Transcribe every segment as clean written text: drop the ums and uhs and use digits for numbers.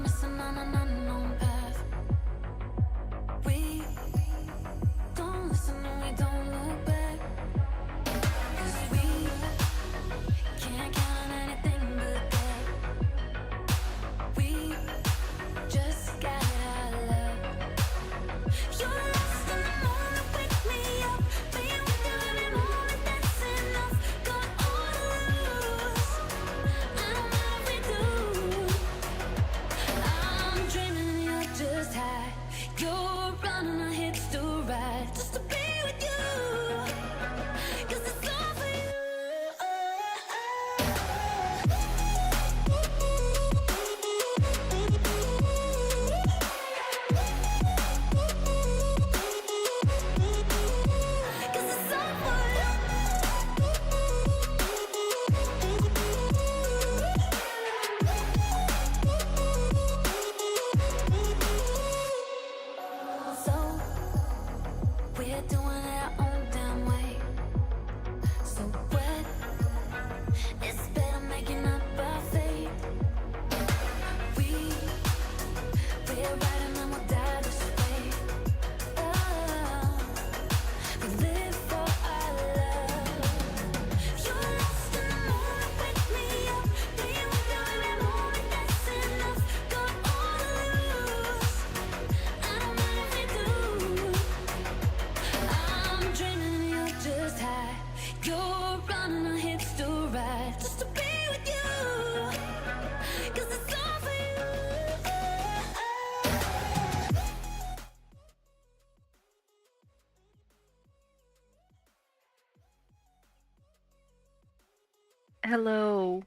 missing on an unknown path. We don't listen and we don't look back. 'Cause we can't count on anything but that. We just got our love. You're lost in the moment, wake me up. Being with you every moment, that's enough. Got all to lose. I don't know if we do. I'm dreaming you're just high. You're running our hips to ride. Just to be with you. 'Cause it's all for you. Cause it's all for you. So we're doing it our own damn way. So what? It's better making up our fate. We're riding and we'll die this way. Oh, we live for our love. You're lost in the moment, wake me up. Being with you every moment, that's enough. Got all to lose. I don't mind if we do. I'm dreaming you're just high. You're running our hips to ride. Just to be with you. 'Cause it's all for you. Hello.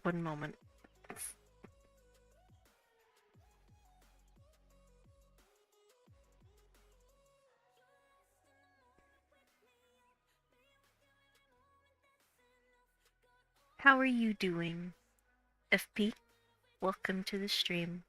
One moment. How are you doing, FP? Welcome to the stream.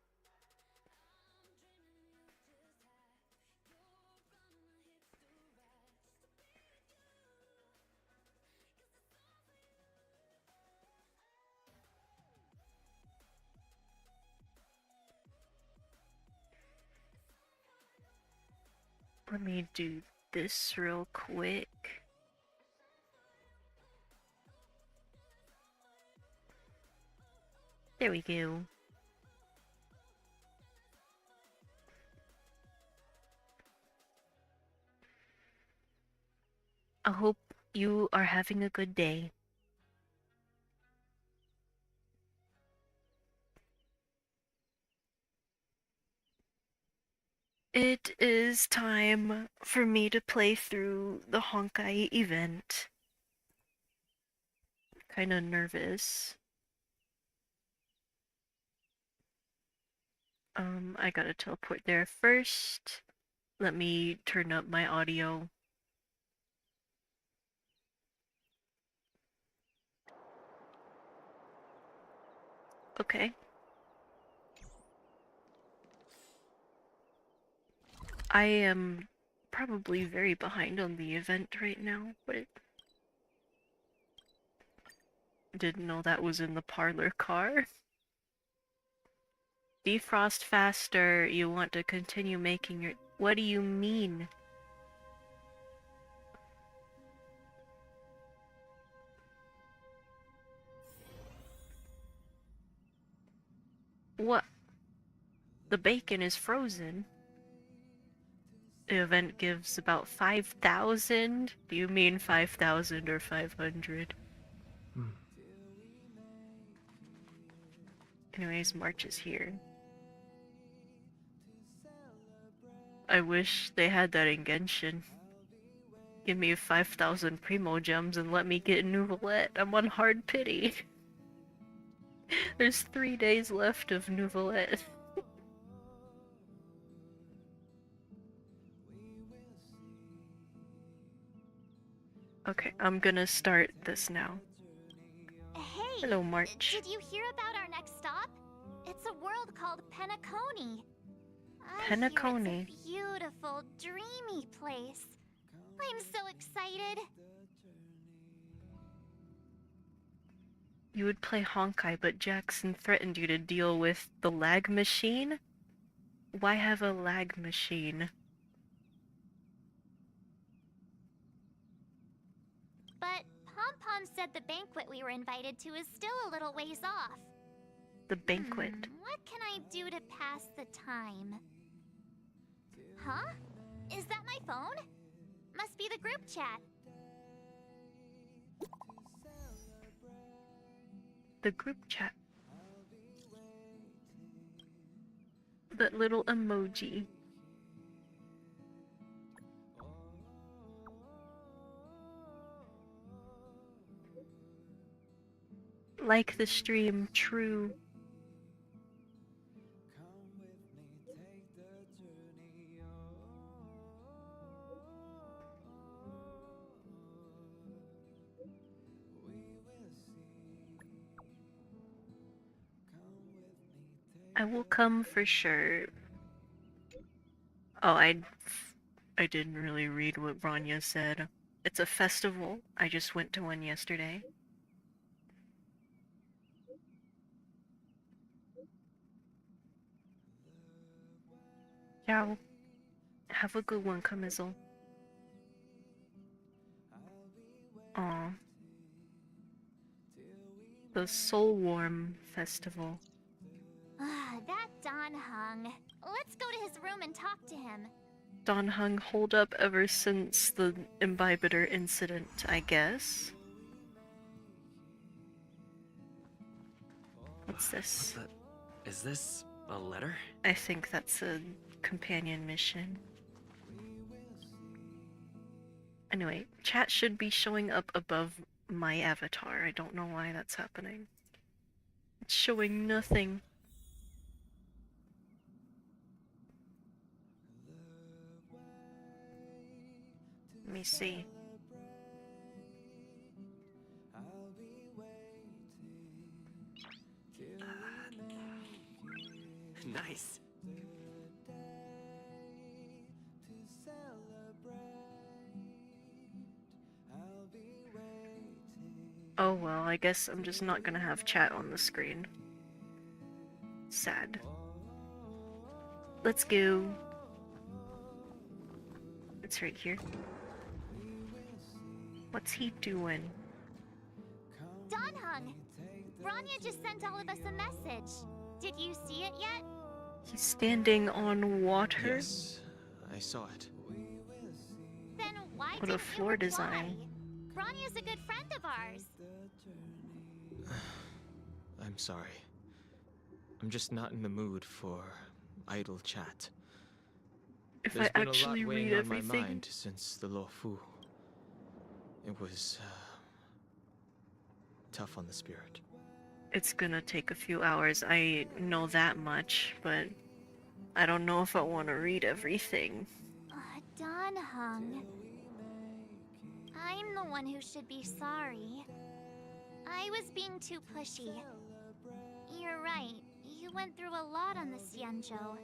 Let me do this real quick. There we go. I hope you are having a good day. It is time for me to play through the Honkai event. Kinda nervous. I gotta teleport there first. Let me turn up my audio. Okay. I am probably very behind on the event right now, but didn't know that was in the parlor car. Defrost faster, you want to continue making your... What do you mean? What? The bacon is frozen. The event gives about 5,000? Do you mean 5,000 or 500? Anyways, March is here. I wish they had that in Genshin. Give me 5,000 Primo Gems and let me get Nouvelette. I'm on hard pity. There's 3 days left of Nouvelette. Okay, I'm gonna start this now. Hey! Hello, March. Did you hear about our next stop? It's a world called Penacony. Penacony. I hear it's a beautiful, dreamy place. I'm so excited. You would play Honkai, but Jackson threatened you to deal with the lag machine? Why have a lag machine? But Pom Pom said the banquet we were invited to is still a little ways off. The banquet. What can I do to pass the time? Huh? Is that my phone? Must be the group chat. The group chat. That little emoji. Like the stream, true. I will come for sure. Oh, I didn't really read what Rania said. It's a festival. I just went to one yesterday. Ciao. Have a good one, Camizzle. Aw. The Soul Warm Festival. That Don Hung. Let's go to his room and talk to him. Don Hung holed up ever since the Imbibiter incident, I guess. What's this? Is this a letter? I think that's a companion mission. Anyway, chat should be showing up above my avatar. I don't know why that's happening. It's showing nothing. Let me see. Nice. Oh well, I guess I'm just not gonna have chat on the screen. Sad. Let's go. It's right here. What's he doing? Don Hung! Rania just sent all of us a message. Did you see it yet? He's standing on water? Yes, I saw it. Then why What a didn't floor you reply? design. Rania's a good friend of ours. I'm sorry. I'm just not in the mood for idle chat. If There's I been actually a lot weighing read on my everything. mind since the Lo Fu. It was tough on the spirit. It's gonna take a few hours, I know that much, but I don't know if I want to read everything. Don Hung. I'm the one who should be sorry. I was being too pushy. You're right. You went through a lot on the Xianzhou.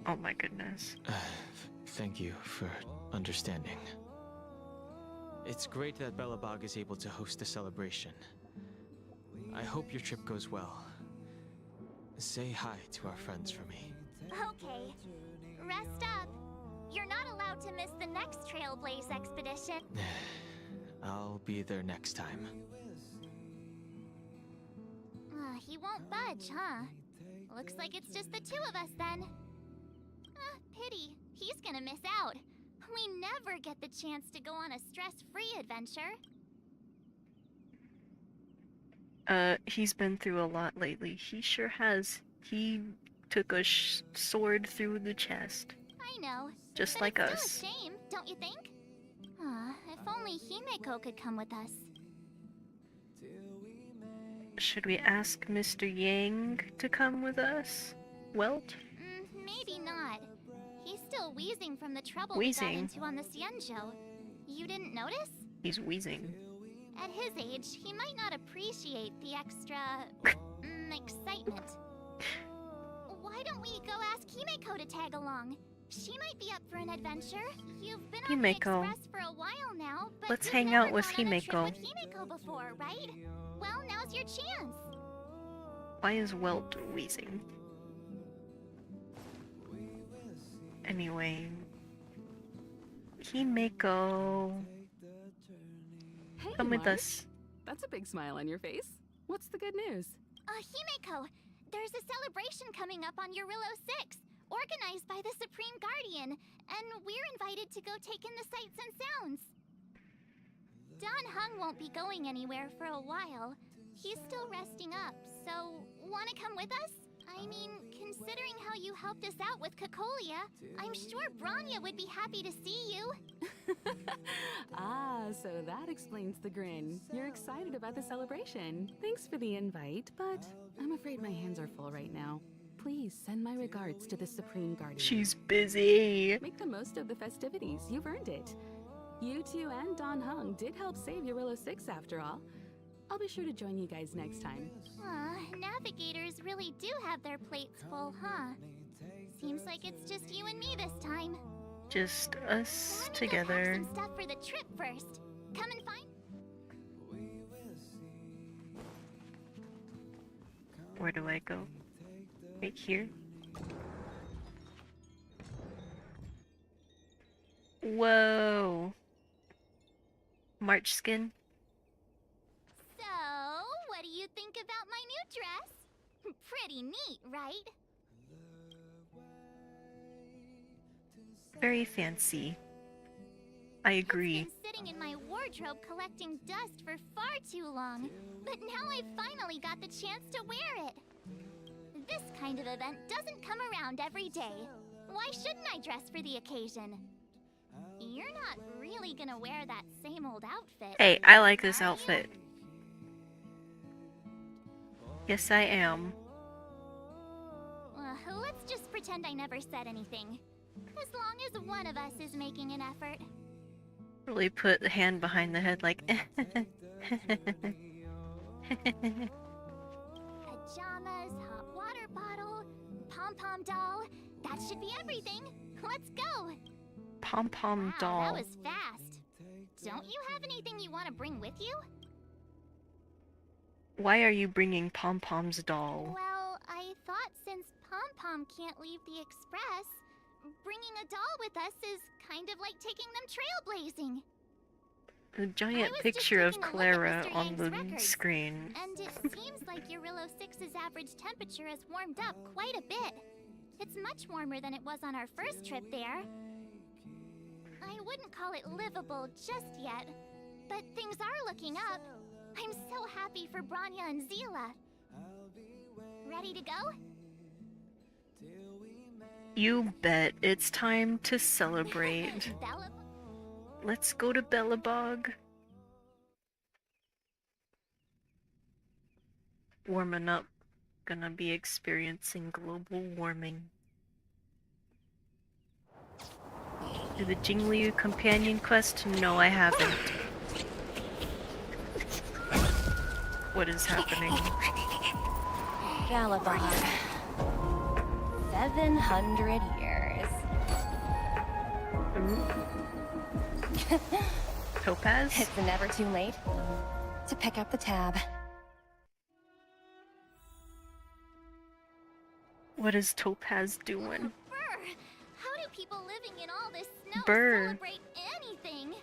Oh my goodness. Thank you for understanding. It's great that Belobog is able to host a celebration. I hope your trip goes well. Say hi to our friends for me. Okay. Rest up. You're not allowed to miss the next Trailblaze expedition. I'll be there next time. He won't budge, huh? Looks like it's just the two of us then. Pity. He's gonna miss out. We never get the chance to go on a stress-free adventure. He's been through a lot lately. He sure has. He took a sword through the chest. I know. Just but like it's us. Still a shame, don't you think? If only Himeko could come with us. Should we ask Mr. Yang to come with us? Welt? Maybe not. He's still wheezing from the trouble Wheezing? we got into on the Xianzhou. You didn't notice? He's wheezing. At his age, he might not appreciate the extra... excitement. Why don't we go ask Himeko to tag along? She might be up for an adventure. You've been on the Himeko. Express for a while now, but Let's you've hang never out with gone on a trip Himeko. with Himeko before, right? Well, now's your chance. Why is Welt wheezing? Anyway. Himeko. Hey, Come with Mark. us. That's a big smile on your face. What's the good news? Himeko, there's a celebration coming up on Eurillo 6, organized by the Supreme Guardian, and we're invited to go take in the sights and sounds. Don Hung won't be going anywhere for a while. He's still resting up, so wanna come with us? I mean, considering how you helped us out with Cocolia, I'm sure Branya would be happy to see you. Ah, so that explains the grin. You're excited about the celebration. Thanks for the invite, but I'm afraid my hands are full right now. Please send my regards to the Supreme Guardian. She's busy. Make the most of the festivities. You've earned it. You two and Don Hung did help save Eurillo 6 after all. I'll be sure to join you guys next time. Navigators really do have their plates full, huh? Seems like it's just you and me this time. Just us Let me go together. pack some stuff for the trip first. Come and find. Where do I go? Right here? Whoa! March skin? So, what do you think about my new dress? Pretty neat, right? Very fancy. I agree. It's been sitting in my wardrobe collecting dust for far too long, but now I've finally got the chance to wear it. This kind of event doesn't come around every day. Why shouldn't I dress for the occasion? You're not really gonna wear that same old outfit. Hey, I like this are you? outfit. Yes, I am. Let's just pretend I never said anything. As long as one of us is making an effort. Really put the hand behind the head like Pajamas, hot water bottle, pom-pom doll. That should be everything. Let's go. Pom-pom Wow, doll. that was fast. Don't you have anything you want to bring with you? Why are you bringing Pom-Pom's doll? Well, I thought since Pom-Pom can't leave the Express, bringing a doll with us is kind of like taking them trailblazing. A I giant was just picture of taking a look at Clara Mr. on Yang's the records, screen. And it seems like Eurillo 6's average temperature has warmed up quite a bit. It's much warmer than it was on our first trip there. I wouldn't call it livable just yet, but things are looking up. I'm so happy for Branya and Zila. Ready to go? You bet. It's time to celebrate. Bella? Let's go to Bellabog. Warming up. Gonna be experiencing global warming. Do the Jingliu companion quest? No, I haven't. What is happening? Galabog. 700 years. Topaz? It's never too late to pick up the tab. What is Topaz doing? Brr! How do people living in all this snow Brr. celebrate anything?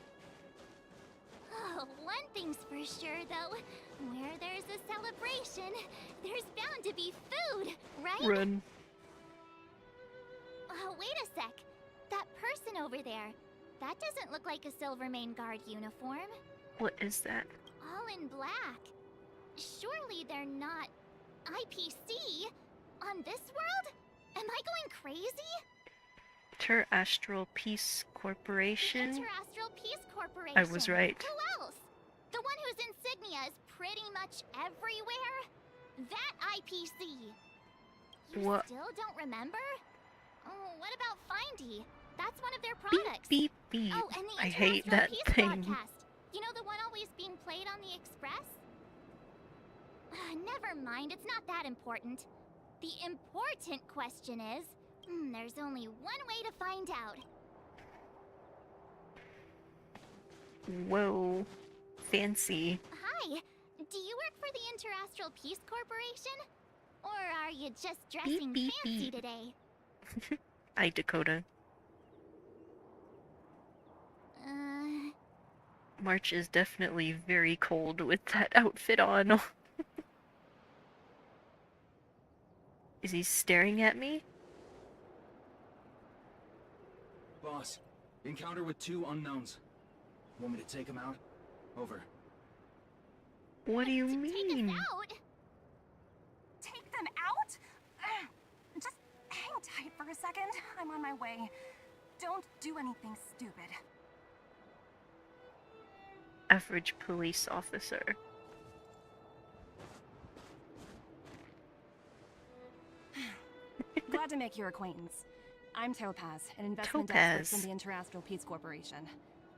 Oh, one thing's for sure, though. Where there's a celebration, there's bound to be food, right? Run. Oh, wait a sec. That person over there, that doesn't look like a Silvermane Guard uniform. What is that? All in black. Surely they're not IPC on this world? Am I going crazy? Astral Peace Corporation? Interastral Peace Corporation. I was right. Who else? The one whose insignia is pretty much everywhere? That IPC. You What? still don't remember? Oh, what about Findy? That's one of their Beep, products. beep, beep. Oh, and the I hate Interastral that Peace thing. broadcast. You know the one always being played on the Express? Never mind, it's not that important. The important question is, There's only one way to find out. Whoa. Fancy. Hi, do you work for the Interastral Peace Corporation? Or are you just dressing beep, fancy beep. today? Hi, Dakota. March is definitely very cold with that outfit on. Is he staring at me? Boss, encounter with 2 unknowns. Want me to take them out? Over. What do you Take us mean? out? Take them out? Just hang tight for a second. I'm on my way. Don't do anything stupid. Average police officer. Glad to make your acquaintance. I'm Topaz, an investment Topaz. expert from the Interastral Peace Corporation.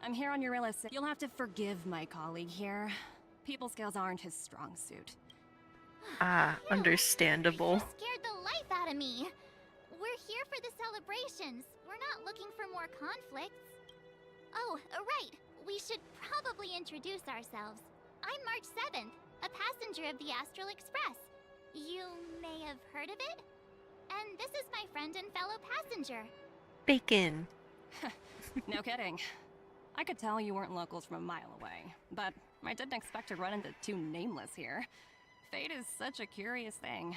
I'm here on Eurylis. You'll have to forgive my colleague here. People skills aren't his strong suit. Ah, You understandable. scared the life out of me. We're here for the celebrations. We're not looking for more conflicts. Oh, right. We should probably introduce ourselves. I'm March 7th, a passenger of the Astral Express. You may have heard of it? And this is my friend and fellow passenger. Bacon. No kidding. I could tell you weren't locals from a mile away, but I didn't expect to run into 2 nameless here. Fate is such a curious thing.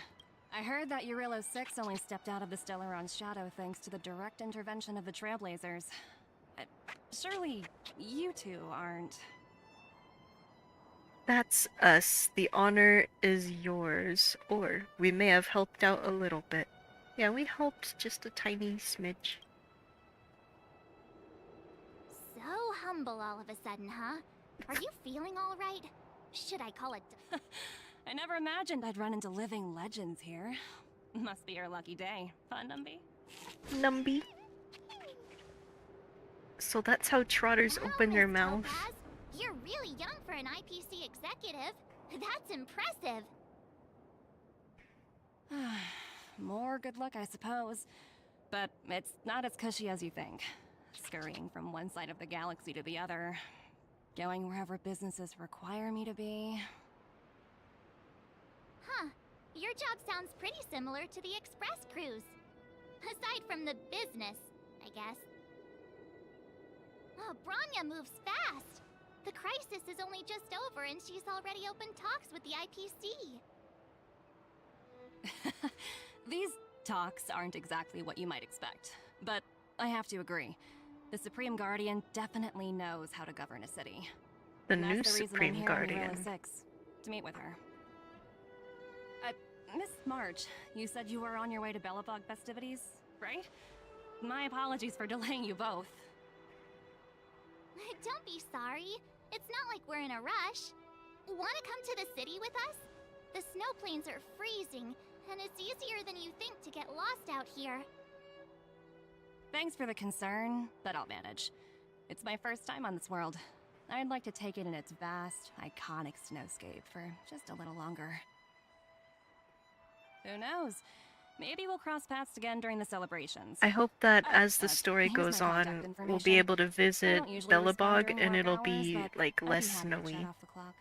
I heard that Eurylos 6 only stepped out of the Stellaron's shadow thanks to the direct intervention of the Trailblazers. Surely you two aren't... That's us. The honor is yours. Or we may have helped out a little bit. Yeah, we helped just a tiny smidge. So humble all of a sudden, huh? Are you feeling all right? Should I call it... I never imagined I'd run into living legends here. Must be your lucky day. Fun, Numby? Numby. So that's how trotters Wow, open their Miss mouth. Topaz, you're really young for an IPC executive. That's impressive. More good luck, I suppose. But it's not as cushy as you think. Scurrying from one side of the galaxy to the other. Going wherever businesses require me to be. Huh. Your job sounds pretty similar to the express cruise. Aside from the business, I guess. Oh, Branya moves fast. The crisis is only just over and she's already opened talks with the IPC. These talks aren't exactly what you might expect. But I have to agree. The Supreme Guardian definitely knows how to govern a city. The And new that's the reason I'm Supreme here on Guardian. Eurylos 6, to meet with her. Miss March, you said you were on your way to Belobog festivities, right? My apologies for delaying you both. Don't be sorry. It's not like we're in a rush. Wanna come to the city with us? The snow plains are freezing, and it's easier than you think to get lost out here. Thanks for the concern, but I'll manage. It's my first time on this world. I'd like to take it in its vast, iconic snowscape for just a little longer. Who knows? Maybe we'll cross paths again during the celebrations. I hope that Oh, as the story here's my goes contact on, we'll information. be able to I visit don't usually respond Belobog during and work it'll hours, be but like I'd be less happy to snowy. shut off the clock.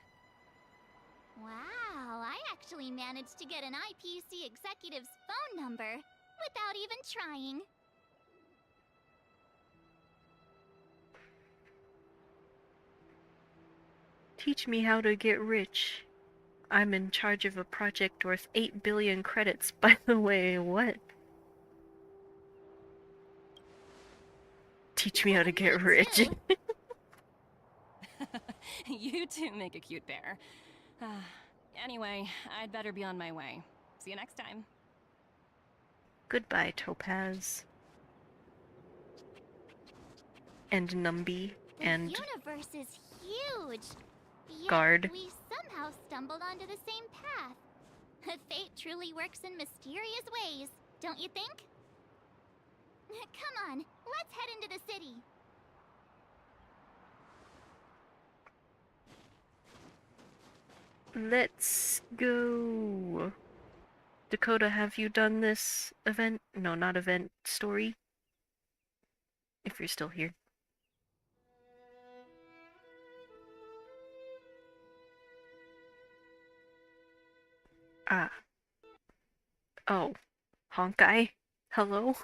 Wow, I actually managed to get an IPC executive's phone number without even trying. Teach me how to get rich. I'm in charge of a project worth 8 billion credits, by the way. What? Teach me how to get Me rich. too. You two make a cute pair. Anyway, I'd better be on my way. See you next time. Goodbye, Topaz. And Numby. And The universe is huge. Yet Guard. we somehow stumbled onto the same path. Fate truly works in mysterious ways, don't you think? Come on, let's head into the city. let's go. Dakota, have you done this event? No, not event, story? If you're still here. Ah. Oh. Honkai? Hello?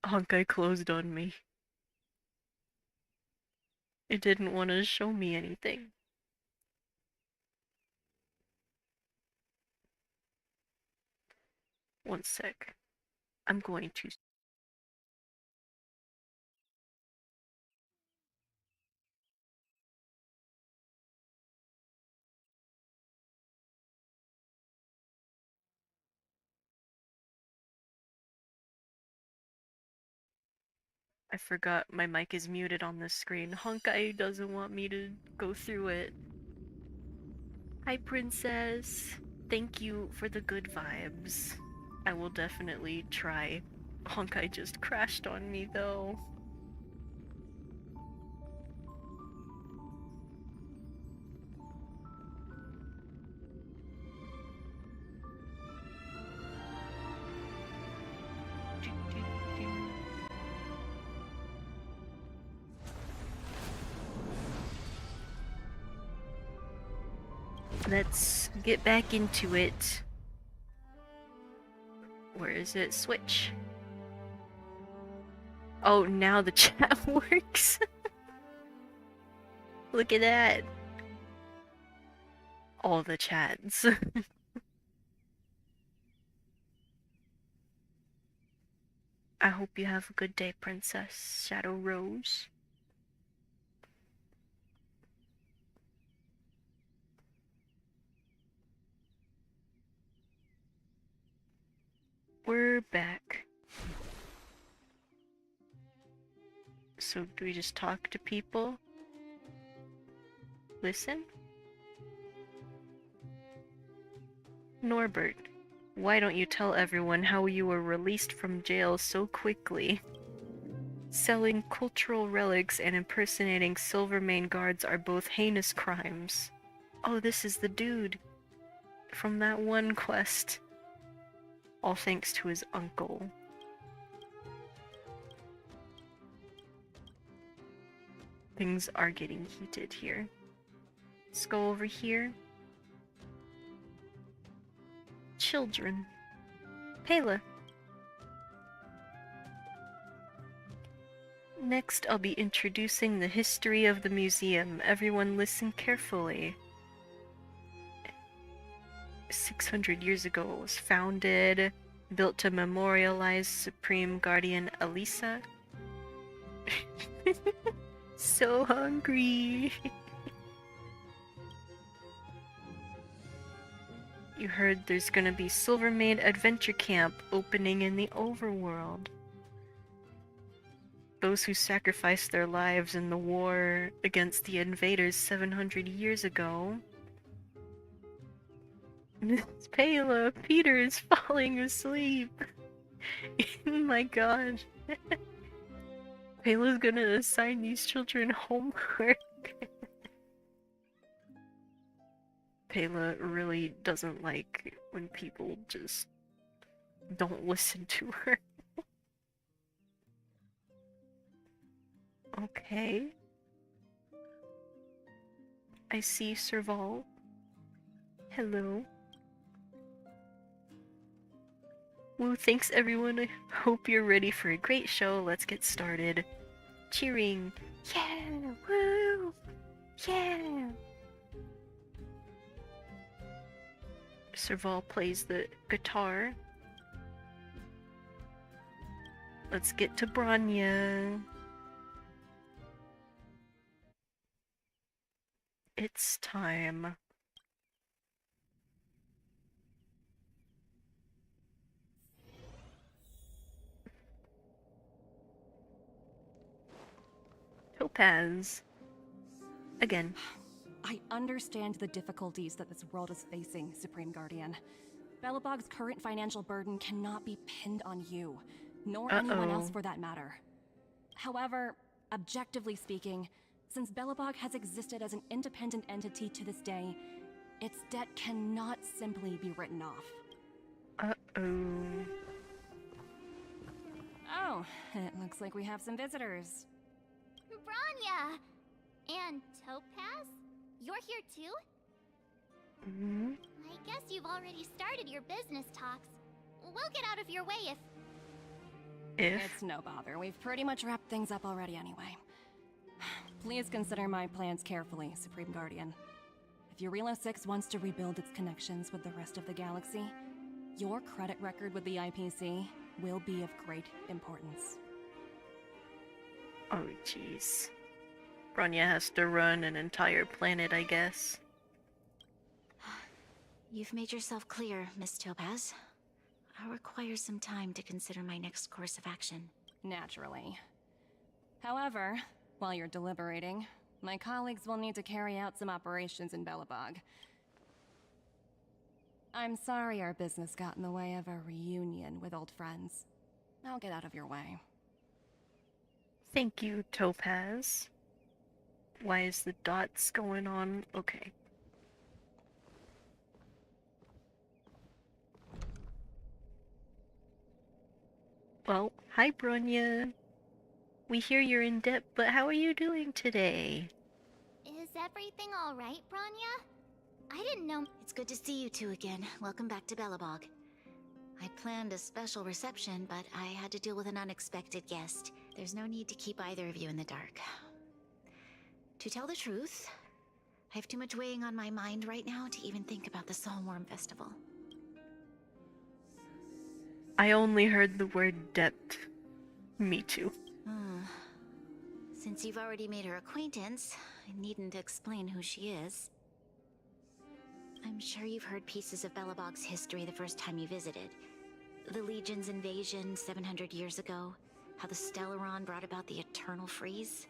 Honkai closed on me. It didn't want to show me anything. One sec. I'm going to... I forgot my mic is muted on this screen. Honkai doesn't want me to go through it. Hi, Princess. Thank you for the good vibes. I will definitely try. Honkai just crashed on me, though. Let's get back into it. Where is it? Switch. Oh, now the chat works. Look at that. All the chats. I hope you have a good day, Princess Shadow Rose. We're back. So do we just talk to people? Listen? Norbert, why don't you tell everyone how you were released from jail so quickly? Selling cultural relics and impersonating Silvermane guards are both heinous crimes. Oh, this is the dude from that one quest. All thanks to his uncle. Things are getting heated here. Let's go over here. Children. Pela. Next, I'll be introducing the history of the museum. Everyone listen carefully. 600 years ago it was founded, built to memorialize Supreme Guardian Elisa. So hungry. You heard there's gonna be Silvermane Adventure Camp opening in the overworld. Those who sacrificed their lives in the war against the invaders 700 years ago. Miss Pela, Peter is falling asleep. Oh my god. Pela's gonna assign these children homework. Pela really doesn't like when people just don't listen to her. Okay. I see Serval. Hello. Woo, thanks everyone. I hope you're ready for a great show. Let's get started. Cheering. Yeah! Woo! Yeah! Serval plays the guitar. Let's get to Branya. It's time. Topaz. Again. I understand the difficulties that this world is facing, Supreme Guardian. Belobog's current financial burden cannot be pinned on you, nor anyone else for that matter. However, objectively speaking, since Belobog has existed as an independent entity to this day, Its debt cannot simply be written off. Uh-oh. Oh, it looks like we have some visitors. Branya! And Topaz? You're here too? Hmm. I guess you've already started your business talks. We'll get out of your way if... It's no bother. We've pretty much wrapped things up already anyway. Please consider my plans carefully, Supreme Guardian. If Eurilo 6 wants to rebuild its connections with the rest of the galaxy, your credit record with the IPC will be of great importance. Oh, jeez. Bronya has to run an entire planet, I guess. You've made yourself clear, Miss Topaz. I'll require some time to consider my next course of action. Naturally. However, while you're deliberating, my colleagues will need to carry out some operations in Belobog. I'm sorry our business got in the way of a reunion with old friends. I'll get out of your way. Thank you, Topaz. Why is the dots going on? Okay. Well, hi Bronya. We hear you're in debt, but how are you doing today? Is everything alright, Branya? I didn't know... It's good to see you two again. Welcome back to Belobog. I planned a special reception, but I had to deal with an unexpected guest. There's no need to keep either of you in the dark. To tell the truth, I have too much weighing on my mind right now to even think about the Soulworm Festival. I only heard the word debt. Me too. Since you've already made her acquaintance, I needn't explain who she is. I'm sure you've heard pieces of Belobog's history the first time you visited. The Legion's invasion 700 years ago, how the Stellaron brought about the Eternal Freeze.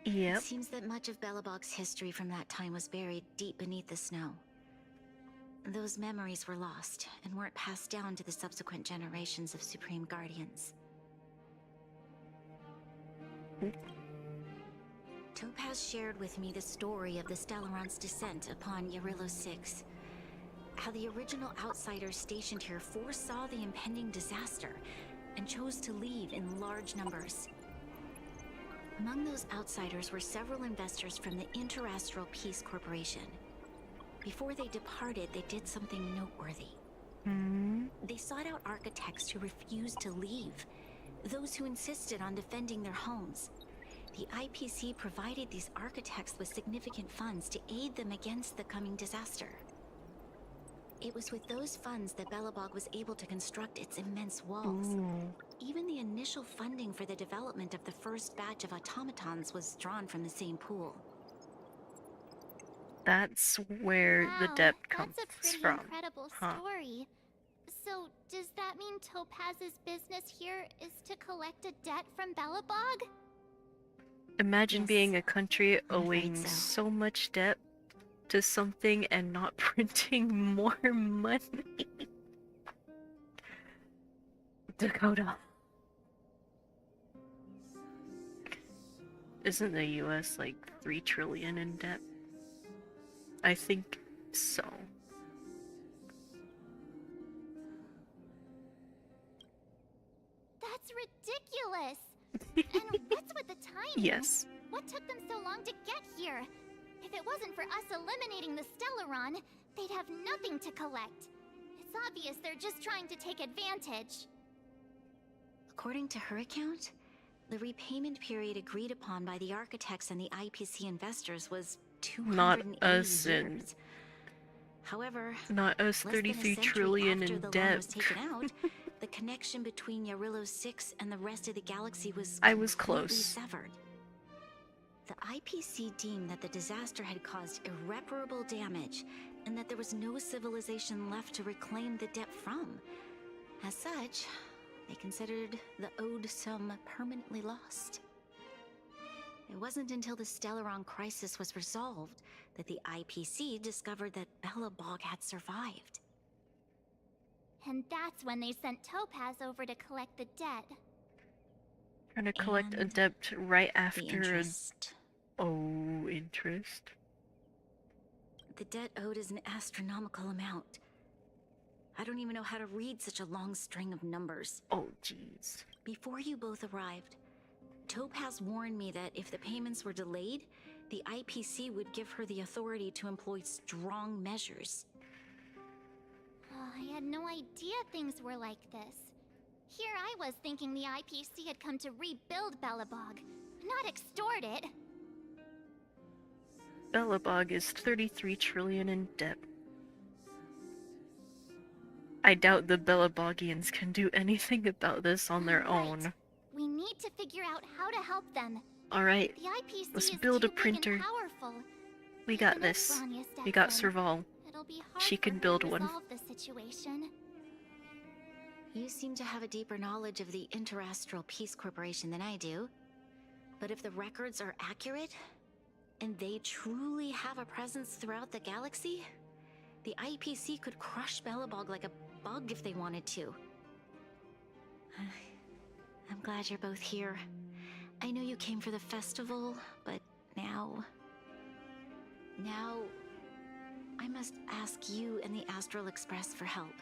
Yep. It seems that much of Belobog's history from that time was buried deep beneath the snow. Those memories were lost and weren't passed down to the subsequent generations of Supreme Guardians. Topaz shared with me the story of the Stellaron's descent upon Eurilo 6. How the original outsiders stationed here foresaw the impending disaster and chose to leave in large numbers. Among those outsiders were several investors from the Interastral Peace Corporation. Before they departed, they did something noteworthy. They sought out architects who refused to leave, those who insisted on defending their homes. The IPC provided these architects with significant funds to aid them against the coming disaster. It was with those funds that Belobog was able to construct its immense walls. Even the initial funding for the development of the first batch of automatons was drawn from the same pool. That's where the debt comes That's a pretty from. incredible Huh. story. So, does that mean Topaz's business here is to collect a debt from Belobog? Imagine Yes, being a country I'm afraid owing so. so much debt to something and not printing more money. Dakota. Isn't the US like 3 trillion in debt? I think so. That's ridiculous! And what's with the timing? Yes. What took them so long to get here? If it wasn't for us eliminating the Stellaron, they'd have nothing to collect. It's obvious they're just trying to take advantage. According to her account, the repayment period agreed upon by the architects and the IPC investors was 280 Not us and- years. However, Not us, less than a 33 century trillion after in the loan debt. was taken out, the connection between Eurilo 6 and the rest of the galaxy was I was completely close. severed. The IPC deemed that the disaster had caused irreparable damage and that there was no civilization left to reclaim the debt from. As such, they considered the owed sum permanently lost. It wasn't until the Stellaron crisis was resolved that the IPC discovered that Belobog had survived. And that's when they sent Topaz over to collect the debt. Trying to collect a And debt right The after a... interest. Oh, interest? The debt owed is an astronomical amount. I don't even know how to read such a long string of numbers. Oh, jeez. Before you both arrived, Topaz warned me that if the payments were delayed, the IPC would give her the authority to employ strong measures. Oh, I had no idea things were like this. Here I was thinking the IPC had come to rebuild Belobog, not extort it. Belobog is 33 trillion in debt. I doubt the Belobogians can do anything about this on their own. We need to figure out how to help them. Alright, The IPC let's is build a too big printer. and powerful. We got Even if this. Bronya We got steps in, Serval. it'll be hard She for can her build to one. resolve the situation. You seem to have a deeper knowledge of the Interastral Peace Corporation than I do. But if the records are accurate, and they truly have a presence throughout the galaxy, the IPC could crush Belobog like a bug if they wanted to. I'm glad you're both here. I know you came for the festival, but now I must ask you and the Astral Express for help.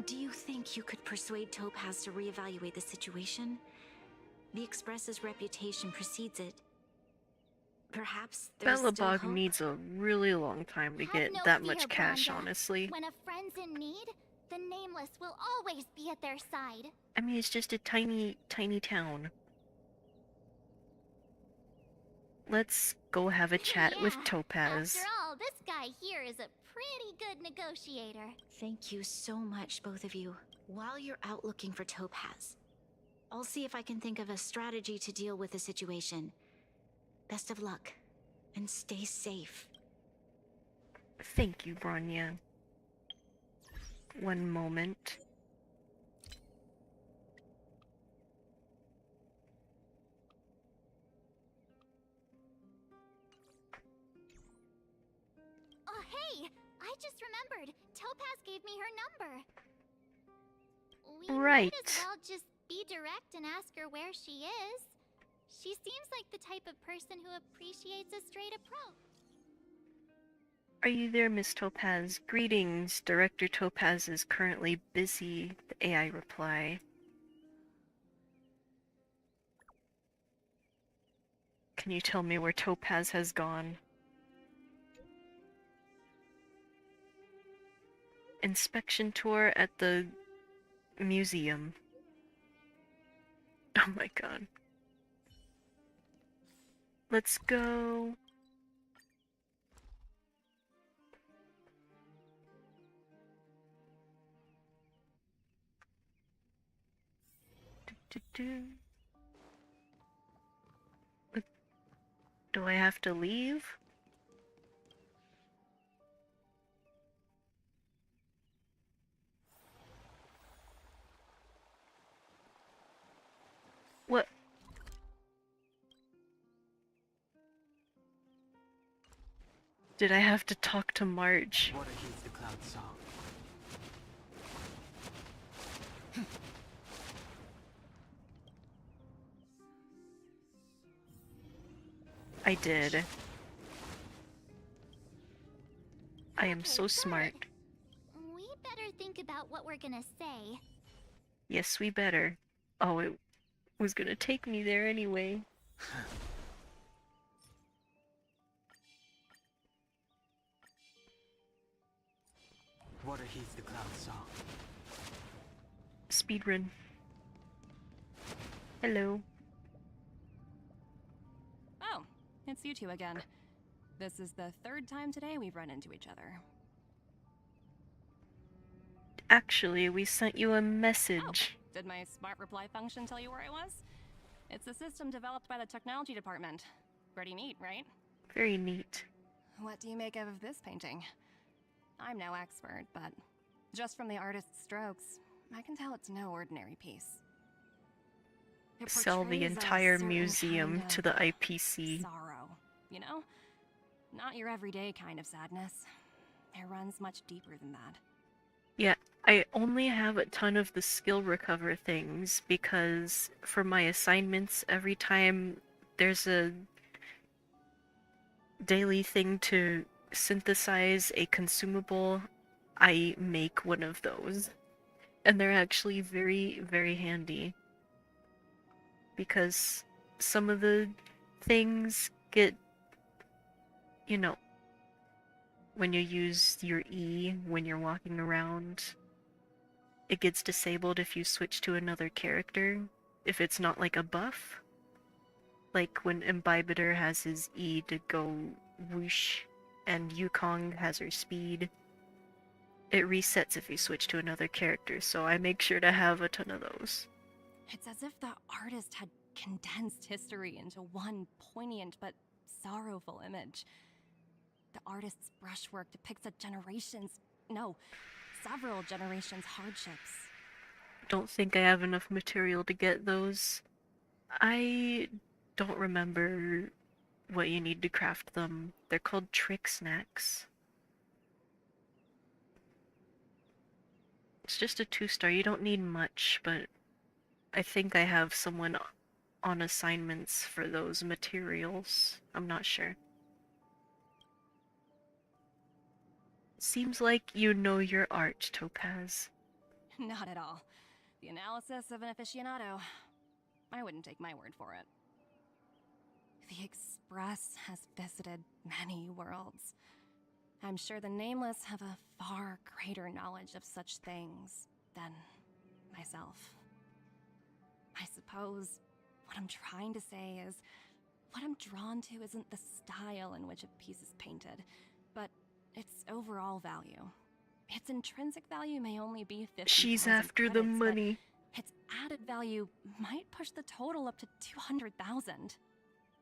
Do you think you could persuade Topaz to reevaluate the situation? The Express's reputation precedes it. Perhaps there's still Belobog hope? needs a really long time to Have get no that fear, much cash, Branda. honestly. When a friend's in need, the Nameless will always be at their side. I mean, it's just a tiny, tiny town. Let's go have a chat with Yeah, Topaz. After all, this guy here is a pretty good negotiator. Thank you so much, both of you. While you're out looking for Topaz, I'll see if I can think of a strategy to deal with the situation. Best of luck, and stay safe. Thank you, Bronya. One moment. Oh, hey! I just remembered. Topaz gave me her number. We Right. might as well just be direct and ask her where she is. She seems like the type of person who appreciates a straight approach. Are you there, Miss Topaz? Greetings. Director Topaz is currently busy, the AI reply. Can you tell me where Topaz has gone? Inspection tour at the museum. Oh my god. Let's go. Do I have to leave? What? Did I have to talk to Marge? Water heeds the cloud song. I did. I am Okay, so good. smart. We better think about what we're gonna say. Yes, we better. Oh, it was gonna take me there anyway. Water heeds the cloud song. Speedrun. Hello. Oh, it's you two again. This is the third time today we've run into each other. Actually, we sent you a message. Did my smart reply function tell you where I was? It's a system developed by the technology department. Pretty neat, right? Very neat. What do you make of this painting? I'm no expert, but just from the artist's strokes, I can tell it's no ordinary piece. It Sell the portrays a entire certain museum kind to of the IPC. sorrow, you know? Not your everyday kind of sadness. It runs much deeper than that. Yeah, I only have a ton of the skill recover things because for my assignments, every time there's a daily thing to synthesize a consumable, I make one of those. And they're actually very, very handy. Because some of the things get, you know, when you use your E when you're walking around, it gets disabled if you switch to another character, if it's not like a buff. Like when Imbibitor has his E to go whoosh, and Yukong has her speed. It resets if you switch to another character, so I make sure to have a ton of those. It's as if the artist had condensed history into one poignant but sorrowful image. The artist's brushwork depicts several generations' hardships. Don't think I have enough material to get those. I don't remember what you need to craft them. They're called trick snacks. It's just a 2-star. You don't need much, but I think I have someone on assignments for those materials. I'm not sure. Seems like you know your art, Topaz. Not at all. The analysis of an aficionado. I wouldn't take my word for it. The Express has visited many worlds. I'm sure the Nameless have a far greater knowledge of such things than myself. I suppose what I'm trying to say is, what I'm drawn to isn't the style in which a piece is painted, but its overall value. Its intrinsic value may only be 50,000 She's after the credits, money. but its added value might push the total up to 200,000.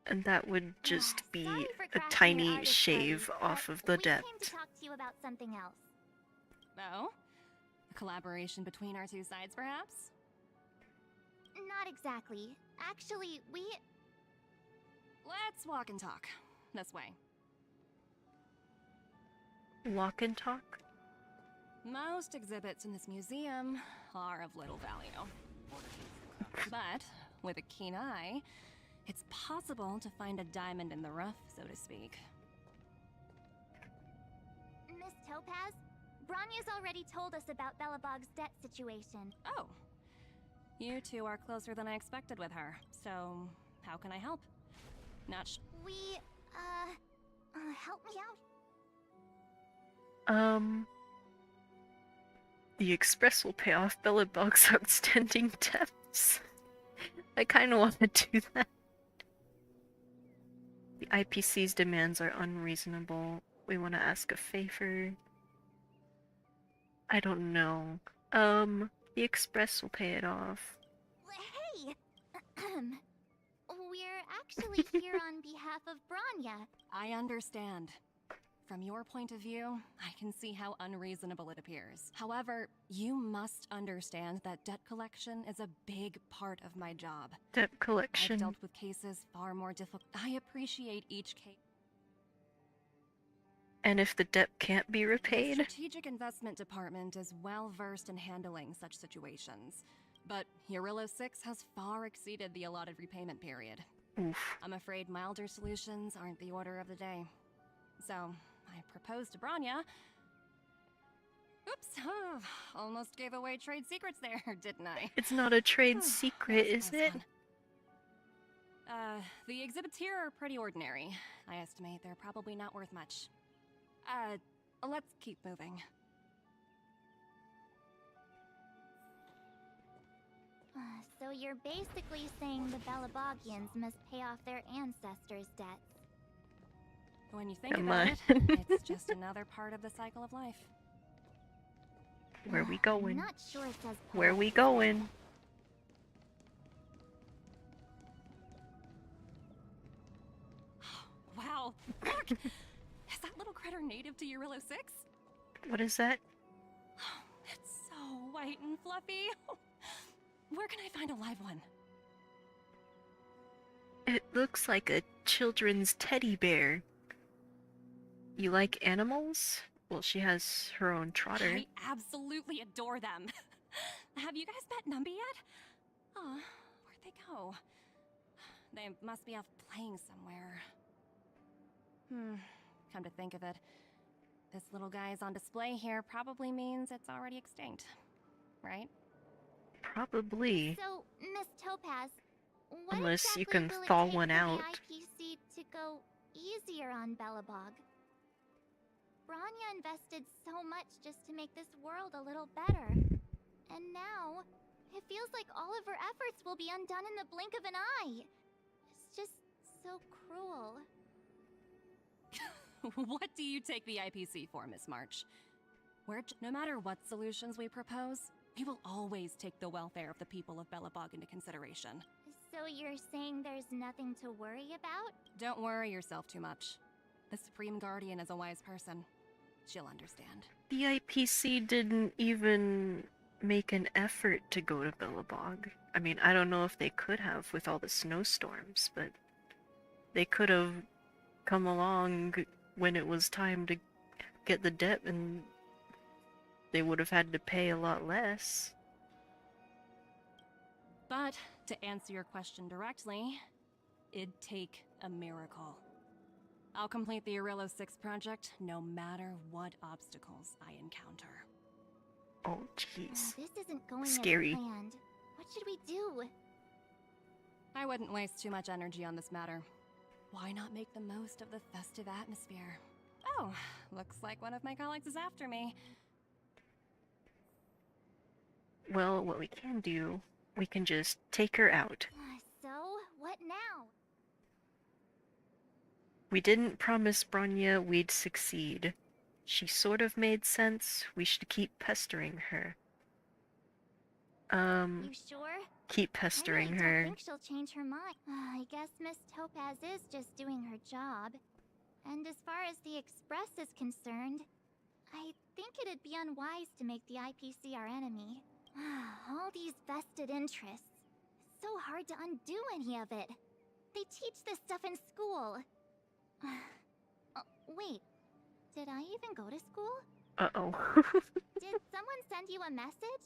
And that would just be Sorry for a crashing your tiny artist shave party, off but of the we came depth. to talk to you about something else. Oh? A collaboration between our two sides, perhaps? Not exactly. Actually, Let's walk and talk. This way. Walk and talk? Most exhibits in this museum are of little value. But, with a keen eye, it's possible to find a diamond in the rough, so to speak. Miss Topaz, Bronya's already told us about Belobog's debt situation. Oh. You two are closer than I expected with her, so how can I help? Not sh- Help me out? The Express will pay off Belobog's outstanding debts. I kinda wanna do that. The IPC's demands are unreasonable. We wanna ask a favor. I don't know. The Express will pay it off. Hey! We're actually here on behalf of Bronya. I understand. From your point of view, I can see how unreasonable it appears. However, you must understand that debt collection is a big part of my job. Debt I've collection. dealt with cases far more difficult. I appreciate each case. And if the debt can't be The repaid? Strategic Investment Department is well versed in handling such situations. But Eurillo 6 has far exceeded the allotted repayment period. Oof. I'm afraid milder solutions aren't the order of the day. So, I proposed to Bronya. Oops, almost gave away trade secrets there, didn't I? It's not a trade secret, is it? Fun. The exhibits here are pretty ordinary. I estimate they're probably not worth much. Let's keep moving. So you're basically saying the Belabogians must pay off their ancestors' debts. When you think Come about on. it, it's just another part of the cycle of life. Where we I'm going? not sure it says Where we polite. going? Wow, look! Is that little critter native to Eurillo 6? What is that? It's so white and fluffy. Where can I find a live one? It looks like a children's teddy bear. You like animals? Well, she has her own trotter. I absolutely adore them. Have you guys met Numby yet? Oh, where'd they go? They must be off playing somewhere. Come to think of it, This little guy is on display here probably means it's already extinct, right? Probably. So, Miss Topaz, what Unless you exactly can will it thaw take one for out. the IPC to go easier on Belobog? Branya invested so much just to make this world a little better. And now, it feels like all of her efforts will be undone in the blink of an eye. It's just so cruel. What do you take the IPC for, Miss March? No matter what solutions we propose, we will always take the welfare of the people of Belobog into consideration. So you're saying there's nothing to worry about? Don't worry yourself too much. The Supreme Guardian is a wise person. She'll understand. The IPC didn't even make an effort to go to Billabong. I mean, I don't know if they could have with all the snowstorms, but they could have come along when it was time to get the debt, and they would have had to pay a lot less. But, to answer your question directly, it'd take a miracle. I'll complete the Arillo 6 project no matter what obstacles I encounter. Oh, jeez. This isn't going Scary. as planned. What should we do? I wouldn't waste too much energy on this matter. Why not make the most of the festive atmosphere? Oh, looks like one of my colleagues is after me. Well, what we can do, we can just take her out. So, what now? We didn't promise Bronya we'd succeed. She sort of made sense. We should keep pestering her. You sure? Keep pestering I really her. don't think she'll change her mind. I guess Miss Topaz is just doing her job. And as far as the Express is concerned, I think it'd be unwise to make the IPC our enemy. All these vested interests. It's so hard to undo any of it. They teach this stuff in school. Wait, did I even go to school? Uh-oh. Did someone send you a message?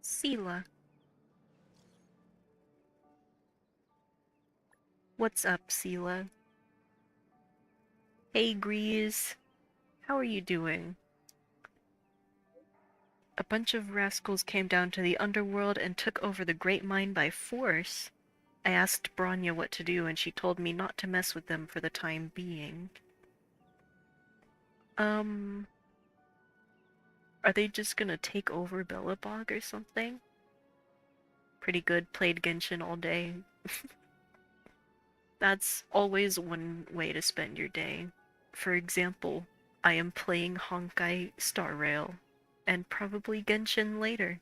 Sela. What's up, Sela? Hey, Grease. How are you doing? A bunch of rascals came down to the underworld and took over the Great Mine by force. I asked Bronya what to do, and she told me not to mess with them for the time being. Are they just gonna take over Billabong or something? Pretty good, played Genshin all day. That's always one way to spend your day. For example, I am playing Honkai Star Rail, and probably Genshin later.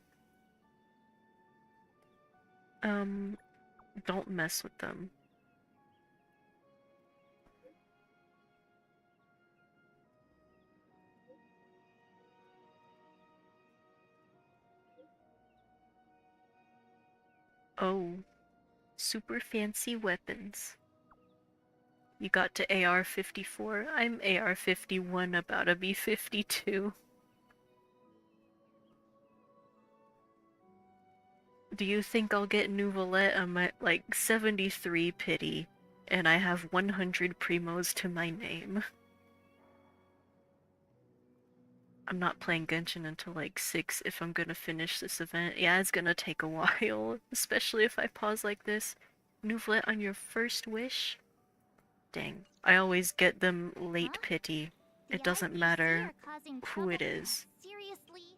Don't mess with them. Oh, super fancy weapons. You got to AR-54? I'm AR-51, about to be 52. Do you think I'll get Nouvelette? I'm at like 73 pity, and I have 100 primos to my name. I'm not playing Genshin until like 6 if I'm gonna finish this event. Yeah, it's gonna take a while, especially if I pause like this. Nouvelette on your first wish? Dang, I always get them late pity. It doesn't matter who it is. Seriously?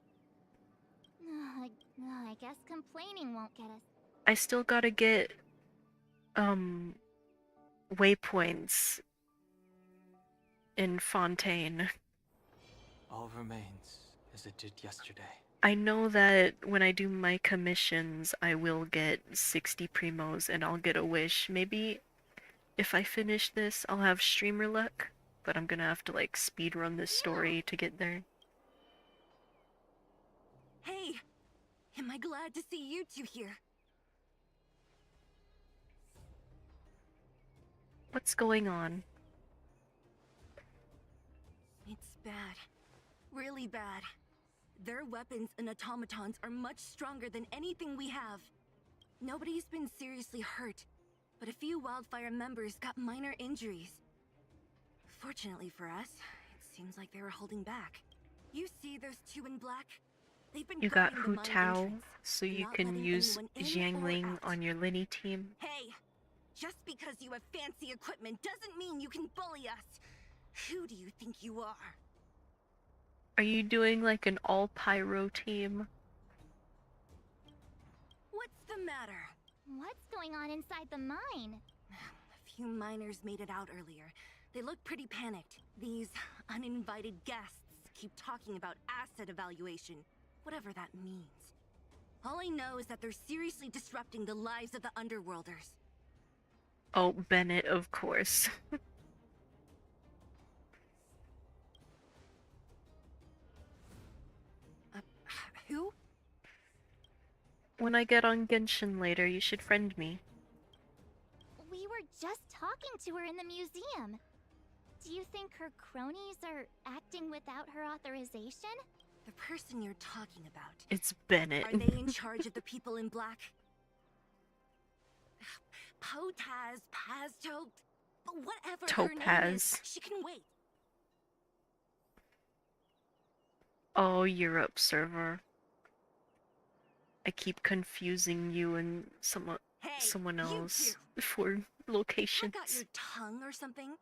I guess complaining won't get us. I still gotta get, waypoints in Fontaine. All remains as it did yesterday. I know that when I do my commissions, I will get 60 primos and I'll get a wish. Maybe if I finish this, I'll have streamer luck, but I'm gonna have to like speedrun this story to get there. Hey! Am I glad to see you two here? What's going on? It's bad. Really bad. Their weapons and automatons are much stronger than anything we have. Nobody's been seriously hurt, but a few Wildfire members got minor injuries. Fortunately for us, it seems like they were holding back. You see those two in black? They've been You got guarding the Hu mine Tao, entrance, so you not can letting use anyone in or Jiangling out. on your Linny team. Hey, just because you have fancy equipment doesn't mean you can bully us. Who do you think you are? Are you doing like an all pyro team? What's the matter? What's going on inside the mine? A few miners made it out earlier. They look pretty panicked. These uninvited guests keep talking about asset evaluation, whatever that means. All I know is that they're seriously disrupting the lives of the Underworlders. Oh, Bennett, of course. Who? When I get on Genshin later, you should friend me. We were just talking to her in the museum. Do you think her cronies are acting without her authorization? The person you're talking about. It's Bennett. Are they in charge of the people in black? Potaz, Pazto, whatever her name is, Topaz. she can wait. Oh, Europe server. I keep confusing you and someone Hey, you else two. for locations. I got your tongue or something?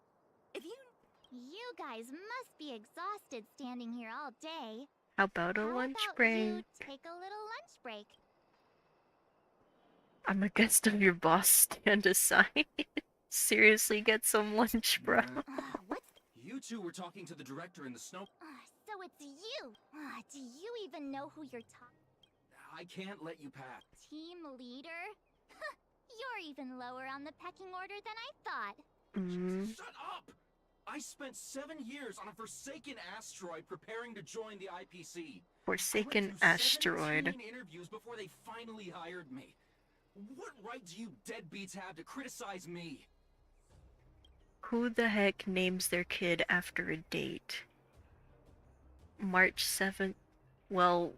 If you... You guys must be exhausted standing here all day. How about a How lunch about break? you take a little lunch break? I'm a guest of your boss, stand aside. Seriously, get some lunch, bro. What's... You two were talking to the director in the snow. So it's you! Do you even know who you're talking? I can't let you pass. Team leader? You're even lower on the pecking order than I thought. Shut up! I spent 7 years on a forsaken asteroid preparing to join the IPC. Forsaken I went through asteroid. 17 interviews before they finally hired me. What right do you deadbeats have to criticize me? Who the heck names their kid after a date? March 7th? Well,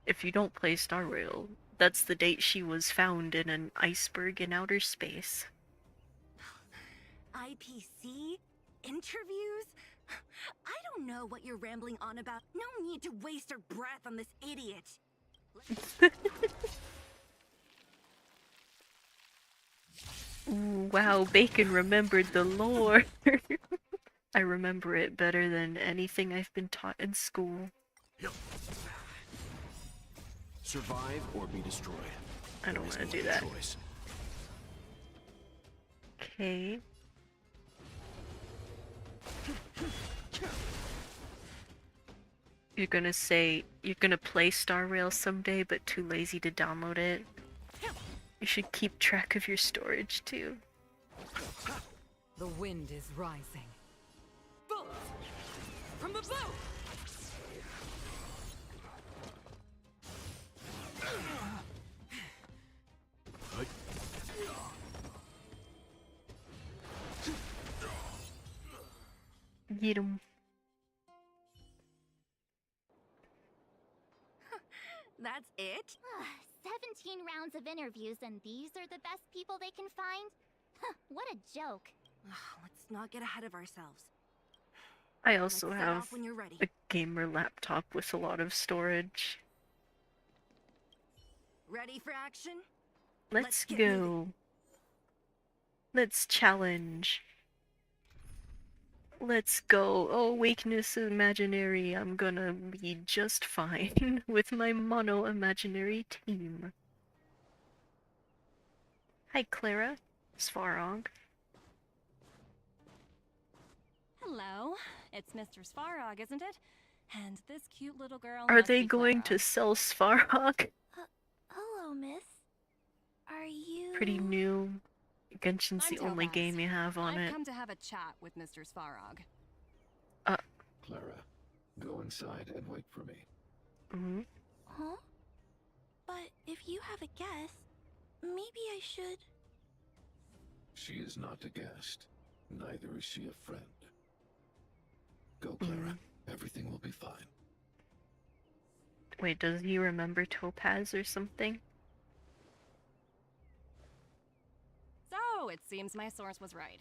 if you don't play Star Rail, that's the date she was found in an iceberg in outer space. IPC? Interviews? I don't know what you're rambling on about. No need to waste our breath on this idiot. Ooh, wow, Bacon remembered the lore. I remember it better than anything I've been taught in school. Survive or be destroyed. I don't want to do that. Okay. You're gonna say you're gonna play Star Rail someday, but too lazy to download it. You should keep track of your storage too. The wind is rising. Bolt! From the boat! Get 'em. That's it? 17 rounds of interviews and these are the best people they can find? What a joke. Let's not get ahead of ourselves. I also Let's set have off when you're ready. a gamer laptop with a lot of storage. Ready for action? Let's get go. moving. Let's challenge. Let's go. Oh, weakness imaginary. I'm gonna be just fine with my mono imaginary team. Hi, Clara. Svarog. Hello, it's Mr. Svarog, isn't it? And this cute little girl. Are must they be going Clara. to sell Svarog? Hello, miss. Are you... Pretty new. Genshin's I'm the only Topaz. game you have on I've it. come to have a chat with Mr. Svarog. Clara, go inside and wait for me. Huh? But if you have a guest, maybe I should... She is not a guest. Neither is she a friend. Go, Clara. Everything will be fine. Wait, does he remember Topaz or something? So, it seems my source was right.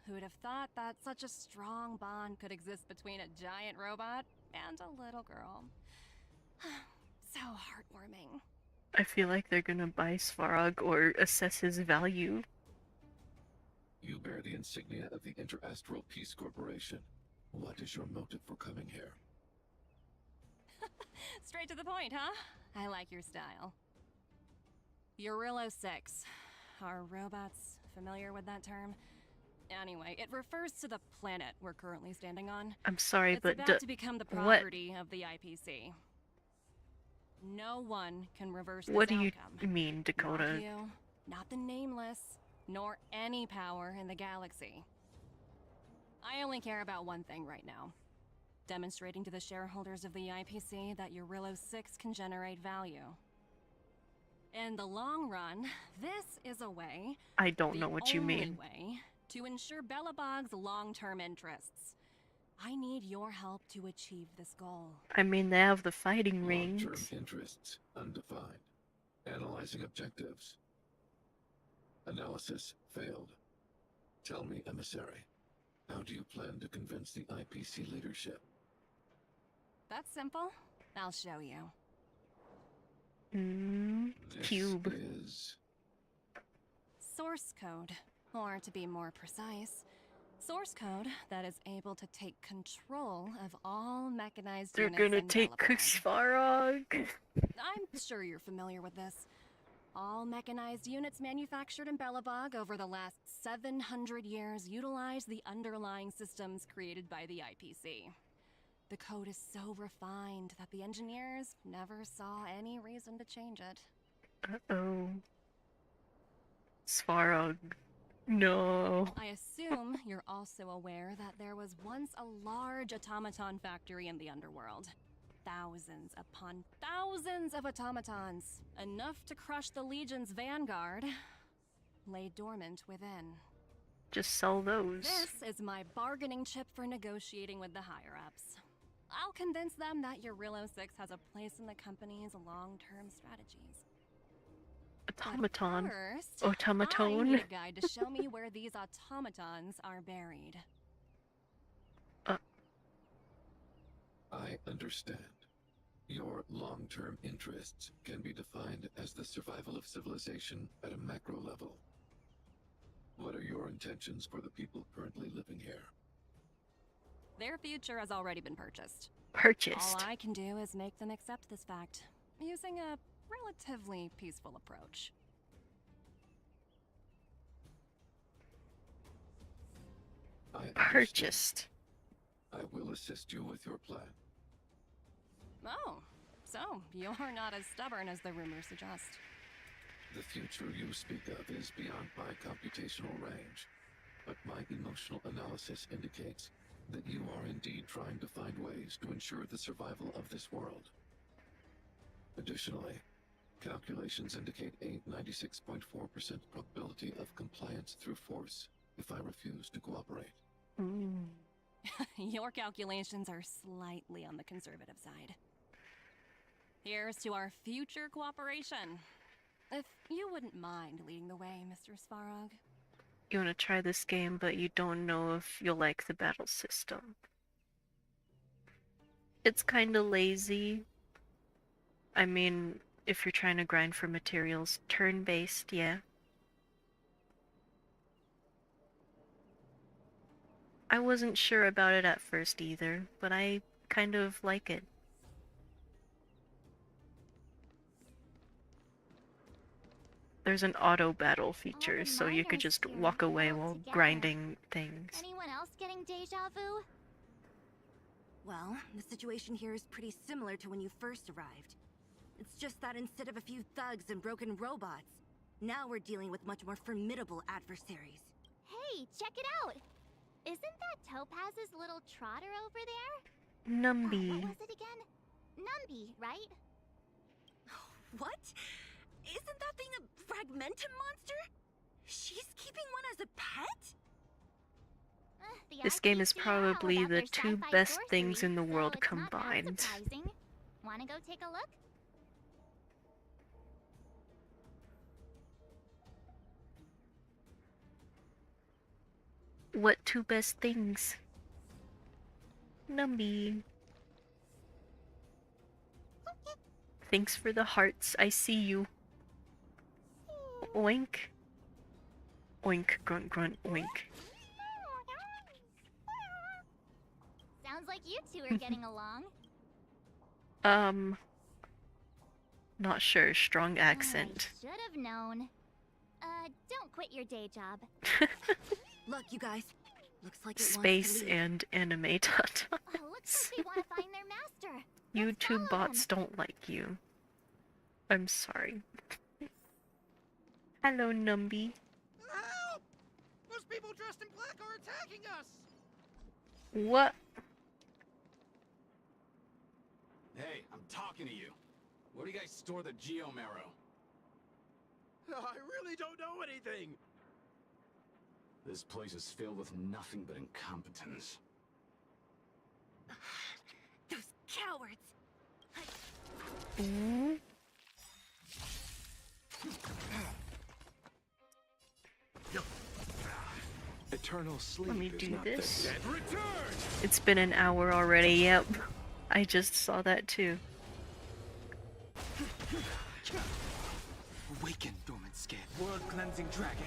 Who'd have thought that such a strong bond could exist between a giant robot and a little girl? So heartwarming. I feel like they're gonna buy Svarog or assess his value. You bear the insignia of the Interastral Peace Corporation. What is your motive for coming here? Straight to the point, huh? I like your style. Eurillo 6. Are robots familiar with that term? Anyway, it refers to the planet we're currently standing on. I'm sorry, It's but about to become the what? property of the IPC. No one can reverse this What do you outcome. mean, Dakota? Not you, not the Nameless, nor any power in the galaxy. I only care about one thing right now. Demonstrating to the shareholders of the IPC that Eurillo 6 can generate value. In the long run, this is a way, I don't know the what you only mean. way, to ensure Belobog's long-term interests. I need your help to achieve this goal. I mean, they have the fighting Long-term rings. interests undefined. Analyzing objectives. Analysis failed. Tell me, emissary, how do you plan to convince the IPC leadership? That's simple. I'll show you. This Cube. is Source code, or to be more precise, source code that is able to take control of all mechanized They're units gonna in take Belobog. Svarog. I'm sure you're familiar with this. All mechanized units manufactured in Belobog over the last 700 years utilize the underlying systems created by the IPC. The code is so refined that the engineers never saw any reason to change it. Uh-oh. Svarog. No. I assume you're also aware that there was once a large automaton factory in the underworld. Thousands upon thousands of automatons, enough to crush the Legion's vanguard, lay dormant within. Just sell those. This is my bargaining chip for negotiating with the higher-ups. I'll convince them that Eurillo 6 has a place in the company's long-term strategies. Automaton. First, Automaton. I need a guide to show me where these automatons are buried. I understand. Your long-term interests can be defined as the survival of civilization at a macro level. What are your intentions for the people currently living here? Their future has already been purchased. Purchased. All I can do is make them accept this fact, using a relatively peaceful approach. I understand. Purchased. I will assist you with your plan. Oh, so you're not as stubborn as the rumors suggest. The future you speak of is beyond my computational range, but my emotional analysis indicates that you are indeed trying to find ways to ensure the survival of this world. Additionally, calculations indicate a 96.4% probability of compliance through force if I refuse to cooperate. Your calculations are slightly on the conservative side. Here's to our future cooperation. If you wouldn't mind leading the way, Mr. Svarog. You want to try this game, but you don't know if you'll like the battle system. It's kind of lazy. I mean, if you're trying to grind for materials, turn-based, yeah. I wasn't sure about it at first either, but I kind of like it. There's an auto battle feature, so you could just walk away while grinding things. Anyone else getting deja vu? Well, the situation here is pretty similar to when you first arrived. It's just that instead of a few thugs and broken robots, now we're dealing with much more formidable adversaries. Hey, check it out! Isn't that Topaz's little trotter over there? Numby. What was it again? Numby, right? What? Isn't that thing a Fragmentum monster? She's keeping one as a pet? This game is IPC are all probably about the their two sci-fi best sorcery, things in the so world it's not that combined. surprising. Wanna go take a look? What two best things? Numby. Thanks for the hearts. I see you. Oink. Oink, grunt, grunt, oink. Sounds like you two are getting along. Not sure. Strong accent. Should have known. Don't quit your day job. Look, you guys. Looks like it Space wants to leave. and anime dot. Looks like they want to find their master. YouTube bots don't like you. I'm sorry. Hello, Numby. Help! Those people dressed in black are attacking us! What? Hey, I'm talking to you. Where do you guys store the Geomarrow? I really don't know anything! This place is filled with nothing but incompetence. Those cowards! Ooh. Eternal sleep Let me is do not this. the dead return. It's been an hour already, yep. I just saw that too. Awaken, dormant skin. World-cleansing dragon.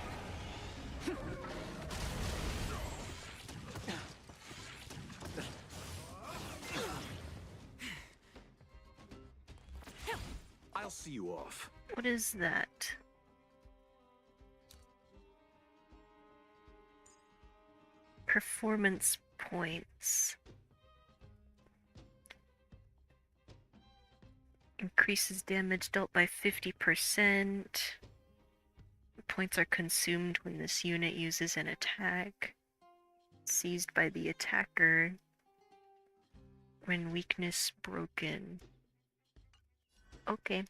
I'll see you off. What is that? Performance points. Increases damage dealt by 50%. Points are consumed when this unit uses an attack. Seized by the attacker. When weakness broken. Okay.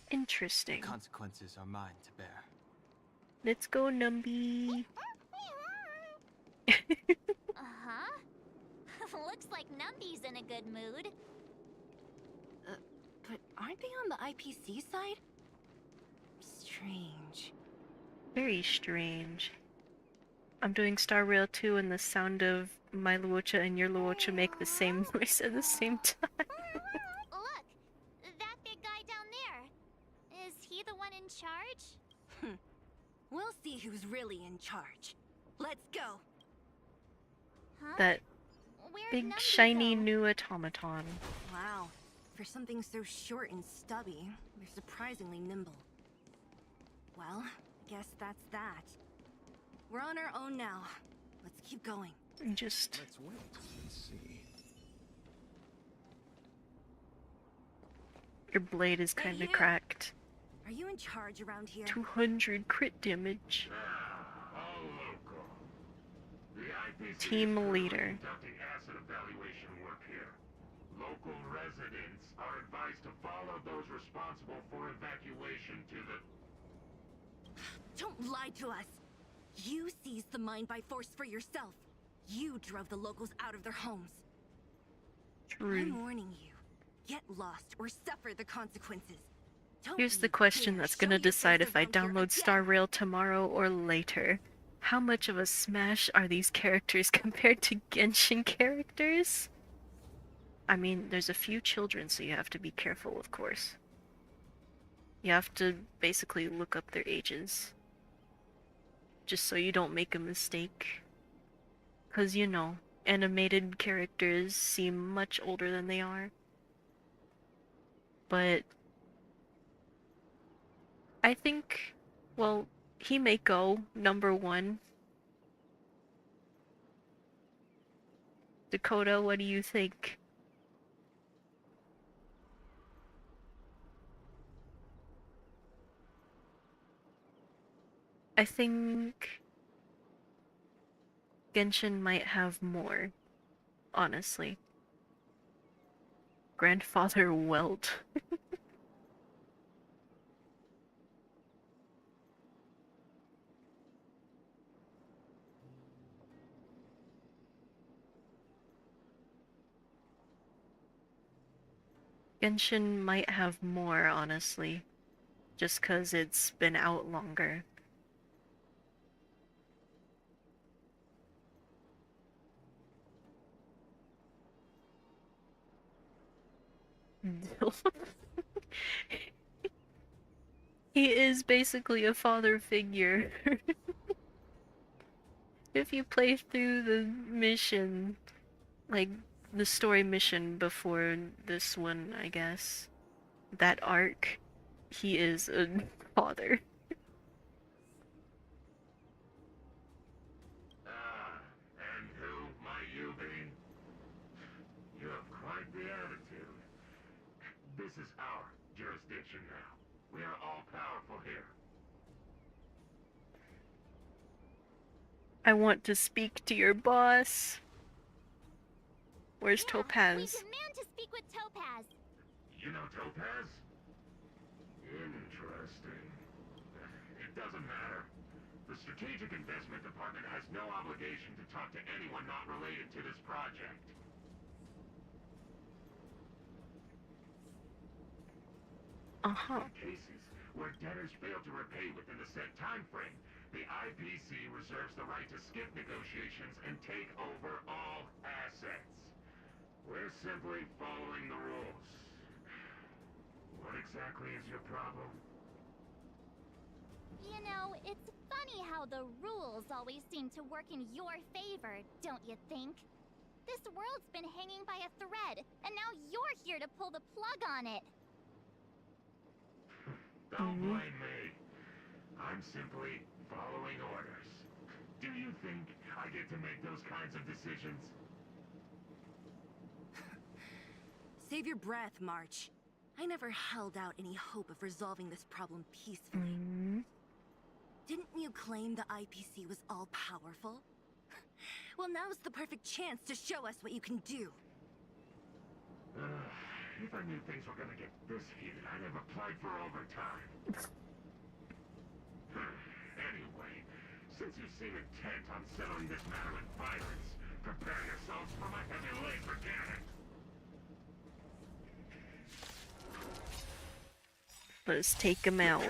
Interesting. Consequences are mine to bear. Let's go, Numby. Uh-huh. Looks like Numby's in a good mood. But aren't they on the IPC side? Strange. Very strange. I'm doing Star Rail 2 and the sound of my Luocha and your Luocha make the same voice at the same time. Look! That big guy down there. Is he the one in charge? We'll see who's really in charge. Let's go. Huh? That Where'd big Numby shiny go? new automaton. Wow. For something so short and stubby, they're surprisingly nimble. Well, guess that's that. We're on our own now. Let's keep going. Just Let's wait and see. your blade is Hey, kinda you! cracked. Are you in charge around here? 200 crit damage. Team leader. Conducting asset evaluation work here. Local residents are advised to follow those responsible for evacuation to the... Don't lie to us! You seized the mine by force for yourself. You drove the locals out of their homes. True. I'm warning you. Get lost or suffer the consequences. Don't Here's the you question dare that's show gonna your decide face if I around here download again. Star Rail tomorrow or later. How much of a smash are these characters compared to Genshin characters? I mean, there's a few children, so you have to be careful, of course. You have to basically look up their ages. Just so you don't make a mistake. 'Cause, you know, animated characters seem much older than they are. But I think, well, Himeko, number 1. Dakota, what do you think? I think Genshin might have more, honestly. Grandfather Welt. Genshin might have more, honestly. Just 'cause it's been out longer. He is basically a father figure. If you play through the mission, like the story mission before this one, I guess, that arc, he is a father. And who might you be? You have quite the attitude. This is our jurisdiction now. We are all powerful here. I want to speak to your boss. Where's Topaz? We demand to speak with Topaz. You know Topaz? Interesting. It doesn't matter. The Strategic Investment Department has no obligation to talk to anyone not related to this project. Uh-huh. In cases where debtors fail to repay within the set time frame, the IPC reserves the right to skip negotiations and take over all assets. We're simply following the rules. What exactly is your problem? You know, it's funny how the rules always seem to work in your favor, don't you think? This world's been hanging by a thread, and now you're here to pull the plug on it. Don't blame me. I'm simply following orders. Do you think I get to make those kinds of decisions? Save your breath, March. I never held out any hope of resolving this problem peacefully. Didn't you claim the IPC was all-powerful? Well, now's the perfect chance to show us what you can do. If I knew things were gonna get this heated, I'd have applied for overtime. Anyway, since you seem intent on settling this matter in violence, prepare yourselves for my heavy laser cannon. Let's take him out.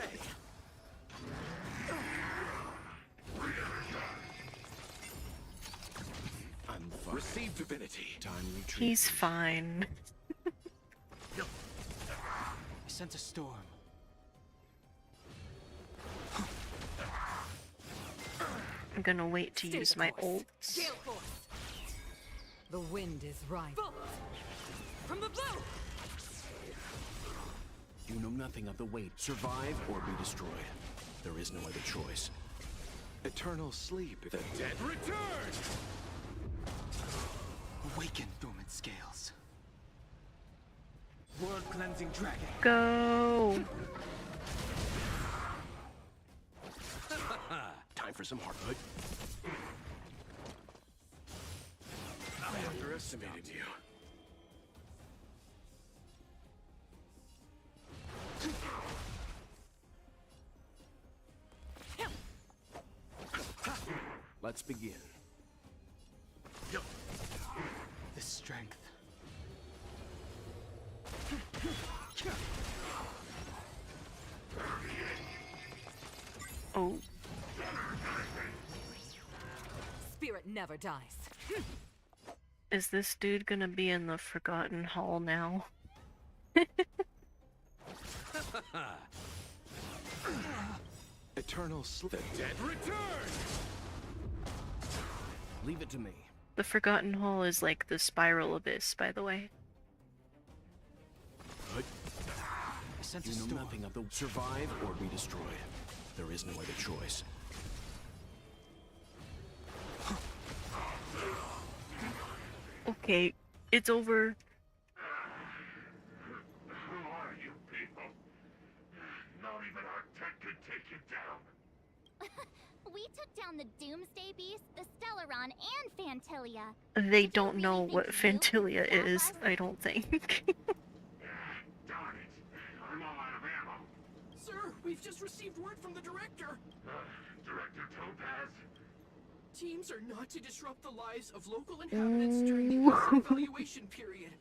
I'm fine. Receive divinity. Time retreat. He's fine. I sense a storm. I'm gonna wait to use my ults. Gale force. The wind is right. From the blue. You know nothing of the weight. Survive or be destroyed. There is no other choice. Eternal sleep. The dead return! Awaken, dormant scales. World-cleansing dragon. Go! Time for some hardwood. I underestimated you. Let's begin. The strength. Oh. Spirit never dies. Is this dude gonna be in the Forgotten Hall now? Eternal sleep. The dead return! Leave it to me. The Forgotten Hall is like the Spiral Abyss, by the way. Good. You know nothing of the survive or be destroyed. There is no other choice. Okay, it's over. Who are you people? Not even our tech could take you down. We took down the Doomsday Beast, the Stellaron, and Fantilia. They don't know what Fantilia is, I don't think. we've just received word from the director. Director Topaz? Teams are not to disrupt the lives of local inhabitants during the asset evaluation period.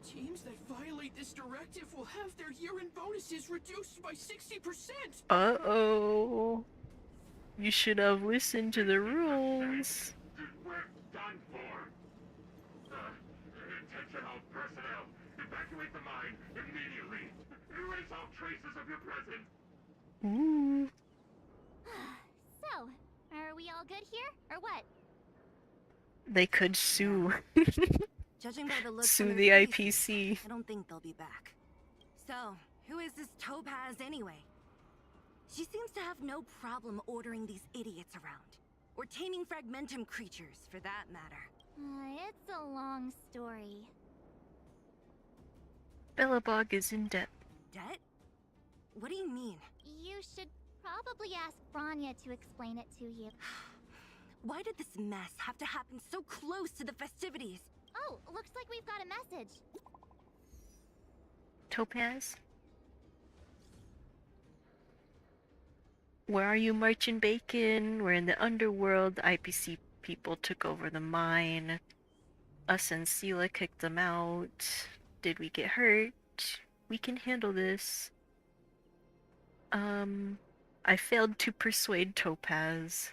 Teams that violate this directive will have their year-end bonuses reduced by 60%. Uh-oh. You should have listened to the rules. We're done for. Attention all personnel. Evacuate the mine immediately. Erase all traces of your presence. Ooh. So, are we all good here, or what? They could sue. Judging by the looks Sue on their the faces, IPC. I don't think they'll be back. So, who is this Topaz anyway? She seems to have no problem ordering these idiots around. Or taming fragmentum creatures, for that matter. It's a long story. Bellabog is in debt. Debt? What do you mean? You should probably ask Branya to explain it to you. Why did this mess have to happen so close to the festivities? Oh, looks like we've got a message. Topaz? Where are you, Merchant Bacon? We're in the underworld. The IPC people took over the mine. Us and Sela kicked them out. Did we get hurt? We can handle this. I failed to persuade Topaz.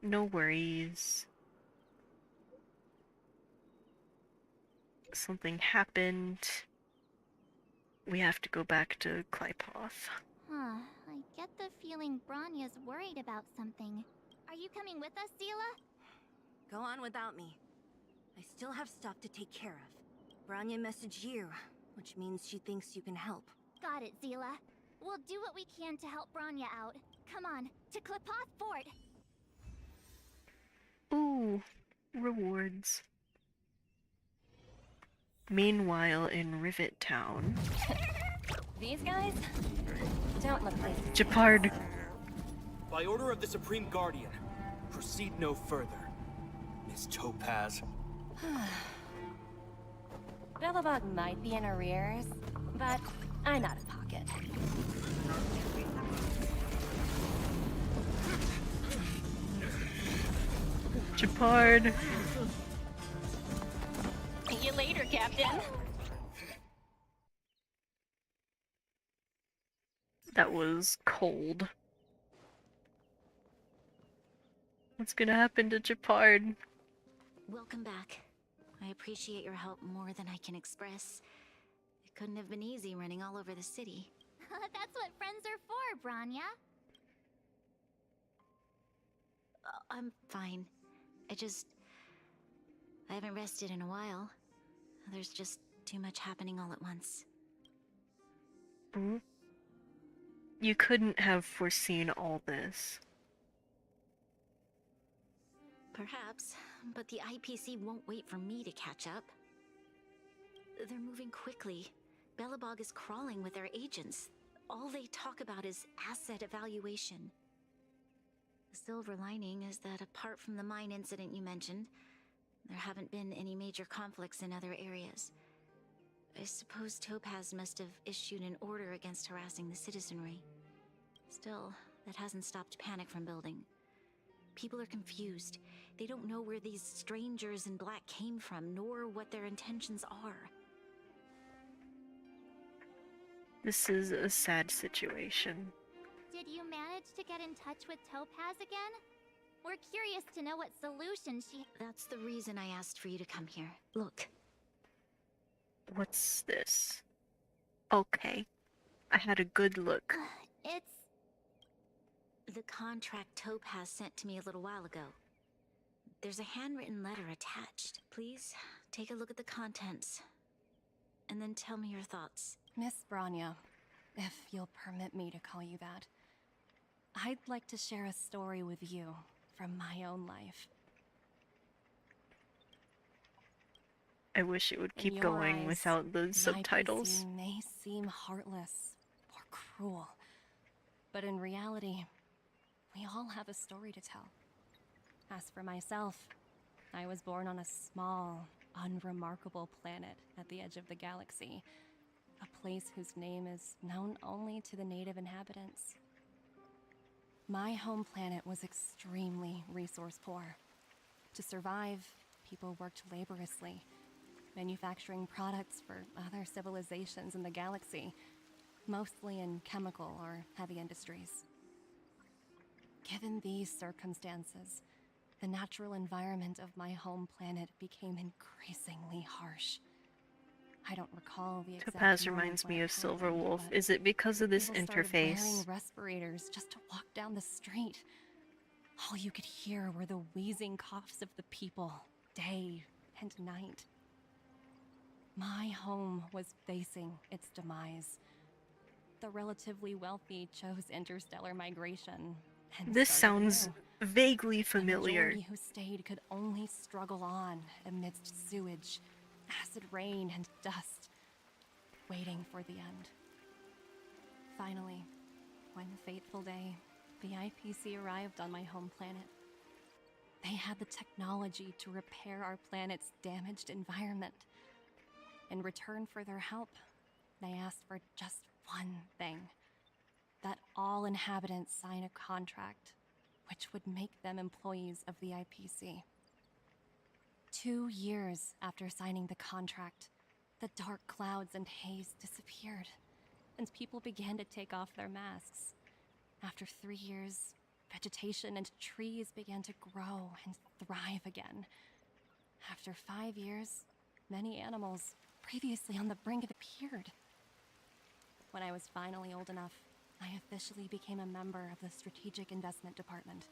No worries. Something happened. We have to go back to Klypoth. Huh, I get the feeling Branya's worried about something. Are you coming with us, Sela? Go on without me. I still have stuff to take care of. Branya messaged you, which means she thinks you can help. Got it, Zila. We'll do what we can to help Branya out. Come on, to Klypoth Fort! Ooh, rewards. Meanwhile, in Rivet Town... These guys? Don't look like... Japard. By order of the Supreme Guardian, proceed no further. Miss Topaz. Bellabog might be in arrears, but I'm out of pocket. Japard. See you later, Captain. That was cold. What's gonna happen to Japard? Welcome back. I appreciate your help more than I can express. It couldn't have been easy running all over the city. That's what friends are for, Branya. I'm fine. I haven't rested in a while. There's just too much happening all at once. Hmm? You couldn't have foreseen all this. Perhaps, but the IPC won't wait for me to catch up. They're moving quickly. Bellabog is crawling with their agents. All they talk about is asset evaluation. The silver lining is that apart from the mine incident you mentioned, there haven't been any major conflicts in other areas. I suppose Topaz must have issued an order against harassing the citizenry. Still, that hasn't stopped panic from building. People are confused. They don't know where these strangers in black came from, nor what their intentions are. This is a sad situation. Did you manage to get in touch with Topaz again? We're curious to know what solution she... That's the reason I asked for you to come here. Look. What's this? Okay. I had a good look. It's... The contract Topaz sent to me a little while ago. There's a handwritten letter attached. Please, take a look at the contents. And then tell me your thoughts. Miss Branya, if you'll permit me to call you that, I'd like to share a story with you from my own life. I wish it would In keep your going eyes, without the subtitles. IPC may seem heartless or cruel, but in reality, we all have a story to tell. As for myself, I was born on a small, unremarkable planet at the edge of the galaxy. a place whose name is known only to the native inhabitants. My home planet was extremely resource poor. To survive, people worked laboriously, manufacturing products for other civilizations in the galaxy, mostly in chemical or heavy industries. Given these circumstances, the natural environment of my home planet became increasingly harsh. I don't recall the exact Topaz moment reminds when me it of Silver happened, Wolf. but Is it because of this people started wearing interface? respirators just to walk down the street. All you could hear were the wheezing coughs of the people, day and night. My home was facing its demise. The relatively wealthy chose interstellar migration and This started sounds anew. vaguely The familiar. majority who stayed could only struggle on amidst sewage, acid rain, and dust, waiting for the end. Finally, one fateful day, the IPC arrived on my home planet. They had the technology to repair our planet's damaged environment. In return for their help, they asked for just one thing: that all inhabitants sign a contract which would make them employees of the IPC. 2 years after signing the contract, the dark clouds and haze disappeared, and people began to take off their masks. After 3 years, vegetation and trees began to grow and thrive again. After 5 years, many animals previously on the brink appeared. When I was finally old enough, I officially became a member of the Strategic Investment Department.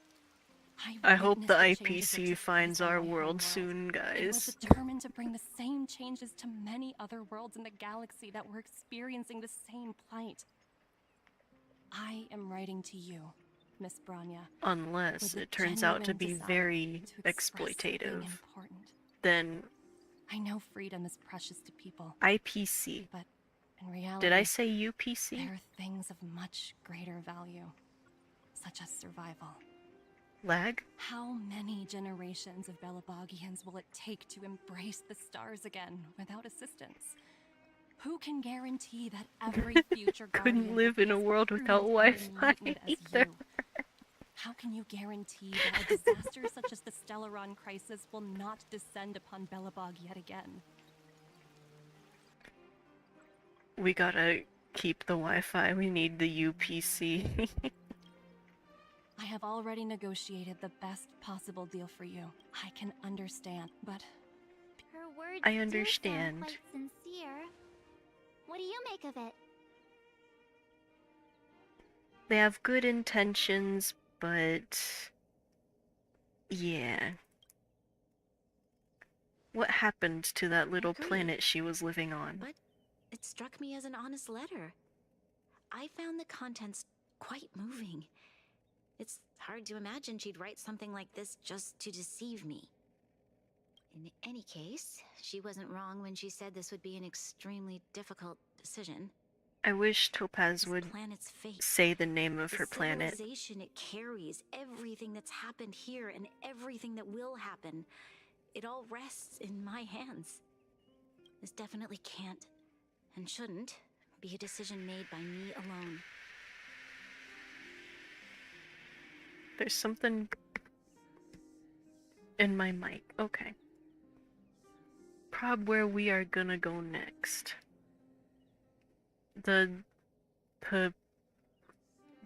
I hope the witnessed changes that IPC took finds place on our my world home soon, and was guys. determined to bring the same changes to many other worlds in the galaxy that were experiencing the same plight. I am writing to you, Miss Branya. Unless with a it turns out to genuine be desire very to express something exploitative. important. Then I know freedom is precious to people, IPC. but in reality, Did I say UPC? there are things of much greater value, such as survival. Lag? How many generations of Belabogians will it take to embrace the stars again without assistance? Who can guarantee that every future guardian Couldn't will live be in a as world without brilliant and Wi-Fi enlightened as either. you? How can you guarantee that a disaster such as the Stellaron crisis will not descend upon Belobog yet again? We gotta keep the Wi-Fi. We need the UPC. I have already negotiated the best possible deal for you. I can understand, but Her words I do understand. sound quite sincere. What do you make of it? They have good intentions, but yeah. What happened to that little agree. planet she was living on? But it struck me as an honest letter. I found the contents quite moving. It's hard to imagine she'd write something like this just to deceive me. In any case, she wasn't wrong when she said this would be an extremely difficult decision. I wish Topaz This would planet's fate, say the name of the her planet. civilization it carries, everything that's happened here and everything that will happen, it all rests in my hands. This definitely can't and shouldn't be a decision made by me alone. There's something in my mic. Okay. Prob where we are gonna go next. The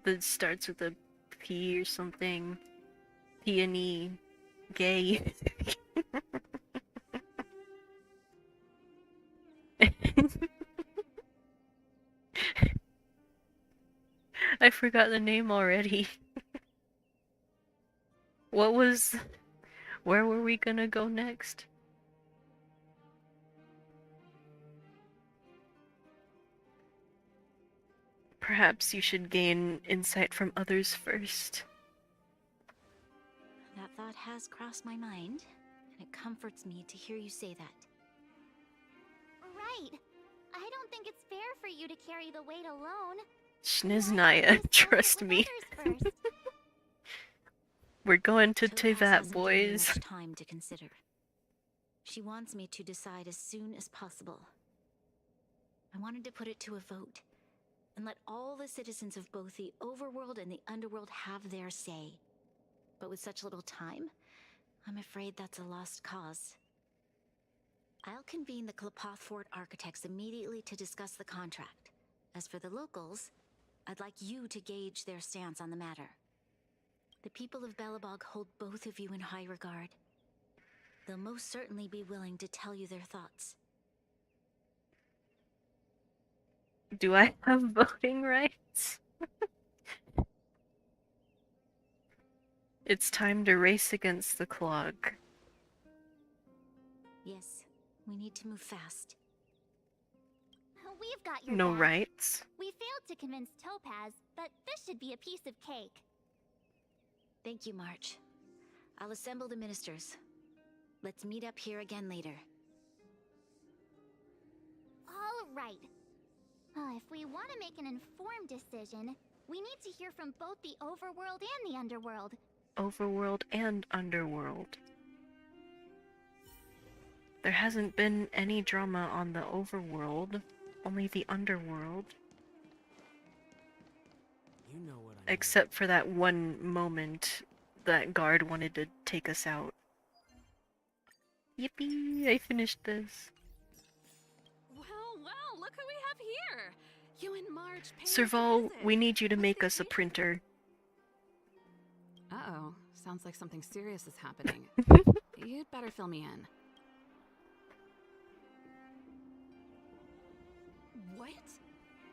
that starts with a P or something. Peony. Gay. I forgot the name already. Where were we gonna go next? Perhaps you should gain insight from others first. That thought has crossed my mind, and it comforts me to hear you say that. Right. I don't think it's fair for you to carry the weight alone. Shniznaya, trust me. First. We're going to Topaz Tivat, hasn't given me boys. much time to consider. She wants me to decide as soon as possible. I wanted to put it to a vote and let all the citizens of both the overworld and the underworld have their say. But with such little time, I'm afraid that's a lost cause. I'll convene the Klapoth Fort architects immediately to discuss the contract. As for the locals, I'd like you to gauge their stance on the matter. The people of Belobog hold both of you in high regard. They'll most certainly be willing to tell you their thoughts. Do I have voting rights? It's time to race against the clock. Yes, we need to move fast. We've got your No back. rights? We failed to convince Topaz, but this should be a piece of cake. Thank you, March. I'll assemble the ministers. Let's meet up here again later. All right. If we want to make an informed decision, we need to hear from both the overworld and the underworld. Overworld and underworld. There hasn't been any drama on the overworld, only the underworld. You know what Except for that one moment that guard wanted to take us out. Yippee! I finished this. Well, look who we have here! You and Marge paying us a Serval, visit. we need you to make us a printer. Uh-oh. Sounds like something serious is happening. You'd better fill me in. What?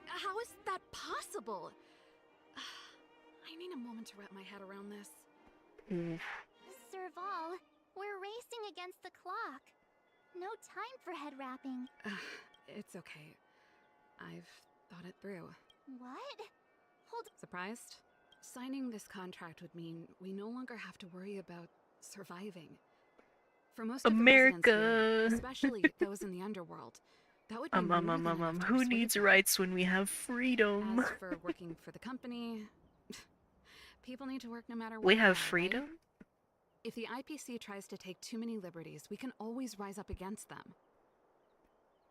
How is that possible? I need a moment to wrap my head around this. Serval, we're racing against the clock. No time for head wrapping. It's okay. I've thought it through. What? Hold. Surprised? Signing this contract would mean we no longer have to worry about surviving. For most of the residents here, especially those in the underworld, that would be more than enough to Who persuade needs them. rights when we have freedom? As for working for the company, people need to work no matter what. We they have are, right? freedom? If the IPC tries to take too many liberties, we can always rise up against them.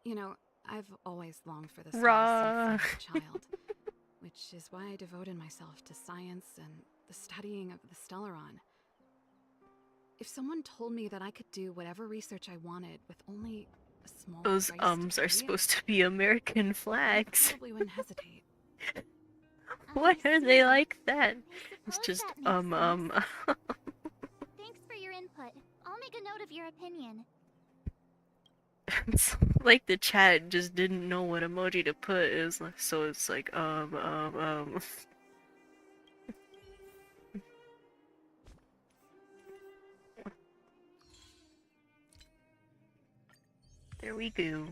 You know, I've always longed for this Rah. since I was a child, which is why I devoted myself to science and the studying of the Stellaron. If someone told me that I could do whatever research I wanted with only a small Those price to ums are pay, supposed to be American I flags. probably wouldn't hesitate. Why are they like that? It's suppose just that makes Thanks for your input. I'll make a note of your opinion. It's like the chat just didn't know what emoji to put. So it's like There we go.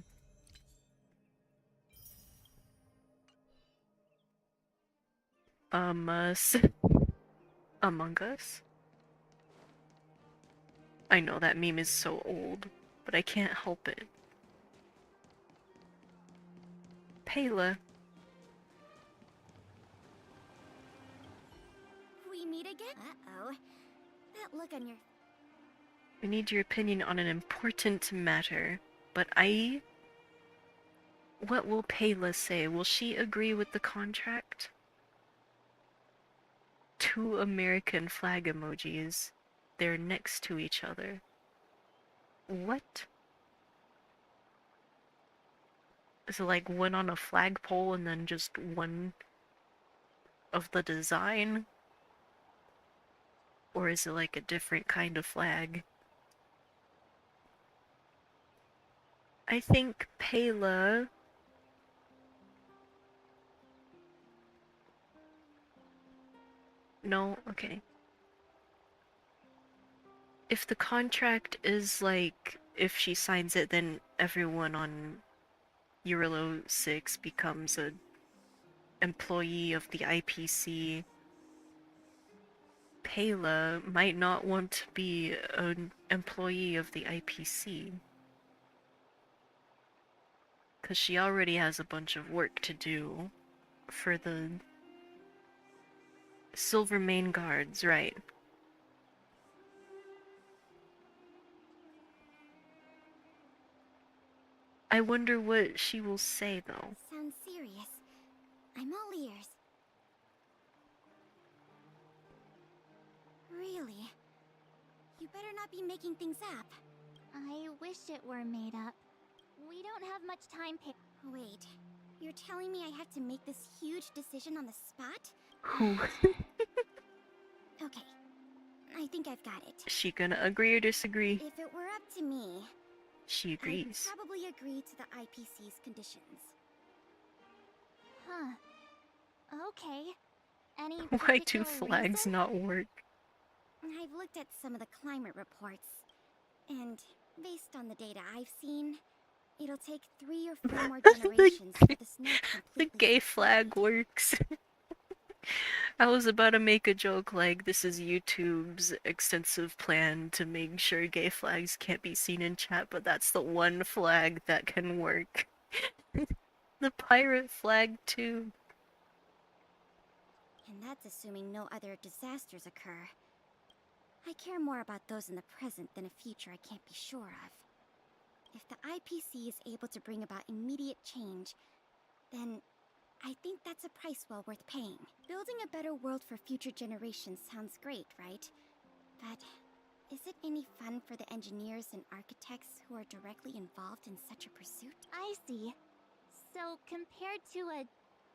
Among Us? I know that meme is so old, but I can't help it. Payla. We meet again? Uh-oh. That look on your... We need your opinion on an important matter, but what will Payla say? Will she agree with the contract? 2 American flag emojis. They're next to each other. What? Is it like one on a flagpole and then just one of the design? Or is it like a different kind of flag? I think Payla... No? Okay. If the contract is like, if she signs it, then everyone on Eurilo 6 becomes an employee of the IPC. Payla might not want to be an employee of the IPC. Because she already has a bunch of work to do for the Silvermane Guards, right? I wonder what she will say though. Sounds serious. I'm all ears. Really? You better not be making things up. I wish it were made up. We don't have much time. Wait, you're telling me I have to make this huge decision on the spot? Who? Okay, I think I've got it. Is she gonna agree or disagree? If it were up to me, She agrees. I'd probably agree to the IPC's conditions. Huh. Okay. Any Why do particular flags reason? not work? I've looked at some of the climate reports, and based on the data I've seen, it'll take 3 or 4 more generations for the snow to The completely gay flag works. I was about to make a joke like this is YouTube's extensive plan to make sure gay flags can't be seen in chat, but that's the one flag that can work. The pirate flag too. And that's assuming no other disasters occur. I care more about those in the present than a future I can't be sure of. If the IPC is able to bring about immediate change, then I think that's a price well worth paying. Building a better world for future generations sounds great, right? But is it any fun for the engineers and architects who are directly involved in such a pursuit? I see. So compared to a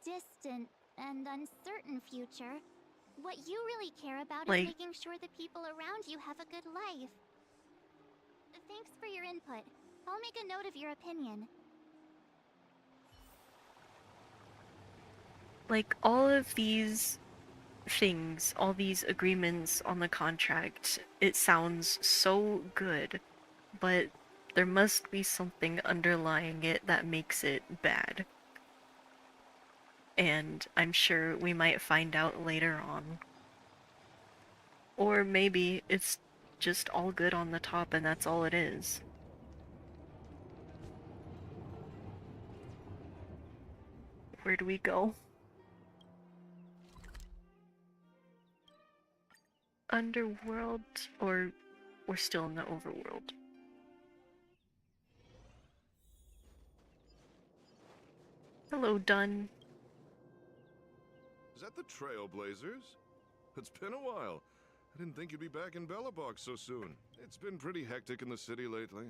distant and uncertain future, what you really care about Like- is making sure the people around you have a good life. Thanks for your input. I'll make a note of your opinion. Like, all of these things, all these agreements on the contract, it sounds so good, but there must be something underlying it that makes it bad. And I'm sure we might find out later on. Or maybe it's just all good on the top and that's all it is. Where do we go? Underworld, or we're still in the overworld? Hello, Dunn. Is that the Trailblazers? It's been a while. I didn't think you'd be back in Belobog so soon. It's been pretty hectic in the city lately.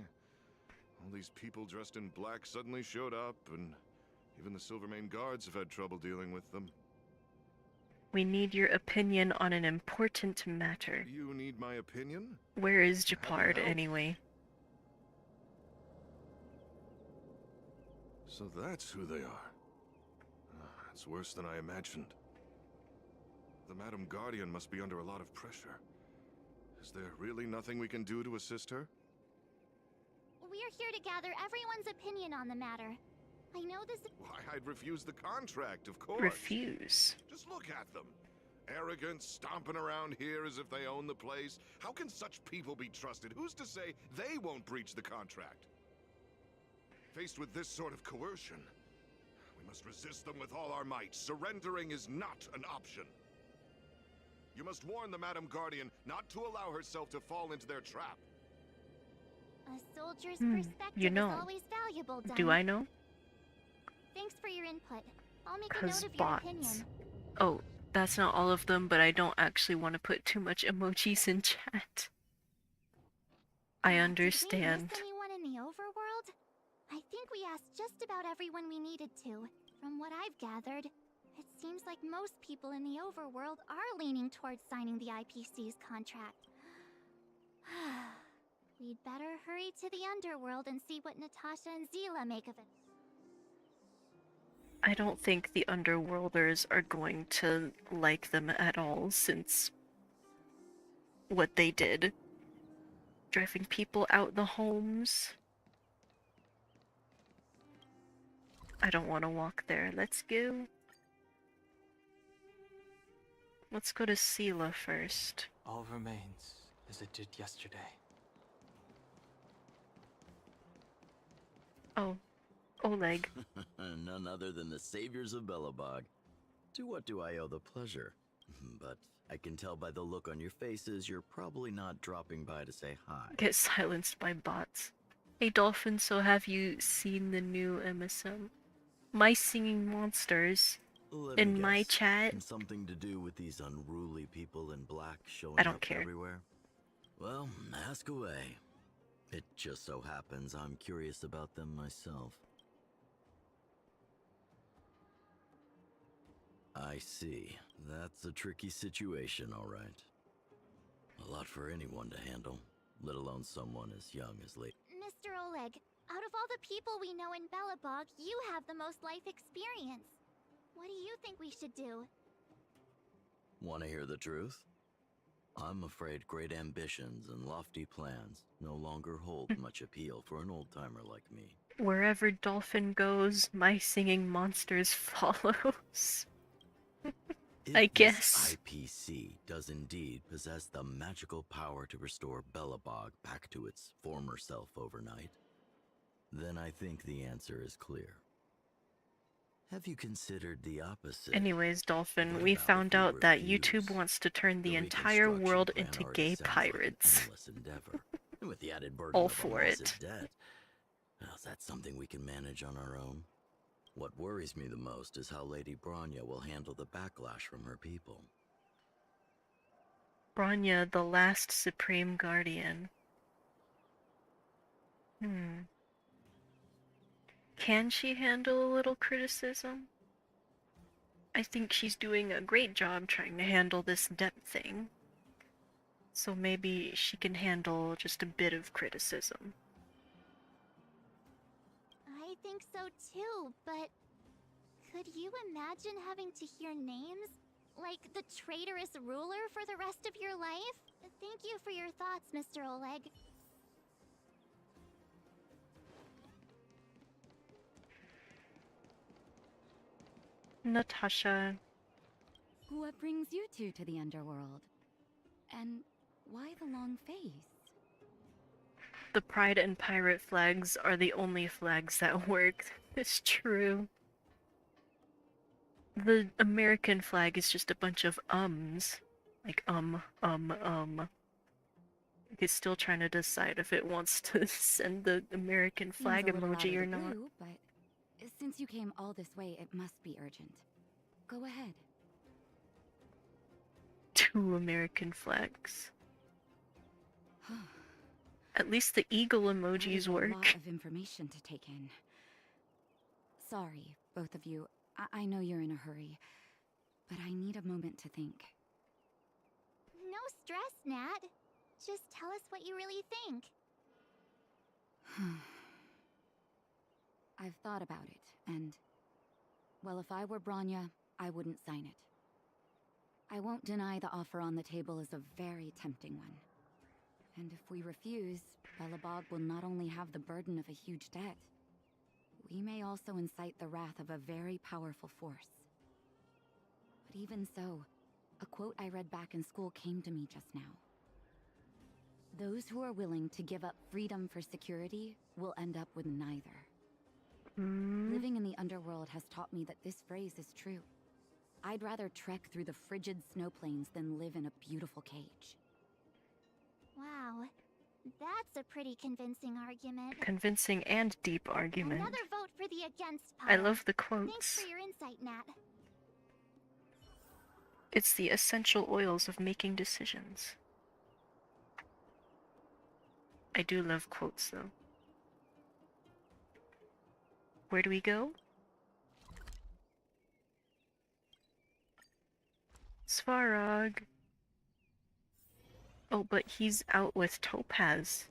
All these people dressed in black suddenly showed up, and even the Silvermane guards have had trouble dealing with them. We need your opinion on an important matter. You need my opinion? Where is How can I Japard help? anyway? So that's who they are. It's worse than I imagined. The Madam Guardian must be under a lot of pressure. Is there really nothing we can do to assist her? We're here to gather everyone's opinion on the matter. I know this. Why, I'd refuse the contract, of course. Refuse. Just look at them. Arrogant, stomping around here as if they own the place. How can such people be trusted? Who's to say they won't breach the contract? Faced with this sort of coercion, we must resist them with all our might. Surrendering is not an option. You must warn the Madam Guardian not to allow herself to fall into their trap. A soldier's You perspective know. is always valuable, Dunn. Do I know? Thanks for your input. I'll make a note Cause of your bots. opinion. Oh, that's not all of them, but I don't actually want to put too much emojis in chat. I understand. Did we miss anyone in the overworld? I think we asked just about everyone we needed to. From what I've gathered, it seems like most people in the overworld are leaning towards signing the IPC's contract. We'd better hurry to the underworld and see what Natasha and Zila make of it. I don't think the Underworlders are going to like them at all, since what they did. Driving people out the homes. I don't want to walk there. Let's go. Let's go to Sela first. All remains as it did yesterday. Oh, Oleg. None other than the saviors of Belobog. To what do I owe the pleasure? But I can tell by the look on your faces you're probably not dropping by to say hi. Get silenced by bots. Hey Dolphin, so have you seen the new MSM? My Singing Monsters Let me in my guess. chat. Something to do with these unruly people in black I showing don't up care. everywhere? Well, ask away. It just so happens I'm curious about them myself. I see. That's a tricky situation, all right. A lot for anyone to handle, let alone someone as young as Lady. Mr. Oleg, out of all the people we know in Belobog, you have the most life experience. What do you think we should do? Want to hear the truth? I'm afraid great ambitions and lofty plans no longer hold much appeal for an old-timer like me. Wherever Dolphin goes, My Singing Monsters follows. I If guess. this IPC does indeed possess the magical power to restore Belobog back to its former self overnight, then I think the answer is clear. Have you considered the opposite? Anyways, Dolphin, What we about if found we out that refuse? YouTube wants to turn the entire reconstruction world plan into already gay sounds like an pirates. endless endeavor, and with the added burden All of a for massive it. debt. Now, is that something we can manage on our own? What worries me the most is how Lady Bronya will handle the backlash from her people. Bronya, the last Supreme Guardian. Can she handle a little criticism? I think she's doing a great job trying to handle this debt thing. So maybe she can handle just a bit of criticism. I think so too, but could you imagine having to hear names? Like the traitorous ruler for the rest of your life? Thank you for your thoughts, Mr. Oleg. Natasha. What brings you two to the underworld? And why the long face? The Pride and Pirate flags are the only flags that work. It's true. The American flag is just a bunch of ums. Like, It's still trying to decide if it wants to send the American flag Seems a little out emoji of or the not. blue, but since you came all this way, it must be urgent. Go ahead. 2 American flags. At least the eagle emojis A work. lot of information to take in. Sorry, both of you. I know you're in a hurry, but I need a moment to think. No stress, Nat. Just tell us what you really think. I've thought about it, and... well, if I were Bronya, I wouldn't sign it. I won't deny the offer on the table is a very tempting one. And if we refuse, Belobog will not only have the burden of a huge debt, we may also incite the wrath of a very powerful force. But even so, a quote I read back in school came to me just now. Those who are willing to give up freedom for security will end up with neither. Living in the underworld has taught me that this phrase is true. I'd rather trek through the frigid snow plains than live in a beautiful cage. Wow, that's a pretty convincing argument. Convincing and deep argument. Another vote for the against pile. I love the quotes. Thanks for your insight, Nat. It's the essential oils of making decisions. I do love quotes, though. Where do we go? Svarog. Oh, but he's out with Topaz.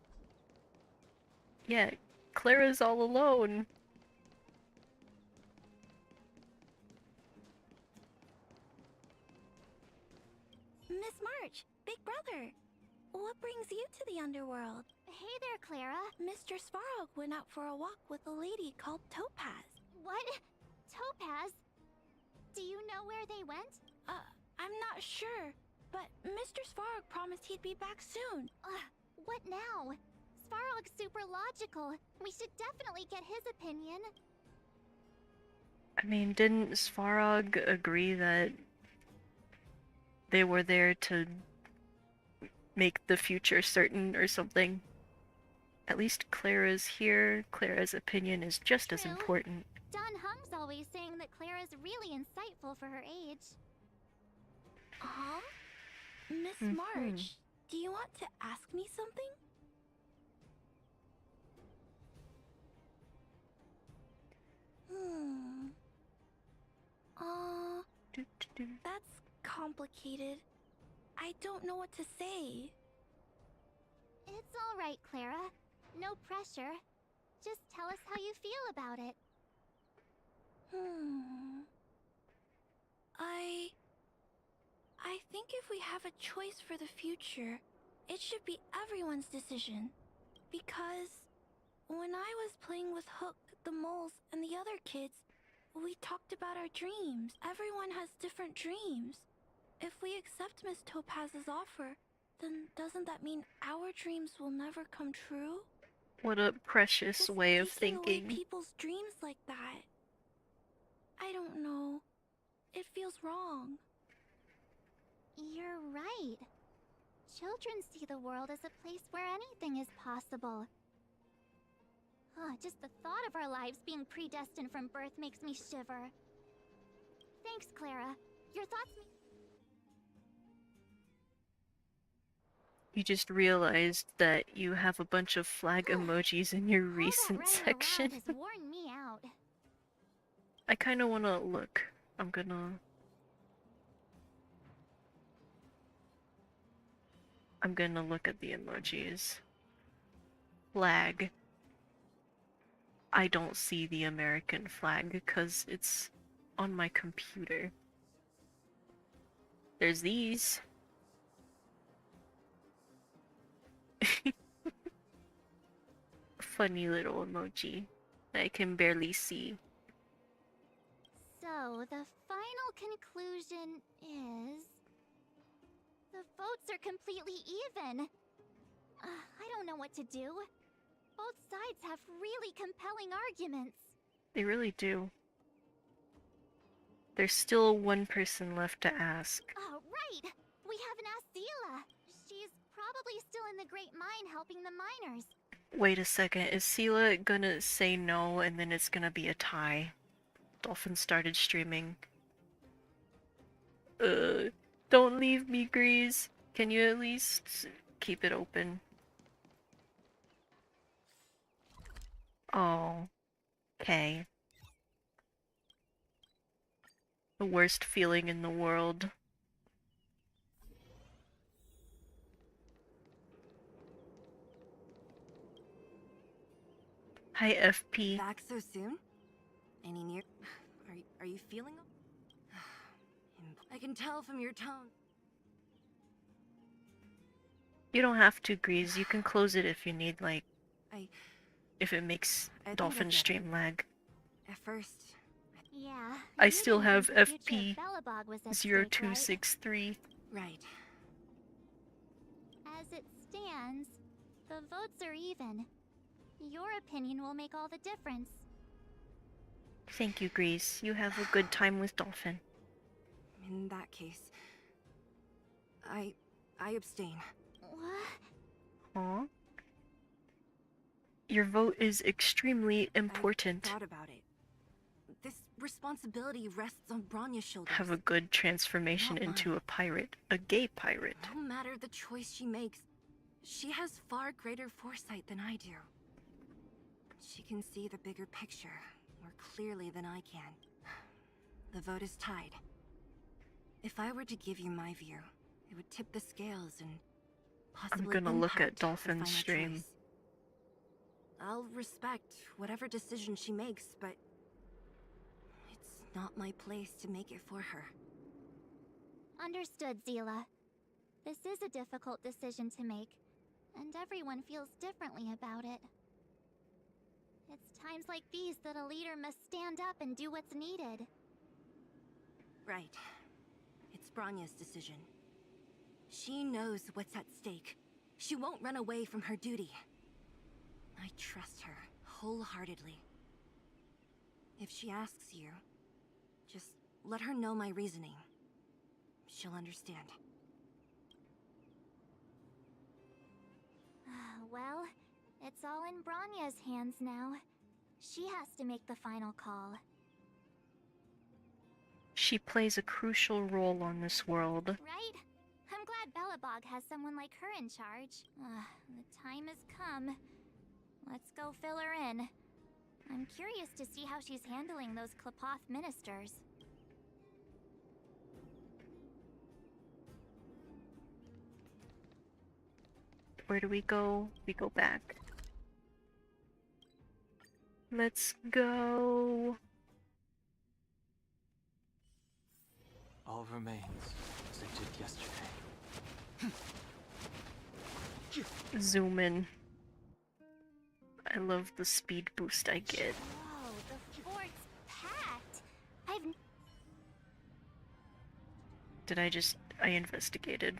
Yeah, Clara's all alone. Miss March, Big Brother. What brings you to the underworld? Hey there, Clara. Mr. Svarog went out for a walk with a lady called Topaz. What? Topaz? Do you know where they went? I'm not sure, but Mr. Svarog promised he'd be back soon. What now? Svarog's super logical. We should definitely get his opinion. I mean, didn't Svarog agree that they were there to make the future certain or something? At least Clara's here. Clara's opinion is just as True. important. Don Hung's always saying that Clara's really insightful for her age. Huh? Miss Mhm. March, do you want to ask me something? Hmm. That's complicated. I don't know what to say. It's all right, Clara. No pressure. Just tell us how you feel about it. I think if we have a choice for the future, it should be everyone's decision. Because when I was playing with Hook, the moles, and the other kids, we talked about our dreams. Everyone has different dreams. If we accept Miss Topaz's offer, then doesn't that mean our dreams will never come true? What a precious way of Taking away thinking. people's dreams like that. I don't know. It feels wrong. You're right. Children see the world as a place where anything is possible. Just the thought of our lives being predestined from birth makes me shiver. Thanks, Clara. Your thoughts You just realized that you have a bunch of flag emojis in your recent section. has worn me out. I kinda wanna look. I'm gonna look at the emojis. Flag. I don't see the American flag because it's on my computer. There's these. Funny little emoji that I can barely see. So, the final conclusion is... the votes are completely even. I don't know what to do. Both sides have really compelling arguments. They really do. There's still one person left to ask. Oh, right! We haven't asked Zila. She's probably still in the Great Mine helping the miners. Wait a second, is Sela gonna say no and then it's gonna be a tie? Dolphin started streaming. Don't leave me, Grease. Can you at least keep it open? Oh. Okay. The worst feeling in the world. Hi, FP. Back so soon? Any near? Are you feeling? I can tell from your tone. You don't have to, Grease. You can close it if you need, like... if it makes think Dolphin I get stream lag. At first. Yeah. I you still didn't have think the future FP of Belobog was at stake, right? 0263. Right. As it stands, the votes are even. Your opinion will make all the difference. Thank you, Grease. You have a good time with Dolphin. In that case, I abstain. What? Aw. Your vote is extremely important. I thought about it. This responsibility rests on Bronya's shoulders. Have a good transformation Not into mine. a pirate. A gay pirate. No matter the choice she makes, she has far greater foresight than I do. She can see the bigger picture more clearly than I can. The vote is tied. If I were to give you my view, it would tip the scales and possibly I'm gonna look at impact the Dolphin's final stream. choice. I'll respect whatever decision she makes, but it's not my place to make it for her. Understood, Zila. This is a difficult decision to make, and everyone feels differently about it. It's times like these that a leader must stand up and do what's needed. Right. It's Bronya's decision. She knows what's at stake. She won't run away from her duty. I trust her wholeheartedly. If she asks you, just let her know my reasoning. She'll understand. Well, It's all in Bronya's hands now. She has to make the final call. She plays a crucial role on this world. Right? I'm glad Belobog has someone like her in charge. The time has come. Let's go fill her in. I'm curious to see how she's handling those Klapoth ministers. Where do we go? We go back. Let's go. All remains as it did yesterday. Zoom in. I love the speed boost I get. Whoa, the fort's packed. I investigated.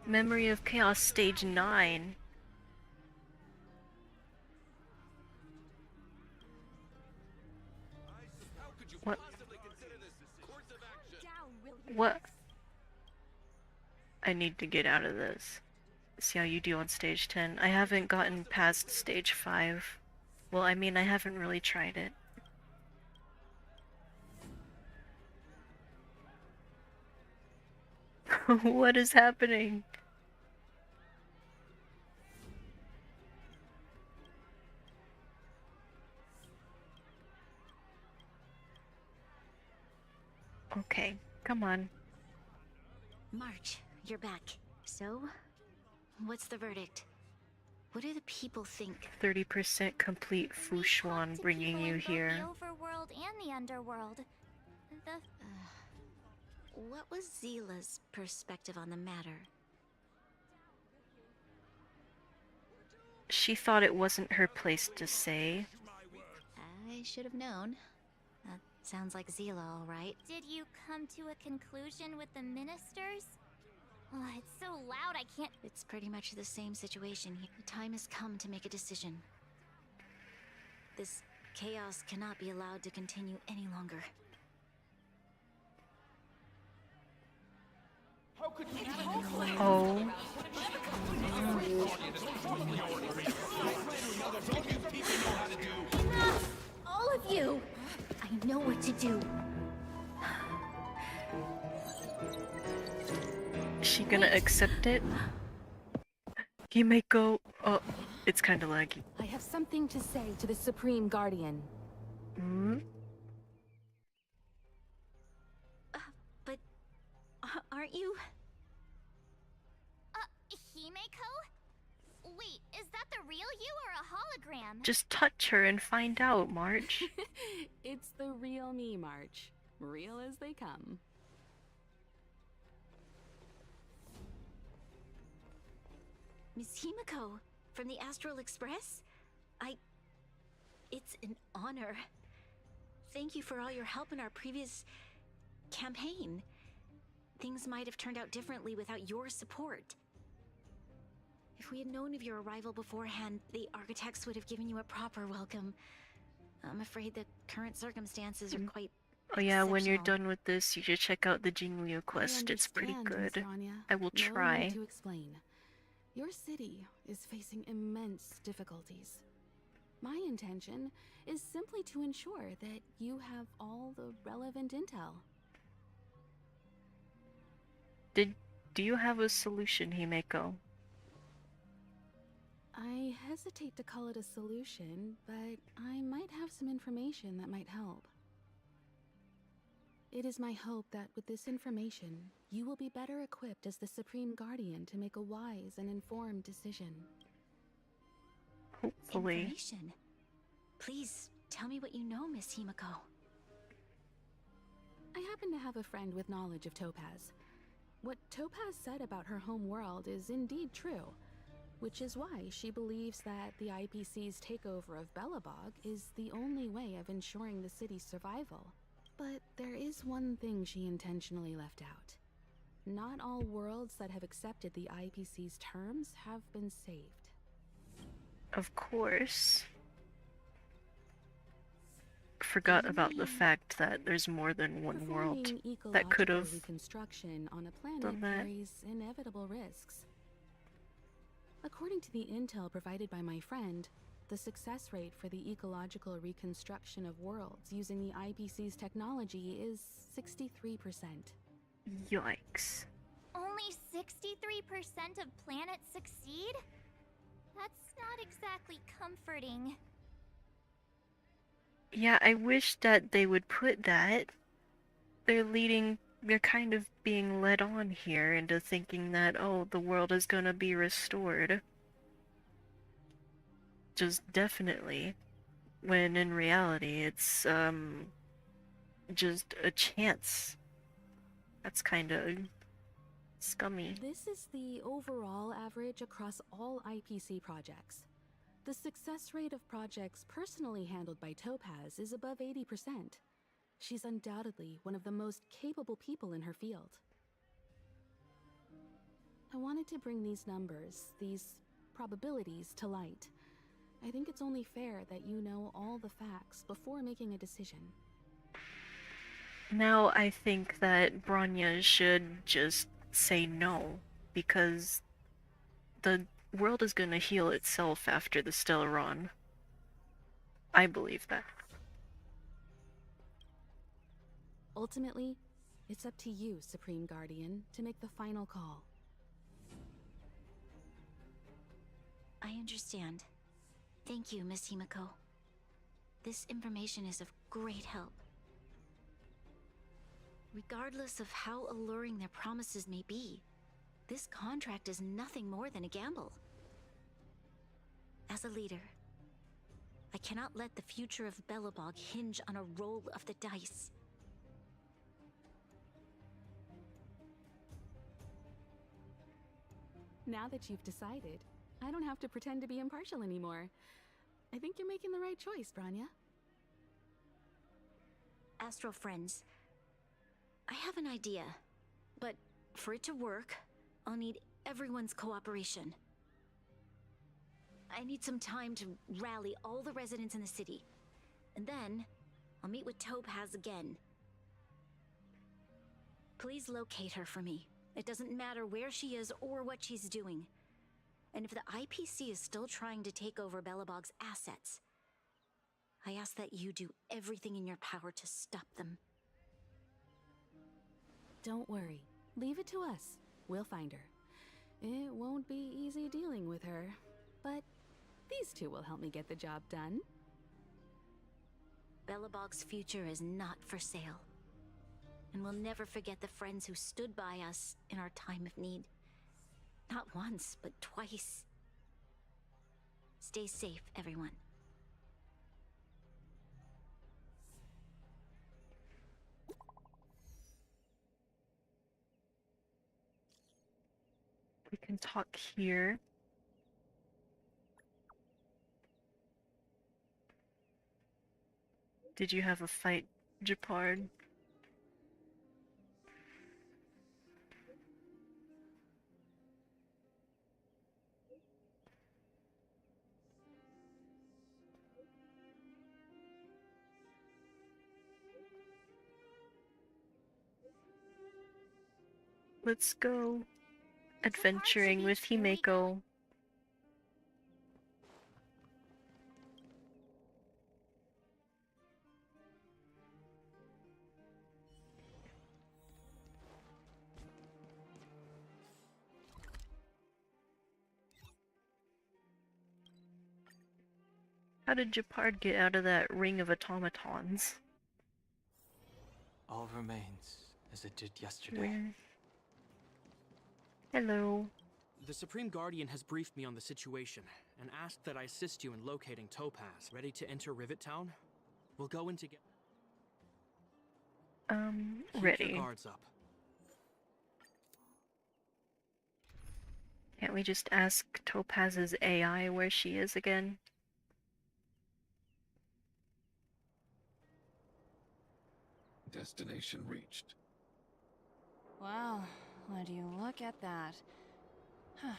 Memory of Chaos Stage 9. What? What? I need to get out of this. See how you do on stage 10. I haven't gotten past stage 5. Well, I mean, I haven't really tried it. What is happening? Okay, come on. March, you're back. So, what's the verdict? What do the people think? 30% complete Fushuan bringing you here. The overworld and the underworld. What was Zila's perspective on the matter? She thought it wasn't her place to say. I should have known. That sounds like Zila, all right. Did you come to a conclusion with the ministers? Oh, it's so loud I can't... It's pretty much the same situation here. The time has come to make a decision. This chaos cannot be allowed to continue any longer. Oh. Enough! All of you! I know what to do. Is she gonna accept it? He may go. Oh, it's kinda laggy. I have something to say to the Supreme Guardian. Hmm? But aren't you? Himeko? Wait, is that the real you or a hologram? Just touch her and find out, March. It's the real me, March. Real as they come. Miss Himeko, from the Astral Express? It's an honor. Thank you for all your help in our previous campaign. Things might have turned out differently without your support. If we had known of your arrival beforehand, the architects would have given you a proper welcome. I'm afraid the current circumstances are quite Oh yeah, when you're done with this, you should check out the Jingliu quest. It's pretty good. Miss Rania. I will No try. need to explain. Your city is facing immense difficulties. My intention is simply to ensure that you have all the relevant intel. Do you have a solution, Himeko? I hesitate to call it a solution, but I might have some information that might help. It is my hope that with this information, you will be better equipped as the Supreme Guardian to make a wise and informed decision. Hopefully. Information? Please, tell me what you know, Miss Himeko. I happen to have a friend with knowledge of Topaz. What Topaz said about her home world is indeed true, which is why she believes that the IPC's takeover of Belobog is the only way of ensuring the city's survival. But there is one thing she intentionally left out. Not all worlds that have accepted the IPC's terms have been saved. Of course. Forgot about the fact that there's more than one world that could have reconstruction on a planet done that. carries inevitable risks. According to the intel provided by my friend, the success rate for the ecological reconstruction of worlds using the IPC's technology is 63%. Yikes. Only 63% of planets succeed? That's not exactly comforting. Yeah, I wish that they would put that. They're kind of being led on here into thinking that, oh, the world is gonna be restored. Just definitely. When in reality, it's, just a chance. That's kinda scummy. This is the overall average across all IPC projects. The success rate of projects personally handled by Topaz is above 80%. She's undoubtedly one of the most capable people in her field. I wanted to bring these numbers, these probabilities, to light. I think it's only fair that you know all the facts before making a decision. Now I think that Bronya should just say no, because the world is gonna heal itself after the Stellaron. I believe that. Ultimately, it's up to you, Supreme Guardian, to make the final call. I understand. Thank you, Miss Himiko. This information is of great help. Regardless of how alluring their promises may be, this contract is nothing more than a gamble. As a leader, I cannot let the future of Belobog hinge on a roll of the dice. Now that you've decided, I don't have to pretend to be impartial anymore. I think you're making the right choice, Bronya. Astro friends, I have an idea, but for it to work, I'll need everyone's cooperation. I need some time to rally all the residents in the city, and then I'll meet with Topaz again. Please locate her for me. It doesn't matter where she is or what she's doing. And if the IPC is still trying to take over Belobog's assets, I ask that you do everything in your power to stop them. Don't worry. Leave it to us. We'll find her. It won't be easy dealing with her, but these two will help me get the job done. Belobog's future is not for sale. And we'll never forget the friends who stood by us in our time of need. Not once, but twice. Stay safe, everyone. We can talk here. Did you have a fight, Japard? Let's go adventuring with Himeko. How did Japard get out of that ring of automatons? All remains as it did yesterday. Where? Hello. The Supreme Guardian has briefed me on the situation and asked that I assist you in locating Topaz. Ready to enter Rivet Town? We'll go in together. Keep Ready. your guards up. Can't we just ask Topaz's AI where she is again? Destination reached. Wow, would you look at that? Huh.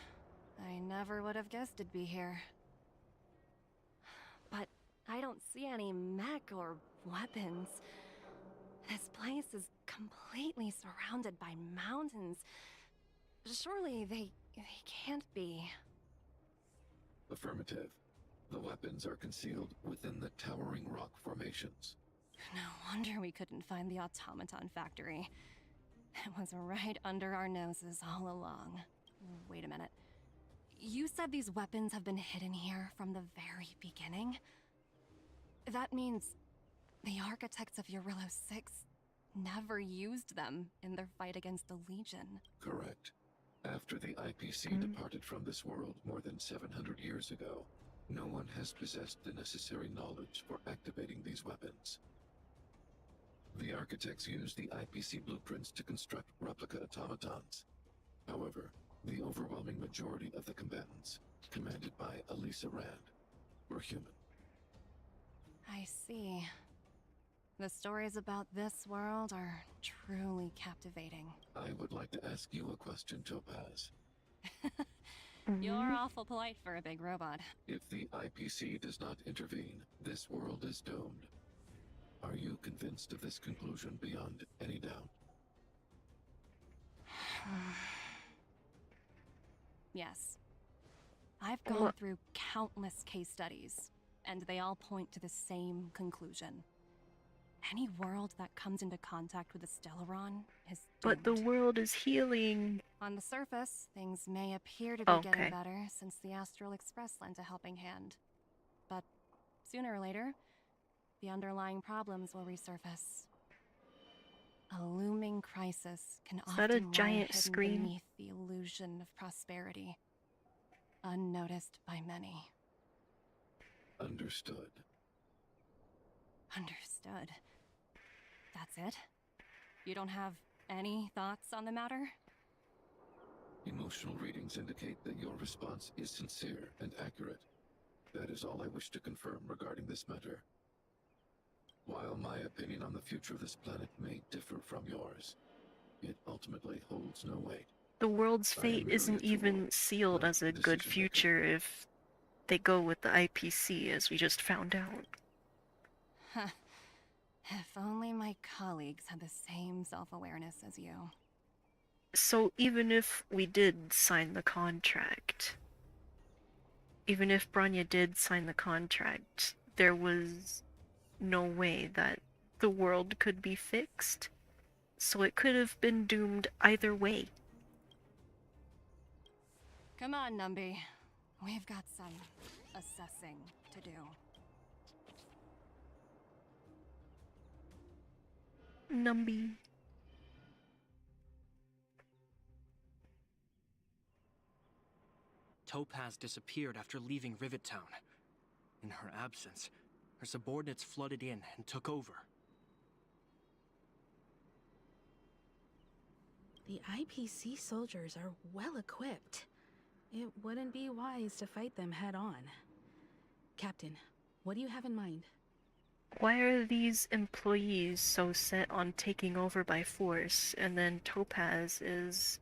I never would have guessed it'd be here. But I don't see any mech or weapons. This place is completely surrounded by mountains. Surely they can't be. Affirmative. The weapons are concealed within the towering rock formations. No wonder we couldn't find the automaton factory. It was right under our noses all along. Wait a minute. You said these weapons have been hidden here from the very beginning? That means the architects of Eurillo 6 never used them in their fight against the Legion. Correct. After the IPC departed from this world more than 700 years ago, no one has possessed the necessary knowledge for activating these weapons. The architects used the IPC blueprints to construct replica automatons. However, the overwhelming majority of the combatants, commanded by Elisa Rand, were human. I see. The stories about this world are truly captivating. I would like to ask you a question, Topaz. You're awful polite for a big robot. If the IPC does not intervene, this world is doomed. Are you convinced of this conclusion beyond any doubt? Yes. I've gone through countless case studies, and they all point to the same conclusion. Any world that comes into contact with the Stellaron is doomed. But the world is healing. On the surface, things may appear to be getting better since the Astral Express lent a helping hand. But sooner or later, the underlying problems will resurface. A looming crisis can often lie giant hidden screen? beneath the illusion of prosperity, unnoticed by many. Understood. Understood. That's it? You don't have any thoughts on the matter? Emotional readings indicate that your response is sincere and accurate. That is all I wish to confirm regarding this matter. While my opinion on the future of this planet may differ from yours, it ultimately holds no weight. The world's fate isn't even sealed as a good future if they go with the IPC, as we just found out. Huh. If only my colleagues had the same self-awareness as you. So even if we did sign the contract, even if Branya did sign the contract, there was no way that the world could be fixed. So it could have been doomed either way. Come on, Numby. We've got some assessing to do. Numby. Topaz disappeared after leaving Rivet Town. In her absence, her subordinates flooded in and took over. The IPC soldiers are well equipped. It wouldn't be wise to fight them head on. Captain, what do you have in mind? Why are these employees so set on taking over by force, and then Topaz is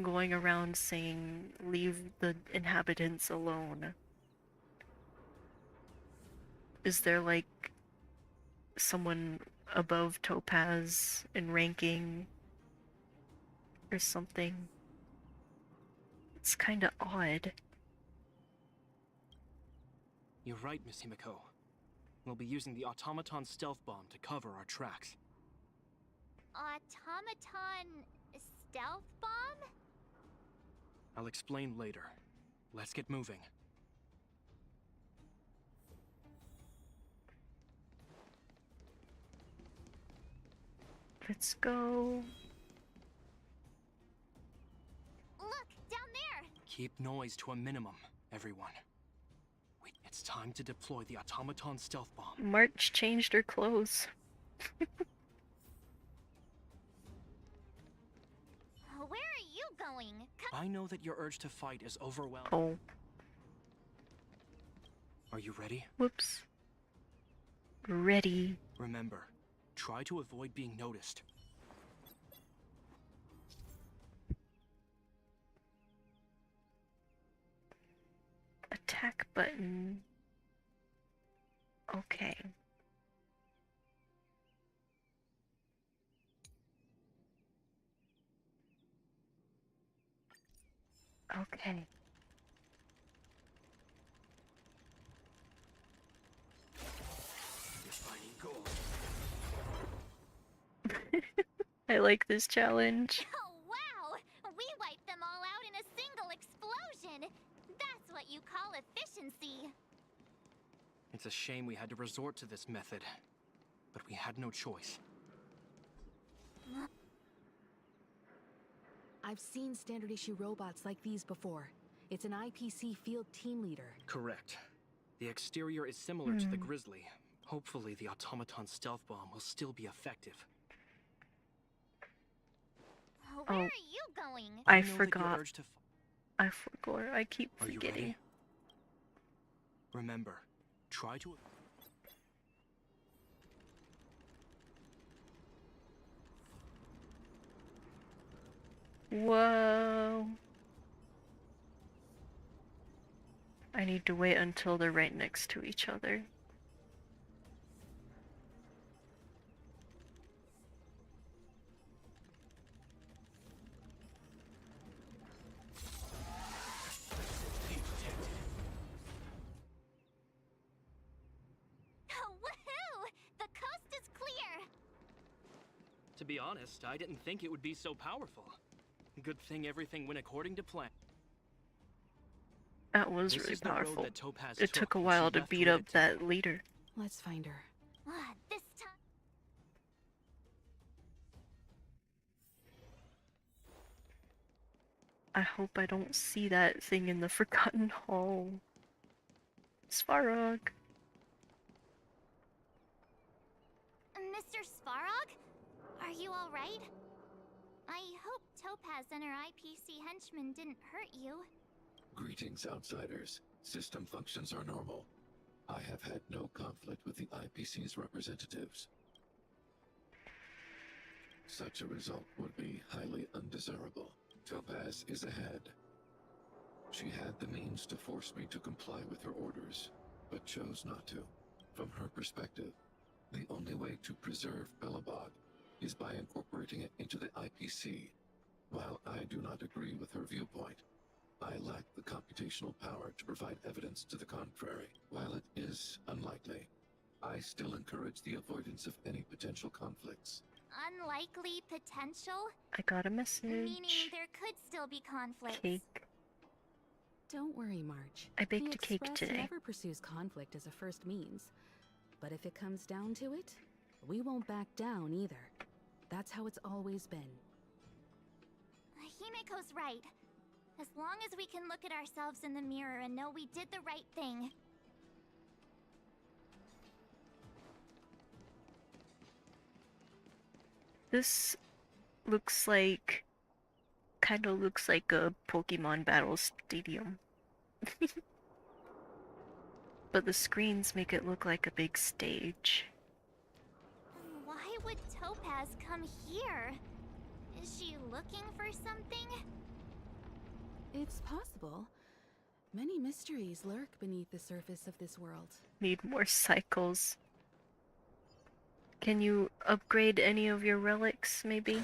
going around saying, leave the inhabitants alone? Is there like someone above Topaz in ranking or something? It's kinda odd. You're right, Miss Himiko. We'll be using the automaton stealth bomb to cover our tracks. Automaton stealth bomb? I'll explain later. Let's get moving. Let's go. Look, down there! Keep noise to a minimum, everyone. Wait, it's time to deploy the automaton stealth bomb. March changed her clothes. Where are you going? I know that your urge to fight is overwhelming. Oh. Are you ready? Whoops. Ready. Remember, try to avoid being noticed. Attack button. Okay. Okay. I like this challenge. Oh, wow! We wiped them all out in a single explosion! That's what you call efficiency! It's a shame we had to resort to this method, but we had no choice. I've seen standard issue robots like these before. It's an IPC field team leader. Correct. The exterior is similar to the Grizzly. Hopefully the automaton stealth bomb will still be effective. Where are you going? I know that your forgot. urge to I forgot. I keep Are you forgetting. ready? Remember, try to... Whoa. I need to wait until they're right next to each other. Woohoo! The coast is clear! To be honest, I didn't think it would be so powerful. Good thing everything went according to plan. That was This really is the road powerful. that Topaz It took a when while she to left beat up Red that leader. Let's find her. This time... I hope I don't see that thing in the Forgotten Hall. Svarog. Mr. Svarog? Are you alright? I hope Topaz and her IPC henchmen didn't hurt you. Greetings, outsiders. System functions are normal. I have had no conflict with the IPC's representatives. Such a result would be highly undesirable. Topaz is ahead. She had the means to force me to comply with her orders, but chose not to. From her perspective, the only way to preserve Belobog is by incorporating it into the IPC. While I do not agree with her viewpoint, I lack the computational power to provide evidence to the contrary. While it is unlikely, I still encourage the avoidance of any potential conflicts. Unlikely potential? I got a message. Meaning there could still be conflicts. Cake. Don't worry, March. I baked the a cake Express today. never pursues conflict as a first means. But if it comes down to it, we won't back down either. That's how it's always been. Himiko's right. As long as we can look at ourselves in the mirror and know we did the right thing. This looks like... kinda looks like a Pokemon battle stadium. But the screens make it look like a big stage. Why would Topaz come here? Is she looking for something? It's possible. Many mysteries lurk beneath the surface of this world. Need more cycles. Can you upgrade any of your relics, maybe?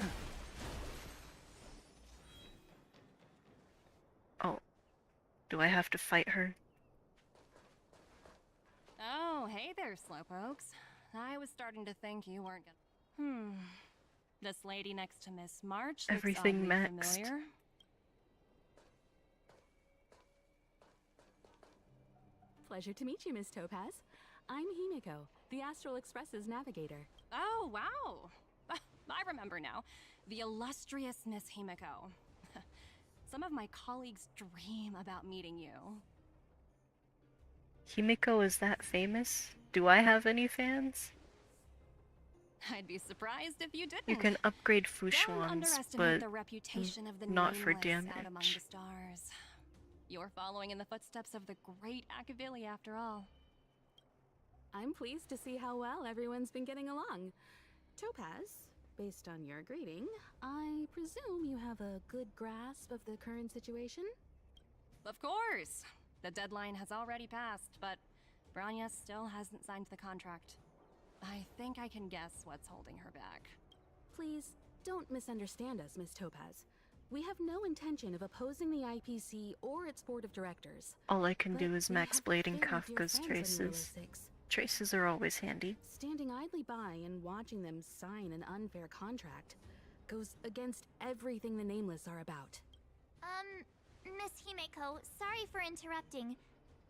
Oh. Do I have to fight her? Oh, hey there, Slowpokes. I was starting to think you weren't gonna... This lady next to Miss March looks Everything oddly maxed. familiar. Pleasure to meet you, Miss Topaz. I'm Himiko, the Astral Express's navigator. Oh, wow. I remember now. The illustrious Miss Himiko. Some of my colleagues dream about meeting you. Himiko is that famous? Do I have any fans? I'd be surprised if you didn't. You can upgrade Don't Fushuans, underestimate but the reputation of the not for nameless out among damage. the stars. You're following in the footsteps of the great Akavili, after all. I'm pleased to see how well everyone's been getting along. Topaz, based on your greeting, I presume you have a good grasp of the current situation? Of course! The deadline has already passed, but Branya still hasn't signed the contract. I think I can guess what's holding her back. Please, don't misunderstand us, Miss Topaz. We have no intention of opposing the IPC or its board of directors. All I can do But is we max have blading very dear Kafka's friends on Euro traces. 6. Traces are always handy. Standing idly by and watching them sign an unfair contract goes against everything the Nameless are about. Miss Himeko, sorry for interrupting,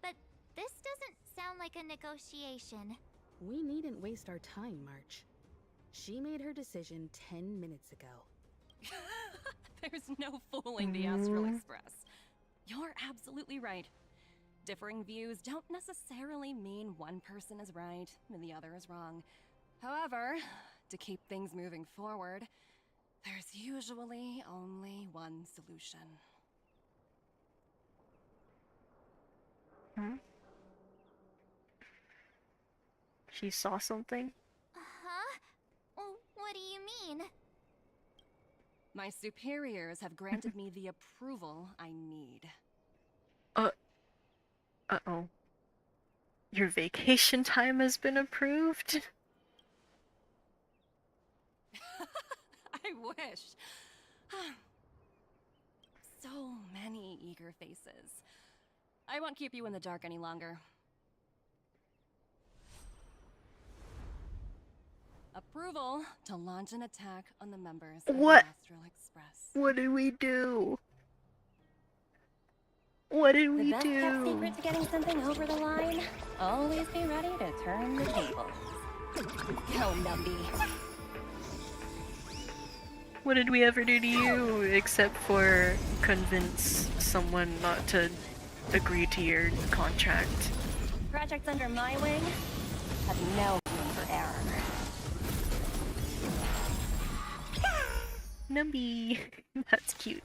but this doesn't sound like a negotiation. We needn't waste our time, March. She made her decision 10 minutes ago. There's no fooling the Astral Express. You're absolutely right. Differing views don't necessarily mean one person is right and the other is wrong. However, to keep things moving forward, there's usually only one solution. Hmm? She saw something? Huh? What do you mean? My superiors have granted me the approval I need. Uh-oh. Your vacation time has been approved? I wish. So many eager faces. I won't keep you in the dark any longer. Approval to launch an attack on the members of the Astral Express. What did we do? What did we The best do? kept secret to getting something over the line? Always be ready to turn the tables. Go, Numby. What did we ever do to you except for convince someone not to agree to your contract? Projects under my wing have no room for error. Numby. That's cute.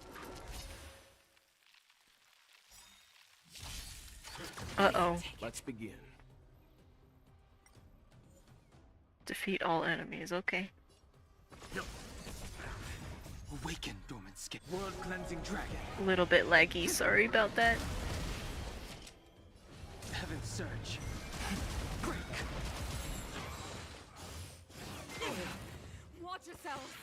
Uh-oh. Let's begin. Defeat all enemies, okay. Awaken, dormant skin. World cleansing dragon. A little bit laggy, sorry about that. Heaven surge. Break. Watch yourself.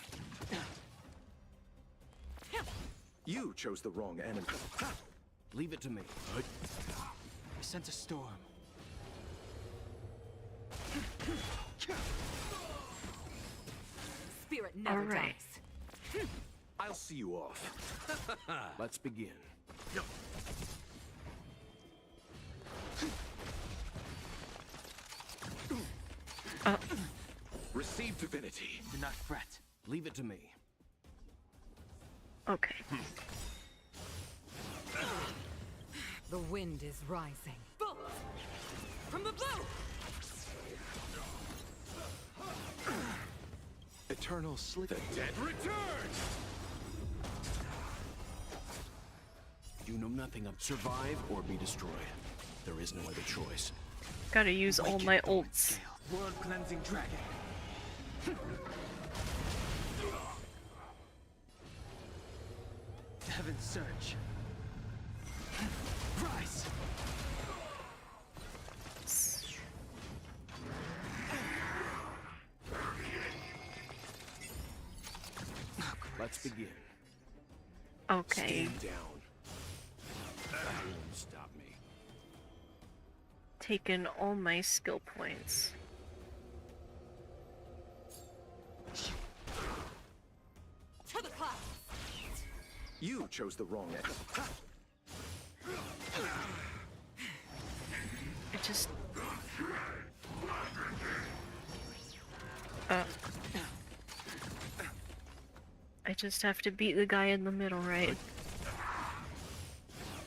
You chose the wrong enemy. Leave it to me. I sense a storm. Spirit never dies. I'll see you off. Let's begin. Receive divinity. Do not fret. Leave it to me. Okay. The wind is rising. Bolt! From the blue! Eternal sleep. The Dead returns! You know nothing of survive or be destroyed. There is no other choice. Gotta use all my ults. World cleansing dragon. Heaven surge. Rise. Let's begin. Okay. Stand down. That won't stop me. Taken all my skill points. To the clouds! You chose the wrong end. I just... I just have to beat the guy in the middle, right?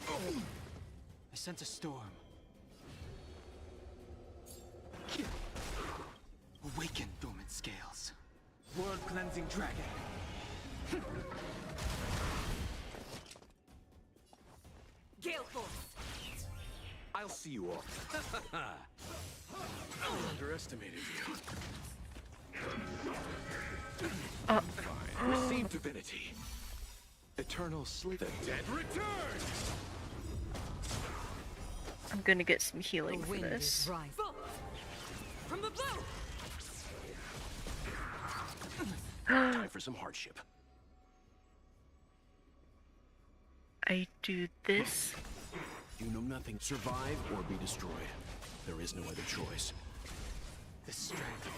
I sense a storm. Awaken, dormant scales. World cleansing dragon. Gale force! I'll see you off. I underestimated you. Receive divinity. Eternal sleep. The dead return. I'm gonna get some healing The for wind this. is rising. From the blue! Time for some hardship. I do this. You know nothing. Survive or be destroyed. There is no other choice. The strength.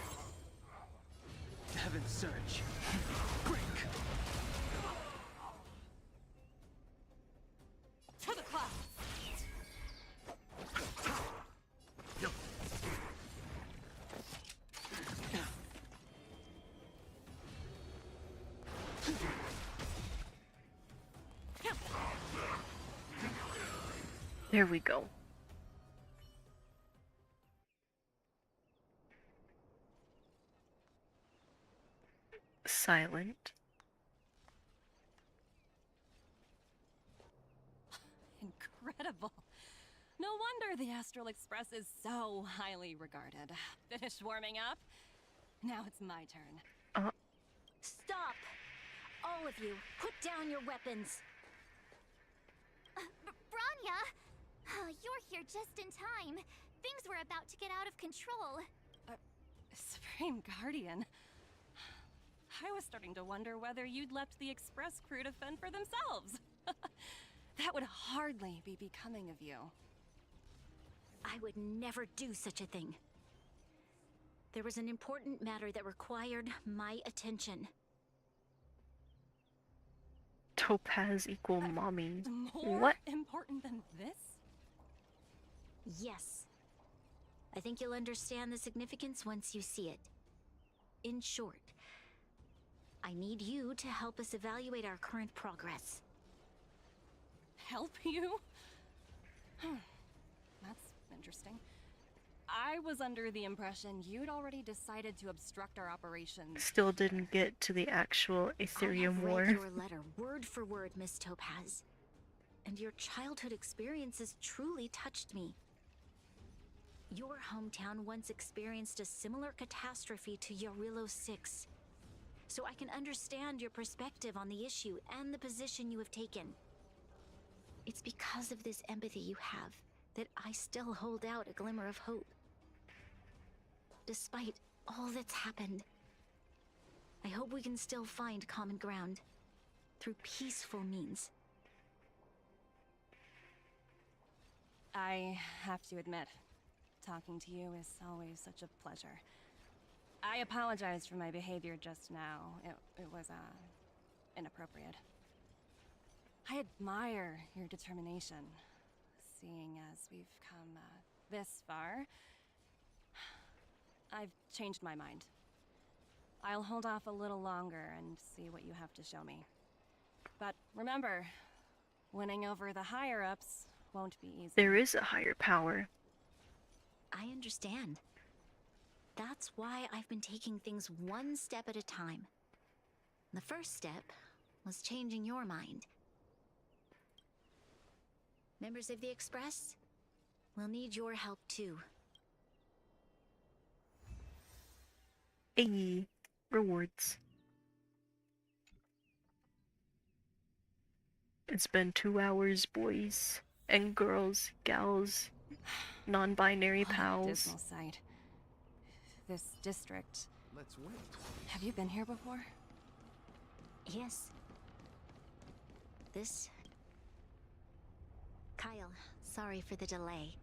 Heaven's surge. Break! To the clouds! There we go. Silent. Incredible. No wonder the Astral Express is so highly regarded. Finished warming up? Now it's my turn. Stop! All of you, put down your weapons. Branya! You're here just in time. Things were about to get out of control. Supreme Guardian. I was starting to wonder whether you'd left the Express crew to fend for themselves. That would hardly be becoming of you. I would never do such a thing. There was an important matter that required my attention. Topaz equal mommy. More What? important than this? Yes. I think you'll understand the significance once you see it. In short, I need you to help us evaluate our current progress. Help you? That's interesting. I was under the impression you'd already decided to obstruct our operations. Still didn't get to the actual Ethereum I have War. read your letter word for word, Miss Topaz. And your childhood experiences truly touched me. Your hometown once experienced a similar catastrophe to Yarilo 6. So I can understand your perspective on the issue and the position you have taken. It's because of this empathy you have that I still hold out a glimmer of hope. Despite all that's happened, I hope we can still find common ground through peaceful means. I have to admit, talking to you is always such a pleasure. I apologize for my behavior just now. It was, inappropriate. I admire your determination, seeing as we've come, this far. I've changed my mind. I'll hold off a little longer and see what you have to show me. But remember, winning over the higher-ups won't be easy. There is a higher power. I understand. That's why I've been taking things one step at a time. The first step was changing your mind. Members of the Express, we'll need your help too. Ayy. Rewards. It's been 2 hours, boys and girls, gals, non-binary What a pals. dismal sight. This district. Let's wait. Have you been here before? Yes. Kyle, sorry for the delay.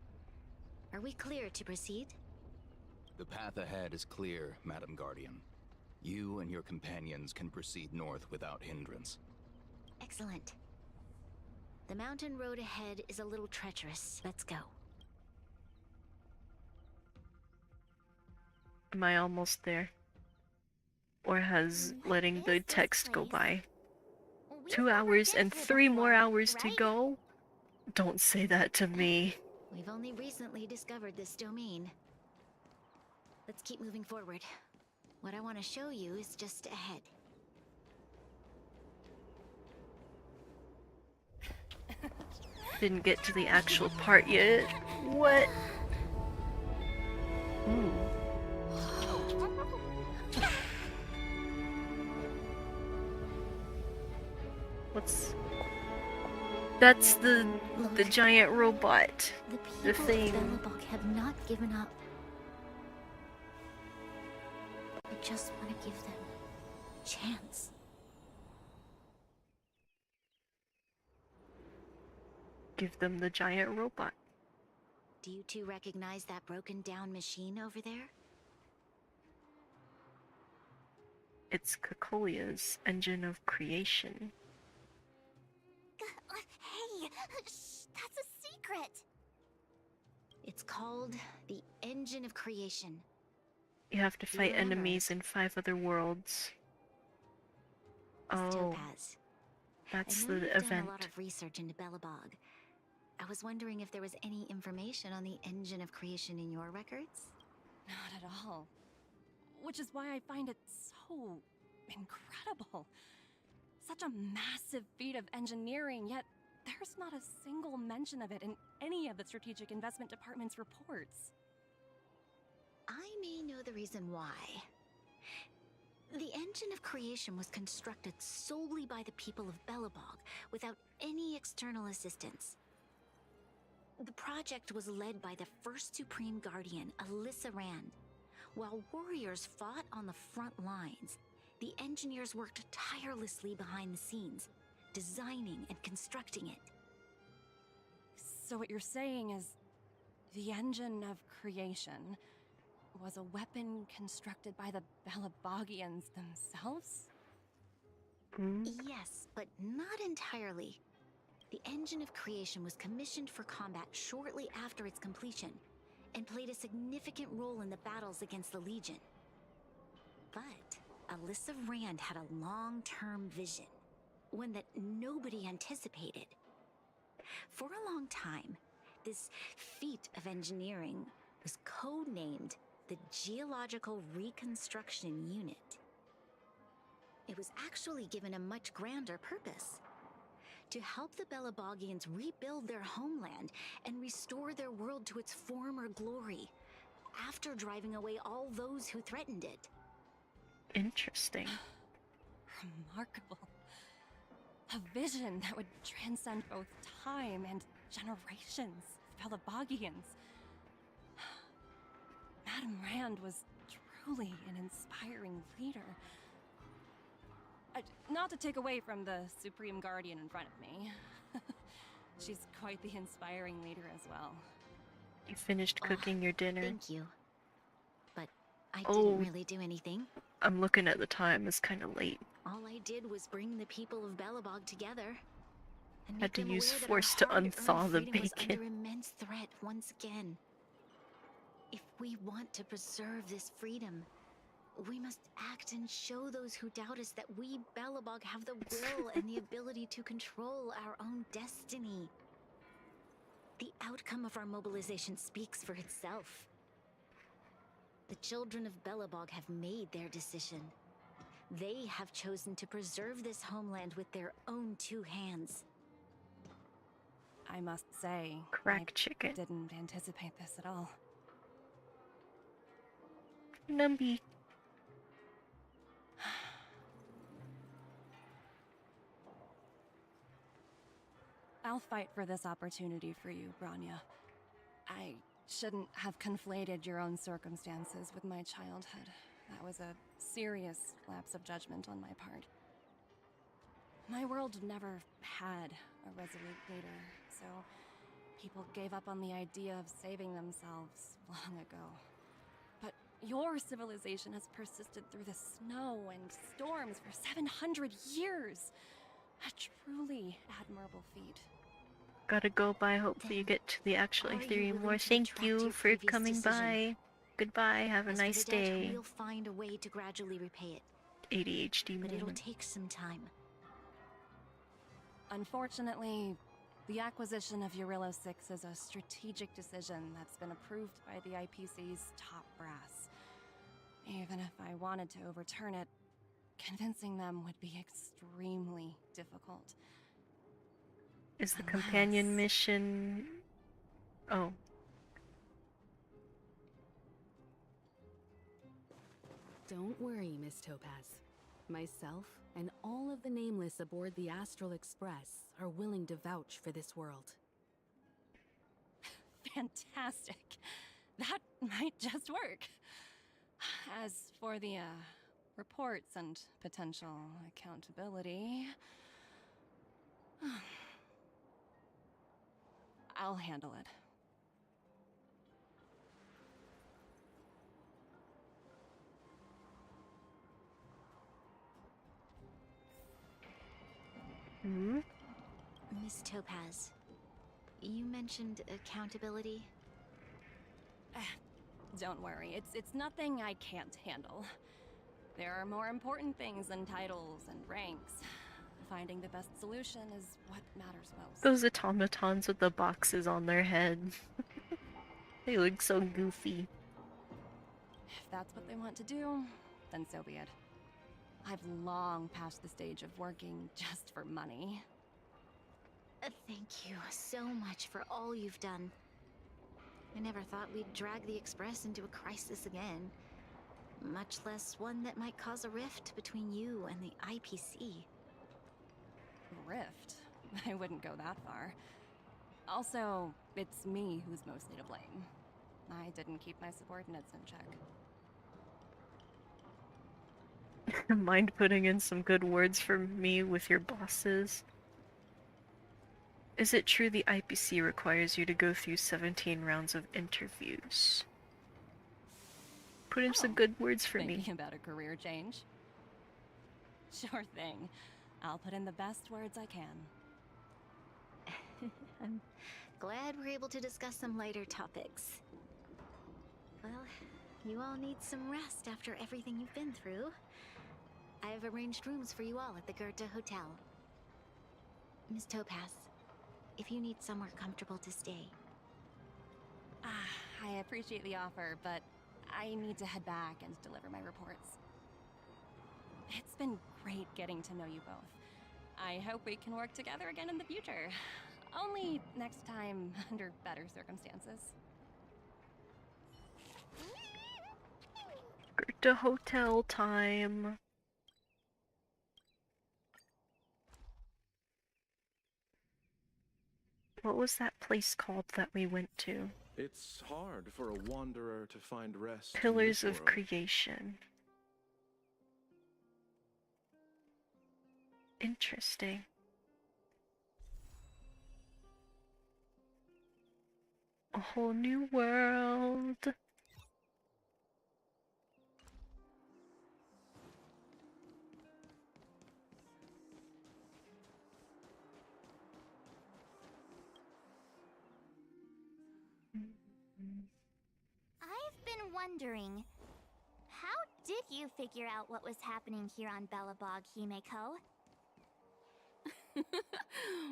Are we clear to proceed? The path ahead is clear, Madam Guardian. You and your companions can proceed north without hindrance. Excellent. The mountain road ahead is a little treacherous. Let's go. Am I almost there? Or has letting the text go by? 2 hours and 3 more hours to go? Don't say that to me. We've only recently discovered this domain. Let's keep moving forward. What I want to show you is just ahead. Didn't get to the actual part yet. What? Ooh. What's... That's the giant robot. The people thing. of Belobog have not given up. I just want to give them a chance. Give them the giant robot. Do you two recognize that broken down machine over there? It's Kakolia's engine of creation. Hey, shh, that's a secret. It's called the Engine of Creation. You have to fight Remember enemies in 5 other worlds. Miss Oh, Topaz. that's I know the you've done event. a lot of research into Belobog. I was wondering if there was any information on the Engine of Creation in your records? Not at all. Which is why I find it so incredible. Such a massive feat of engineering, yet there's not a single mention of it in any of the Strategic Investment Department's reports. I may know the reason why. The Engine of Creation was constructed solely by the people of Belobog, without any external assistance. The project was led by the first Supreme Guardian, Alyssa Rand. While warriors fought on the front lines, the engineers worked tirelessly behind the scenes, designing and constructing it. So what you're saying is, the Engine of Creation was a weapon constructed by the Belabogians themselves? Yes, but not entirely. The Engine of Creation was commissioned for combat shortly after its completion, and played a significant role in the battles against the Legion. But Alyssa Rand had a long-term vision, one that nobody anticipated. For a long time, this feat of engineering was codenamed the Geological Reconstruction Unit. It was actually given a much grander purpose: to help the Belabogians rebuild their homeland and restore their world to its former glory, after driving away all those who threatened it. Interesting. Remarkable. A vision that would transcend both time and generations of Belabogians. Madame Rand was truly an inspiring leader. Not to take away from the Supreme Guardian in front of me. She's quite the inspiring leader as well. You finished cooking your dinner? Thank you. But I Oh. didn't really do anything. I'm looking at the time, it's kind of late. All I did was bring the people of Belobog together. And Had make to them use aware that force our to hard-earned unthaw the freedom was bacon. under immense threat once again. If we want to preserve this freedom, we must act and show those who doubt us that we, Belobog, have the will and the ability to control our own destiny. The outcome of our mobilization speaks for itself. The children of Belobog have made their decision. They have chosen to preserve this homeland with their own 2 hands. I must say, Crack I chicken. didn't anticipate this at all. Numby. I'll fight for this opportunity for you, Branya. I shouldn't have conflated your own circumstances with my childhood. That was a serious lapse of judgment on my part. My world never had a resolute leader, so people gave up on the idea of saving themselves long ago. But your civilization has persisted through the snow and storms for 700 years. A truly admirable feat. Gotta go by. Hopefully you get to the actual Are you theory willing more. to Thank retract you your for previous coming decision? by. Goodbye. Have a As for nice the debt, day. we'll find a way to gradually repay it. ADHD But it'll moment. take some time. Unfortunately, the acquisition of Eurillo 6 is a strategic decision that's been approved by the IPC's top brass. Even if I wanted to overturn it, convincing them would be extremely difficult. Is the companion mission... Oh. Don't worry, Miss Topaz. Myself and all of the Nameless aboard the Astral Express are willing to vouch for this world. Fantastic. That might just work. As for the, reports and potential accountability... I'll handle it. Miss Topaz, you mentioned accountability. Don't worry, it's nothing I can't handle. There are more important things than titles and ranks. Finding the best solution is what matters most. Those automatons with the boxes on their head. They look so goofy. If that's what they want to do, then so be it. I've long passed the stage of working just for money. Thank you so much for all you've done. I never thought we'd drag the Express into a crisis again. Much less one that might cause a rift between you and the IPC. Rift? I wouldn't go that far. Also, it's me who's mostly to blame. I didn't keep my subordinates in check. Mind putting in some good words for me with your bosses? Is it true the IPC requires you to go through 17 rounds of interviews? Put in some good words for me. Thinking about a career change? Sure thing. I'll put in the best words I can. I'm glad we're able to discuss some lighter topics. Well, you all need some rest after everything you've been through. I've arranged rooms for you all at the Goethe Hotel. Miss Topaz, if you need somewhere comfortable to stay. I appreciate the offer, but I need to head back and deliver my reports. It's been great getting to know you both. I hope we can work together again in the future. Only next time under better circumstances. Goethe Hotel time. What was that place called that we went to? It's hard for a wanderer to find rest. in Pillars this of world. Creation. Interesting. A whole new world. I've been wondering, how did you figure out what was happening here on Belobog, Himeko?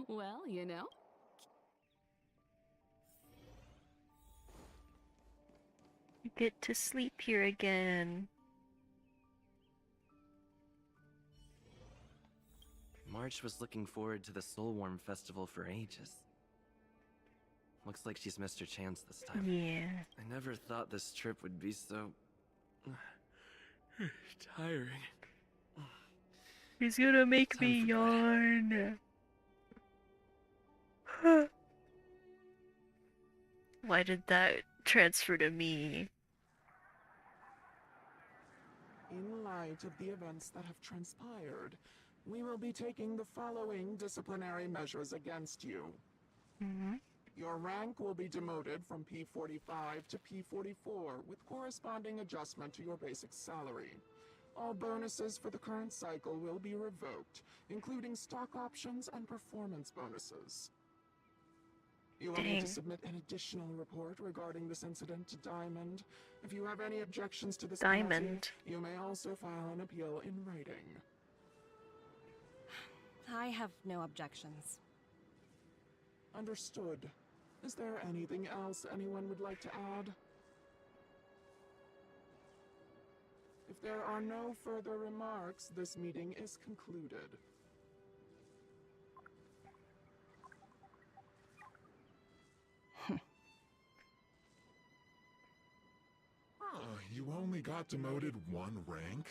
Well, you know. You get to sleep here again. March was looking forward to the Soulwarm Festival for ages. Looks like she's missed her chance this time. Yeah. I never thought this trip would be so... tiring. He's gonna make me yawn. Why did that transfer to me? In light of the events that have transpired, we will be taking the following disciplinary measures against you. Your rank will be demoted from P45 to P44 with corresponding adjustment to your basic salary. All bonuses for the current cycle will be revoked, including stock options and performance bonuses. You will need to submit an additional report regarding this incident to Diamond. If you have any objections to this penalty, you may also file an appeal in writing. I have no objections. Understood. Is there anything else anyone would like to add? If there are no further remarks, this meeting is concluded. You only got demoted one rank?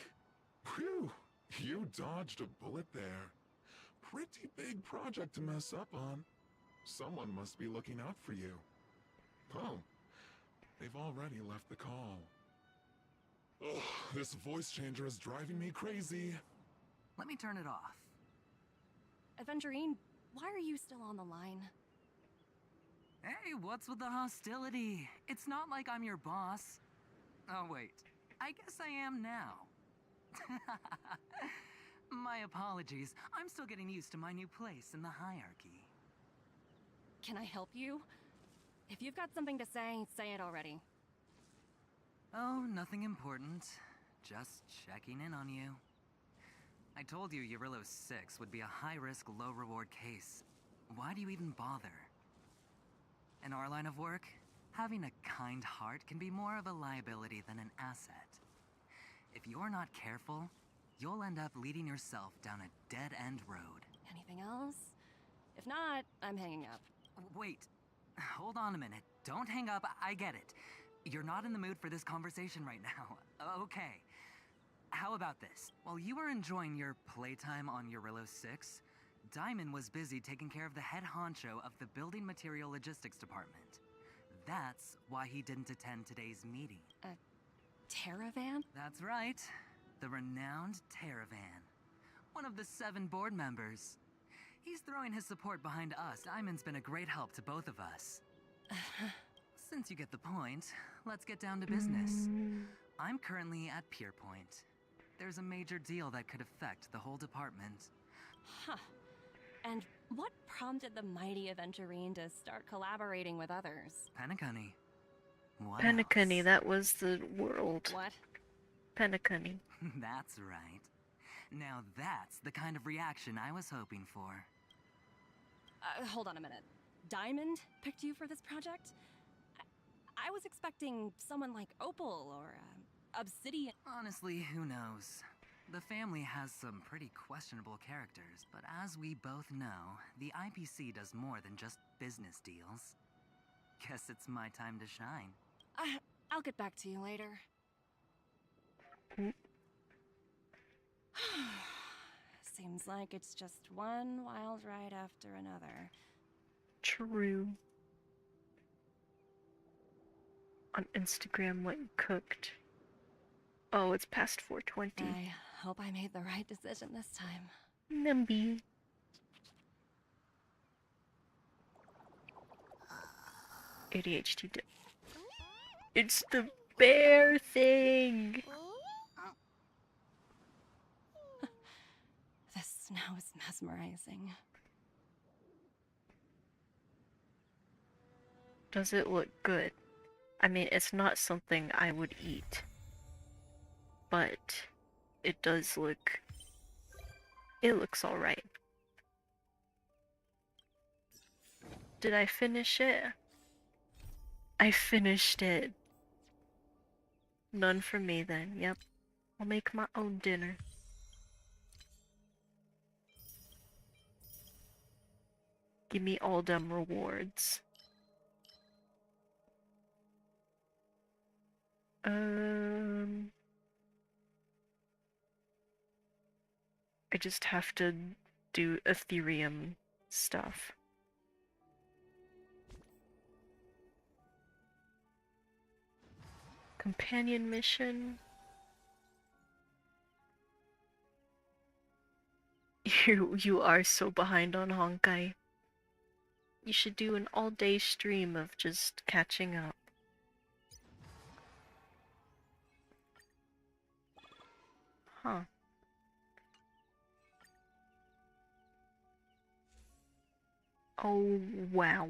Phew, you dodged a bullet there. Pretty big project to mess up on. Someone must be looking out for you. Oh, they've already left the call. Ugh, this voice changer is driving me crazy. Let me turn it off. Aventurine, why are you still on the line? Hey, what's with the hostility? It's not like I'm your boss. Oh, wait. I guess I am now. My apologies. I'm still getting used to my new place in the hierarchy. Can I help you? If you've got something to say, say it already. Oh, nothing important. Just checking in on you. I told you Eurylo 6 would be a high-risk, low-reward case. Why do you even bother? In our line of work, having a kind heart can be more of a liability than an asset. If you're not careful, you'll end up leading yourself down a dead-end road. Anything else? If not, I'm hanging up. Wait. Hold on a minute. Don't hang up. I get it. You're not in the mood for this conversation right now. Okay. How about this? While you were enjoying your playtime on Eurylo 6, Diamond was busy taking care of the head honcho of the Building Material Logistics Department. That's why he didn't attend today's meeting. A Terravan? That's right. The renowned Terravan. One of the 7 board members. He's throwing his support behind us. Diamond's been a great help to both of us. Since you get the point, let's get down to business. I'm currently at Pier Point. There's a major deal that could affect the whole department. Huh. And what prompted the mighty Aventurine to start collaborating with others? Penacunny. What Penacunny, that was the world. What? Penacunny. That's right. Now that's the kind of reaction I was hoping for. Hold on a minute. Diamond picked you for this project? I was expecting someone like Opal or Obsidian. Honestly, who knows? The family has some pretty questionable characters, but as we both know, the IPC does more than just business deals. Guess it's my time to shine. I'll get back to you later. Seems like it's just one wild ride after another. True. On Instagram, what you cooked. Oh, it's past 4:20. I hope I made the right decision this time. Nimby. ADHD. It's the bear thing. This snow is mesmerizing. Does it look good? I mean, it's not something I would eat. But it does look... It looks alright. Did I finish it? I finished it. None for me then, yep. I'll make my own dinner. Give me all them rewards. I just have to do Ethereum stuff. Companion mission. You are so behind on Honkai. You should do an all-day stream of just catching up. Huh. Oh, wow.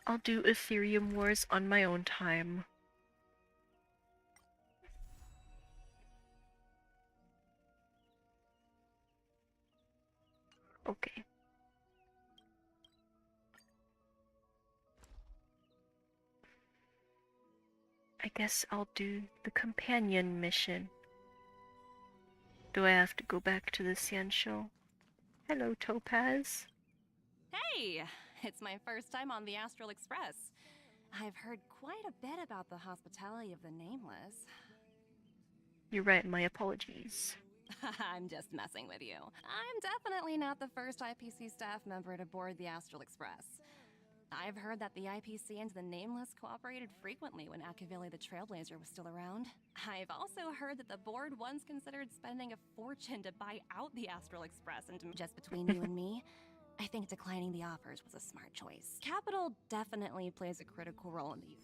I'll do Ethereum Wars on my own time. Okay. I guess I'll do the companion mission. Do I have to go back to the Xian show? Hello, Topaz. Hey! It's my first time on the Astral Express. I've heard quite a bit about the hospitality of the Nameless. You're right, my apologies. I'm just messing with you. I'm definitely not the first IPC staff member to board the Astral Express. I've heard that the IPC and the Nameless cooperated frequently when Akavili the Trailblazer was still around. I've also heard that the board once considered spending a fortune to buy out the Astral Express, and just between you and me, I think declining the offers was a smart choice. Capital definitely plays a critical role in the...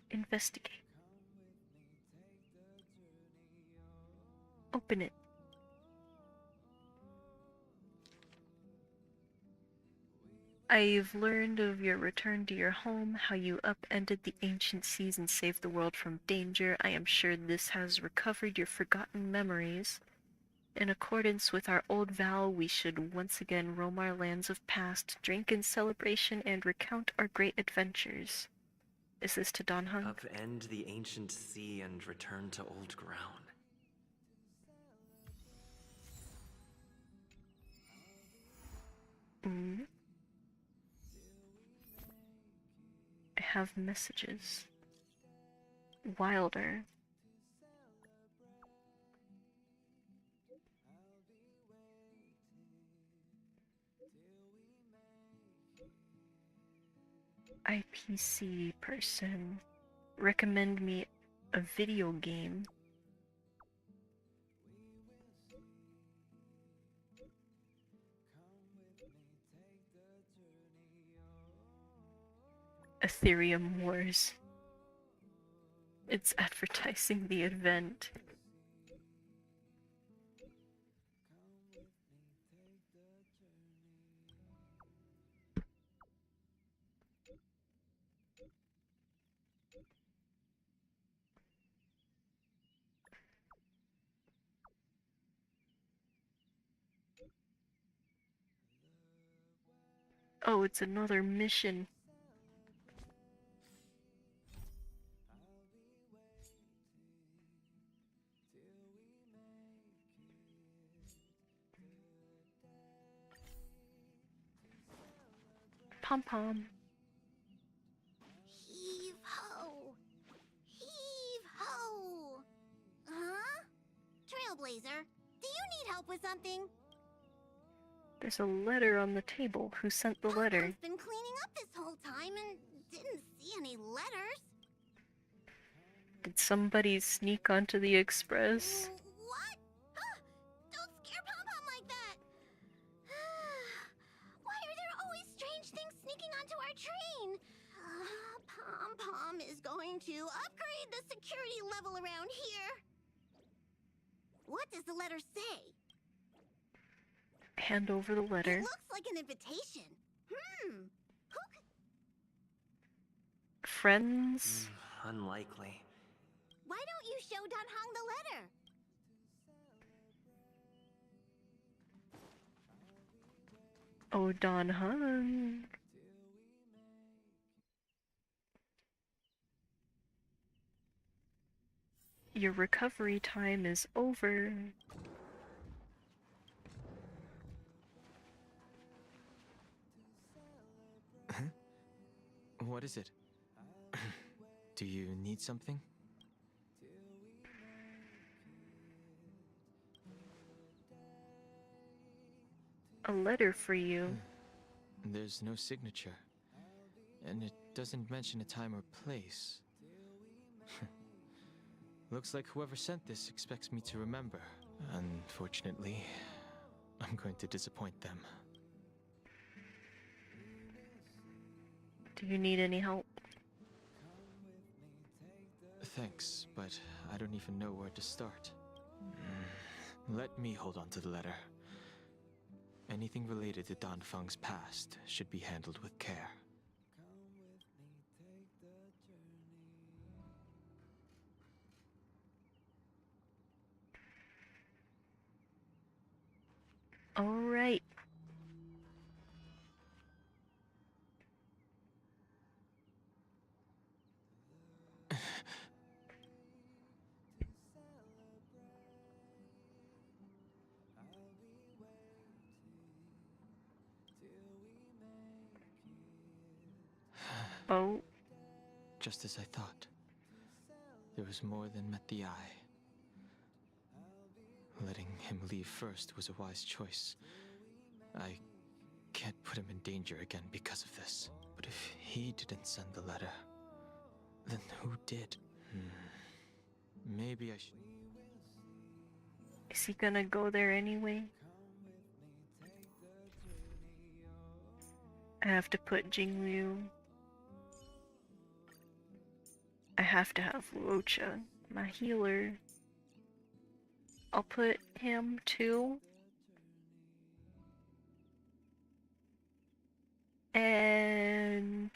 Investigate. Open it. I've learned of your return to your home, how you upended the ancient seas and saved the world from danger. I am sure this has recovered your forgotten memories. In accordance with our old vow, we should once again roam our lands of past, drink in celebration, and recount our great adventures. Is this to Don Hung? Upend the ancient sea and return to old ground. I have messages. Wilder. IPC person. Recommend me a video game. Ethereum Wars. It's advertising the event. Oh, it's another mission. Pom-pom. Heave ho! Heave ho! Huh? Trailblazer, do you need help with something? There's a letter on the table. Who sent the letter? I've been cleaning up this whole time and didn't see any letters. Did somebody sneak onto the express? What? Don't scare Pom-Pom like that! Why are there always strange things sneaking onto our train? Pom-Pom is going to upgrade the security level around here. What does the letter say? Hand over the letter. It looks like an invitation. Who could... Friends? Unlikely. Why don't you show Don Hong the letter? Oh, Don Hung. Your recovery time is over. What is it? Do you need something? A letter for you. There's no signature. And it doesn't mention a time or place. Looks like whoever sent this expects me to remember. Unfortunately, I'm going to disappoint them. Do you need any help? Thanks, but I don't even know where to start. Let me hold on to the letter. Anything related to Dan Feng's past should be handled with care. All right. Oh. Just as I thought. There was more than met the eye. Letting him leave first was a wise choice. I can't put him in danger again because of this. But if he didn't send the letter, then who did? Maybe I should... Is he gonna go there anyway? I have to put Jingliu. I have to have Luocha, my healer. I'll put him too. And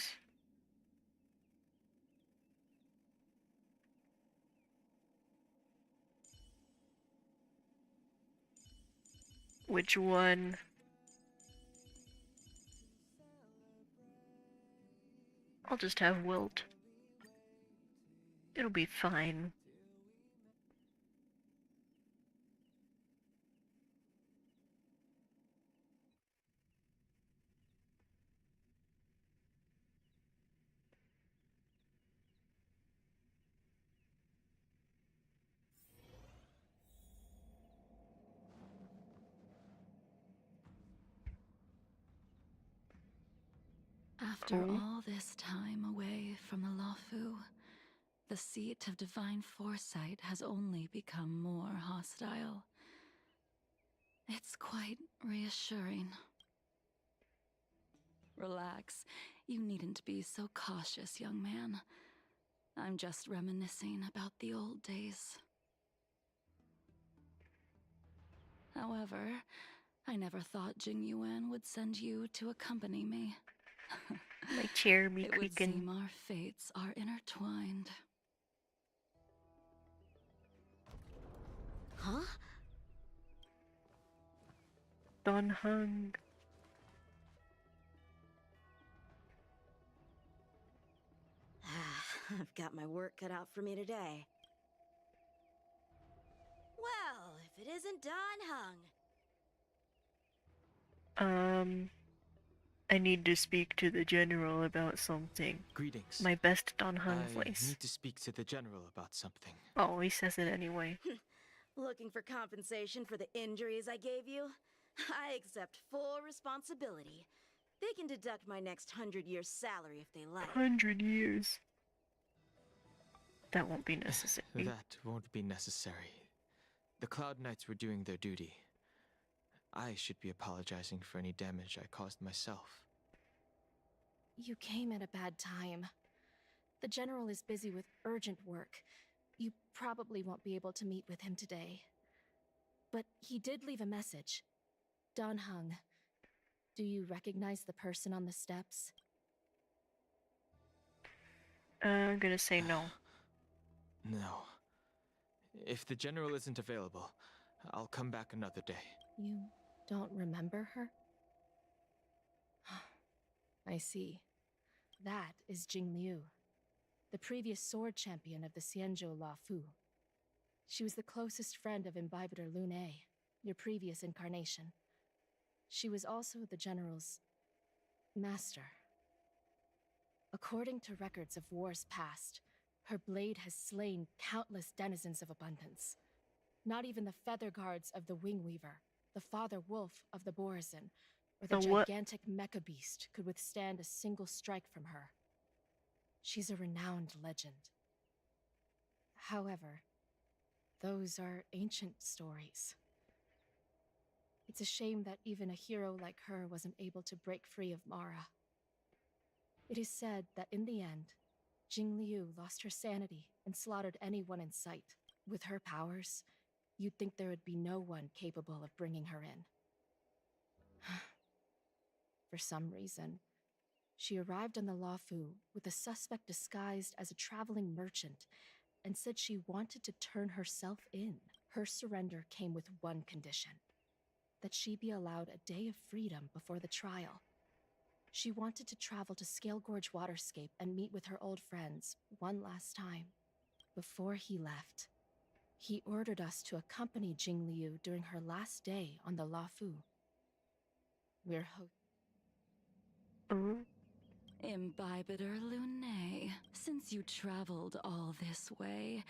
which one? I'll just have Wilt. It'll be fine. After all this time away from the Luofu, the seat of divine foresight has only become more hostile. It's quite reassuring. Relax. You needn't be so cautious, young man. I'm just reminiscing about the old days. However, I never thought Jing Yuan would send you to accompany me. My chair be It would creaking. seem our fates are intertwined. Huh? Don Hung. I've got my work cut out for me today. Well, if it isn't Don Hung. I need to speak to the general about something. Greetings. My best Don Hung I voice. need to speak to the general about something. Oh, he says it anyway. Looking for compensation for the injuries I gave you? I accept full responsibility. They can deduct my next 100 years' salary if they like. 100 years. That won't be necessary. That won't be necessary. The Cloud Knights were doing their duty. I should be apologizing for any damage I caused myself. You came at a bad time. The General is busy with urgent work. You probably won't be able to meet with him today. But he did leave a message. Don Hung. Do you recognize the person on the steps? I'm gonna say no. No. If the general isn't available, I'll come back another day. You don't remember her? I see. That is Jing Liu, the previous sword champion of the Xianzhou Luofu. She was the closest friend of Imbibitor Lune, your previous incarnation. She was also the general's master. According to records of wars past, her blade has slain countless denizens of abundance. Not even the feather guards of the Wingweaver, the father wolf of the Borazon, or the gigantic mecha beast could withstand a single strike from her. She's a renowned legend. However, those are ancient stories. It's a shame that even a hero like her wasn't able to break free of Mara. It is said that in the end, Jing Liu lost her sanity and slaughtered anyone in sight. With her powers, you'd think there would be no one capable of bringing her in. For some reason, she arrived on the Luofu with a suspect disguised as a traveling merchant and said she wanted to turn herself in. Her surrender came with one condition: that she be allowed a day of freedom before the trial. She wanted to travel to Scale Gorge Waterscape and meet with her old friends one last time. Before he left, he ordered us to accompany Jing Liu during her last day on the Luofu. We're Imbibitor Lune, since you traveled all this way,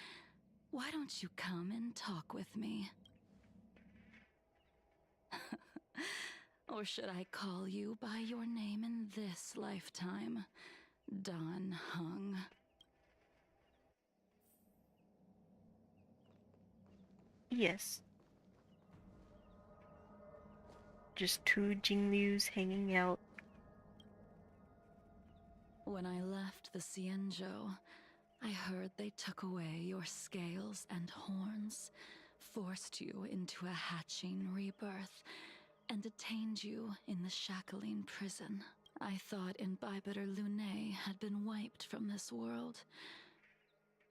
why don't you come and talk with me? Or should I call you by your name in this lifetime? Don Hung. Yes. Just two Jing Lius hanging out. When I left the Xianzhou, I heard they took away your scales and horns, forced you into a hatching rebirth, and detained you in the shackling prison. I thought Imbibiter Lunae had been wiped from this world.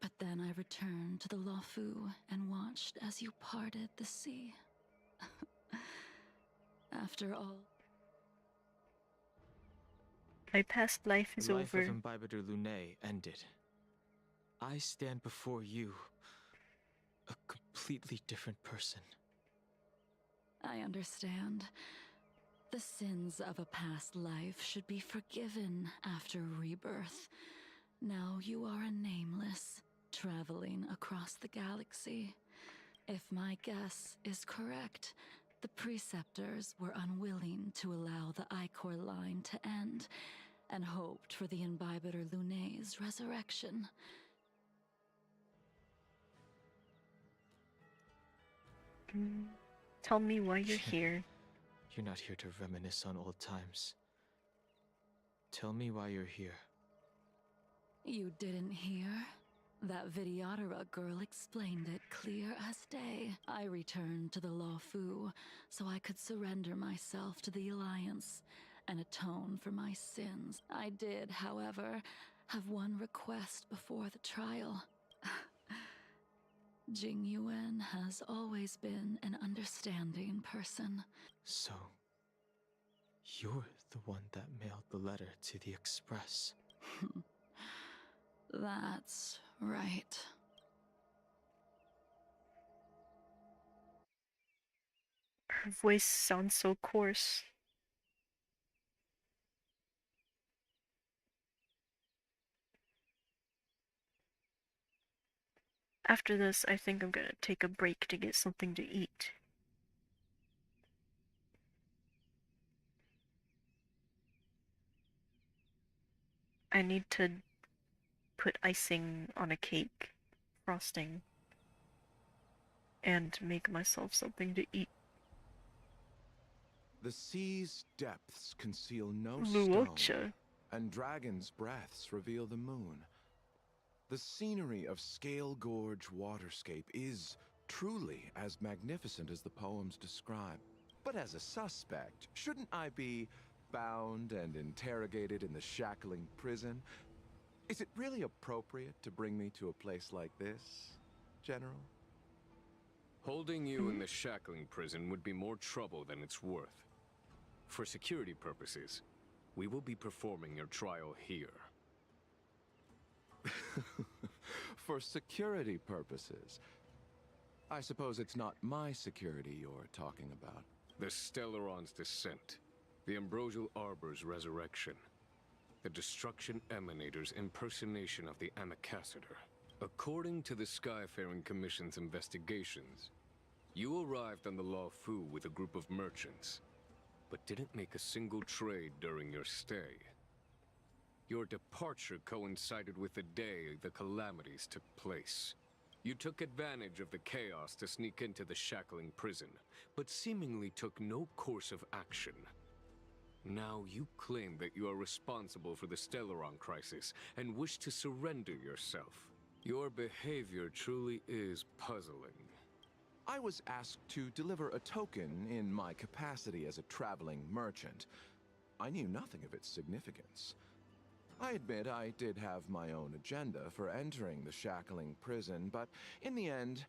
But then I returned to the Luofu and watched as you parted the sea. After all... My past life is The life over. of Imbibiter Lunae ended. I stand before you, a completely different person. I understand. The sins of a past life should be forgiven after rebirth. Now you are a nameless, traveling across the galaxy. If my guess is correct, the Preceptors were unwilling to allow the Ichor line to end, and hoped for the Imbibiter Lunae's resurrection. Tell me why you're here. You're not here to reminisce on old times. Tell me why you're here. You didn't hear? That Vidyadhara girl explained it clear as day. I returned to the Luofu so I could surrender myself to the Alliance and atone for my sins. I did, however, have one request before the trial. Jing Yuan has always been an understanding person. So, you're the one that mailed the letter to the Express. That's right. Her voice sounds so coarse. After this, I think I'm gonna take a break to get something to eat. I need to put icing on a cake, frosting, and make myself something to eat. The sea's depths conceal no Luocha. stone, and dragons' breaths reveal the moon. The scenery of Scale Gorge waterscape is truly as magnificent as the poems describe. But as a suspect, shouldn't I be bound and interrogated in the shackling prison? Is it really appropriate to bring me to a place like this, General? Holding you in the shackling prison would be more trouble than it's worth. For security purposes, we will be performing your trial here. For security purposes? I suppose it's not my security you're talking about. The Stellaron's descent, the Ambrosial Arbor's resurrection, the Destruction Emanator's impersonation of the Amicassator. According to the Skyfaring Commission's investigations, you arrived on the Luofu with a group of merchants, but didn't make a single trade during your stay. Your departure coincided with the day the calamities took place. You took advantage of the chaos to sneak into the shackling prison, but seemingly took no course of action. Now you claim that you are responsible for the Stellaron crisis and wish to surrender yourself. Your behavior truly is puzzling. I was asked to deliver a token in my capacity as a traveling merchant. I knew nothing of its significance. I admit I did have my own agenda for entering the shackling prison, but in the end,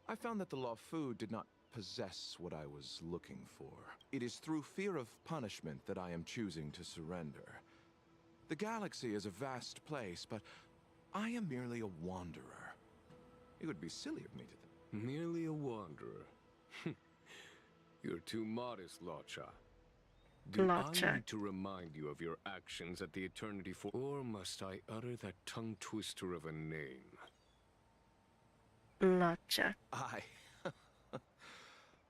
I found that the Luofu did not possess what I was looking for. It is through fear of punishment that I am choosing to surrender. The galaxy is a vast place, but I am merely a wanderer. It would be silly of me to think. Merely a wanderer? You're too modest, Luocha. Do I need to remind you of your actions at the Eternity Forge, or must I utter that tongue twister of a name? Luocha.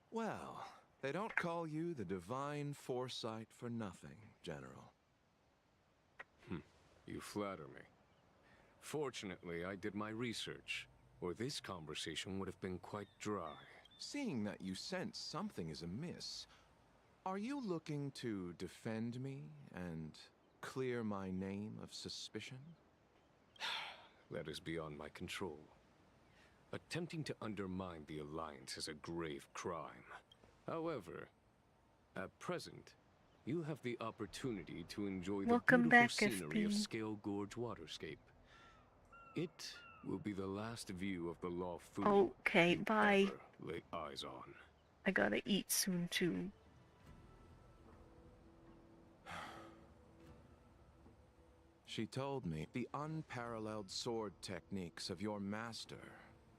Well, they don't call you the Divine Foresight for nothing, General. You flatter me. Fortunately, I did my research, or this conversation would have been quite dry. Seeing that you sense something is amiss, are you looking to defend me and clear my name of suspicion? That is beyond my control. Attempting to undermine the Alliance is a grave crime. However, at present, you have the opportunity to enjoy the Welcome beautiful back, scenery of FB. Scale Gorge Waterscape. It will be the last view of the Law Fu Okay, you bye. ever lay eyes on. I gotta eat soon too. She told me the unparalleled sword techniques of your master,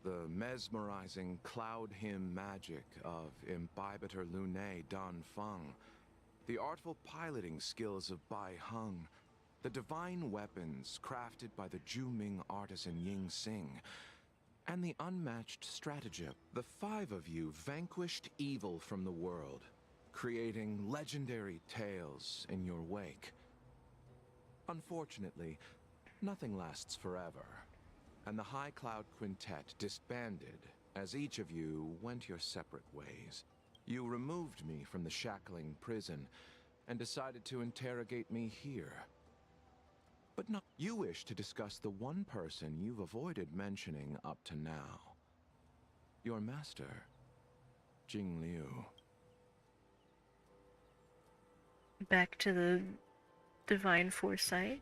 the mesmerizing cloud hymn magic of Imbibitor Lunae Dan Feng, the artful piloting skills of Bai Heng, the divine weapons crafted by the Juming artisan Ying Xing, and the unmatched stratagem. The five of you vanquished evil from the world, creating legendary tales in your wake. Unfortunately, nothing lasts forever, and the High Cloud Quintet disbanded as each of you went your separate ways. You removed me from the shackling prison and decided to interrogate me here. But not you wish to discuss the one person you've avoided mentioning up to now. Your master, Jing Liu. Back to the divine foresight.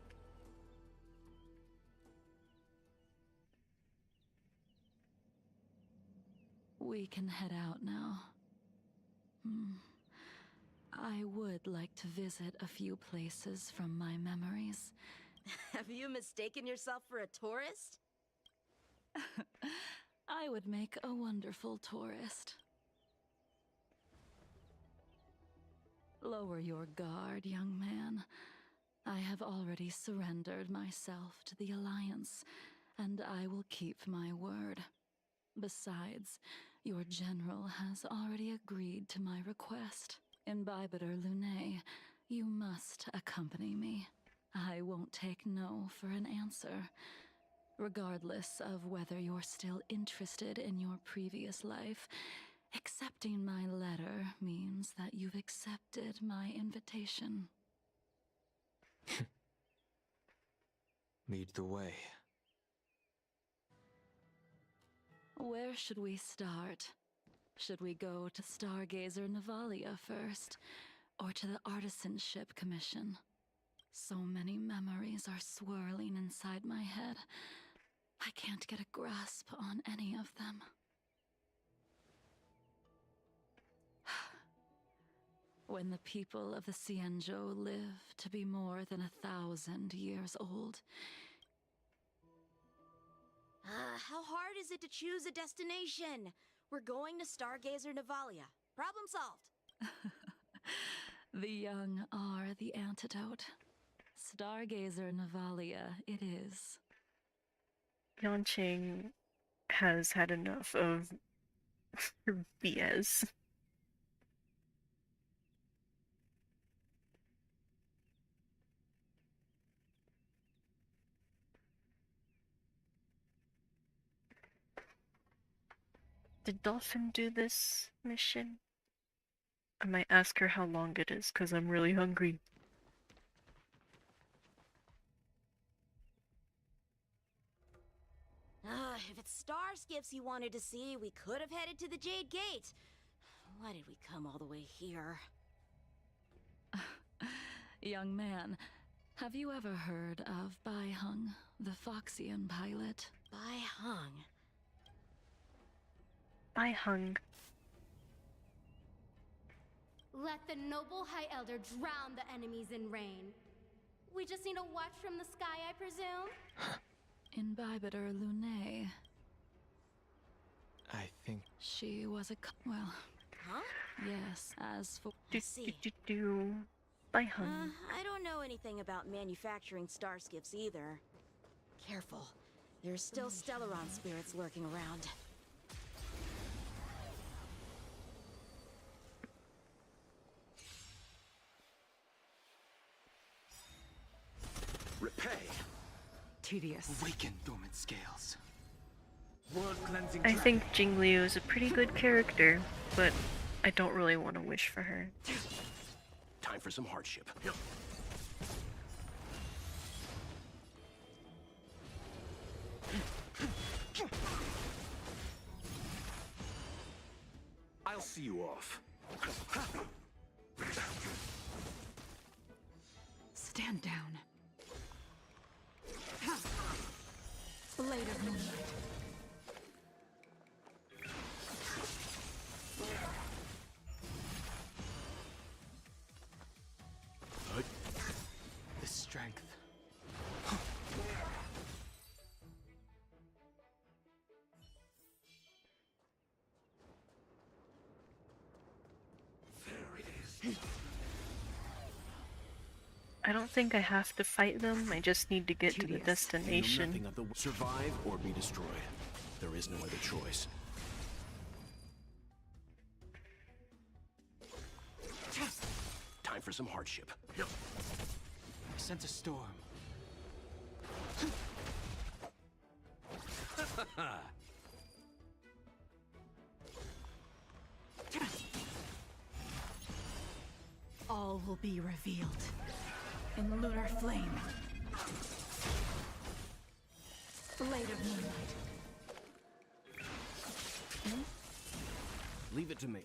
We can head out now. I would like to visit a few places from my memories. Have you mistaken yourself for a tourist? I would make a wonderful tourist. Lower your guard, young man. I have already surrendered myself to the Alliance, and I will keep my word. Besides, your general has already agreed to my request. Imbibitor Lunae, you must accompany me. I won't take no for an answer. Regardless of whether you're still interested in your previous life, accepting my letter means that you've accepted my invitation. Lead the way. Where should we start? Should we go to Stargazer Navalia first, or to the Artisanship Commission? So many memories are swirling inside my head. I can't get a grasp on any of them. When the people of the Xianzhou live to be more than 1,000 years old. How hard is it to choose a destination? We're going to Stargazer Navalia. Problem solved. The young are the antidote. Stargazer Navalia it is. Yanqing has had enough of BS. Did Dolphin do this mission? I might ask her how long it is, because I'm really hungry. If it's star skiffs you wanted to see, we could have headed to the Jade Gate. Why did we come all the way here? Young man, have you ever heard of Bai Heng, the Foxian pilot? Bai Heng? Bai Heng. Let the noble High Elder drown the enemies in rain. We just need a watch from the sky, I presume? Imbibitor Lunae. I think she was a well. Huh? Yes, as for Bai Heng. I don't know anything about manufacturing star skiffs either. Careful. There's still Stellaron spirits lurking around. Repay. Tedious. Awaken dormant scales. I think Jing Liu is a pretty good character, but I don't really want to wish for her. Time for some hardship. Stand down. Blade of Moonlight. The strength. I don't think I have to fight them, I just need to get to the destination. Nothing of the survive or be destroyed. There is no other choice. Time for some hardship. I sense a storm. All will be revealed in lunar flame. Blade of Moonlight. Leave it to me.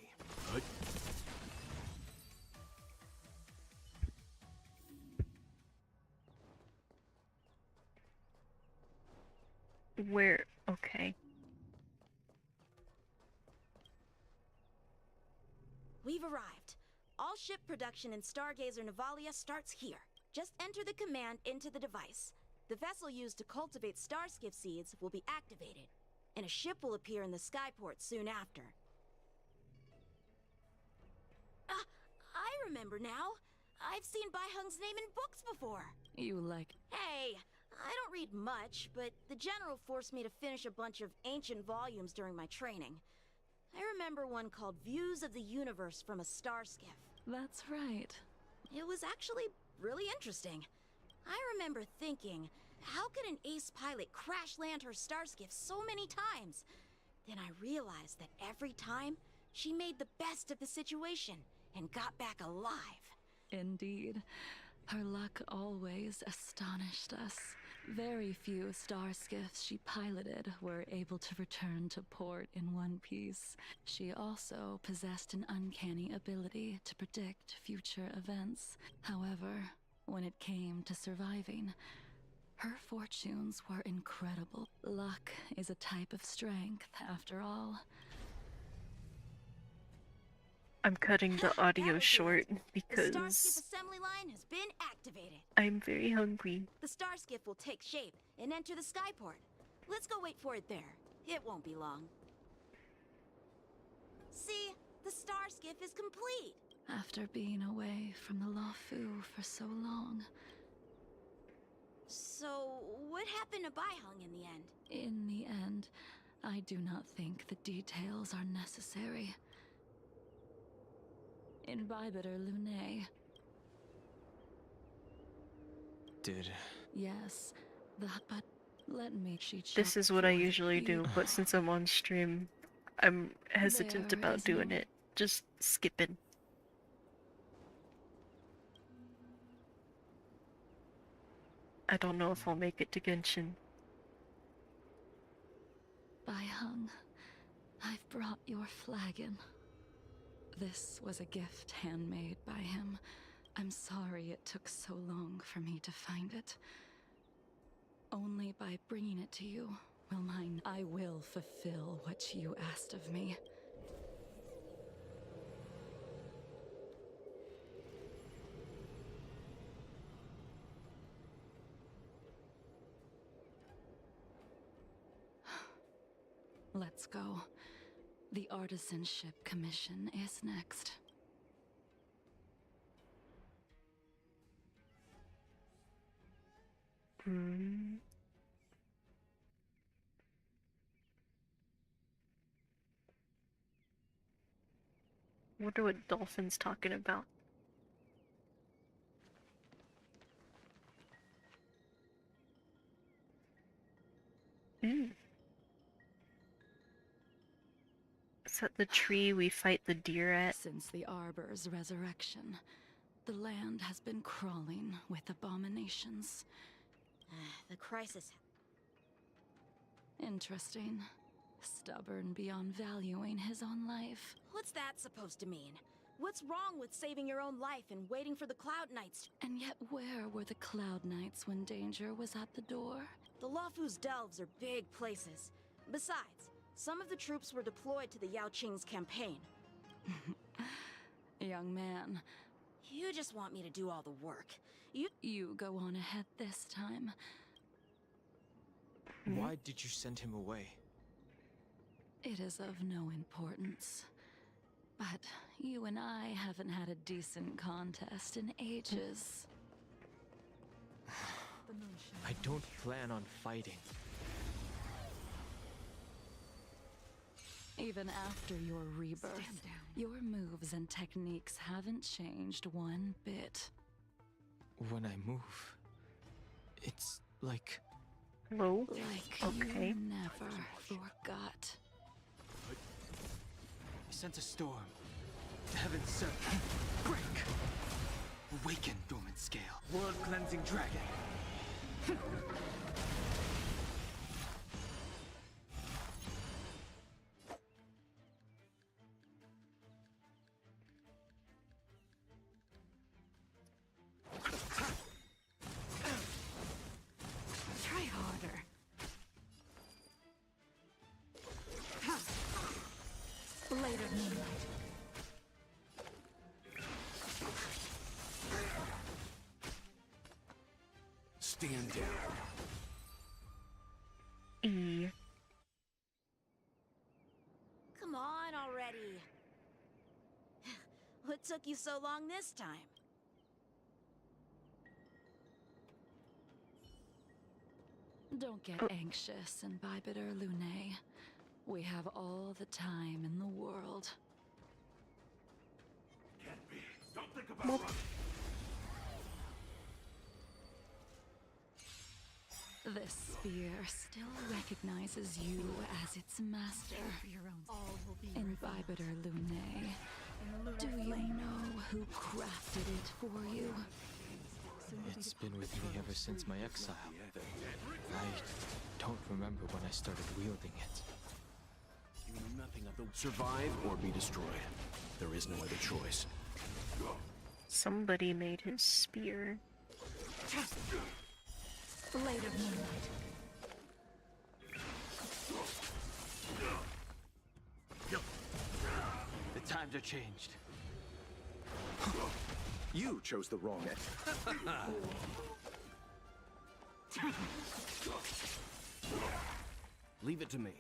Where? Okay. We've arrived. All ship production in Stargazer Navalia starts here. Just enter the command into the device. The vessel used to cultivate starskiff seeds will be activated, and a ship will appear in the skyport soon after. I remember now. I've seen Bai Hung's name in books before. You like... Hey, I don't read much, but the General forced me to finish a bunch of ancient volumes during my training. I remember one called Views of the Universe from a Starskiff. That's right. It was actually really interesting. I remember thinking, how could an ace pilot crash land her starskiff so many times? Then I realized that every time, she made the best of the situation and got back alive. Indeed. Her luck always astonished us. Very few star skiffs she piloted were able to return to port in one piece. She also possessed an uncanny ability to predict future events. However, when it came to surviving, her fortunes were incredible. Luck is a type of strength, after all. I'm cutting the audio short The because starskiff assembly line has been activated. I'm very hungry. The starskiff will take shape and enter the skyport. Let's go wait for it there. It won't be long. See, the starskiff is complete. After being away from the Luofu for so long. So, what happened to Bai Hung in the end? In the end, I do not think the details are necessary. In Bibiter Lunae. Did... Yes, but let me This is what I usually do, but since I'm on stream, I'm hesitant There about is doing no- it. Just skipping. I don't know if I'll make it to Genshin. Bai Hung, I've brought your flagon. This was a gift handmade by him. I'm sorry it took so long for me to find it. Only by bringing it to you will I will fulfill what you asked of me. Let's go. The artisanship commission is next. Wonder what Dolphin's talking about. Is that the tree we fight the deer at? Since the Arbor's resurrection, the land has been crawling with abominations. The crisis. Interesting. Stubborn beyond valuing his own life. What's that supposed to mean? What's wrong with saving your own life and waiting for the Cloud Knights? And yet where were the Cloud Knights when danger was at the door? The Luofu's delves are big places. Besides, some of the troops were deployed to the Yao Qing's campaign. Young man. You just want me to do all the work. You go on ahead this time. Why did you send him away? It is of no importance. But you and I haven't had a decent contest in ages. I don't plan on fighting. Even after your rebirth, your moves and techniques haven't changed one bit. When I move, it's like... Hello? Like okay. You never forgot. I sense a storm. The heavens surge. Break! Awaken, dormant scale. World-cleansing dragon. Try harder. Blade of moonlight. Stand down. E. Come on already. What took you so long this time? Don't get anxious, Imbibiter Lune. We have all the time in the world. Can't be. Don't think about running. This spear still recognizes you as its master. Imbibiter Lune. Do you know who crafted it for you? It's been with me ever since my exile. I don't remember when I started wielding it. You know nothing of the survive or be destroyed. There is no other choice. Somebody made his spear. Blade of moonlight. The times are changed. You chose the wrong end. Leave it to me.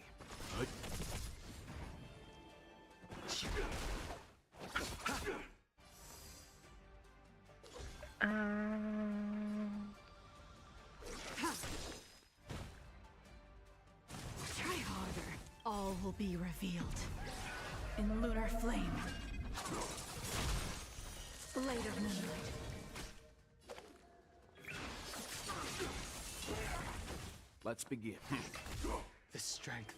Try harder. All will be revealed. In lunar flame. Blade of moonlight. Let's begin. The strength.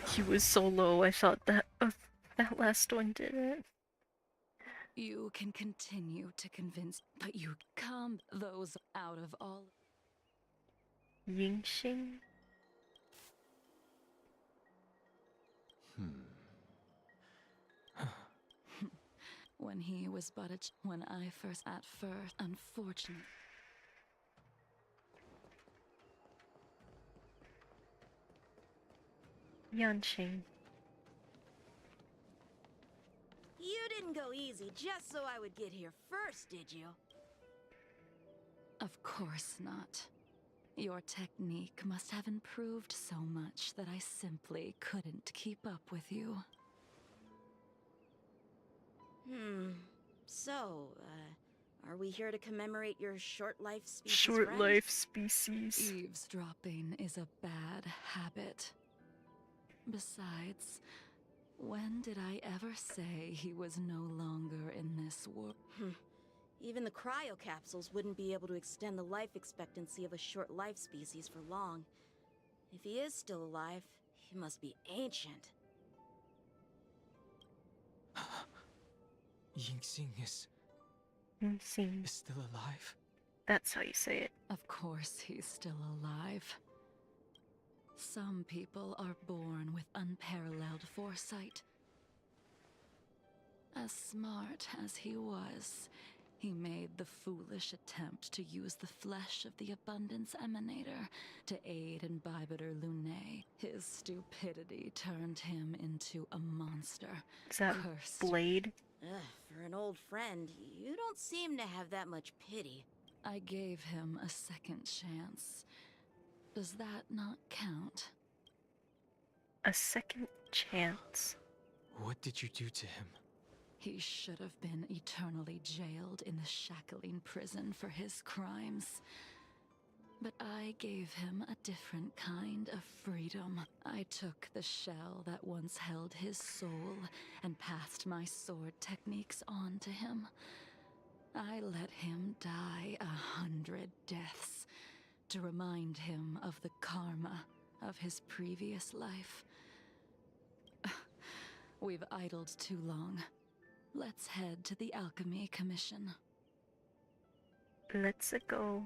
He was so low, I thought that that last one did it. You can continue to convince, but you calm those out of all. Yingxing? When he was but when I first, unfortunately. Yanqing. You didn't go easy just so I would get here first, did you? Of course not. Your technique must have improved so much that I simply couldn't keep up with you. So, are we here to commemorate your short life species? Short life species. Eavesdropping is a bad habit. Besides, when did I ever say he was no longer in this world? Even the cryo capsules wouldn't be able to extend the life expectancy of a short life species for long. If he is still alive, he must be ancient. Yingxing is Yingxing. Still alive? That's how you say it. Of course he's still alive. Some people are born with unparalleled foresight. As smart as he was, he made the foolish attempt to use the flesh of the Abundance Emanator to aid in Bibiter Lunae. His stupidity turned him into a monster. Is that Cursed. Blade? Ugh, for an old friend, you don't seem to have that much pity. I gave him a second chance. Does that not count? A second chance? What did you do to him? He should have been eternally jailed in the shackling prison for his crimes. But I gave him a different kind of freedom. I took the shell that once held his soul and passed my sword techniques on to him. I let him die 100 deaths to remind him of the karma of his previous life. We've idled too long. Let's head to the Alchemy Commission. Let's go.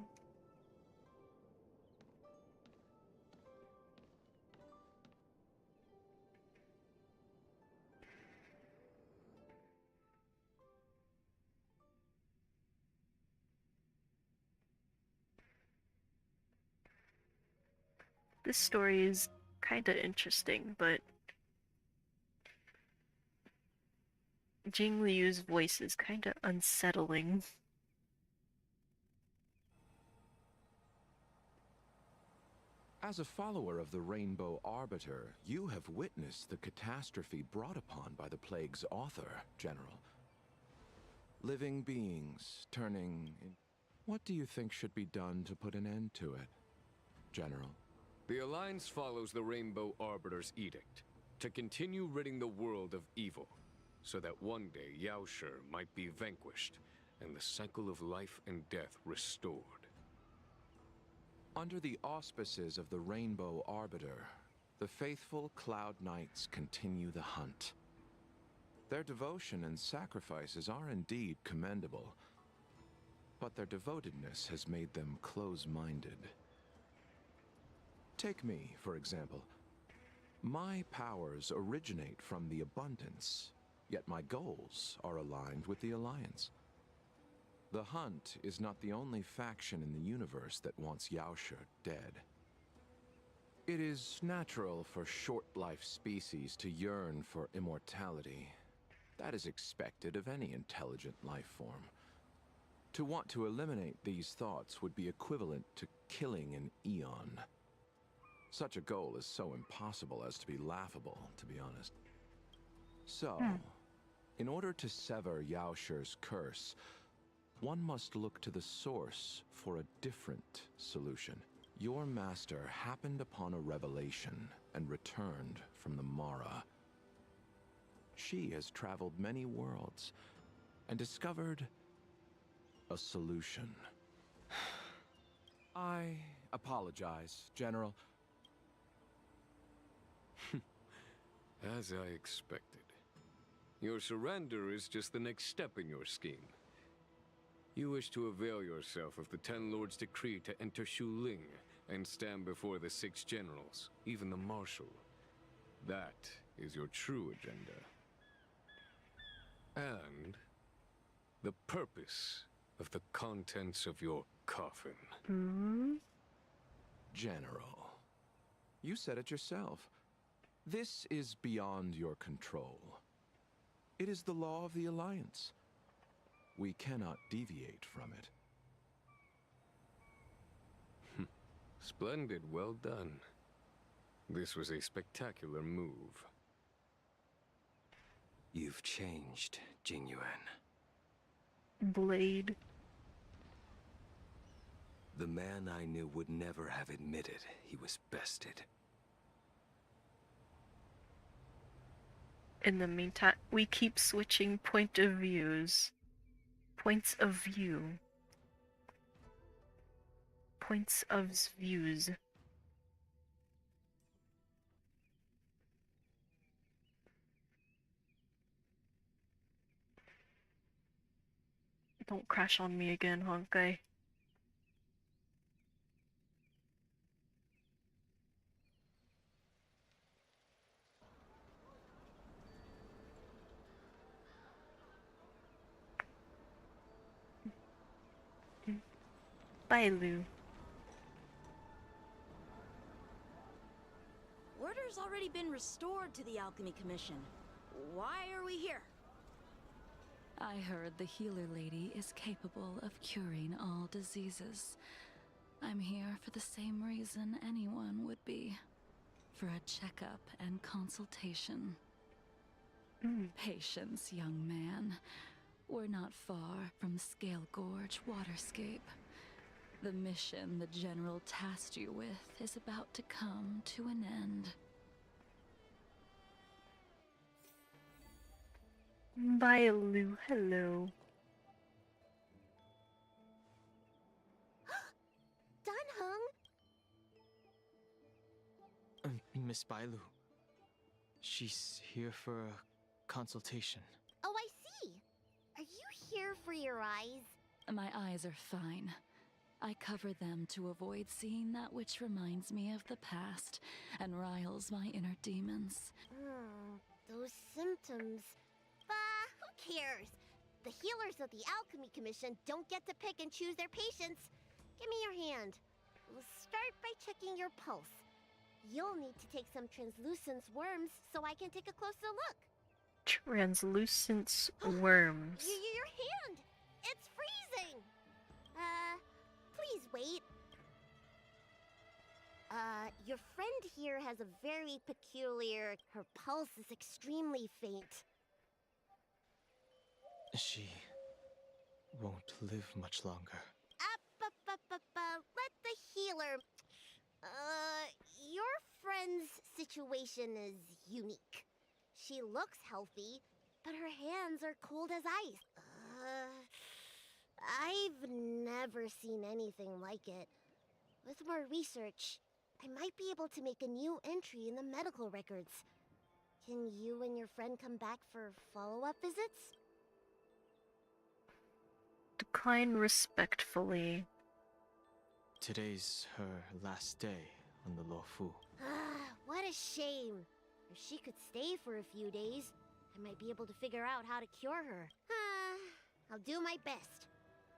This story is kinda interesting, but Jing Liu's voice is kinda unsettling. As a follower of the Rainbow Arbiter, you have witnessed the catastrophe brought upon by the plague's author, General. Living beings turning in... What do you think should be done to put an end to it, General? The Alliance follows the Rainbow Arbiter's edict to continue ridding the world of evil, so that one day Yaoshi might be vanquished and the cycle of life and death restored. Under the auspices of the Rainbow Arbiter, the faithful Cloud Knights continue the hunt. Their devotion and sacrifices are indeed commendable, but their devotedness has made them close-minded. Take me, for example. My powers originate from the Abundance, yet my goals are aligned with the Alliance. The Hunt is not the only faction in the universe that wants Yaoshi dead. It is natural for short-life species to yearn for immortality. That is expected of any intelligent life form. To want to eliminate these thoughts would be equivalent to killing an eon. Such a goal is so impossible as to be laughable, to be honest. So, in order to sever Yaoshi's curse, one must look to the source for a different solution. Your master happened upon a revelation and returned from the Mara. She has traveled many worlds and discovered a solution. I apologize, General. As I expected. Your surrender is just the next step in your scheme. You wish to avail yourself of the Ten Lords' decree to enter Shuling and stand before the 6 generals, even the Marshal. That is your true agenda. And the purpose of the contents of your coffin. General, you said it yourself. This is beyond your control. It is the law of the Alliance. We cannot deviate from it. Splendid, well done. This was a spectacular move. You've changed, Jingyuan. Blade. The man I knew would never have admitted he was bested. In the meantime, we keep switching point of views. Points of view. Points of views. Don't crash on me again, Honkai. Bye, Lou. Order's already been restored to the Alchemy Commission. Why are we here? I heard the healer lady is capable of curing all diseases. I'm here for the same reason anyone would be. For a checkup and consultation. Patience, young man. We're not far from Scale Gorge Waterscape. The mission the General tasked you with is about to come to an end. Bye, Lou. Hello. Dunhung! Miss Bailu. She's here for a consultation. Oh, I see. Are you here for your eyes? My eyes are fine. I cover them to avoid seeing that which reminds me of the past and riles my inner demons. Those symptoms. Bah, who cares? The healers of the Alchemy Commission don't get to pick and choose their patients. Give me your hand. We'll start by checking your pulse. You'll need to take some translucence worms so I can take a closer look. Translucence worms. Your hand! It's freezing! Please wait. Your friend here has a very peculiar... Her pulse is extremely faint. She won't live much longer. Let the healer... your friend's situation is unique. She looks healthy, but her hands are cold as ice. I've never seen anything like it. With more research, I might be able to make a new entry in the medical records. Can you and your friend come back for follow-up visits? Decline respectfully. Today's her last day on the Luofu. What a shame. If she could stay for a few days, I might be able to figure out how to cure her. I'll do my best.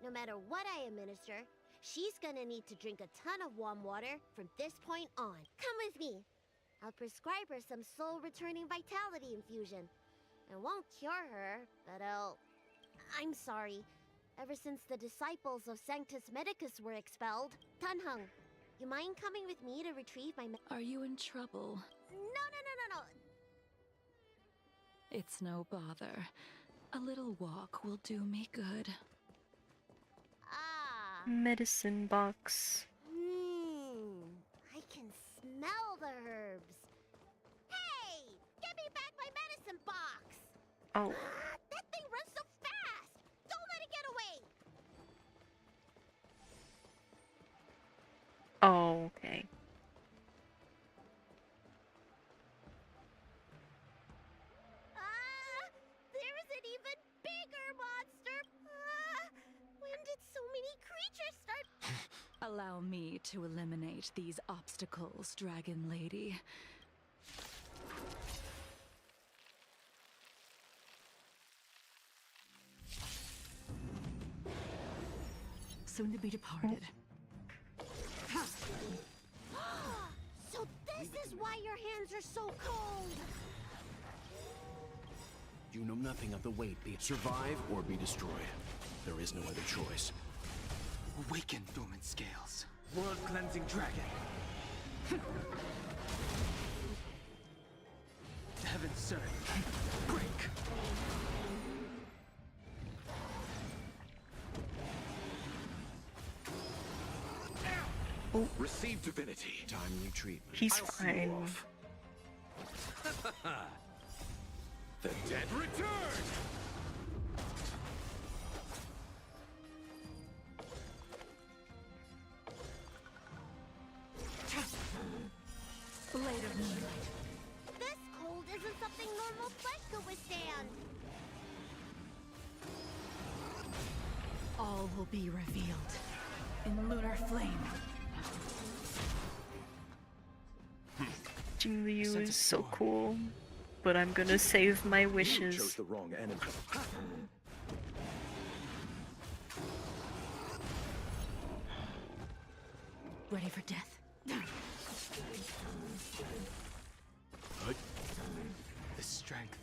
No matter what I administer, she's gonna need to drink a ton of warm water from this point on. Come with me. I'll prescribe her some soul-returning vitality infusion. I won't cure her, but I'm sorry. Ever since the disciples of Sanctus Medicus were expelled, Dunhung, you mind coming with me to retrieve my... Are you in trouble? No. It's no bother. A little walk will do me good. Medicine box. I can smell the herbs. Hey! Give me back my medicine box! Oh. That thing runs so fast! Don't let it get away! Oh, okay. There is an even bigger monster! When did so many creatures start... Allow me to eliminate these obstacles, Dragon Lady. Soon to be departed. So this is why your hands are so cold! You know nothing of the weight. Be survive or be destroyed. There is no other choice. Awaken, dormant scales. World-cleansing dragon. Heaven's servant. Break. Oh. Receive divinity. Timely treatment. He's I'll see you fine. off. The dead return! Blade of Moonlight. This cold isn't something normal flesh could withstand! All will be revealed in lunar flame. Jing Liu is so cool, but I'm gonna save my You chose wishes. the wrong enemy. Ready for death? The strength.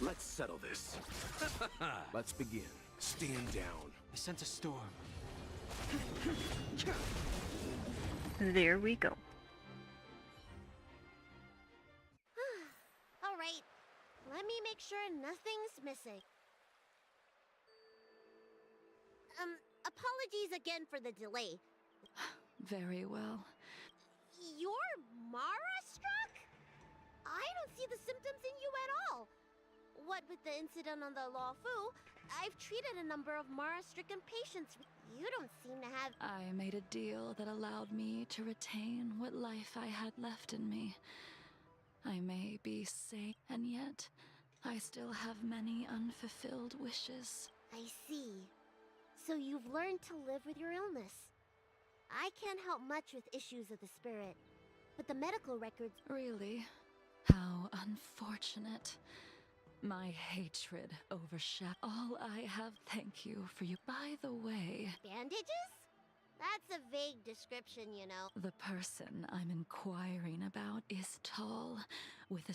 Let's settle this. Let's begin. Stand down. I sent a storm. There we go. All right. Let me make sure nothing's missing. Apologies again for the delay. Very well. You're Mara-struck? I don't see the symptoms in you at all. What with the incident on the Lawfu, I've treated a number of Mara-stricken patients. You don't seem to have... I made a deal that allowed me to retain what life I had left in me. I may be sane, and yet I still have many unfulfilled wishes. I see. So you've learned to live with your illness. I can't help much with issues of the spirit, but the medical records... Really? How unfortunate. My hatred overshadowed all I have. Thank you for you. By the way... Bandages? That's a vague description, you know. The person I'm inquiring about is tall, with a...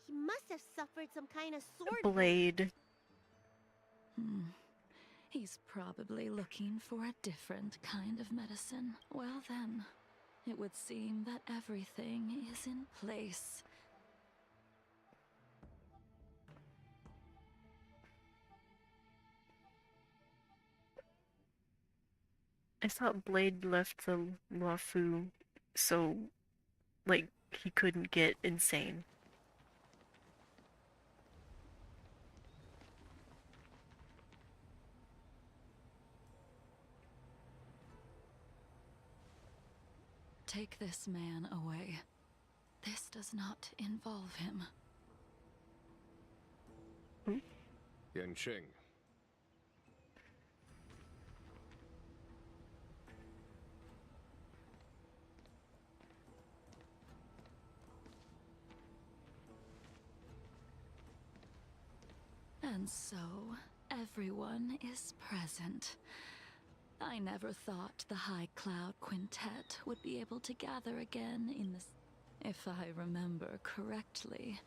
He must have suffered some kind of sword... Blade. He's probably looking for a different kind of medicine. Well then, it would seem that everything is in place. I thought Blade left the Lawfu so, like, he couldn't get insane. Take this man away. This does not involve him. Genshin. And so, everyone is present. I never thought the High Cloud Quintet would be able to gather again in this. If I remember correctly,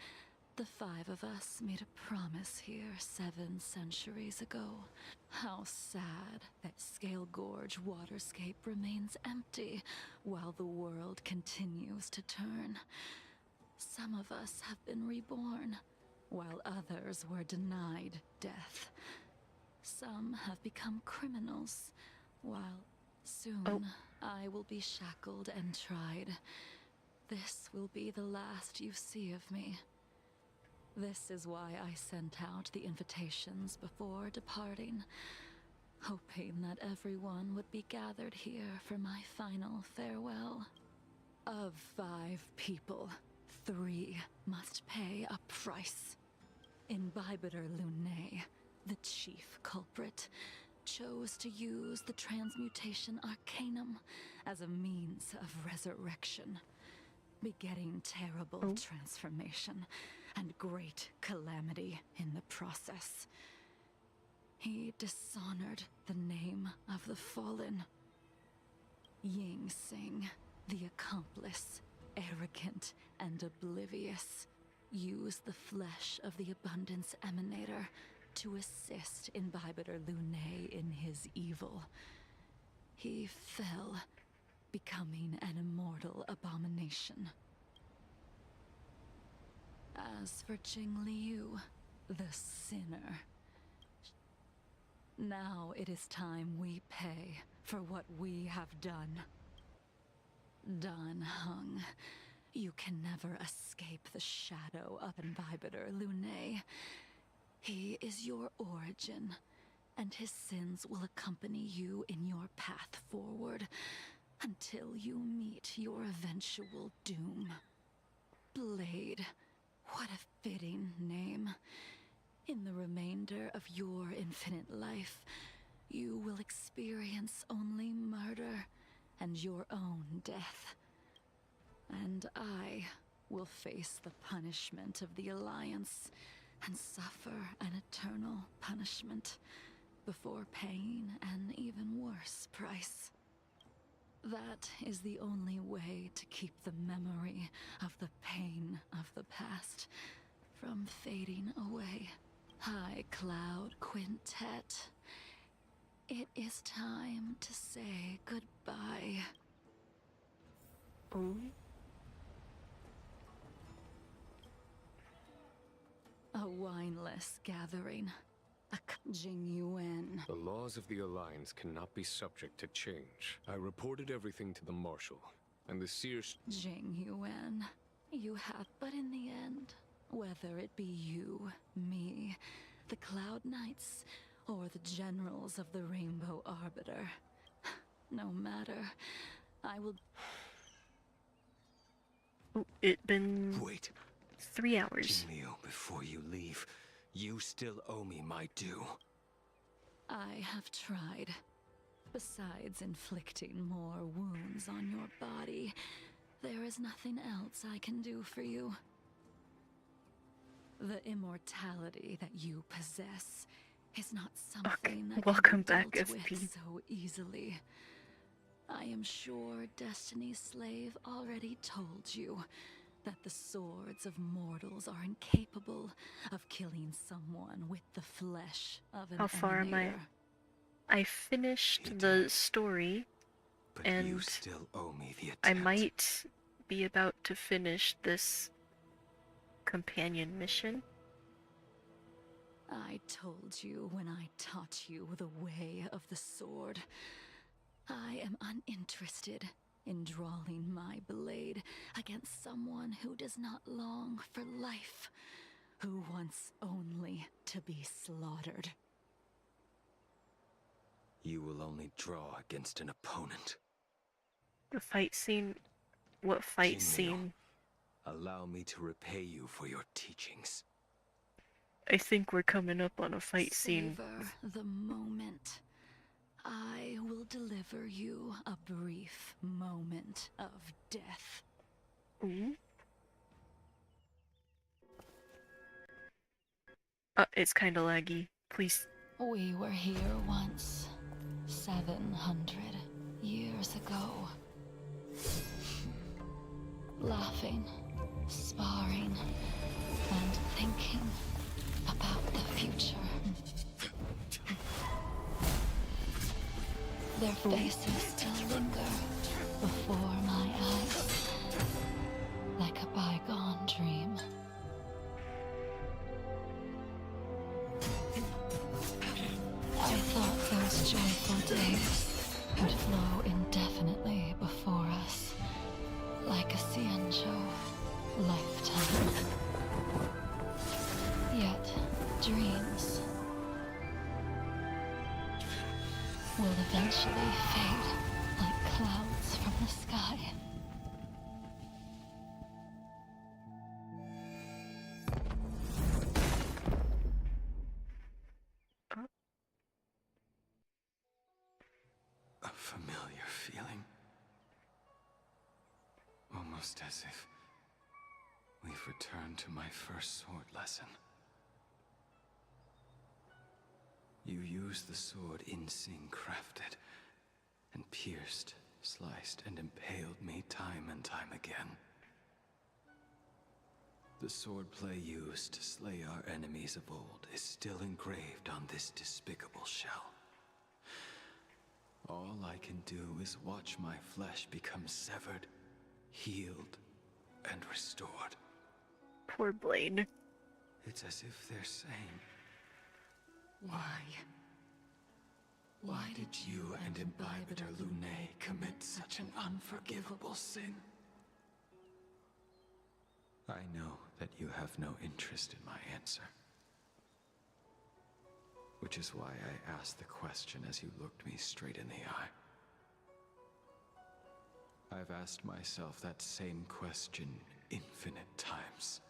the 5 of us made a promise here 7 centuries ago. How sad that Scale Gorge waterscape remains empty while the world continues to turn. Some of us have been reborn, while others were denied death. Some have become criminals, while soon I will be shackled and tried. This will be the last you see of me. This is why I sent out the invitations before departing, hoping that everyone would be gathered here for my final farewell. Of 5 people, 3 must pay a price. Imbibitor Lunae, the chief culprit, chose to use the transmutation arcanum as a means of resurrection, begetting terrible transformation and great calamity in the process. He dishonored the name of the fallen. Ying Sing, the accomplice, arrogant and oblivious, used the flesh of the Abundance Emanator to assist Imbibitor Lunae in his evil. He fell, becoming an immortal abomination. As for Jingliu, the sinner, now it is time we pay for what we have done. Dan Heng, you can never escape the shadow of Imbibitor Lunae. He is your origin, and his sins will accompany you in your path forward until you meet your eventual doom. Blade, what a fitting name. In the remainder of your infinite life, you will experience only murder and your own death. And I will face the punishment of the Alliance, and suffer an eternal punishment before paying an even worse price. That is the only way to keep the memory of the pain of the past from fading away. High Cloud Quintet, it is time to say goodbye. Oh. A wineless gathering. A Jing Yuan. The laws of the Alliance cannot be subject to change. I reported everything to the Marshal, and the Seers... Jing Yuan, you have, but in the end, whether it be you, me, the Cloud Knights, or the Generals of the Rainbow Arbiter, no matter, I will... Oh, it's been... Wait. 3 hours. Jinliu, before you leave, you still owe me my due. I have tried. Besides inflicting more wounds on your body, there is nothing else I can do for you. The immortality that you possess is not something that welcome can be back, dealt FP. with so easily. I am sure Destiny's Slave already told you that the swords of mortals are incapable of killing someone with the flesh of an How far am I? emanator. I finished the story, But and you still owe me the attempt. I might be about to finish this companion mission. I told you when I taught you the way of the sword. I am uninterested in drawing my blade against someone who does not long for life, who wants only to be slaughtered. You will only draw against an opponent. The fight scene... What fight Jinliu, scene? Allow me to repay you for your teachings. I think we're coming up on a fight scene. Savor the moment. I will deliver you a brief moment of death. Ooh. It's kinda laggy. Please. We were here once, 700 years ago. Laughing, sparring, and thinking about the future. Their faces still linger before my eyes, like a bygone dream. I thought those joyful days would flow indefinitely before us, like a Xianzhou lifetime. Yet, dreams will eventually fade like clouds from the sky. A familiar feeling. Almost as if we've returned to my first sword lesson. You used the sword Insing crafted, and pierced, sliced, and impaled me time and time again. The swordplay used to slay our enemies of old is still engraved on this despicable shell. All I can do is watch my flesh become severed, healed, and restored. Poor Blade. It's as if they're saying, Why? Why did you and Imbibitor Lunae commit such an unforgivable sin? I know that you have no interest in my answer. Which is why I asked the question as you looked me straight in the eye. I've asked myself that same question infinite times,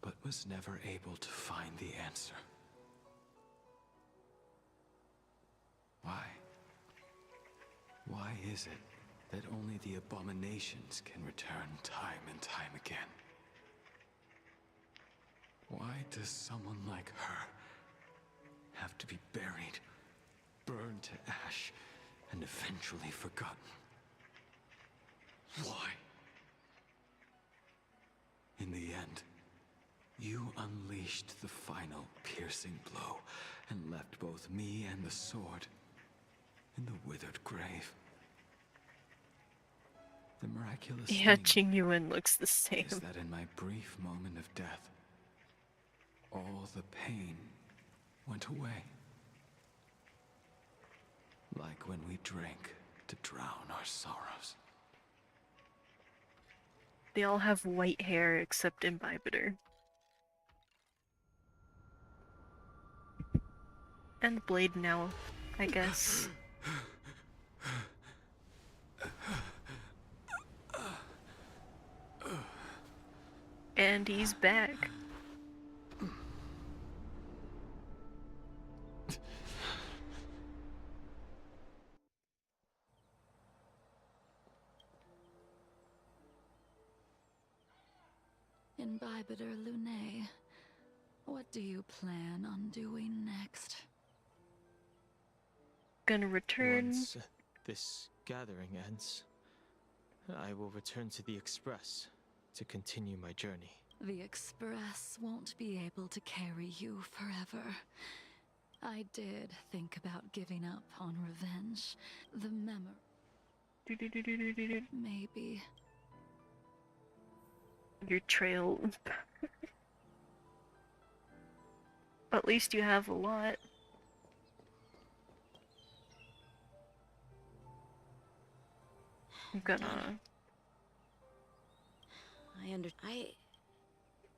but was never able to find the answer. Why? Why is it that only the abominations can return time and time again? Why does someone like her have to be buried, burned to ash, and eventually forgotten? Why? In the end, you unleashed the final piercing blow and left both me and the sword in the withered grave. The miraculous Yeah, thing Jingyuan looks the same. is that in my brief moment of death, all the pain went away. Like when we drank to drown our sorrows. They all have white hair except Imbibitor. And Blade now, I guess. And he's back. Imbibitor Lunae, what do you plan on doing next? Gonna return. Once this gathering ends, I will return to the Express to continue my journey. The Express won't be able to carry you forever. I did think about giving up on revenge. The memory. Maybe. Your trail. At least you have a lot. I'm gonna.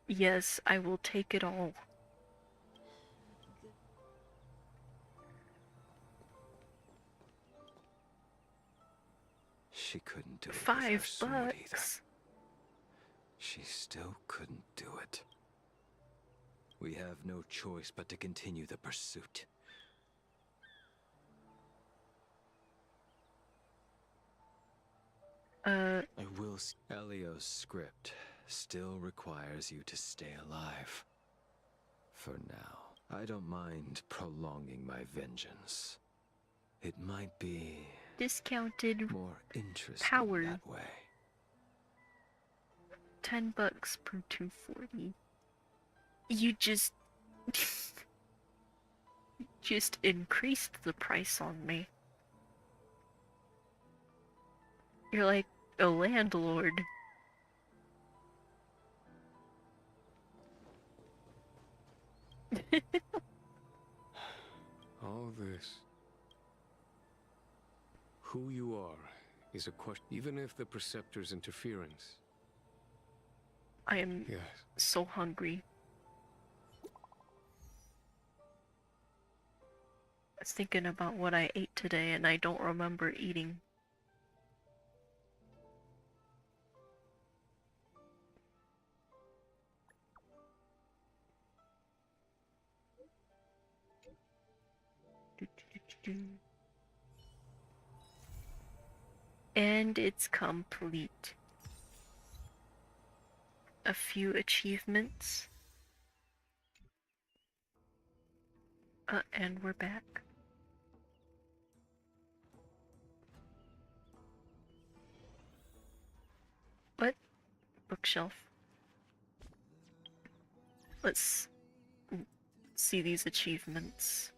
Yes, I will take it all. She couldn't do it with $5. her sword either. She still couldn't do it. We have no choice but to continue the pursuit. I will. Elio's script still requires you to stay alive. For now, I don't mind prolonging my vengeance. It might be discounted more interesting power that way. $10 per 240. You just just increased the price on me. You're like a landlord. All this. Who you are is a question, even if the Preceptor's interference. I am Yes. so hungry. I was thinking about what I ate today and I don't remember eating. And it's complete. A few achievements. And we're back. What? Bookshelf. Let's see these achievements.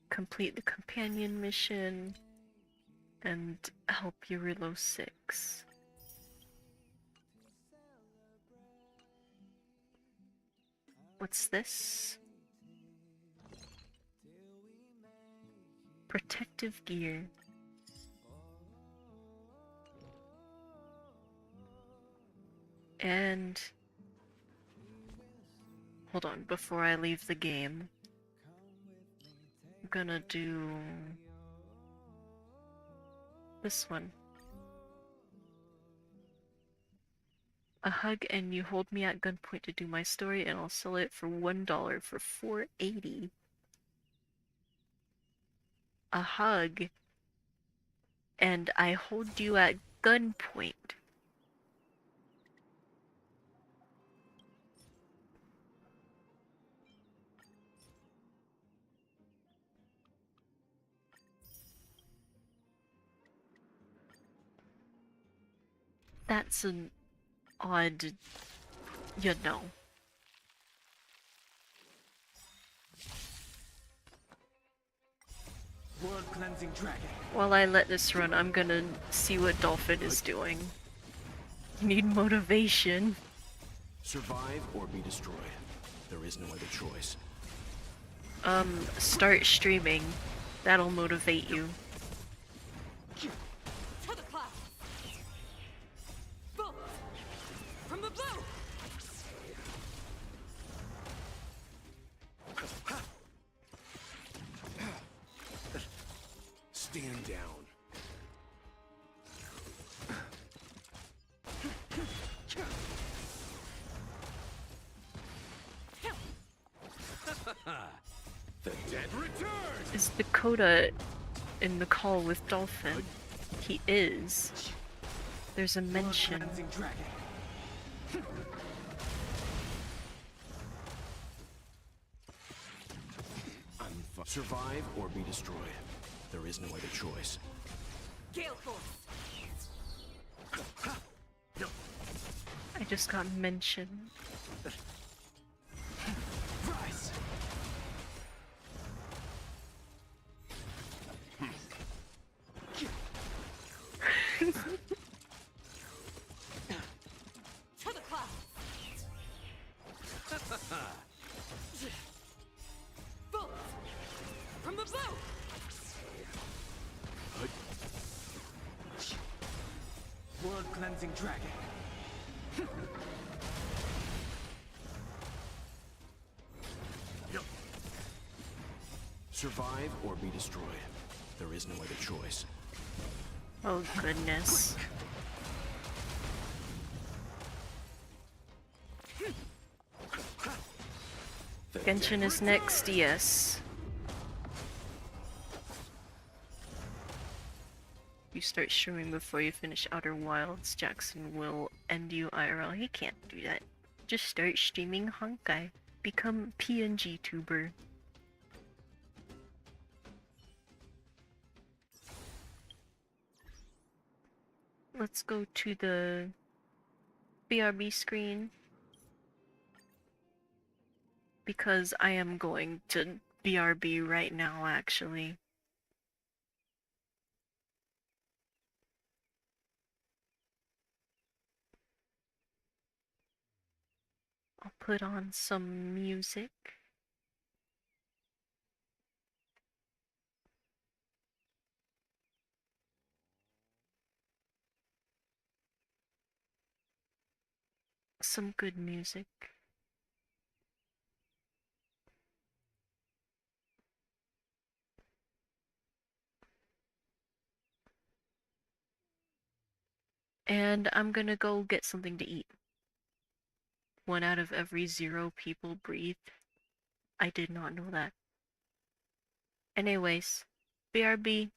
Complete the companion mission and help Eurilo 6. What's this? Protective gear. And hold on, before I leave the game, I'm gonna do this one. A hug and you hold me at gunpoint to do my story and I'll sell it for $1 for $4.80. A hug and I hold you at gunpoint. That's an odd, you know. World cleansing dragon. While I let this run, I'm gonna see what Dolphin is doing. Need motivation. Survive or be destroyed. There is no other choice. Start streaming. That'll motivate you. To the clouds! Bolt! From the blue! Stand down. The dead return! Is Dakota in the call with Dolphin? He is. There's a mention. Survive or be destroyed. There is no other choice. Gale Force! I just got mentioned. Rise. To the clouds! Bolt! From the blue! World cleansing dragon. Survive or be destroyed. There is no other choice. Oh goodness. Genshin is next, yes. You start streaming before you finish Outer Wilds, Jackson will end you IRL. He can't do that. Just start streaming Honkai. Become PNG tuber. Let's go to the BRB screen. Because I am going to BRB right now, actually. I'll put on some music. Some good music. And I'm gonna go get something to eat. 1 out of every 0 people breathe. I did not know that. Anyways, BRB.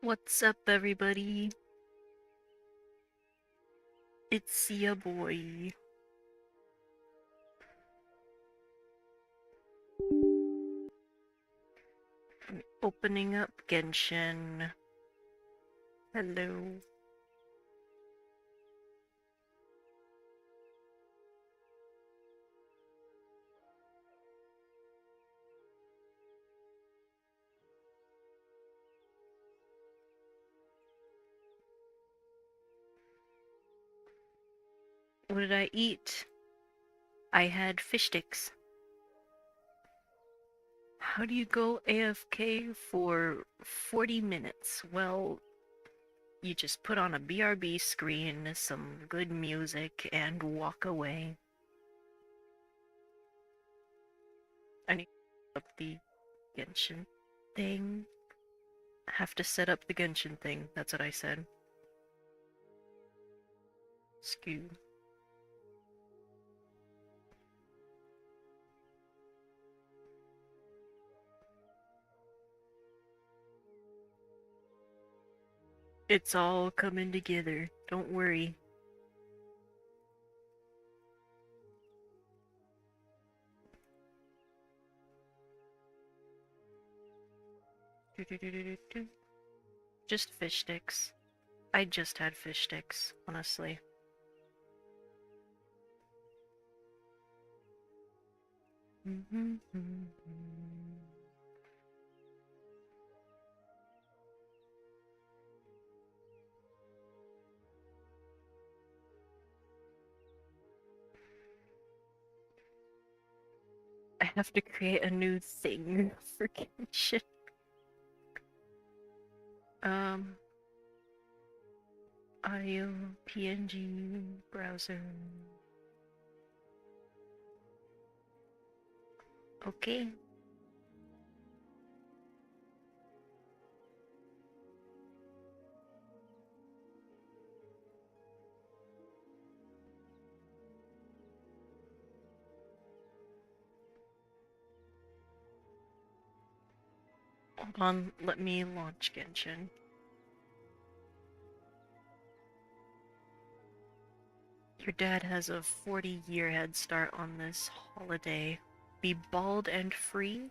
What's up, everybody? It's ya boy. I'm opening up Genshin. Hello. What did I eat? I had fish sticks. How do you go AFK for 40 minutes? Well, you just put on a BRB screen, some good music, and walk away. I need to set up the Genshin thing. I have to set up the Genshin thing, that's what I said. Skew. It's all coming together, don't worry. Just fish sticks. I just had fish sticks, honestly. I have to create a new thing for Genshin. Audio, PNG, browser. Okay. Hold on, let me launch Genshin. Your dad has a 40-year head start on this holiday. Be bald and free?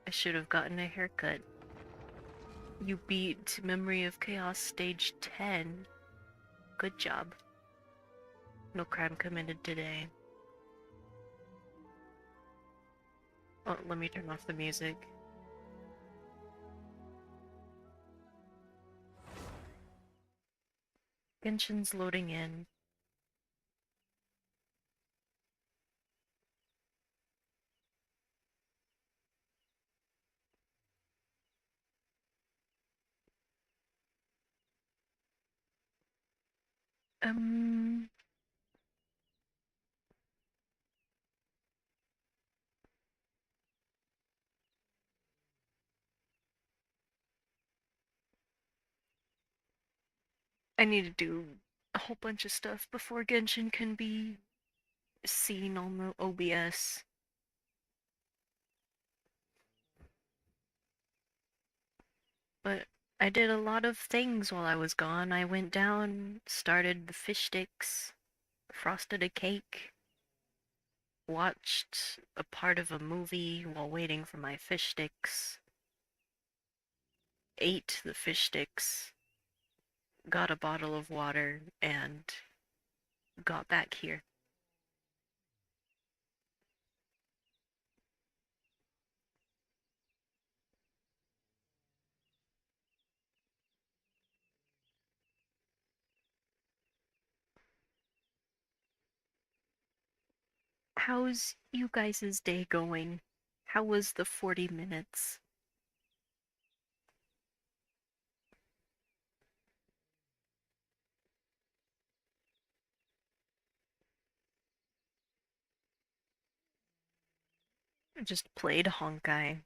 I should have gotten a haircut. You beat Memory of Chaos Stage 10. Good job. No crime committed today. Oh, let me turn off the music. Genshin's loading in. I need to do a whole bunch of stuff before Genshin can be seen on the OBS. But I did a lot of things while I was gone. I went down, started the fish sticks, frosted a cake, watched a part of a movie while waiting for my fish sticks, ate the fish sticks, got a bottle of water, and got back here. How's you guys' day going? How was the 40 minutes? I just played Honkai.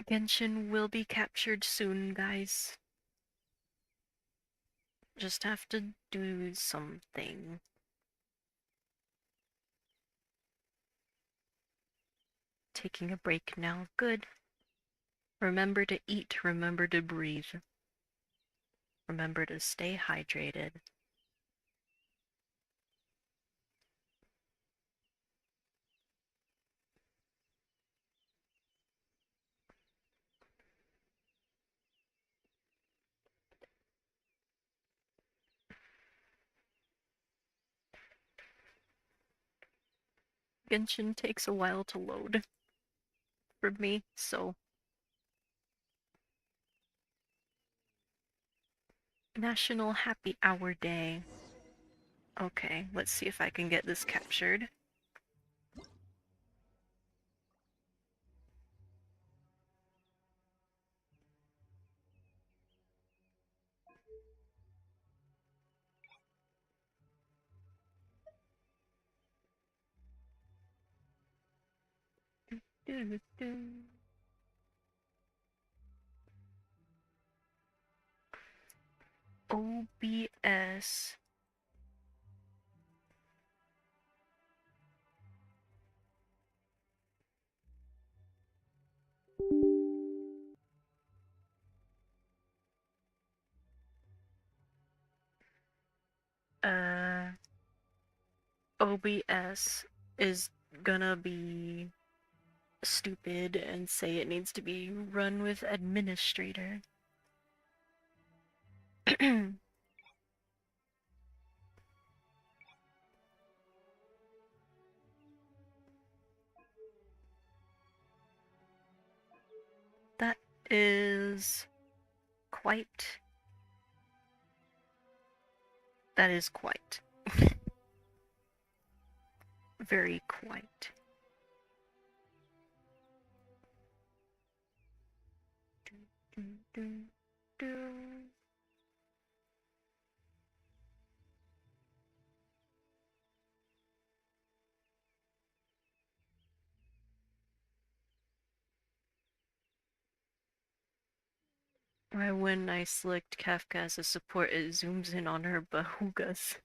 Genshin will be captured soon, guys. Just have to do something. taking a break now. Good. Remember to eat, remember to breathe. Remember to stay hydrated. Genshin takes a while to load for me, so National Happy Hour Day. Okay, let's see if I can get this captured. OBS. OBS is gonna be stupid and say it needs to be run with administrator. That is quite. That is quite. Very quite. When I select Kafka as a support, it zooms in on her bahugas.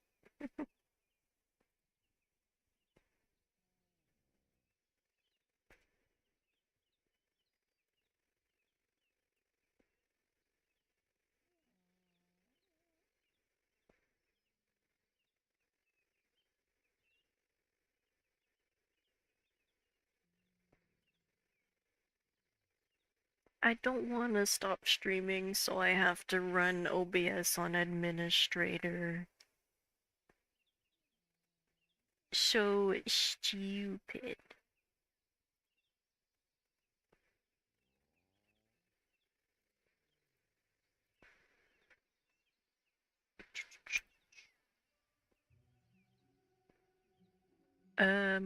I don't want to stop streaming, so I have to run OBS on administrator. So stupid. I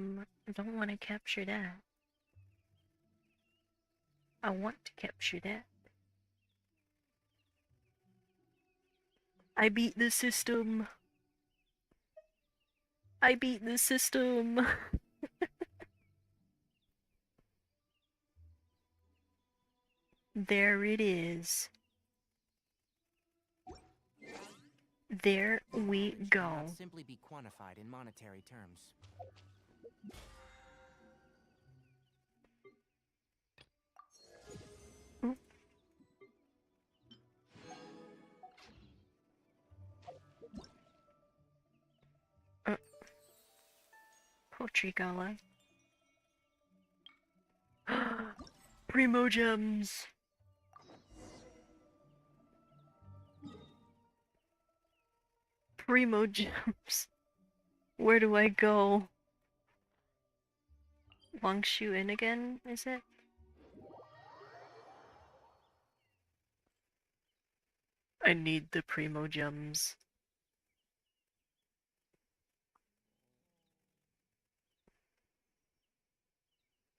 don't want to capture that. I want to capture that. I beat the system. I beat the system. There it is. There we go. Cannot simply be quantified in monetary terms. Poetry Gala. Primo gems. Primo gems. Where do I go? Longshu Inn again, is it? I need the primo gems.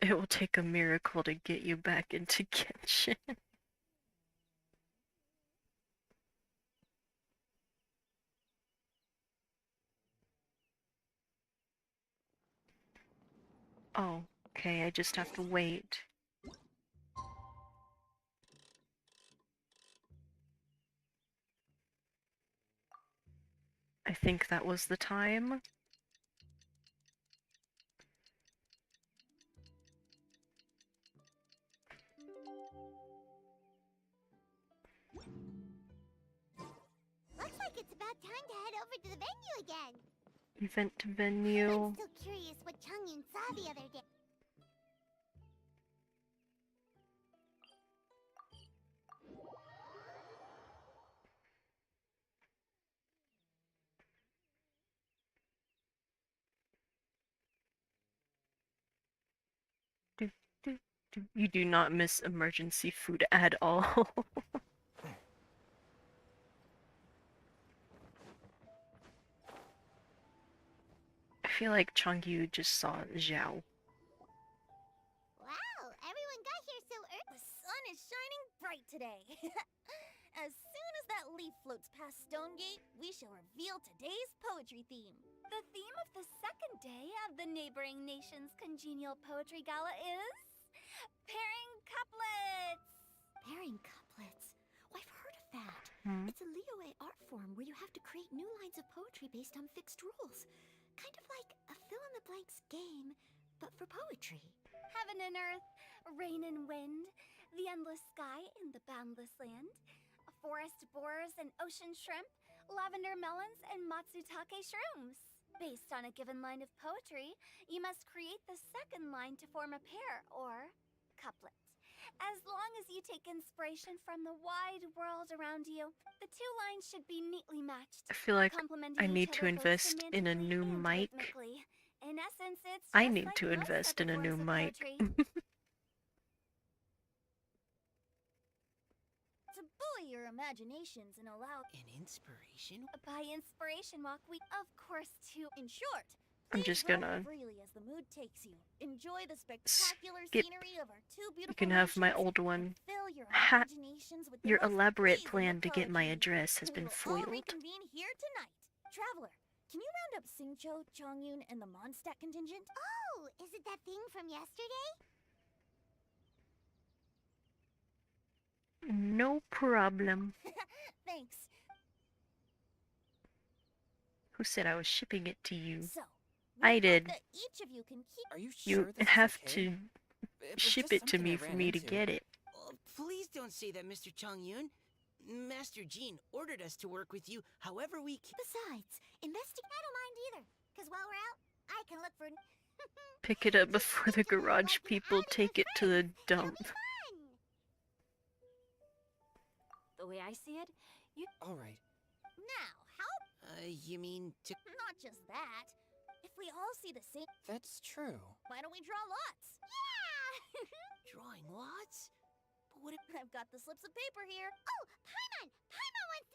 It will take a miracle to get you back into Genshin. Oh, okay, I just have to wait. I think that was the time. about time to head over to the venue again. Event venue. I'm still curious what Changyun saw the other day. You do not miss emergency food at all. I feel like Changyu just saw Zhao. Wow, everyone got here so early. The sun is shining bright today. As soon as that leaf floats past Stonegate, we shall reveal today's poetry theme. The theme of the second day of the neighboring nation's congenial poetry gala is pairing couplets. Pairing couplets? Oh, I've heard of that. Hmm. It's a Liyue art form where you have to create new lines of poetry based on fixed rules. Kind of like a fill-in-the-blanks game, but for poetry. Heaven and earth, rain and wind, the endless sky and the boundless land, forest borers and ocean shrimp, lavender melons and matsutake shrooms. Based on a given line of poetry, you must create the second line to form a pair, or couplet. As long as you take inspiration from the wide world around you, the two lines should be neatly matched. I feel like complementing I each need to other both invest in a semantically new and mic. rhythmically. In essence, it's I just need like to most invest other in a new forms of mic. poetry. To buoy your imaginations and allow An inspiration? by inspiration walk we of course to in short. I'm Please just roam gonna freely as the mood takes you. Enjoy the spectacular skip. scenery of our two beautiful You can have my nations, old one. and fill your Ha! imaginations with the Your most elaborate pleasing plan of to get my poetry. address has We been will all foiled. reconvene here tonight. Traveler, can you round up Singcho, Chongyun, and the Mondstadt contingent? Oh, is it that thing from yesterday? No problem. Thanks. Who said I was shipping it to you? So, I hope did. that each of you can keep. Are you You sure this have is okay? to It was ship just it to something me I for ran me to into. get it. Oh, please don't say that, Mr. Changyun. Master Jean ordered us to work with you however we can. Besides, I don't mind either, because while we're out, I can look for... Pick it up before the garage people take it to the dump. The way I see it, you. All right. Now, how? You mean to... Not just that. If we all see the same, That's true. why don't we draw lots? Yeah! Drawing lots? But what if... I've got the slips of paper here. Oh, Paimon! Paimon wants...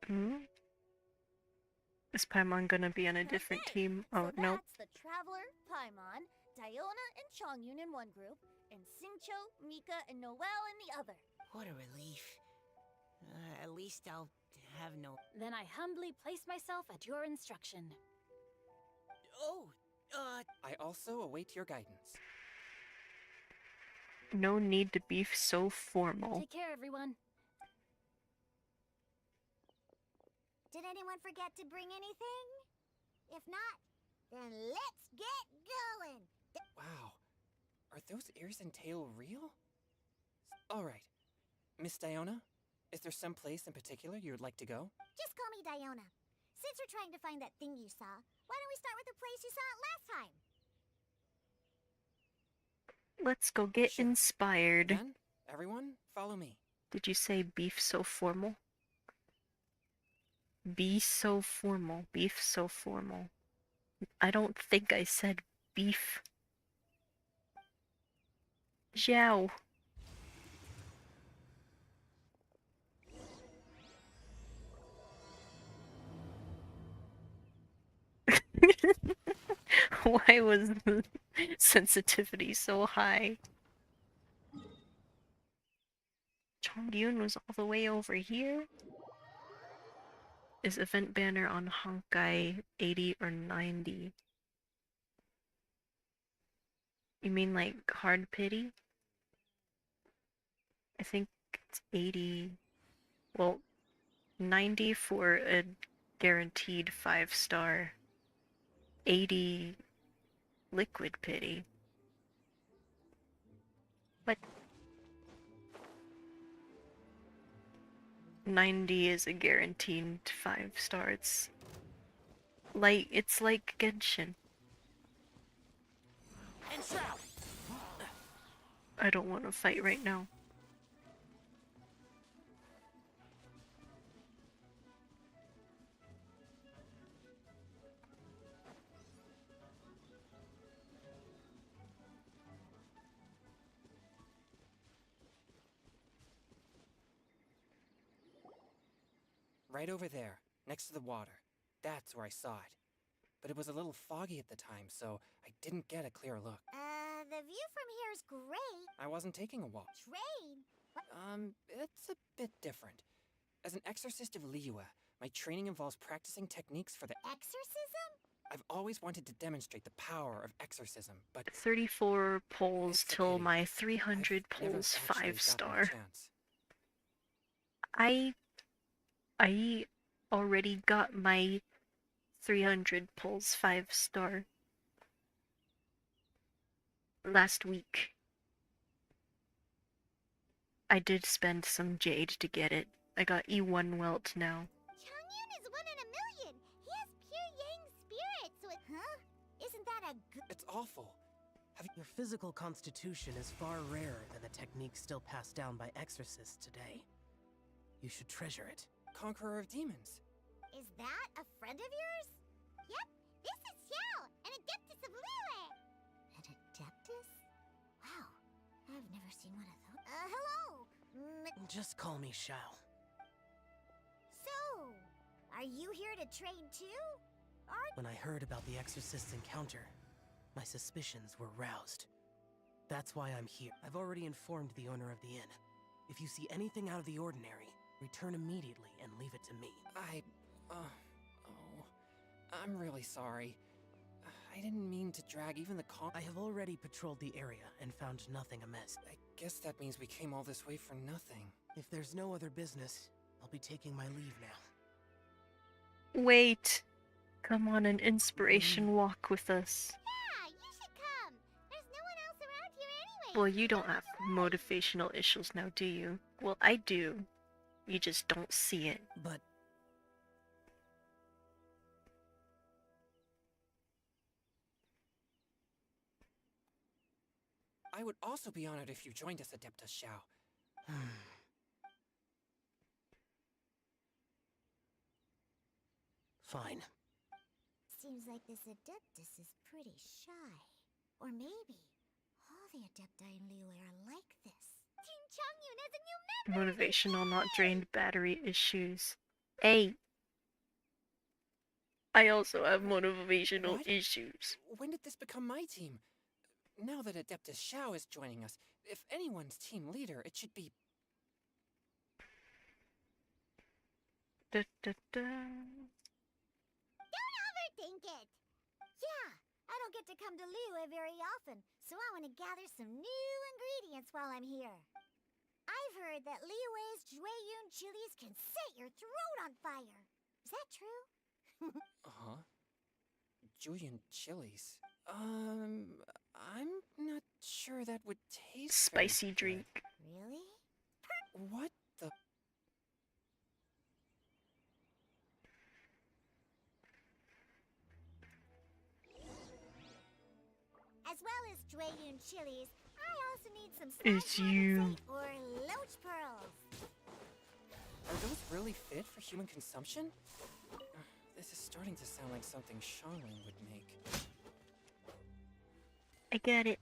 Hmm? Is Paimon gonna be on a different team? Oh, so no. that's the Traveler, Paimon, Diona, and Chongyun in one group, and Singcho, Mika, and Noelle in the other. What a relief. At least I'll have no... Then I humbly place myself at your instruction. Oh, I also await your guidance. No need to be so formal. Take care, everyone. Did anyone forget to bring anything? If not, then let's get going! Wow. Are those ears and tail real? All right. Miss Diona, is there some place in particular you would like to go? Just call me Diona. Since we're trying to find that thing you saw, why don't we start with the place you saw it last time? Let's go get Sure. inspired. Then, everyone, follow me. Did you say beef so formal? Be so formal. Beef so formal. I don't think I said beef. Zhao. Why was the sensitivity so high? Chongyun was all the way over here? Is event banner on Honkai 80 or 90? You mean like hard pity? I think it's 80. Well, 90 for a guaranteed 5-star. 80 liquid pity. But 90 is a guaranteed 5-star. It's like Genshin. I don't want to fight right now. Right over there, next to the water. That's where I saw it. But it was a little foggy at the time, so I didn't get a clear look. The view from here is great. I wasn't taking a walk. Train? It's a bit different. As an exorcist of Liyue, my training involves practicing techniques for the Exorcism? I've always wanted to demonstrate the power of exorcism, but 34 polls till my 300 polls 5-star. I already got my 300 polls 5-star last week. I did spend some jade to get it. I got E1 welt now. Changyun is 1 in a million. He has pure yang spirits with... Huh? Isn't that a good... It's awful. Your physical constitution is far rarer than the techniques still passed down by exorcists today. You should treasure it. Conqueror of demons. Is that a friend of yours? Yep, this is Xiao, an adeptus of Liyue. An adeptus? Wow, I've never seen one of those. Hello! Just call me Xiao. So, are you here to train too? When I heard about the exorcist's encounter, my suspicions were roused. That's why I'm here. I've already informed the owner of the inn. If you see anything out of the ordinary, return immediately and leave it to me. I'm really sorry. I didn't mean to drag even the I have already patrolled the area and found nothing amiss. I guess that means we came all this way for nothing. If there's no other business, I'll be taking my leave now. Wait! Come on an inspiration walk with us. Yeah, you should come. There's no one else around here anyway. Well, you don't have motivational issues now, do you? Well, I do. You just don't see it. But... I would also be honored if you joined us, Adeptus Xiao. Fine. Seems like this adeptus is pretty shy. Or maybe all the adepti in Liyue are like this. Team Changyun has a new member! Motivational, not drained battery issues. Hey! I also have motivational issues. When did this become my team? Now that Adeptus Xiao is joining us, if anyone's team leader, it should be... Da, da, da. Don't overthink it! Yeah, I don't get to come to Liyue very often, so I want to gather some new ingredients while I'm here. I've heard that Liyue's Jueyun chilies can set your throat on fire. Is that true? Huh? Jueyun chilies? I'm not sure that would taste Spicy drink. Really? What the... As well as Jueyun chilies, I also need some It's you. or loach pearls. Are those really fit for human consumption? This is starting to sound like something Xiangling would make. I got it.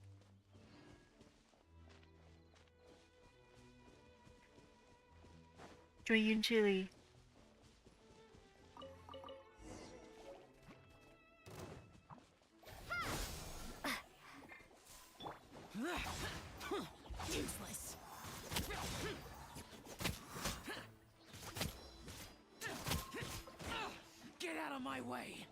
Jueyun chili. Useless. Get out of my way.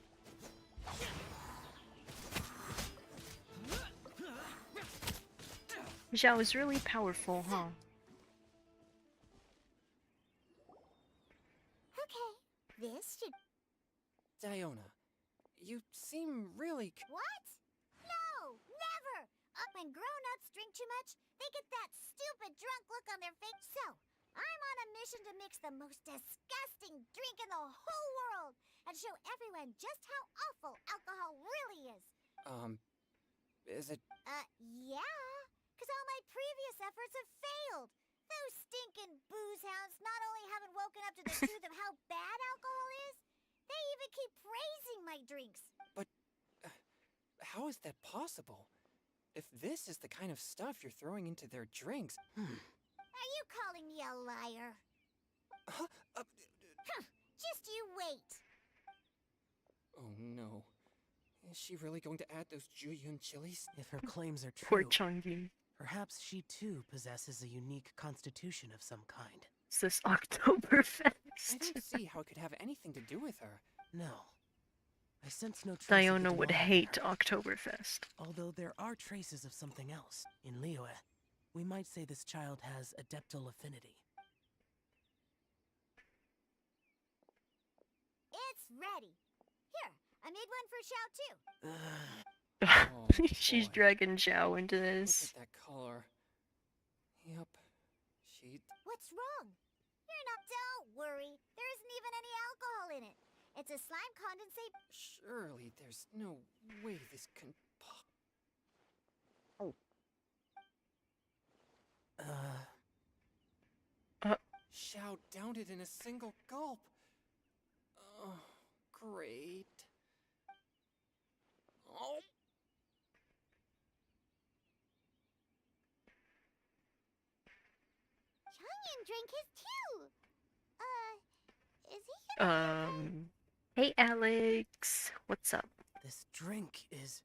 Zhao is really powerful, huh? Okay, this should... Diona, you seem really... What? No, never! When grown-ups drink too much, they get that stupid drunk look on their face. So, I'm on a mission to mix the most disgusting drink in the whole world and show everyone just how awful alcohol really is. Is it... Yeah. Because all my previous efforts have failed. Those stinking booze hounds not only haven't woken up to the truth of how bad alcohol is, they even keep praising my drinks. But... how is that possible? If this is the kind of stuff you're throwing into their drinks... Are you calling me a liar? Huh? Just you wait. Oh no. Is she really going to add those Juyun chilies? If her claims are Poor true, Chongyu. perhaps she too possesses a unique constitution of some kind. It's this Oktoberfest. I don't see how it could have anything to do with her. No. I sense no trace of the Diona would demonic in hate her. Oktoberfest. Although there are traces of something else. In Liyue, we might say this child has adeptal affinity. It's ready. Here, I made one for Xiao too. Oh, She's boy. dragging Zhao into Look this. at that color. Yep. She... What's wrong? You're not. Don't worry. There isn't even any alcohol in it. It's a slime condensate. Surely there's no way this can... Xiao downed it in a single gulp. Oh, great. Oh. Changyan drank his too. Is he? Hey Alex. What's up? This drink is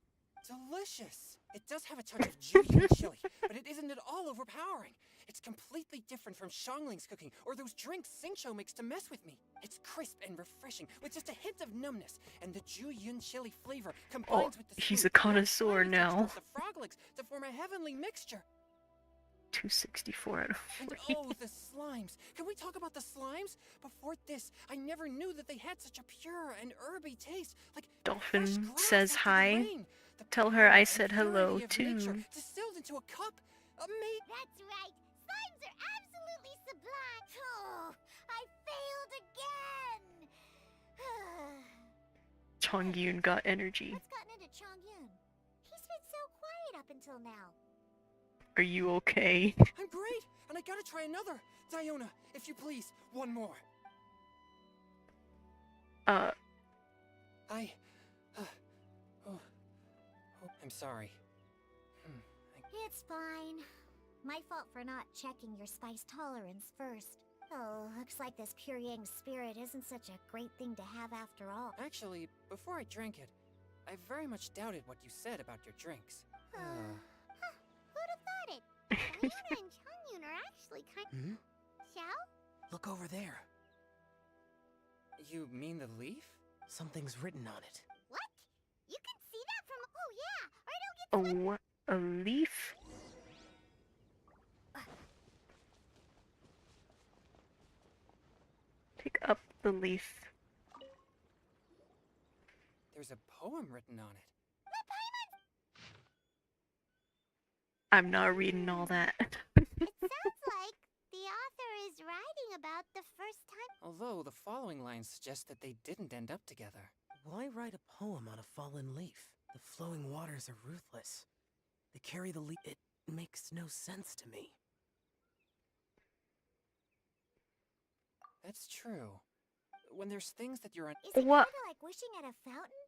delicious. It does have a touch of Juyun chili, but it isn't at all overpowering. It's completely different from Xiangling's cooking or those drinks Xingqiu makes to mess with me. It's crisp and refreshing with just a hint of numbness, and the Juyun chili flavor combines with the He's smooth, a connoisseur tiny texture now. of the frog legs to form a heavenly mixture. 264 out of And 40. oh, the slimes! Can we talk about the slimes? Before this, I never knew that they had such a pure and herby taste. Like Dolphin says hi. Tell her I said hello too. Distilled into a cup. That's right. Slimes are absolutely sublime. Oh, I failed again. Chongyun got energy. What's gotten into Chongyun? He's been so quiet up until now. Are you okay? I'm great, and I gotta try another. Diona, if you please, one more. I'm sorry. It's fine. My fault for not checking your spice tolerance first. Oh, looks like this pure yang spirit isn't such a great thing to have after all. Actually, before I drank it, I very much doubted what you said about your drinks. Who'd have thought it? Diona and Chongyun are actually kind. Xiao? Look over there. You mean the leaf? Something's written on it. What? You can see that from. Oh yeah. Oh, a leaf? Pick up the leaf. There's a poem written on it. I'm not reading all that. Sounds like the author is writing about the first time. Although the following lines suggest that they didn't end up together. Why write a poem on a fallen leaf? The flowing waters are ruthless. They carry the leaf. It makes no sense to me. That's true. When there's things that you're Is it kind of like wishing at a fountain?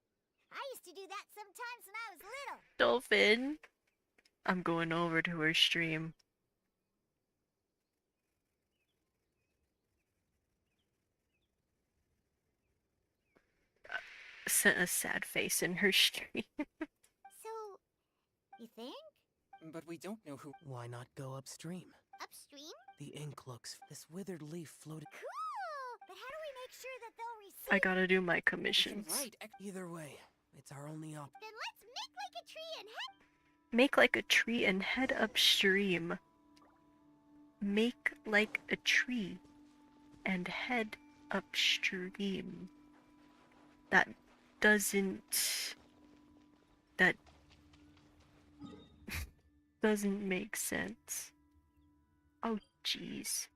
I used to do that sometimes when I was little. Dolphin. I'm going over to her stream. Sent a sad face in her stream. So, you think? But we don't know who. Why not go upstream? Upstream? The ink looks. This withered leaf floated. Cool! But how do we make sure that they'll receive? I gotta do my commissions. Right. Either way, it's our only option. Then let's make like a tree and head. Make like a tree and head upstream. Make like a tree and head upstream. That doesn't make sense. Oh jeez.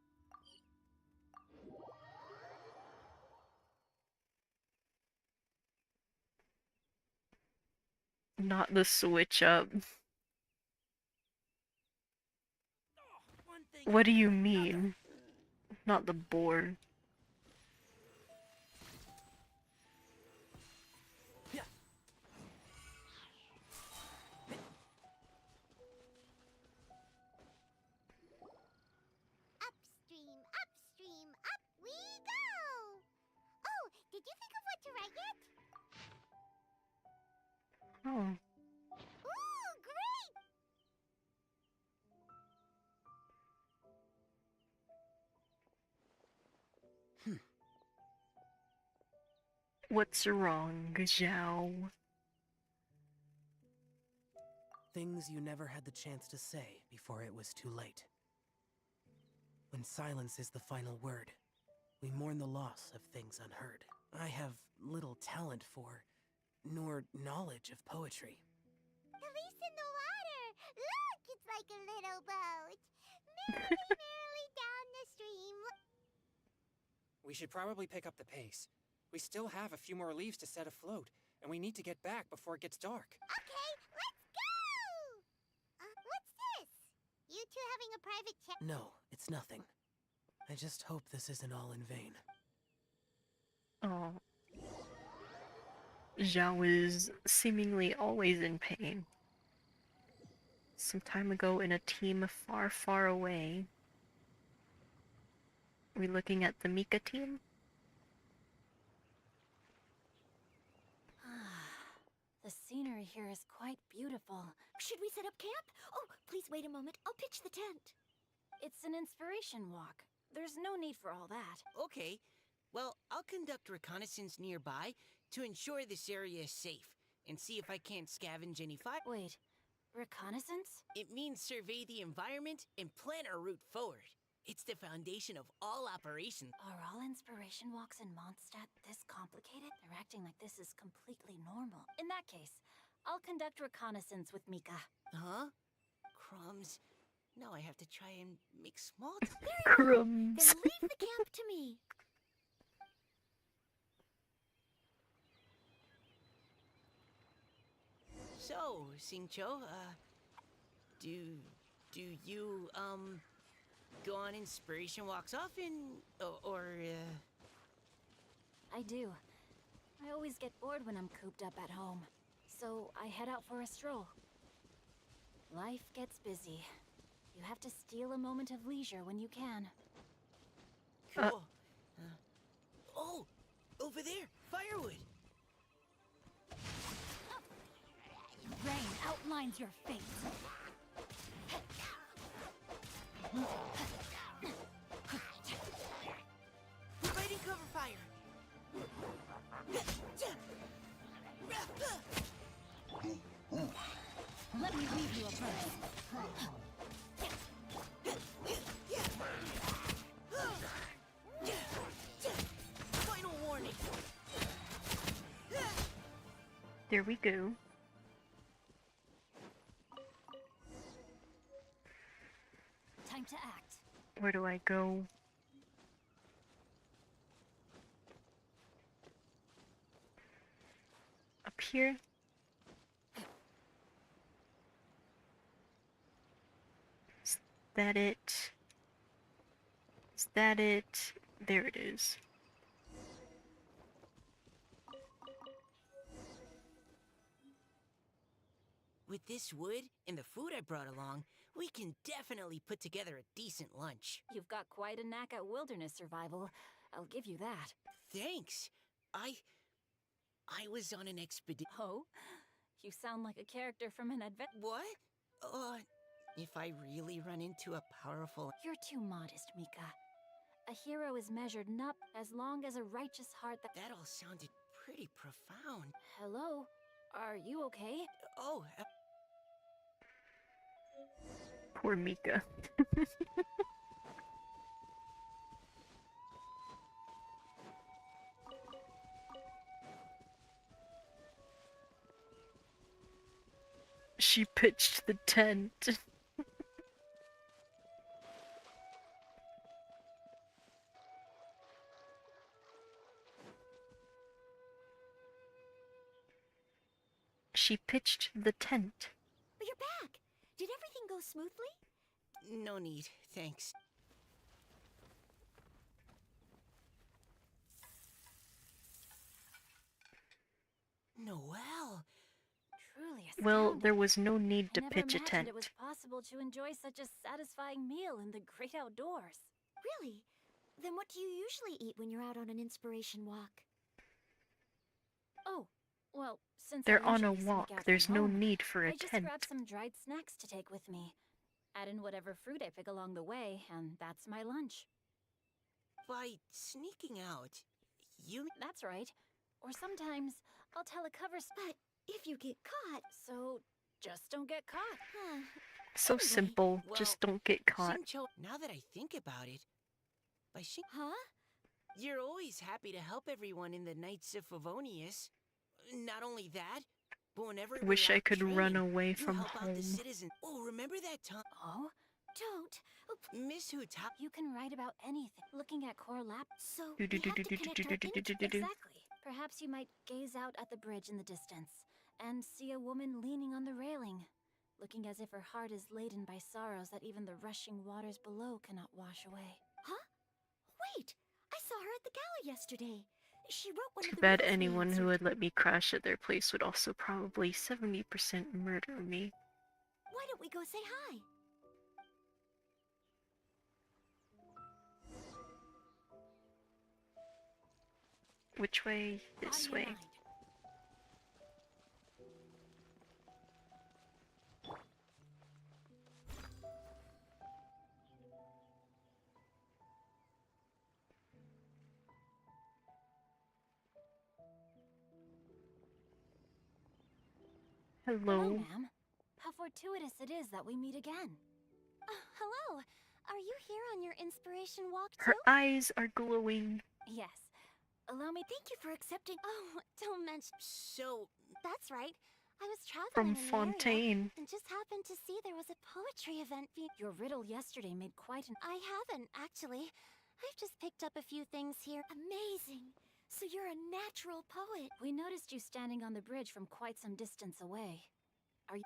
Not the switch up. What do you mean? Not the board. Upstream, upstream, up we go! Oh, did you think of what to write yet? Oh. Ooh, great! What's wrong, Zhao? Things you never had the chance to say before it was too late. When silence is the final word, we mourn the loss of things unheard. I have little talent for, nor knowledge of poetry. The leaf's in the water! Look, it's like a little boat! Merrily, merrily down the stream. We should probably pick up the pace. We still have a few more leaves to set afloat, and we need to get back before it gets dark. Okay, let's go! What's this? You two having a private chat? No, it's nothing. I just hope this isn't all in vain. Oh. Zhao is seemingly always in pain. Some time ago in a team far, far away. Are we looking at the Mika team? The scenery here is quite beautiful. Should we set up camp? Oh, please wait a moment. I'll pitch the tent. It's an inspiration walk. There's no need for all that. Okay. Well, I'll conduct reconnaissance nearby to ensure this area is safe and see if I can't scavenge any fire. Wait, reconnaissance? It means survey the environment and plan our route forward. It's the foundation of all operations. Are all inspiration walks in Mondstadt this complicated? They're acting like this is completely normal. In that case, I'll conduct reconnaissance with Mika. Huh? Crumbs. Now I have to try and make small Crumbs. Then leave the camp to me. So, Xingqiu, do you, go on inspiration walks often, or I do. I always get bored when I'm cooped up at home. So I head out for a stroll. Life gets busy. You have to steal a moment of leisure when you can. Cool. Oh, over there, firewood. Rain outlines your fate. Providing cover fire. Let me leave you a verse. Final warning. There we go. Time to act. Where do I go? Up here? Is that it? Is that it? There it is. With this wood and the food I brought along, we can definitely put together a decent lunch. You've got quite a knack at wilderness survival. I'll give you that. Thanks. I was on an expedition. Oh? You sound like a character from an adventure. What? If I really run into a powerful... You're too modest, Mika. A hero is measured not as long as a righteous heart that... That all sounded pretty profound. Hello? Are you okay? Oh, Poor Mika. She pitched the tent. She pitched the tent. But you're back. Did everything go smoothly? No need, thanks. Noelle! Truly astounding. Well, there was no need to I never pitch a imagined tent. it was possible to enjoy such a satisfying meal in the great outdoors. Really? Then what do you usually eat when you're out on an inspiration walk? Oh, well, since They're I on a usually sneak walk. out There's from no home, need for a I just tent. grab some dried snacks to take with me. Add in whatever fruit I pick along the way, and that's my lunch. By sneaking out, you... That's right. Or sometimes I'll tell a cover... But if you get caught... So, just don't get caught. So simple. Well, Just don't get caught. Xingqiu, now that I think about it, by Huh? you're always happy to help everyone in the Knights of Favonius. Not only that, but whenever we're Wish I out could training, run away you from help out the home. citizens. Oh, remember that time? Oh? Don't. Miss Huta. You can write about anything. Looking at core lap. So Do, do, we do, have do, to do, connect do, our do, do, image. do, do, do. Exactly. Perhaps you might gaze out at the bridge in the distance and see a woman leaning on the railing, looking as if her heart is laden by sorrows that even the rushing waters below cannot wash away. Huh? Wait! I saw her at the gala yesterday. She wrote one Too of the bad riddles we anyone who answered. would let me crash at their place would also probably 70% murder me. Why don't we go say hi? Which way? This way. Hello. ma'am. How fortuitous it is that we meet again. Hello. Are you here on your inspiration walk too? Her eyes are glowing. Yes. Allow me. Thank you for accepting. Oh, don't mention. So, that's right. I was traveling From in the area Fontaine. and just happened to see there was a poetry event. Your riddle yesterday made quite an... I haven't, actually. I've just picked up a few things here. Amazing. So you're a natural poet. We noticed you standing on the bridge from quite some distance away. Are you...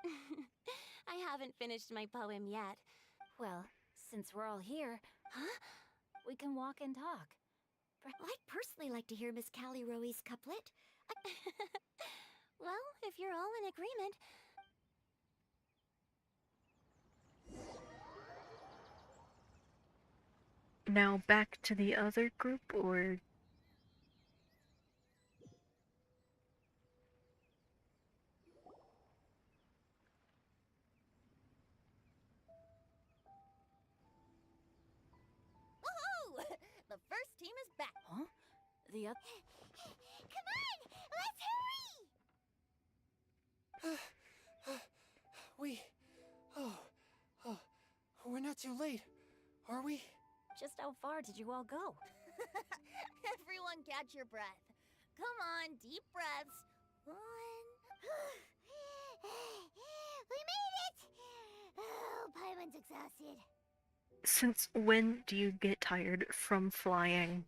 I haven't finished my poem yet. Well, since we're all here, we can walk and talk. I'd personally like to hear Miss Callie Rowe's couplet. Well, if you're all in agreement... Now back to the other group, or... Woohoo! The first team is back. Huh? The other... Come on! Let's hurry! We're not too late, are we? Just how far did you all go? Everyone catch your breath. Come on, deep breaths. One. We made it! Oh, Paimon's exhausted. Since when do you get tired from flying?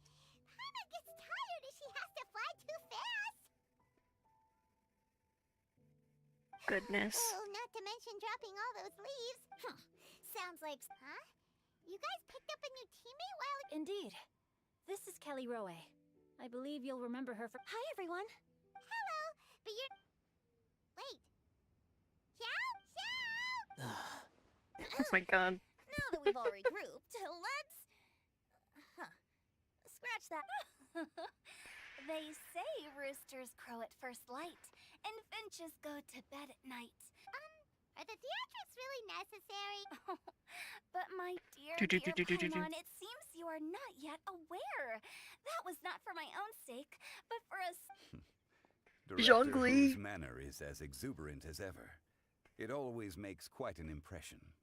Paimon gets tired if she has to fly too fast. Goodness. Oh, not to mention dropping all those leaves. Sounds like... Huh? You guys picked up a new teammate while... Indeed. This is Kelly Rowe. I believe you'll remember her from... Hi, everyone. Hello, but you're... Wait. Ciao? Oh my god. Now that we've all regrouped, let's... Scratch that. They say roosters crow at first light, and finches go to bed at night. Are the theatrics really necessary? But my dear Paimon, it seems you are not yet aware. That was not for my own sake, but for us. Director whose manner is as exuberant as ever. It always makes quite an impression.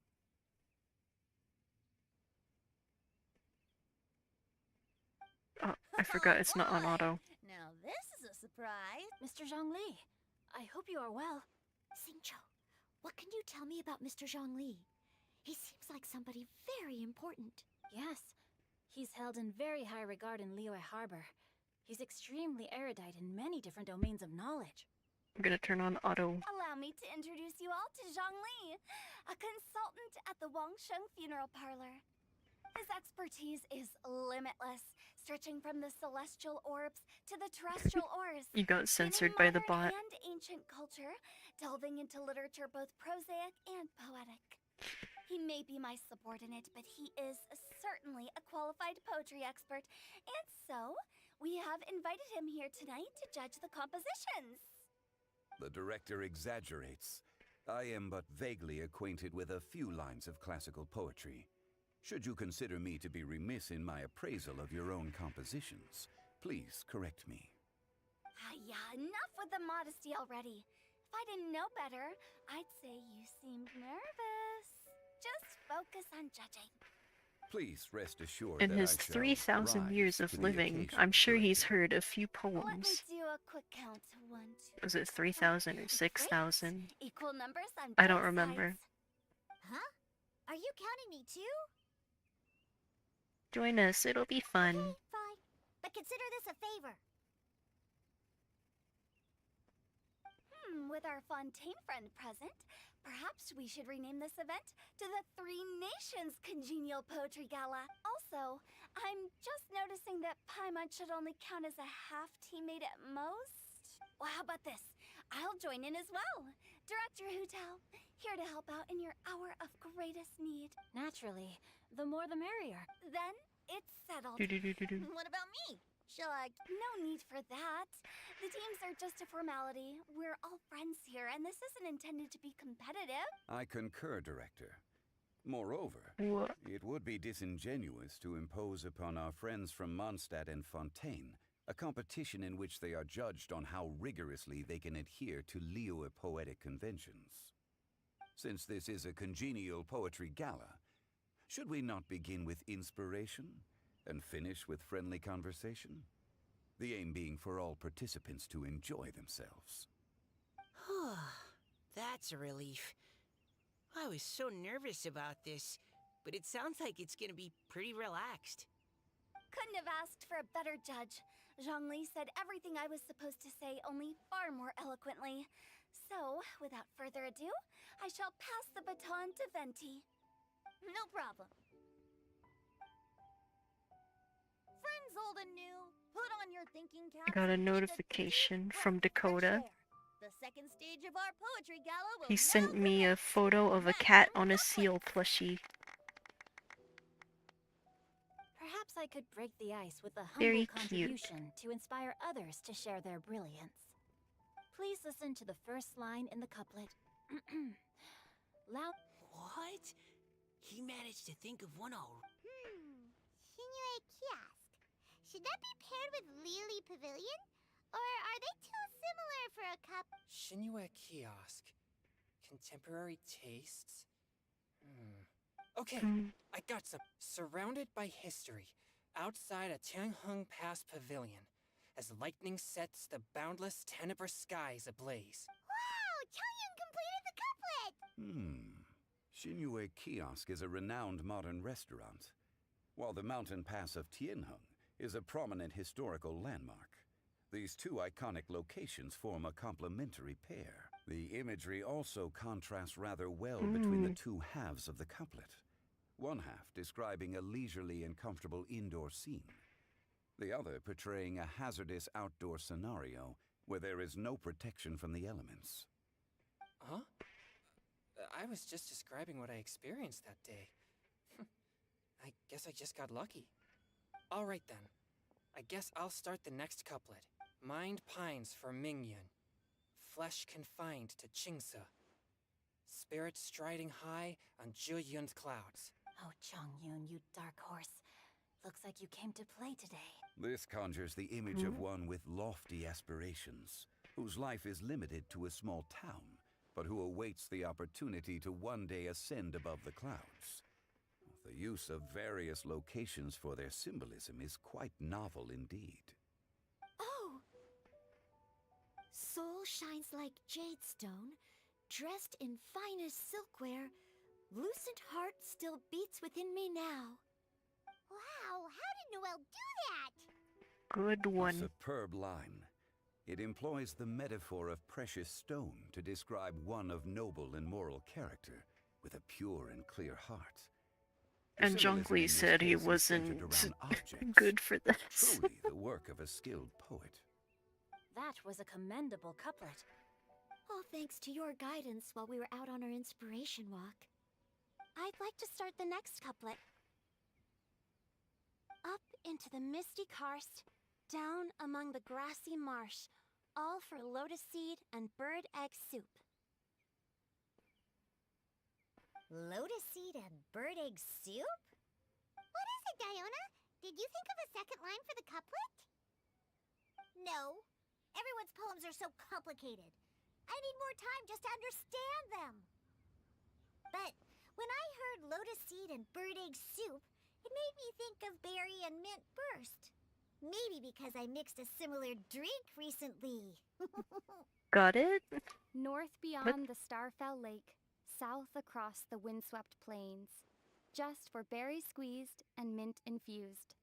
Oh, I forgot it's not on auto. Now this is a surprise. Mr. Zhongli, I hope you are well. Xingqiu, what can you tell me about Mr. Zhongli? He seems like somebody very important. Yes, he's held in very high regard in Liyue Harbor. He's extremely erudite in many different domains of knowledge. I'm gonna turn on auto. Allow me to introduce you all to Zhongli, a consultant at the Wangsheng Funeral Parlor. His expertise is limitless, stretching from the celestial orbs to the terrestrial ores. You got censored by the bot. And ancient culture, delving into literature both prosaic and poetic. He may be my subordinate, but he is certainly a qualified poetry expert, and so we have invited him here tonight to judge the compositions. The director exaggerates. I am but vaguely acquainted with a few lines of classical poetry. Should you consider me to be remiss in my appraisal of your own compositions, please correct me. Yeah, enough with the modesty already. If I didn't know better, I'd say you seemed nervous. Just focus on judging. Please rest assured In that his I shall 3,000 rise years of to the living, occasion, I'm sure he's director. heard a few Let me poems. do a quick count. 1, 2. Was it 3,000 or 6,000? Equal numbers on I don't both remember. sides. Huh? Are you counting me too? Join us, it'll be fun. Fine. But consider this a favor. With our Fontaine friend present, perhaps we should rename this event to the Three Nations Congenial Poetry Gala. Also, I'm just noticing that Paimon should only count as a half teammate at most. Well, how about this? I'll join in as well. Director Hutao, here to help out in your hour of greatest need. Naturally, the more the merrier. Then it's settled. Do-do-do-do-do. What about me? Shall I? No need for that. The teams are just a formality. We're all friends here, and this isn't intended to be competitive. I concur, Director. Moreover, What? it would be disingenuous to impose upon our friends from Mondstadt and Fontaine a competition in which they are judged on how rigorously they can adhere to Liyue poetic conventions. Since this is a congenial poetry gala, should we not begin with inspiration and finish with friendly conversation? The aim being for all participants to enjoy themselves. That's a relief. I was so nervous about this, but it sounds like it's gonna be pretty relaxed. Couldn't have asked for a better judge. Zhongli said everything I was supposed to say, only far more eloquently. So, without further ado, I shall pass the baton to Venti. No problem. Friends old and new, put on your thinking caps. I got a and take notification deep from breath of fresh Dakota. air. The second stage of our poetry gala will He now sent me a photo of a cat on a seal plushie. Perhaps I could break the ice with a humble Very cute. contribution to inspire others to share their brilliance. Please listen to the first line in the couplet. Loud. What? He managed to think of one all. Shinue Kiosk. Should that be paired with Lily Pavilion? Or are they too similar for a cup? Shinue Kiosk. Contemporary tastes? Okay, I got some. Surrounded by history, outside a Tianheng Pass Pavilion, as lightning sets the boundless tenebrous skies ablaze. Wow! Chongyun completed the couplet! Shinue Kiosk is a renowned modern restaurant, while the mountain pass of Tianheng is a prominent historical landmark. These two iconic locations form a complementary pair. The imagery also contrasts rather well between the two halves of the couplet. One half describing a leisurely and comfortable indoor scene, the other portraying a hazardous outdoor scenario where there is no protection from the elements. Huh? I was just describing what I experienced that day. I guess I just got lucky. Alright then. I guess I'll start the next couplet. Mind pines for Mingyun. Flesh confined to Qingse. Spirit striding high on Zheyun's clouds. Oh, Chongyun, you dark horse. Looks like you came to play today. This conjures the image of one with lofty aspirations, whose life is limited to a small town, but who awaits the opportunity to one day ascend above the clouds. The use of various locations for their symbolism is quite novel indeed. Oh! Soul shines like jade stone, dressed in finest silkware. Lucent heart still beats within me now. Wow, how did Noelle do that? Good A one. superb line. It employs the metaphor of precious stone to describe one of noble and moral character, with a pure and clear heart. The And symbolism in Zhongli this said he case is wasn't centered around objects. good for this. Truly the work of a skilled poet. That was a commendable couplet. All thanks to your guidance while we were out on our inspiration walk. I'd like to start the next couplet. Up into the misty karst, down among the grassy marsh, all for lotus seed and bird egg soup. Lotus seed and bird egg soup? What is it, Diona? Did you think of a second line for the couplet? No. Everyone's poems are so complicated. I need more time just to understand them. But when I heard lotus seed and bird egg soup, it made me think of berry and mint burst. Maybe because I mixed a similar drink recently. Got it? North beyond the Starfell Lake, south across the windswept plains, just for berry squeezed and mint infused.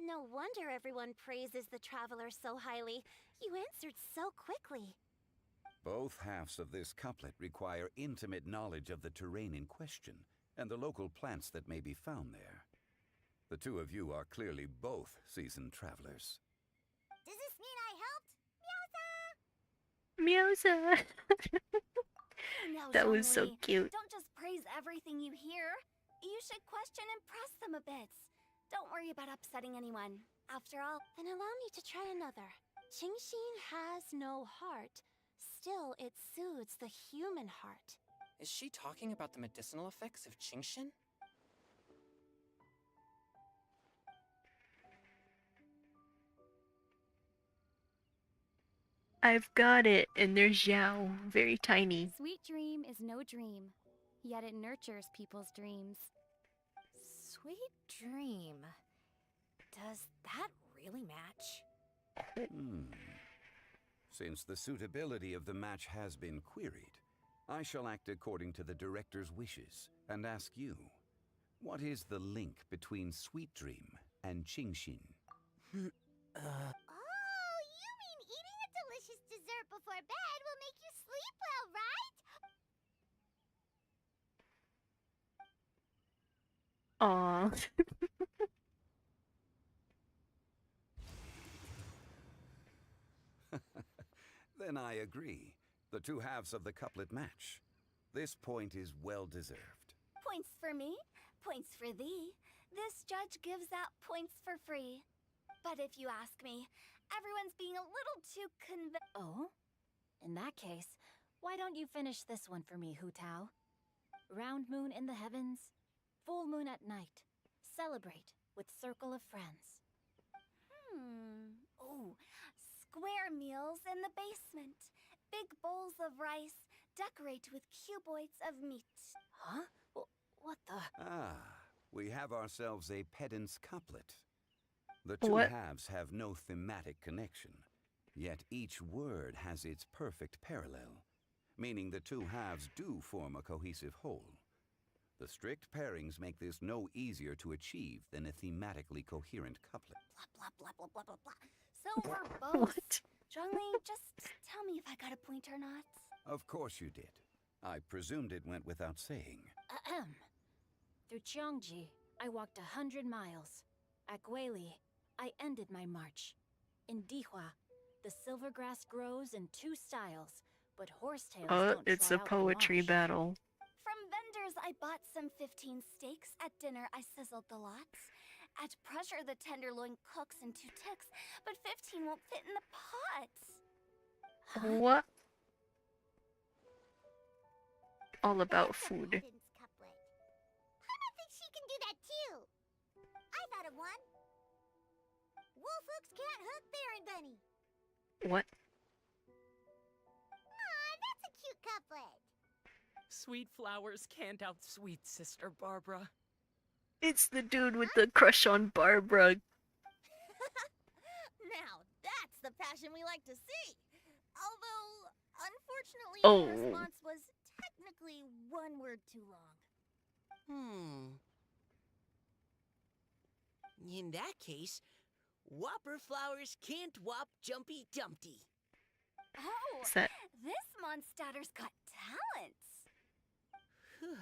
No wonder everyone praises the traveler so highly. You answered so quickly. Both halves of this couplet require intimate knowledge of the terrain in question and the local plants that may be found there. The two of you are clearly both seasoned travelers. Does this mean I helped? Meowza! Now, That was so Zhongli, cute. Don't just praise everything you hear. You should question and press them a bit. Don't worry about upsetting anyone. After all, Then allow me to try another. Qingxin has no heart. Still, it soothes the human heart. Is she talking about the medicinal effects of Qingxin? I've got it, and there's Xiao, very tiny. Sweet dream is no dream, yet it nurtures people's dreams. Sweet dream. Does that really match? Since the suitability of the match has been queried, I shall act according to the director's wishes and ask you, what is the link between Sweet Dream and Qingxin? Oh, you mean eating a delicious dessert before bed will make you sleep well, right? Aw. Then I agree. The two halves of the couplet match. This point is well deserved. points for me, points for thee. This judge gives out points for free. But if you ask me, everyone's being a little too Oh? In that case, why don't you finish this one for me, Hu Tao? Round moon in the heavens, full moon at night. Celebrate with circle of friends. Oh, square meals in the basement. Big bowls of rice. Decorate with cuboids of meat. Huh? What the? We have ourselves a pedant's couplet. The two What? halves have no thematic connection, yet each word has its perfect parallel, meaning the two halves do form a cohesive whole. The strict pairings make this no easier to achieve than a thematically coherent couplet. Blah, blah, blah, blah, blah, blah. So verbose. Zhongli, just tell me if I got a point or not. Of course you did. I presumed it went without saying. Ahem. Through Cheongji, I walked 100 miles. At Guili, I ended my march. In Dihua, the silver grass grows in two styles, but horsetails don't It's try a out the poetry marsh. battle. From vendors, I bought some 15 steaks. At dinner, I sizzled the lots. At pressure, the tenderloin cooks in 2 ticks, but 15 won't fit in the pot. What? All about food. Pedant's couplet. I think she can do that too. I thought of one. Wolf hooks can't hook Baron Bunny. What? Aw, that's a cute couplet. Sweet flowers can't outsweet Sister Barbara. It's the dude with the crush on Barbara. Now, that's the passion we like to see. Although, unfortunately, Oh. the response was technically 1 word too long. In that case, Whopper flowers can't whop Jumpy Dumpty. Oh, What's that? this Mondstatter's got talents. Whew.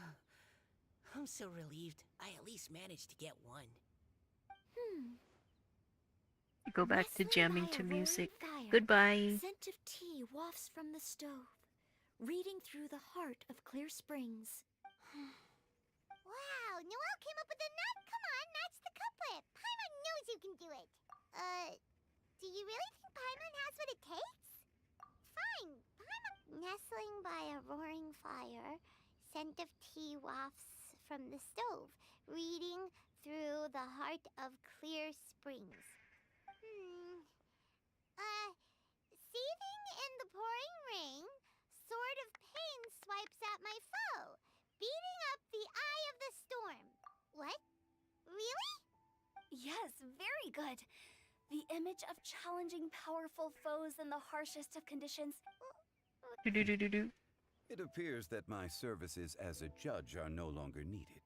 I'm so relieved. I at least managed to get one. Go back to Nestling jamming by to a roaring music. fire, Goodbye. Scent of tea wafts from the stove, reading through the heart of Clear Springs. Wow, Noelle came up with a nut. Come on, match the couplet. Paimon knows you can do it. Do you really think Paimon has what it takes? Fine, Paimon. Nestling by a roaring fire, scent of tea wafts from the stove, reading through the heart of Clear Springs. Seething in the pouring rain, sword of pain swipes at my foe, beating up the eye of the storm. What? Really? Yes, very good. The image of challenging powerful foes in the harshest of conditions. Do-do-do-do-do. It appears that my services as a judge are no longer needed.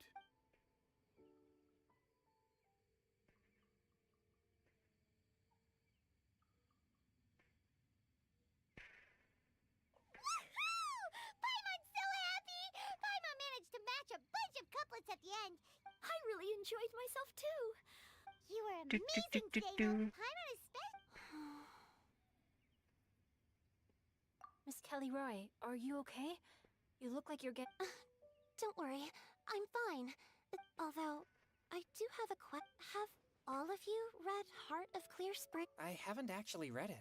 Paimon's so happy! Paimon managed to match a bunch of couplets at the end. I really enjoyed myself too. You were Do, do, do, amazing do, today, do. Noelle. Paimon is Miss Kelly Roy, are you okay? You look like you're Don't worry, I'm fine. Although, I do have a Have all of you read Heart of Clear Spring? I haven't actually read it.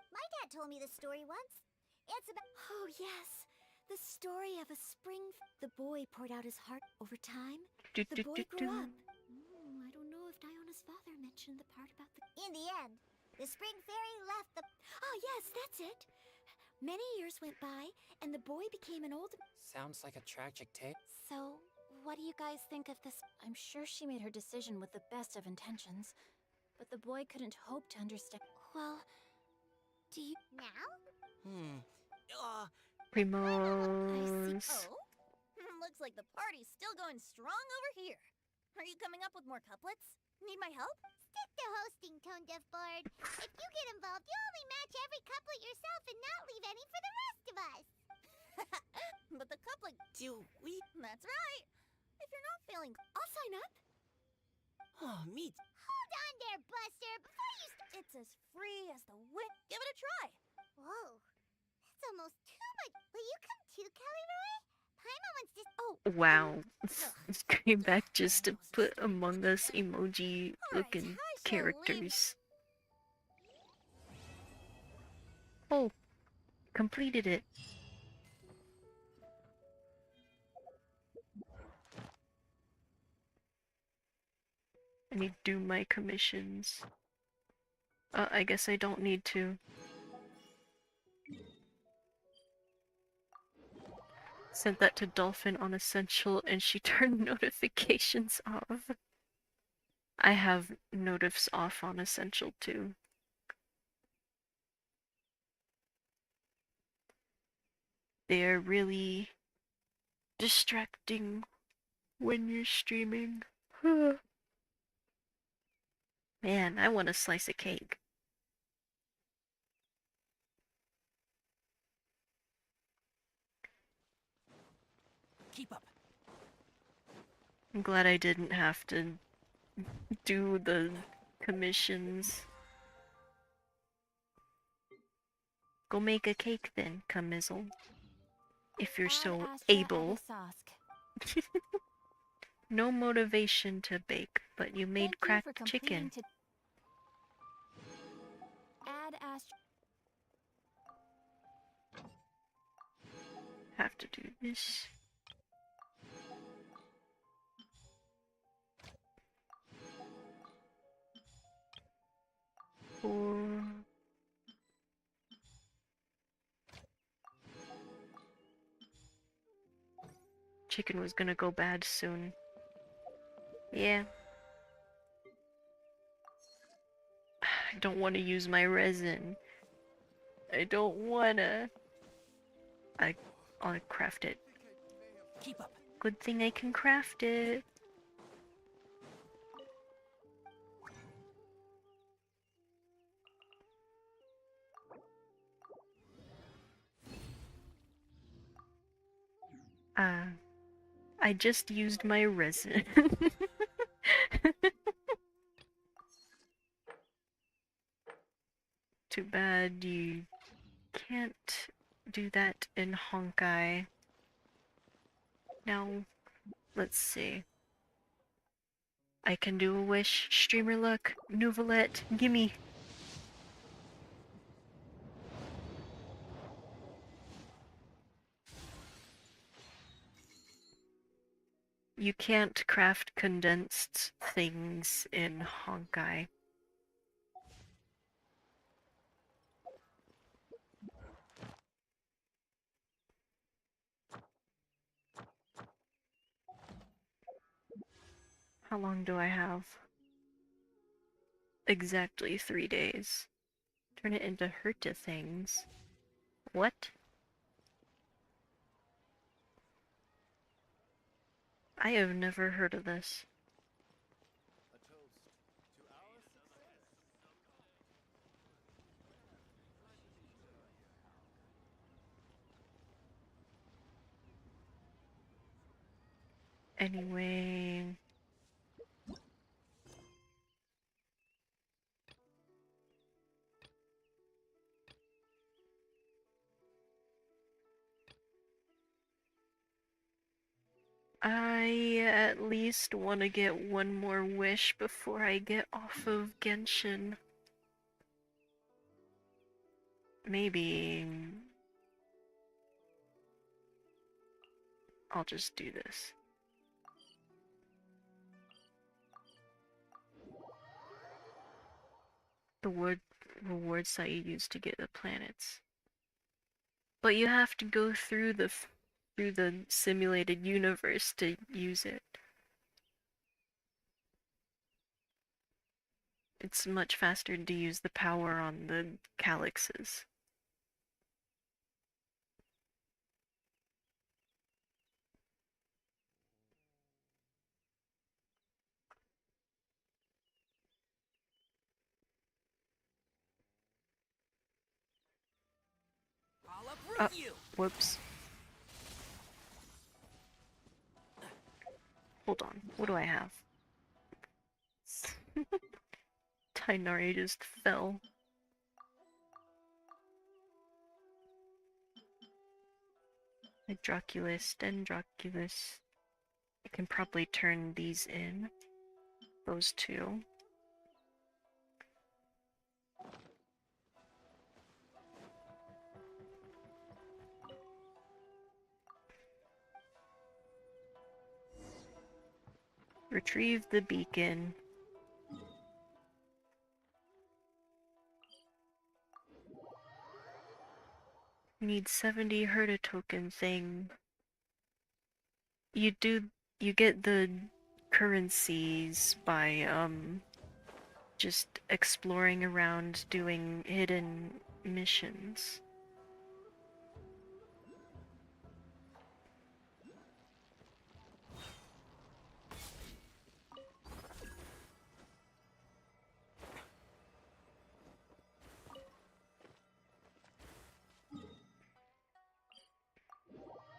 My dad told me this story once. It's about... Oh, yes. The story of a spring. The boy poured out his heart over time. Do, The do, boy do, grew do. up. I don't know if Diona's father mentioned the part about the... In the end, the spring fairy left the... Ah, yes, that's it. Many years went by, and the boy became an old... Sounds like a tragic tale. So, what do you guys think of this? I'm sure she made her decision with the best of intentions, but the boy couldn't hope to understand. Well, do you... Now? Primos. Looks like the party's still going strong over here. Are you coming up with more couplets? Need my help? Stick to hosting, Tone Deaf Bard. If you get involved, you'll only match every couplet yourself and not leave any for the rest of us. But the couplet... Do we? That's right. If you're not feeling... I'll sign up. Oh, me. Hold on there, Buster, before you It's as free as the wind. Give it a try. Whoa, that's almost too much. Will you come too, Kelly Roy? Paimon wants to... Oh, Wow. Came back just to put Among Us emoji looking characters. Oh, completed it. I need to do my commissions. I guess I don't need to. Sent that to Dolphin on Essential and she turned notifications off. I have notifs off on Essential too. They're really distracting when you're streaming. Man, I want a slice of cake. Keep up. I'm glad I didn't have to do the commissions. Go make a cake then, Camizzle. If you're so able. No motivation to bake, but you made cracked chicken. Add Astra. Have to do this. Or... Chicken was gonna go bad soon. Yeah. I don't want to use my resin. I don't wanna. I'll craft it. Keep up. Good thing I can craft it. I just used my resin. Too bad you can't do that in Honkai. Now, let's see. I can do a wish. Streamer luck. Nouvellette. Gimme. You can't craft condensed things in Honkai. How long do I have? Exactly 3 days. Turn it into Herta things. What? I have never heard of this. Anyway... I at least want to get one more wish before I get off of Genshin. Maybe... I'll just do this. The rewards that you use to get the planets. But you have to go through the simulated universe to use it. It's much faster to use the power on the calyxes. Oh, whoops. Hold on, what do I have? Tainari just fell. Hydroculus, Dendroculus. I can probably turn these in. Those two. Retrieve the beacon. You need 70 Herta token thing. You get the currencies by, just exploring around doing hidden missions.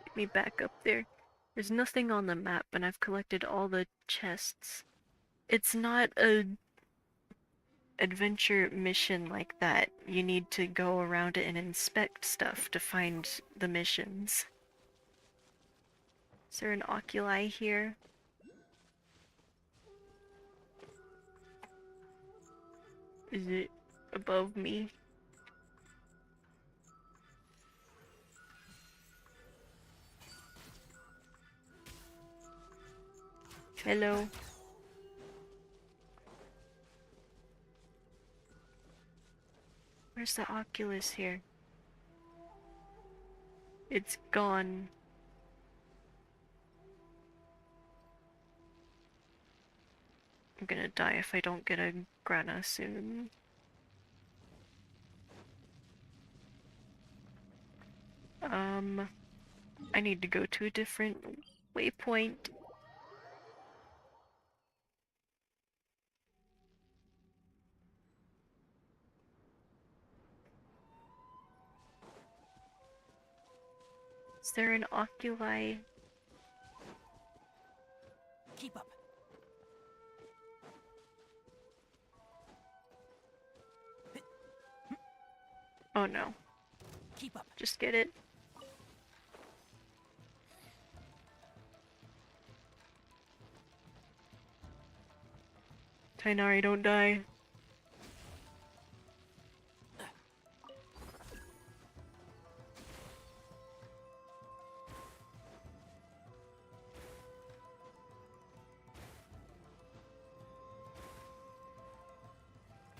Get me back up there. There's nothing on the map, and I've collected all the chests. It's not a adventure mission like that. You need to go around it and inspect stuff to find the missions. Is there an oculi here? Is it above me? Hello? Where's the Oculus here? It's gone. I'm gonna die if I don't get a Grana soon. I need to go to a different waypoint. Is there an oculi Keep up. Oh no. Keep up. Just get it. Tainari, don't die.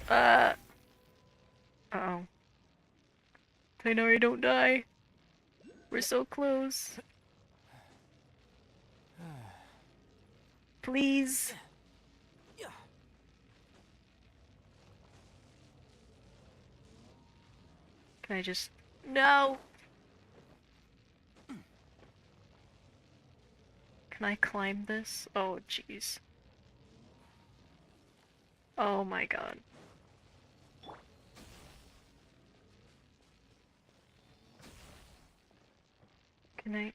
Uh-oh. Tainari, don't die. We're so close. Please. Can I just... No! Can I climb this? Oh, jeez. Oh my god. Can I...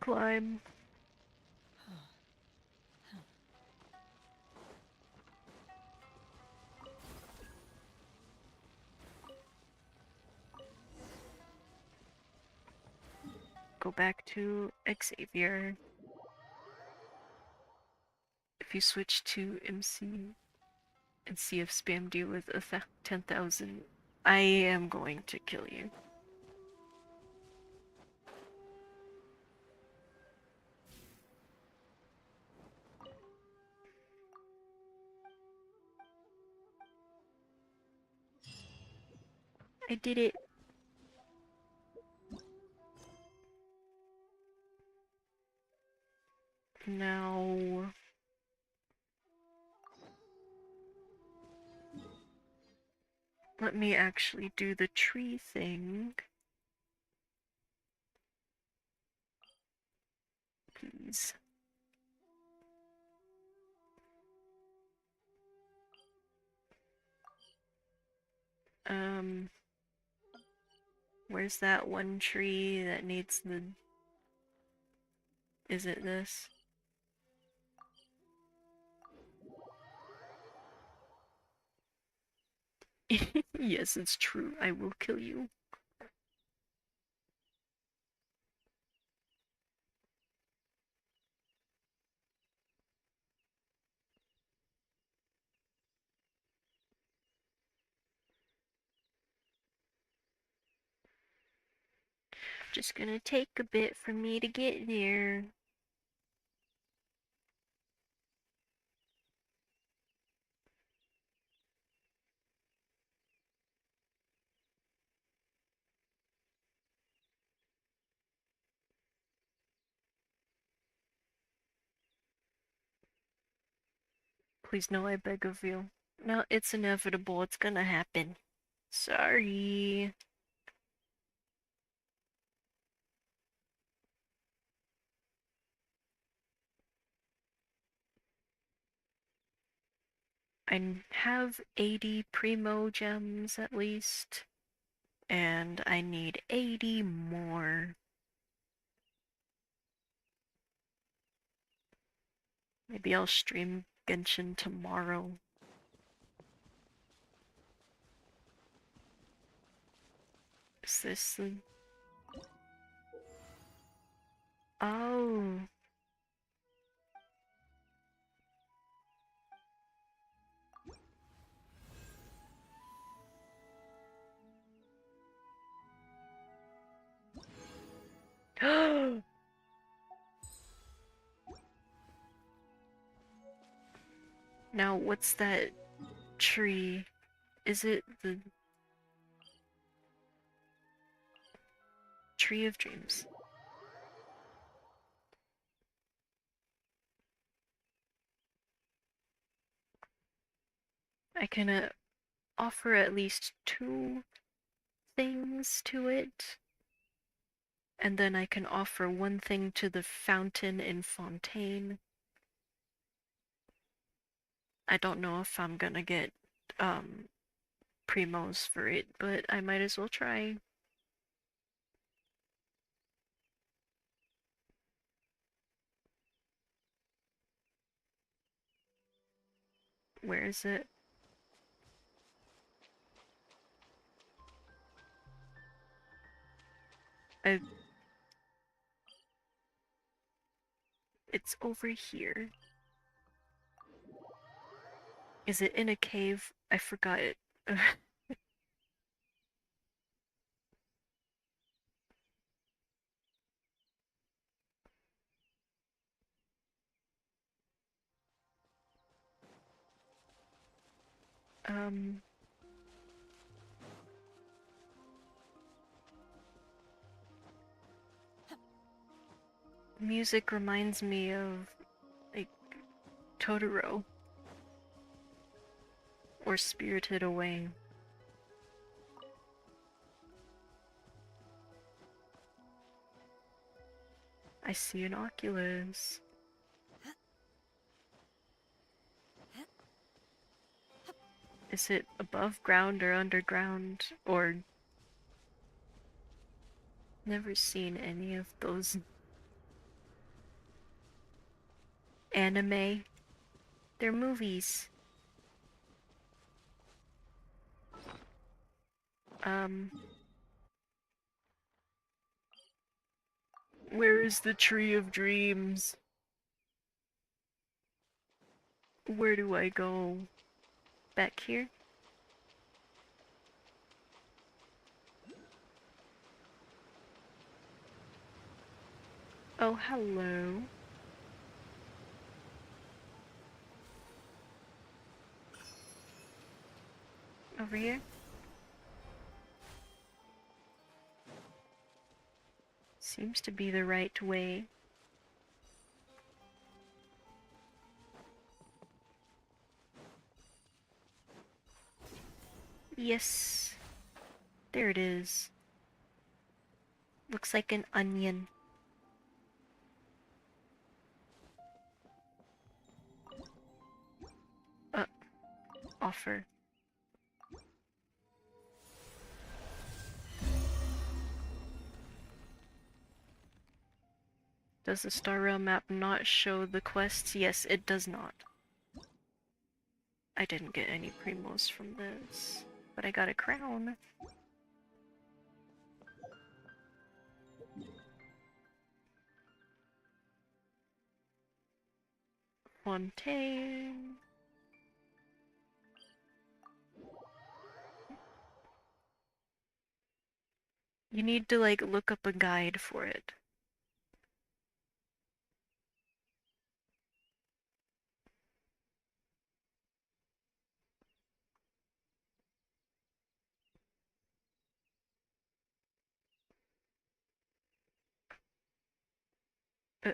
climb? Go back to Xavier. If you switch to MC and see if spammed you with 10,000, I am going to kill you. I did it. Now... let me actually do the tree thing. Please. Where's that one tree that needs the... Is it this? Yes, it's true. I will kill you. Just gonna take a bit for me to get there. Please no, I beg of you. No, it's inevitable. It's gonna happen. Sorry. I have 80 primo gems at least. And I need 80 more. Maybe I'll stream Genshin tomorrow. Is this the... Oh. Now, what's that tree? Is it the Tree of Dreams? I can offer at least 2 things to it. And then I can offer 1 thing to the fountain in Fontaine. I don't know if I'm gonna get primos for it, but I might as well try. Where is it? It's over here. Is it in a cave? I forgot it. um... Music reminds me of, like, Totoro. Or Spirited Away. I see an Oculus. Is it above ground or underground? Or... Never seen any of those anime. They're movies. Where is the Tree of Dreams? Where do I go? Back here? Oh, hello. Over here? Seems to be the right way. Yes. There it is. Looks like an onion. Offer. Does the Star Rail map not show the quests? Yes, it does not. I didn't get any primos from this, but I got a crown. Fontaine. You need to, like, look up a guide for it.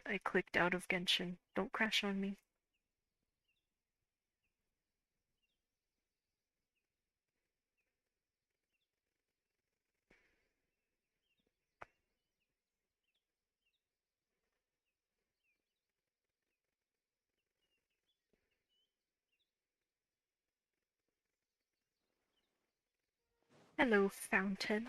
I clicked out of Genshin. Don't crash on me. Hello, fountain.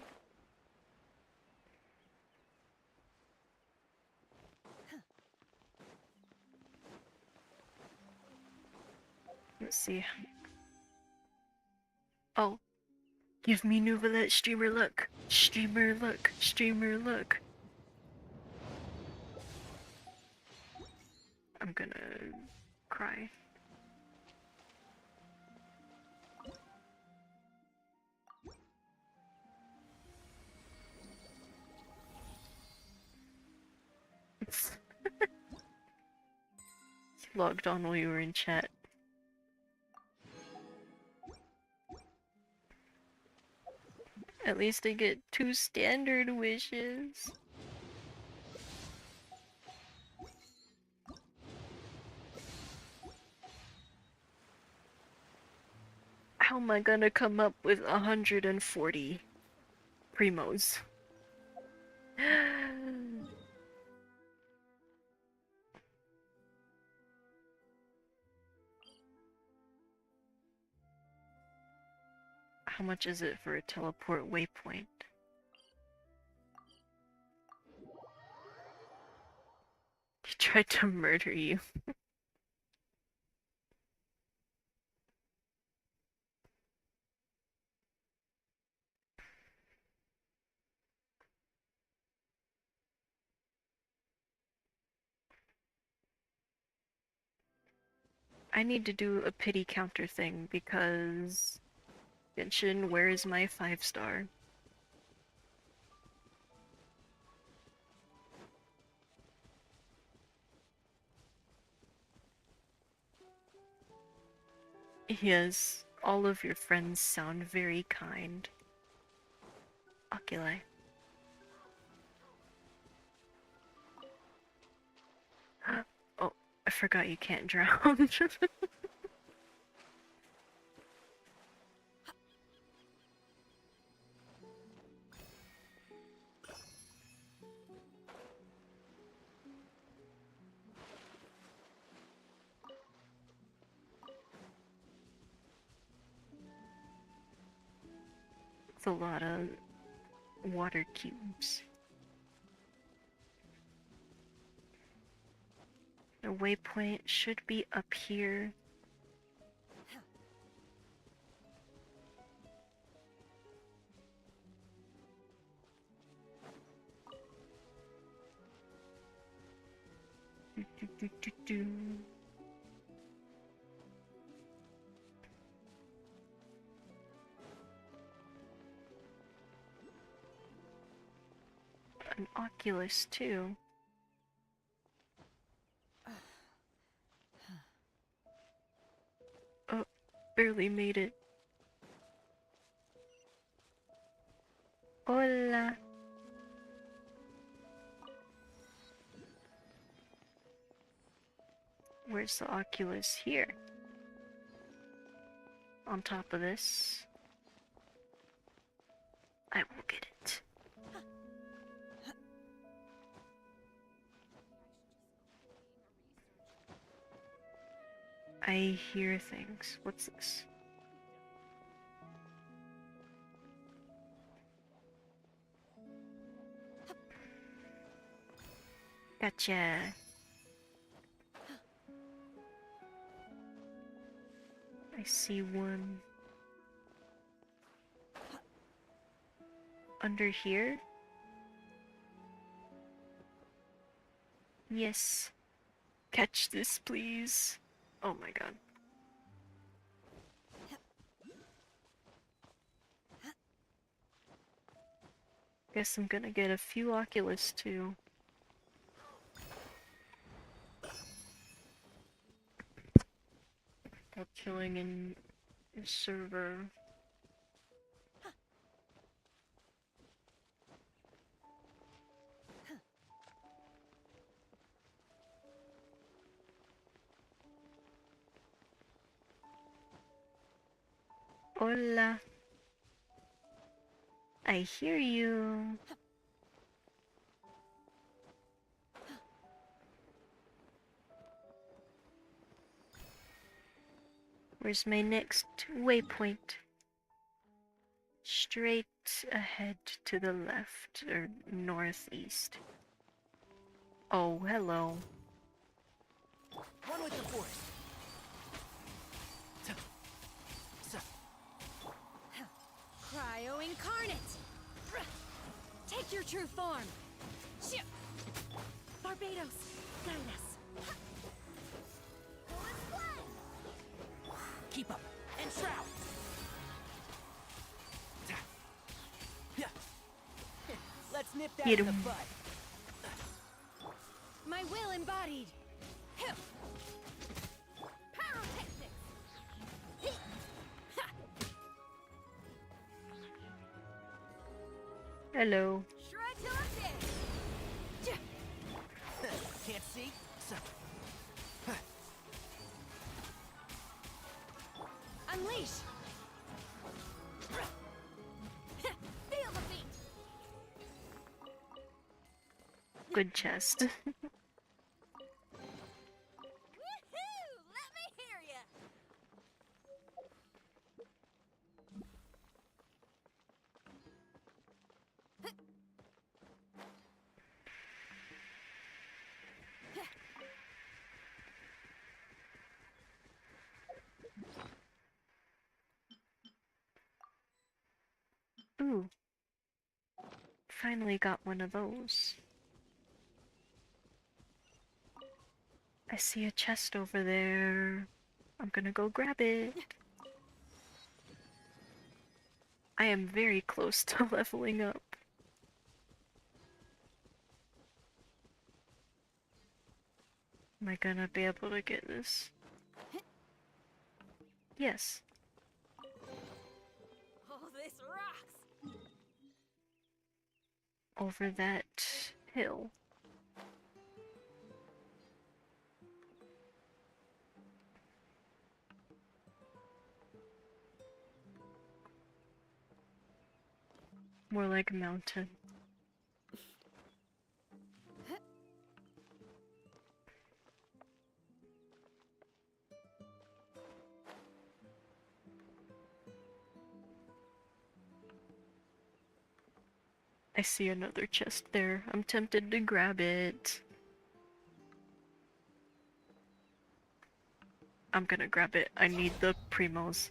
Let's see. Oh. Give me Nouvelette streamer look. Streamer look. Streamer look. I'm gonna cry. Logged on while you were in chat. At least I get 2 standard wishes. How am I gonna come up with 140 primos? How much is it for a teleport waypoint? He tried to murder you. I need to do a pity counter thing because Genshin, where is my 5-star? Yes, all of your friends sound very kind. Oculi. Oh, I forgot you can't drown. It's a lot of water cubes. The waypoint should be up here. Do. An Oculus too. Oh, barely made it. Hola. Where's the Oculus? Here. On top of this. I will get it. I hear things. What's this? Gotcha. I see one. Under here? Yes. Catch this, please. Oh my god. Guess I'm gonna get a few Oculus too. While chilling in the server. Hola. I hear you. Where's my next waypoint? Straight ahead to the left, or northeast. Oh, hello. One with the force. Cryo incarnate! Take your true form! Barbados, guide us! Keep up and shroud. Let's nip that in the bud. My will embodied! Hello. Can't see? Unleash! Feel the beat! Good chest. Woohoo! Let me hear ya! Ooh. Finally got one of those. I see a chest over there. I'm gonna go grab it. I am very close to leveling up. Am I gonna be able to get this? Yes. Oh, this rocks! Over that hill. More like a mountain. I see another chest there. I'm tempted to grab it. I'm gonna grab it. I need the primos.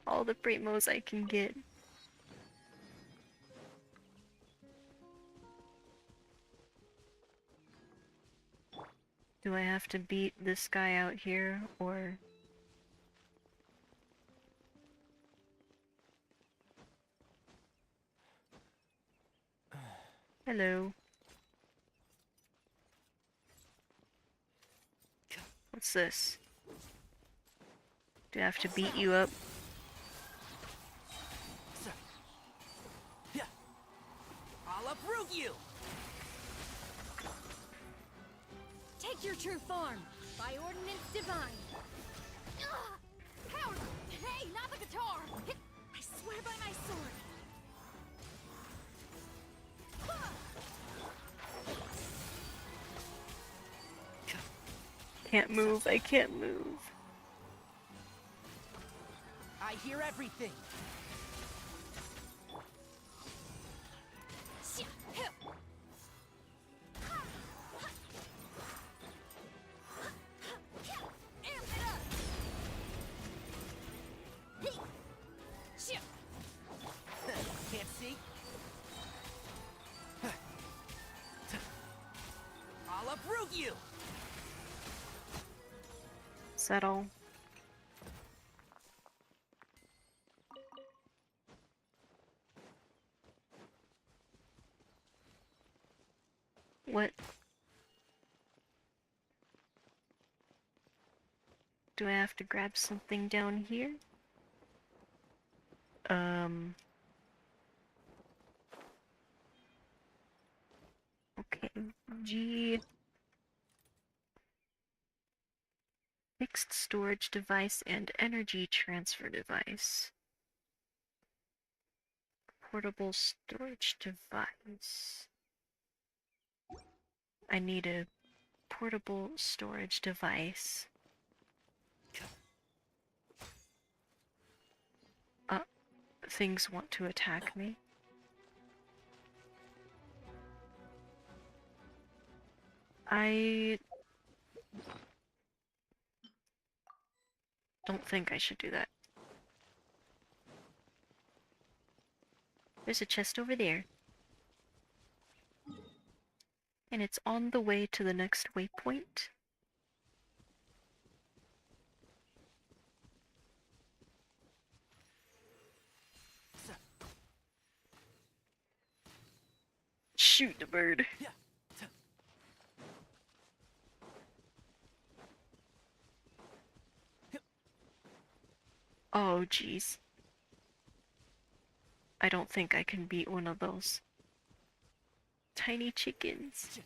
All the primos I can get. Do I have to beat this guy out here, or... Hello. What's this? Do I have to beat you up? I'll uproot you! Take your true form, by ordinance divine. Coward! Hey, not the guitar! I swear by my sword. Can't move, I can't move. I hear everything. Can't see? I'll uproot you! Settle. What? Do I have to grab something down here? Okay, G. Fixed storage device and energy transfer device. Portable storage device. I need a portable storage device. Things want to attack me. I don't think I should do that. There's a chest over there. And it's on the way to the next waypoint. Shoot the bird. Oh, jeez. I don't think I can beat one of those. Tiny chickens.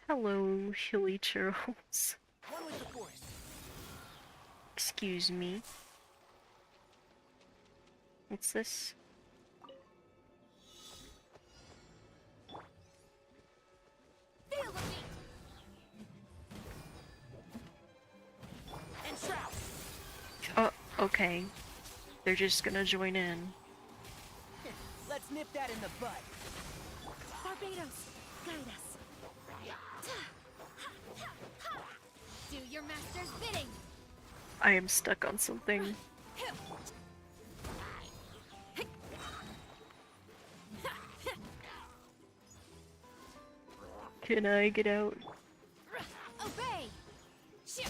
Hello, hilly churros. Excuse me. What's this? Feel the beat! And shroud! Oh, okay. They're just gonna join in. Let's nip that in the bud. Barbados, guide us. Do your master's bidding! I am stuck on something. Can I get out? Obey! Shit!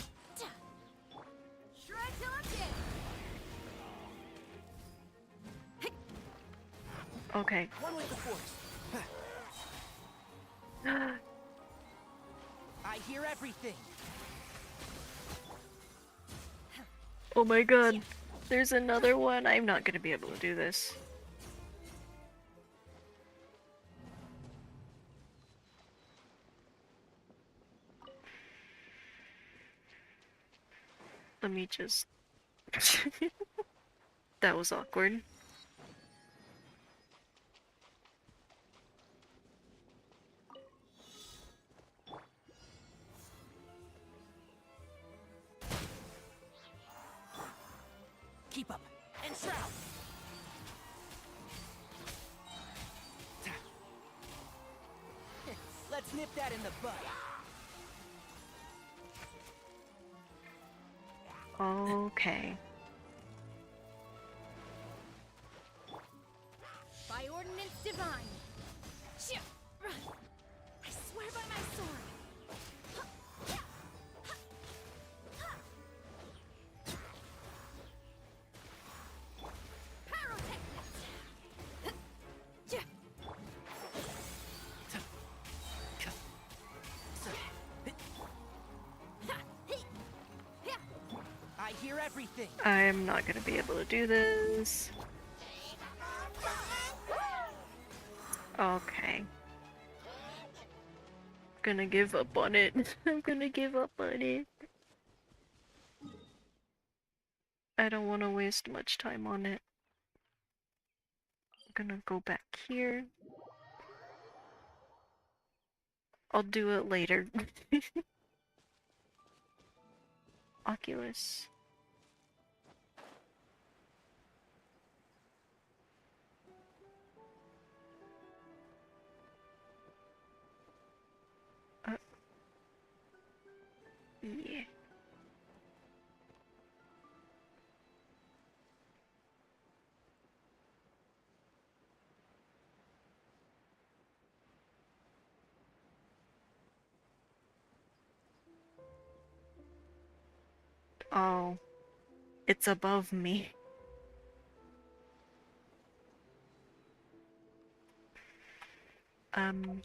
Shred till I'm dead! Okay. One with the force. I hear everything. Oh my god. There's another one. I'm not gonna be able to do this. Let me just... That was awkward. Keep up. And shroud. Let's nip that in the bud. Okay. By ordinance divine! Shit! I swear by my sword! I hear everything. I'm not gonna be able to do this. Okay. Gonna give up on it. I'm gonna give up on it. I don't want to waste much time on it. I'm gonna go back here. I'll do it later. Oculus. Yeah. Oh. It's above me. Um.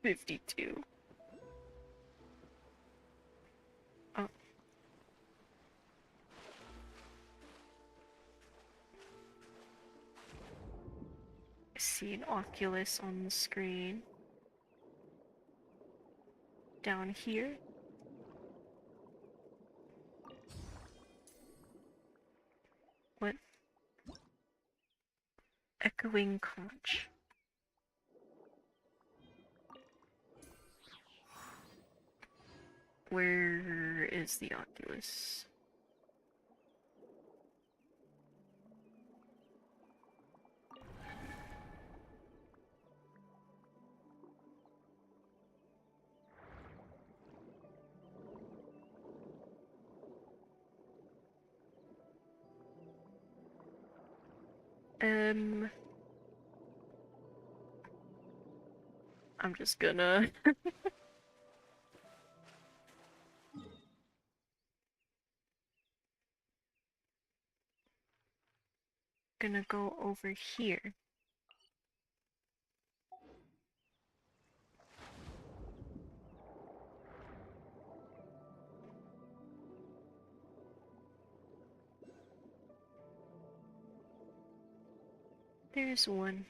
52. Oh. I see an Oculus on the screen. Down here. What? Echoing conch. Where is the Oculus? I'm just gonna gonna go over here. There's one.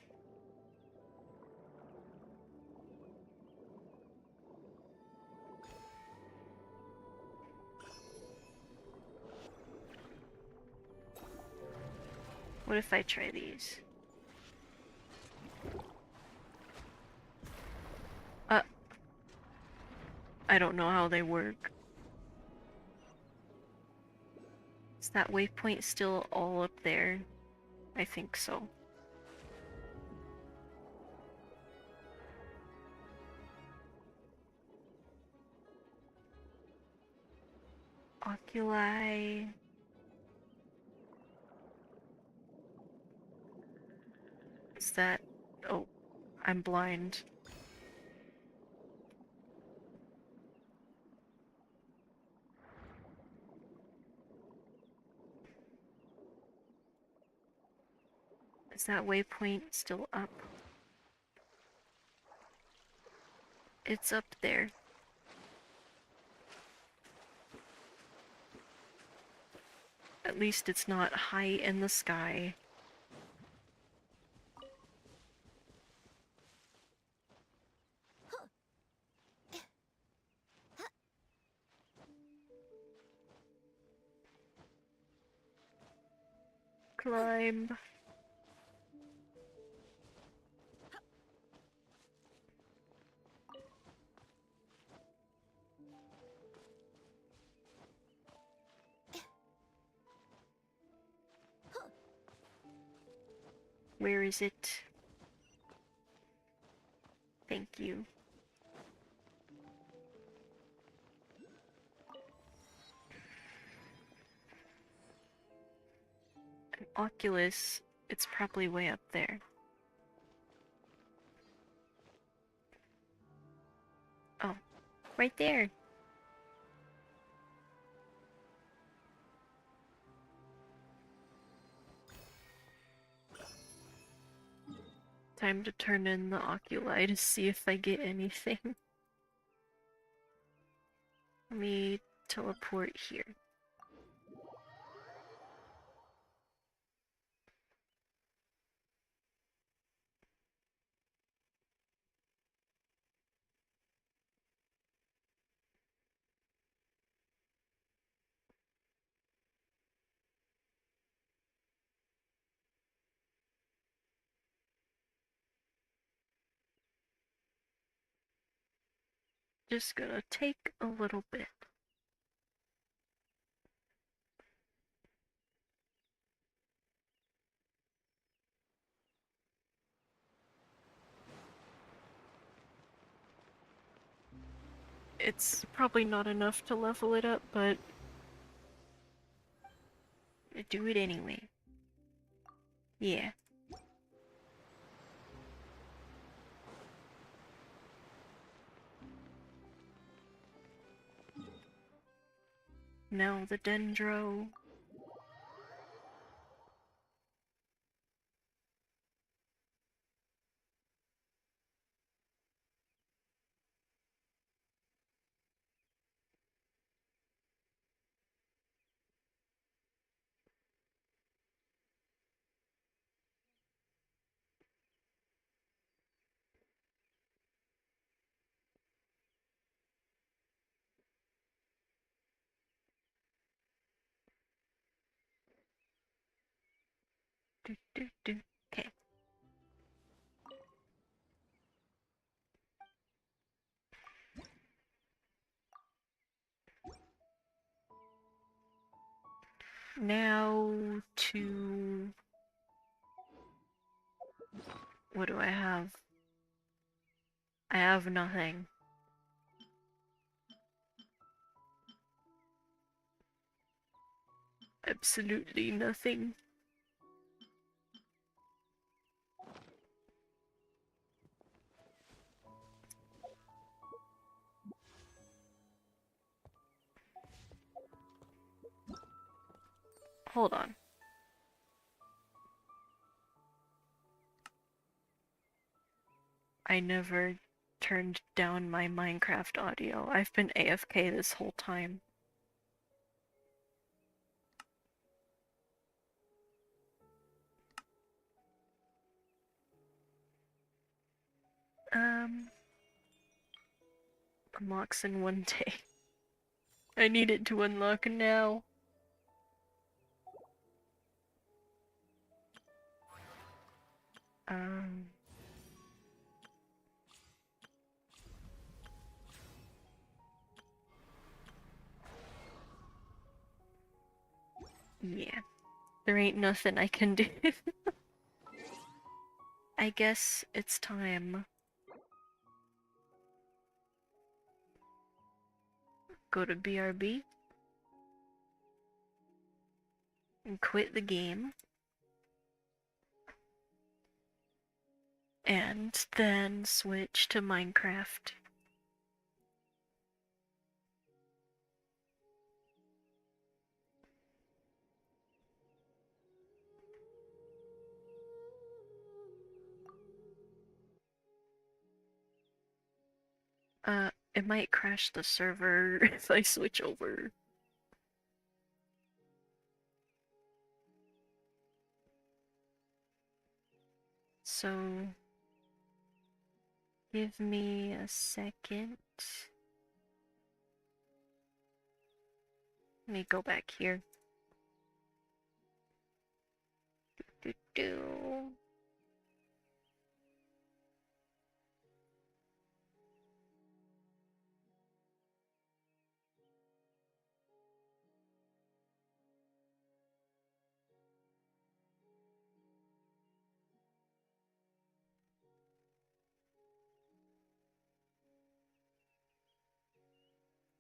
What if I try these? I don't know how they work. Is that waypoint still all up there? I think so. Oculi. Is that... Oh, I'm blind. Is that waypoint still up? It's up there. At least it's not high in the sky. Climb. Where is it? Thank you. An Oculus, it's probably way up there. Oh, right there. Time to turn in the oculi to see if I get anything. Let me teleport here. Just gonna take a little bit. It's probably not enough to level it up, but I do it anyway. Yeah. Now the dendro. Okay. Now to... What do I have? I have nothing. Absolutely nothing. Hold on. I never turned down my Minecraft audio. I've been AFK this whole time. Unlocks in one day. I need it to unlock now. Yeah. There ain't nothing I can do. I guess it's time. Go to BRB. And quit the game. And then switch to Minecraft. It might crash the server if I switch over. So, give me a second. Let me go back here. Do.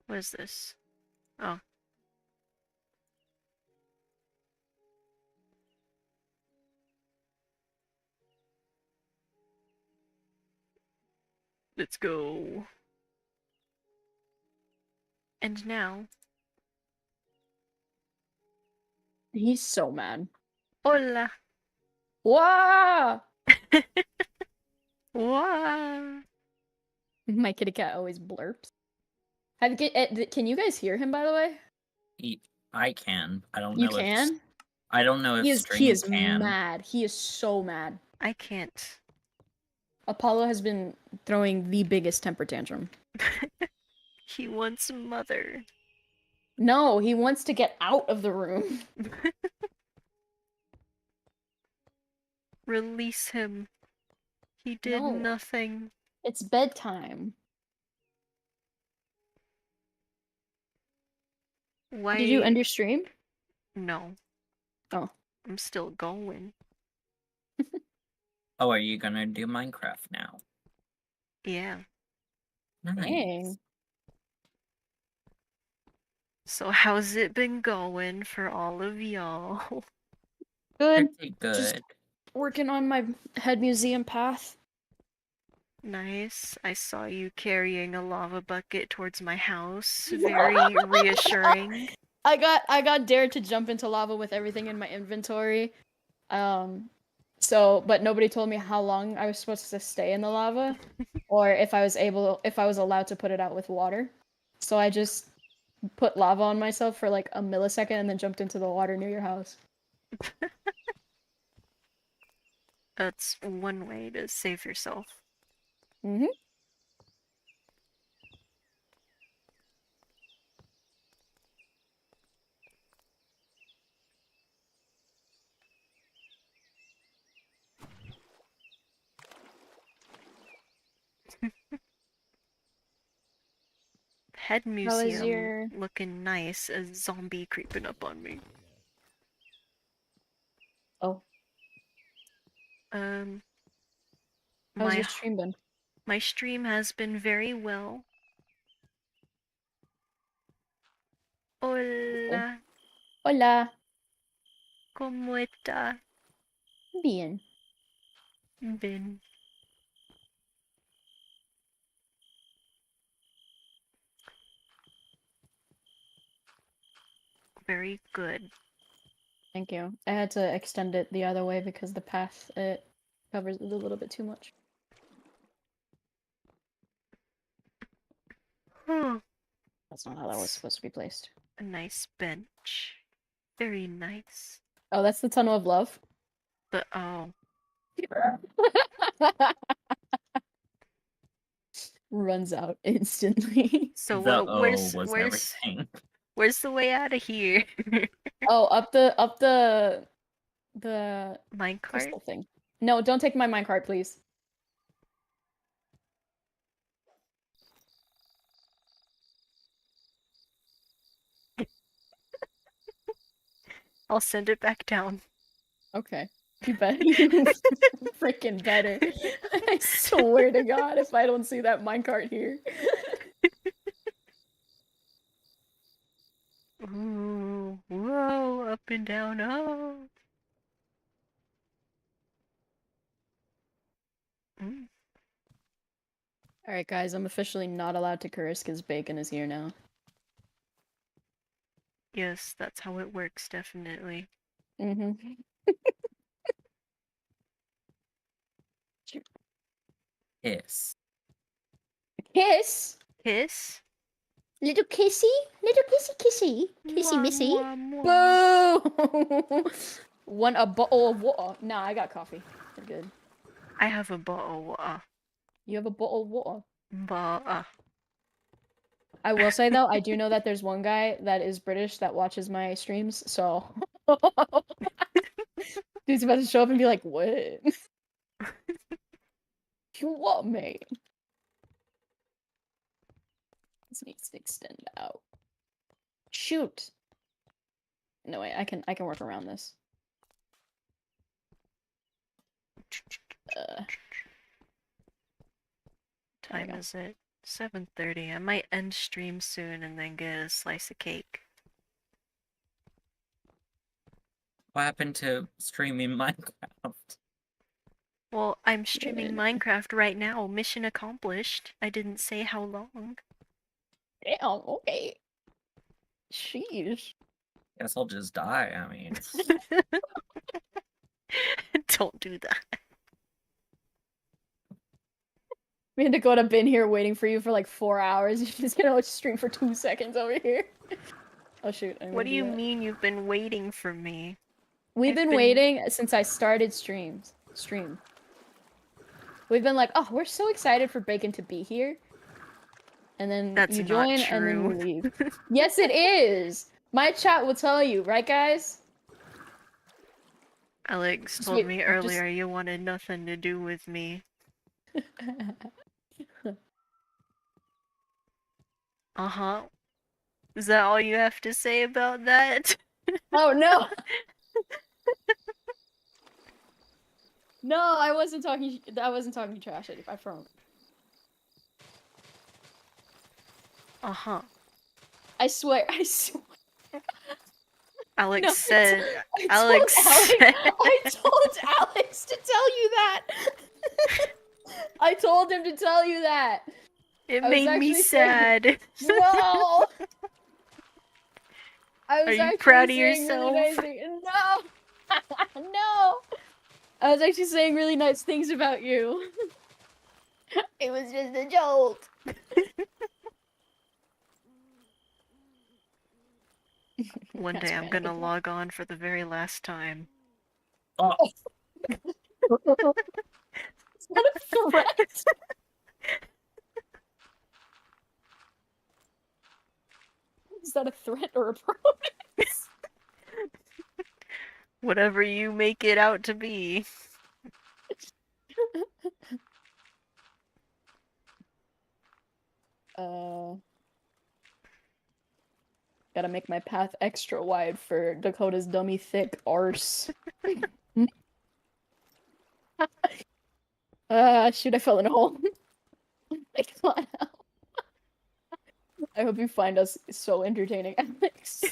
What is this? Oh. Let's go. And now... He's so mad. Hola! Wow! Wow! My kitty cat always blurps. Can you guys hear him, by the way? I can. I don't You know can? I don't know if He stream is can. mad. He is so mad. I can't. Apollo has been throwing the biggest temper tantrum. He wants mother. No, he wants to get out of the room. Release him. He did No. nothing. It's bedtime. Why? Did you end your stream? No. Oh. I'm still going. Oh, are you gonna do Minecraft now? Yeah. Nice. Dang. So how's it been going for all of y'all? Good. Pretty good. Just working on my head museum path. Nice. I saw you carrying a lava bucket towards my house. Very reassuring. I got dared to jump into lava with everything in my inventory. But nobody told me how long I was supposed to stay in the lava or if I was allowed to put it out with water. So I just put lava on myself for like a millisecond and then jumped into the water near your house. That's one way to save yourself. Mm-hmm. Head was museum your- looking nice. A zombie creeping up on me. Oh. How's How's your stream been? My stream has been very well. Hola. Hola. ¿Cómo está? Bien. Bien. Very good. Thank you. I had to extend it the other way because the path it covers it a little bit too much. That's not how that was supposed to be placed. A nice bench. Very nice. Oh, that's the Tunnel of Love? But oh. Runs out instantly. So was where's everything. where's the way out of here? Oh, up the minecart crystal thing. No, don't take my minecart, please. I'll send it back down. Okay. You bet. You freaking better. I swear to God, if I don't see that minecart here. Ooh, whoa, up and down, oh. Mm. Alright, guys, I'm officially not allowed to curse because Bacon is here now. Yes, that's how it works, definitely. Mm-hmm. Yes. Kiss? Kiss? Little kissy? Little kissy? Kissy Mwah, missy? mwah, mwah. Boo! Want a bottle of water? Nah, I got coffee. We're good. I have a bottle of water. You have a bottle of water? Water. I will say though, I do know that there's one guy that is British that watches my streams, so dude's about to show up and be like, "What? You what, mate?" This needs to extend out. Shoot. No wait, I can work around this. Time is it? 7:30. I might end stream soon and then get a slice of cake. What happened to streaming Minecraft? Well, I'm streaming Minecraft right now. Mission accomplished. I didn't say how long. Damn, okay. Sheesh. Guess I'll just die, I mean. Don't do that. Me and Dakota have been here waiting for you for like 4 hours. You're just gonna stream for 2 seconds over here. Oh shoot. What do you mean you've been waiting for me? We've been waiting since I started stream. We've been like, oh, we're so excited for Bacon to be here. And then That's you not join and then you true. leave. Yes, it is. My chat will tell you, right, guys? Alex Just told wait, me earlier you wanted nothing to do with me. Uh-huh. Is that all you have to say about that? Oh no! No, I wasn't talking trash. I promise. Uh-huh. I swear. Alex No, said. I told Alex to tell you that. I told him to tell you that. It I was made me actually sad. No. I was Are you actually proud of saying yourself? really nice things. No. No. I was actually saying really nice things about you. It was just a joke. One day I'm gonna log on for the very last time. Oh. Is that a threat? Is that a threat or a promise? Whatever you make it out to be. Gotta make my path extra wide for Dakota's dummy thick arse. Shoot, I fell in a hole. I hope you find us so entertaining, Alex.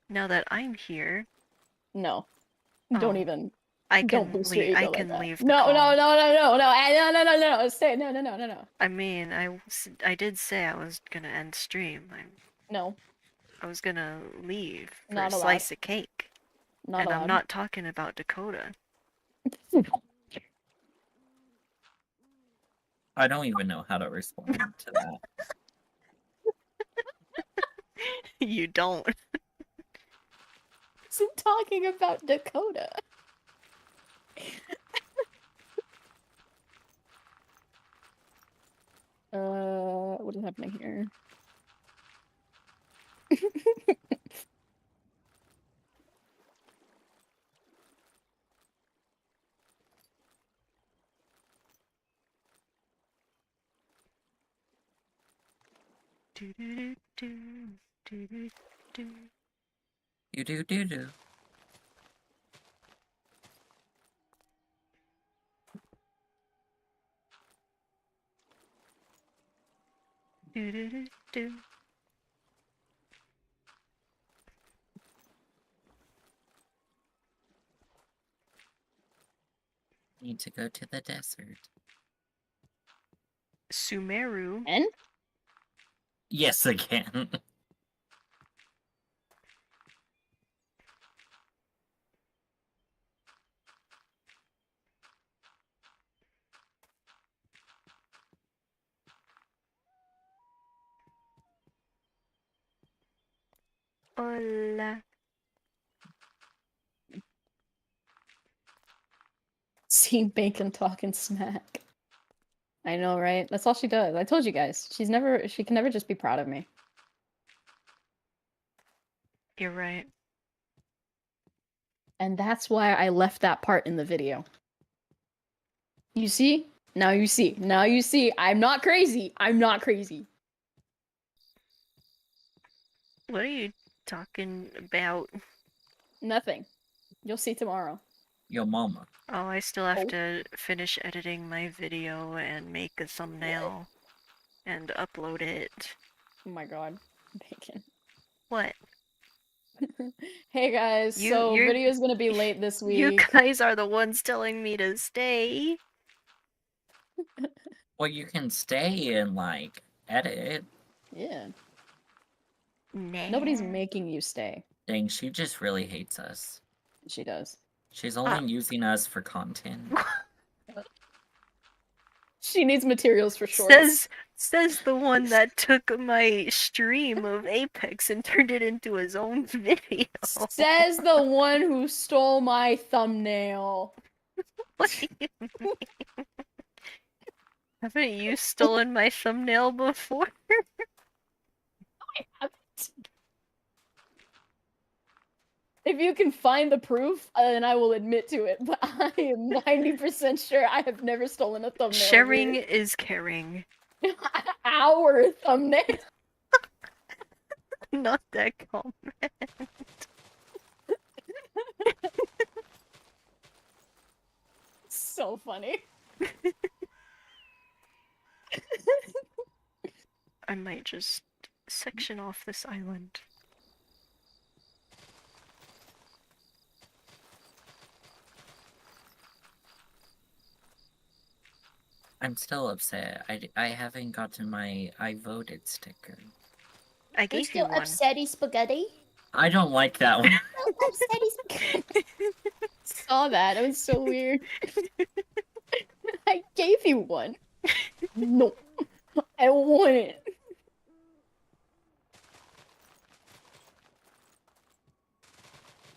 Now that I'm here. No. Oh, Don't even. I Don't can boost your leave. ego I like can that. leave. The No, call. no. Stay. No. I mean, I did say I was gonna end stream. No. I was gonna leave for Not a allowed. slice of cake. Not and allowed. I'm not talking about Dakota. I don't even know how to respond to that. You don't. Isn't talking about Dakota. What is happening here? You do. Need to go to the desert. Sumeru. And? Yes, again. Hola. See Bacon talking smack. I know, right? That's all she does. I told you guys. She can never just be proud of me. You're right. And that's why I left that part in the video. You see? Now you see. Now you see. I'm not crazy. I'm not crazy. What are you talking about? Nothing. You'll see tomorrow. Yo mama. Oh, I still have to finish editing my video and make a thumbnail and upload it. Oh my god. Bacon. What? Hey guys, so video's gonna be late this week. You guys are the ones telling me to stay. Well, you can stay and, like, edit. Yeah. Nah. Nobody's making you stay. Dang, she just really hates us. She does. She's only using us for content. She needs materials for shorts. Says the one that took my stream of Apex and turned it into his own video. Says the one who stole my thumbnail. What do you mean? Haven't you stolen my thumbnail before? I haven't. If you can find the proof, then I will admit to it. But I am 90% sure I have never stolen a thumbnail. Sharing is caring. Our thumbnail. Not that comment. So funny. I might just section off this island. I'm still upset. I haven't gotten my I voted sticker. I gave you one. Upsetty spaghetti? I don't like that one. Upsetty spaghetti. Saw that. It was so weird. I gave you one. No. I want it.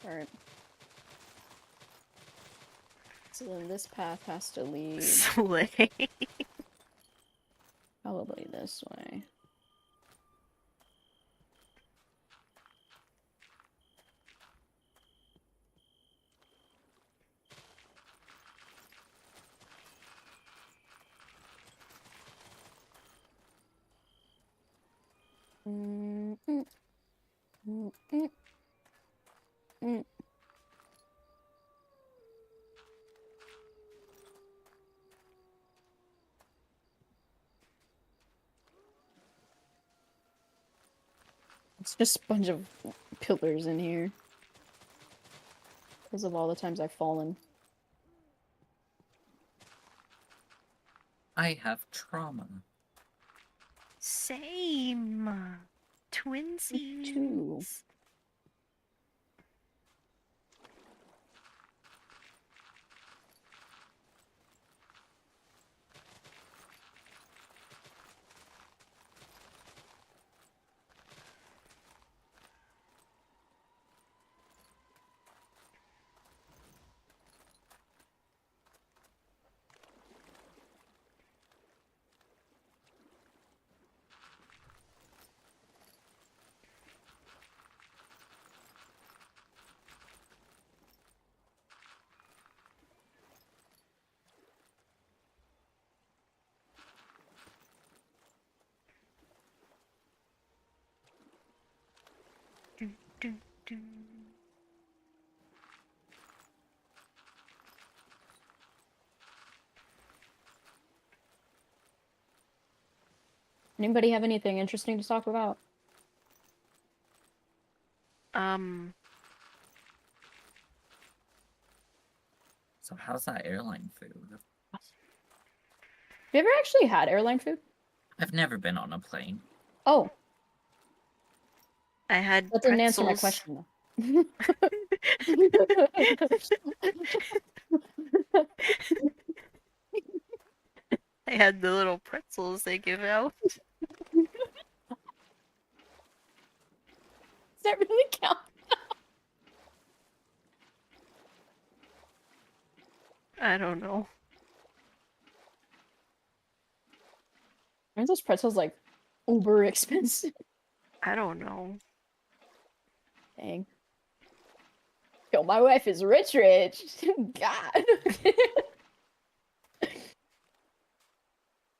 Alright. So then this path has to lead... Slay. Probably this way. It's just a bunch of pillars in here. Because of all the times I've fallen. I have trauma. Same. Twinsies. Too. Anybody have anything interesting to talk about? So how's that airline food? Have you ever actually had airline food? I've never been on a plane. Oh. I had That didn't answer my pretzels. question, though. I had the little pretzels they give out. Does that really count? I don't know. Aren't those pretzels like uber expensive? I don't know. Dang. Yo, my wife is rich. God.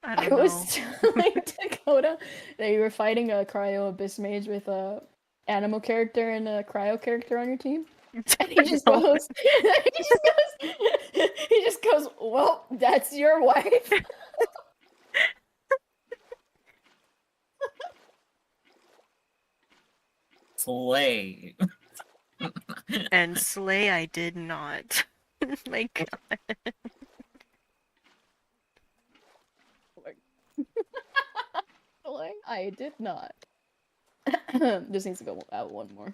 I I don't was know. telling Dakota that you were fighting a Cryo Abyss Mage with a animal character and a Cryo character on your team. And he just No. goes, he just goes, well, that's your wife. Slay. And slay I did not. My god. I did not. Just needs to go out one more.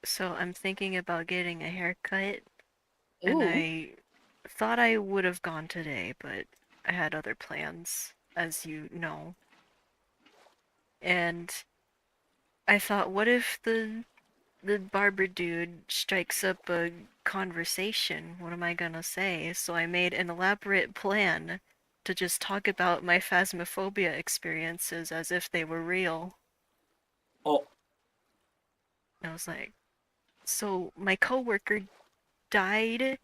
So I'm thinking about getting a haircut, and Ooh. I thought I would have gone today, but I had other plans, as you know. And I thought, what if the barber dude strikes up a conversation? What am I gonna say? So I made an elaborate plan to just talk about my phasmophobia experiences as if they were real. Oh. I was like, so my coworker died,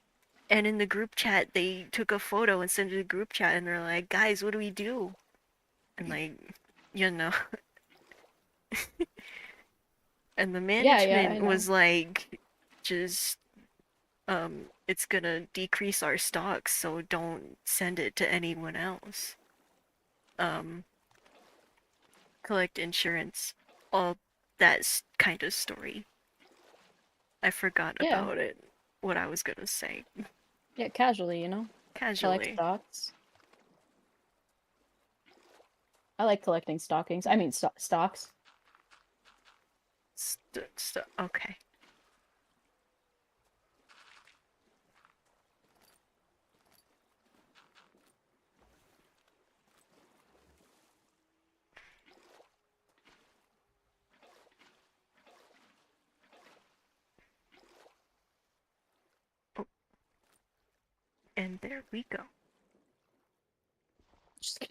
and in the group chat they took a photo and sent it to the group chat, and they're like, guys, what do we do? And like, you know. And the I management know. was like, just it's gonna decrease our stocks, so don't send it to anyone else. Collect insurance, all that kind of story. I forgot Yeah. about it, what I was gonna say. Yeah, casually, you know? Casually. Collect stocks. I like collecting stockings. I mean, stocks. Okay. Oh. And there we go. Just gonna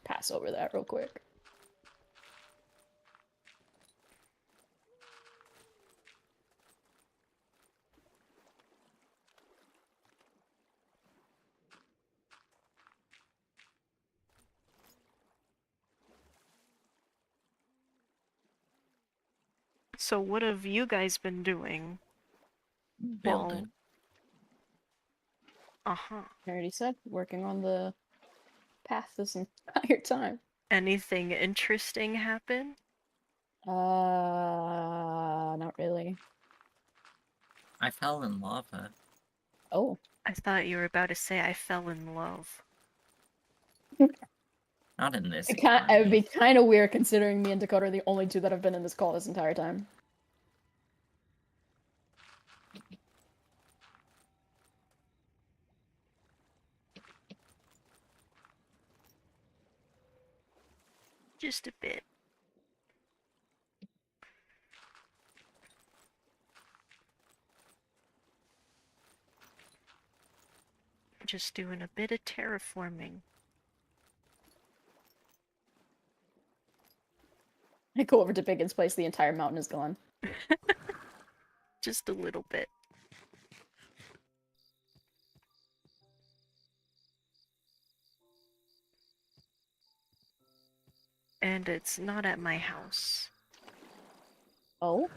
pass over that real quick. So what have you guys been doing? Building. Uh-huh. I already said, working on the path this entire time. Anything interesting happen? Not really. I fell in lava. Oh. I thought you were about to say I fell in love. Not in this It would be kind of weird considering me and Dakota are the only two that have been in this call this entire time. Just a bit. Just doing a bit of terraforming. I go over to Biggins' place, the entire mountain is gone. Just a little bit. And it's not at my house. Oh?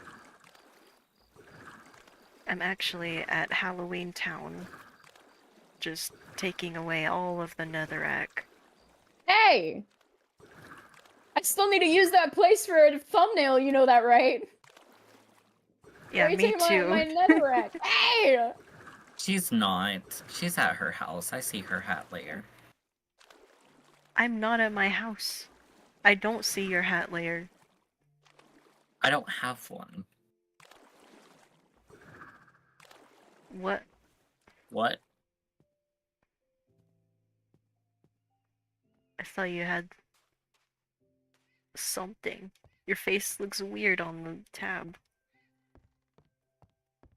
I'm actually at Halloween Town. Just taking away all of the netherrack. Hey! I still need to use that place for a thumbnail, you know that, right? Yeah, Why are you me taking too. my netherrack? Hey! She's not. She's at her house. I see her hat layer. I'm not at my house. I don't see your hat layer. I don't have one. What? What? I thought you had something. Your face looks weird on the tab.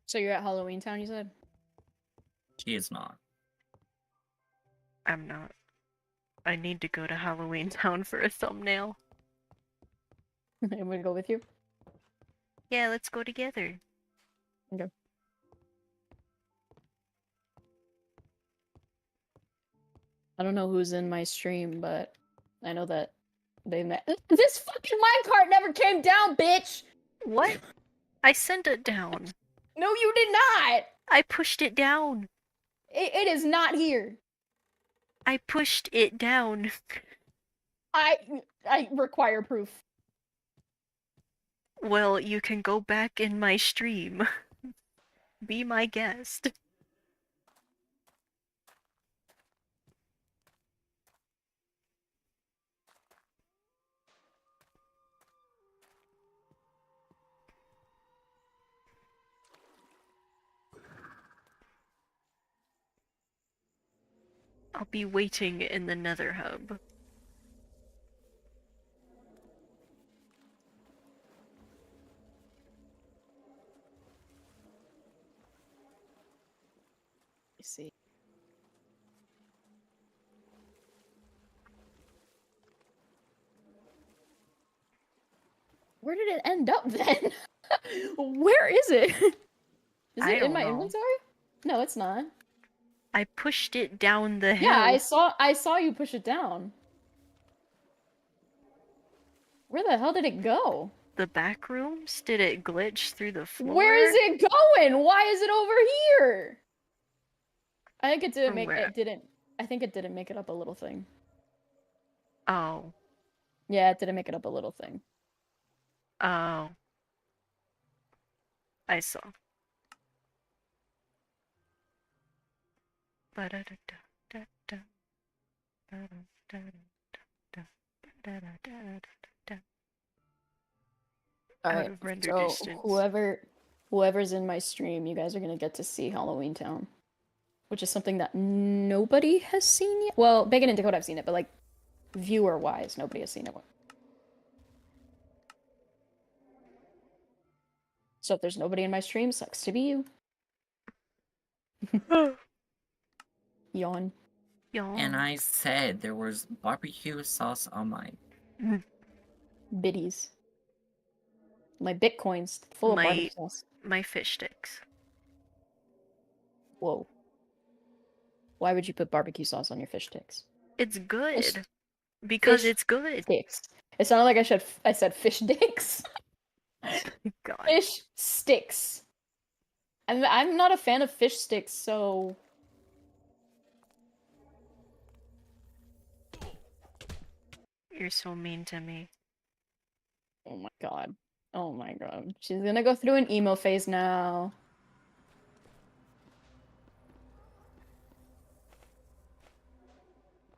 So you're at Halloween Town, you said? She is not. I'm not. I need to go to Halloween Town for a thumbnail. I'm gonna go with you. Yeah, let's go together. Okay. I don't know who's in my stream, but I know that they met. This fucking minecart never came down, bitch! What? I sent it down. No, you did not! I pushed it down. It is not here. I pushed it down. I require proof. Well, you can go back in my stream. Be my guest. I'll be waiting in the Nether Hub. Let's see. Where did it end up then? Where is it? Is I it in don't my know. inventory? No, it's not. I pushed it down the hill. Yeah, I saw you push it down. Where the hell did it go? The back rooms? Did it glitch through the floor? Where is it going? Why is it over here? I think it didn't From make where? it didn't. I think it didn't make it up a little thing. Oh. Yeah, it didn't make it up a little thing. Oh. I saw. Alright, render so distance. whoever's in my stream, you guys are gonna get to see Halloween Town. Which is something that nobody has seen yet. Well, Bacon and Dakota have seen it, but like viewer-wise, nobody has seen it. So if there's nobody in my stream, sucks to be you. Yawn. Yawn. And I said there was barbecue sauce on mine. Biddies. My bitcoins full of barbecue sauce. My fish sticks. Whoa. Why would you put barbecue sauce on your fish sticks? It's good. Because it's good. Sticks. It sounded like I said fish dicks. God. Fish sticks. I'm not a fan of fish sticks, so You're so mean to me. oh my god. Oh my god. She's gonna go through an emo phase now.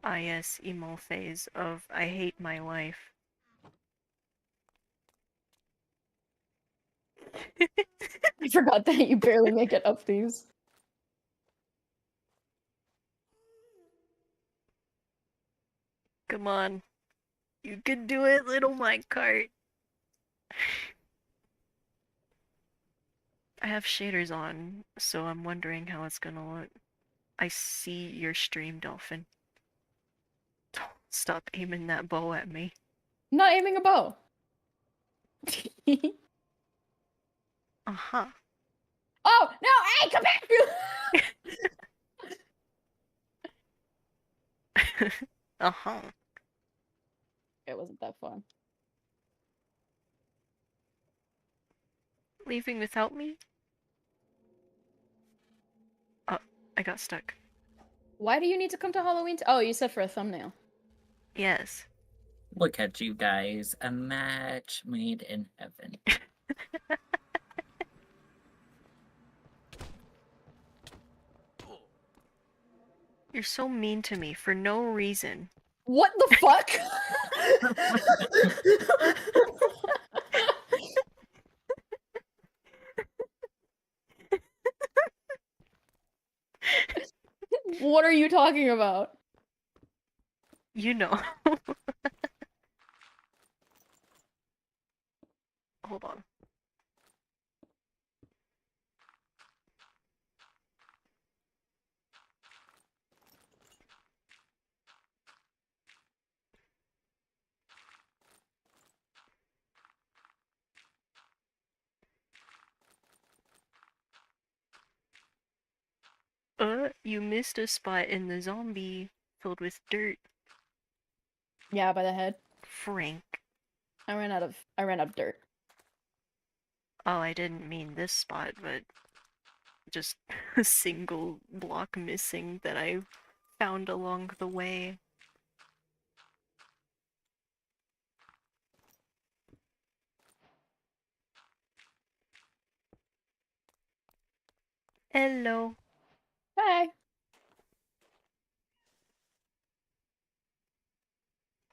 Ah yes, emo phase of I hate my life. I forgot that you barely make it up these. Come on. You can do it, little minecart. I have shaders on, so I'm wondering how it's gonna look. I see your stream, Dolphin. Don't stop aiming that bow at me. I'm not aiming a bow. Uh-huh. Oh, no! Hey, come back! Uh-huh. It wasn't that fun. Leaving without me? I got stuck. Why do you need to come to Halloween? Oh, you said for a thumbnail. Yes. Look at you guys, a match made in heaven. You're so mean to me for no reason. What the fuck? What are you talking about? You know. Hold on. You missed a spot in the zombie filled with dirt. Yeah, by the head. Frank. I ran out of dirt. Oh, I didn't mean this spot, but just a single block missing that I found along the way. Hello. Hi.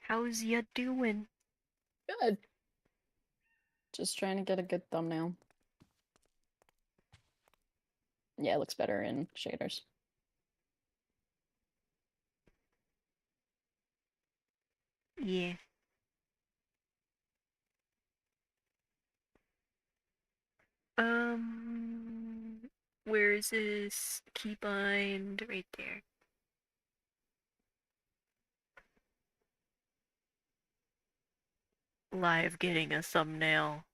How's ya doing? Good. Just trying to get a good thumbnail. Yeah, it looks better in shaders. Yeah. Where is this keybind? Right there. Live getting a thumbnail.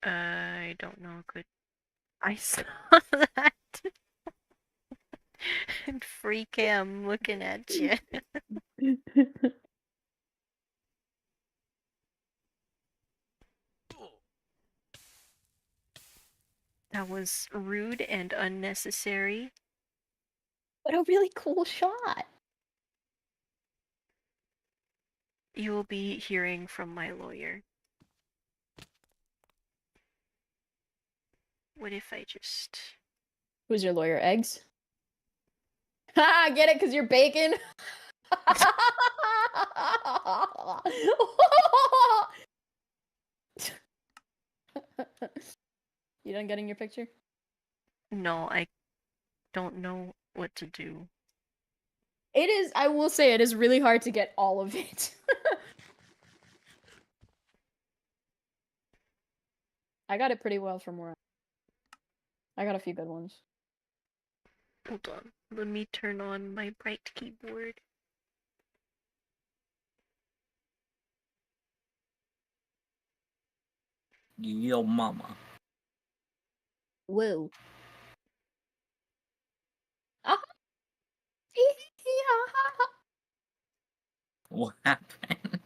I don't know. Good. I saw that. And free cam looking at you. That was rude and unnecessary. What a really cool shot. You will be hearing from my lawyer. What if I just... Who's your lawyer? Eggs? Ha! Get it? Because you're bacon? You done getting your picture? No, I don't know what to do. It is, I will say, it is really hard to get all of it. I got it pretty well from where I got a few good ones. Hold on. Let me turn on my bright keyboard. Yo mama. Whoa. What happened?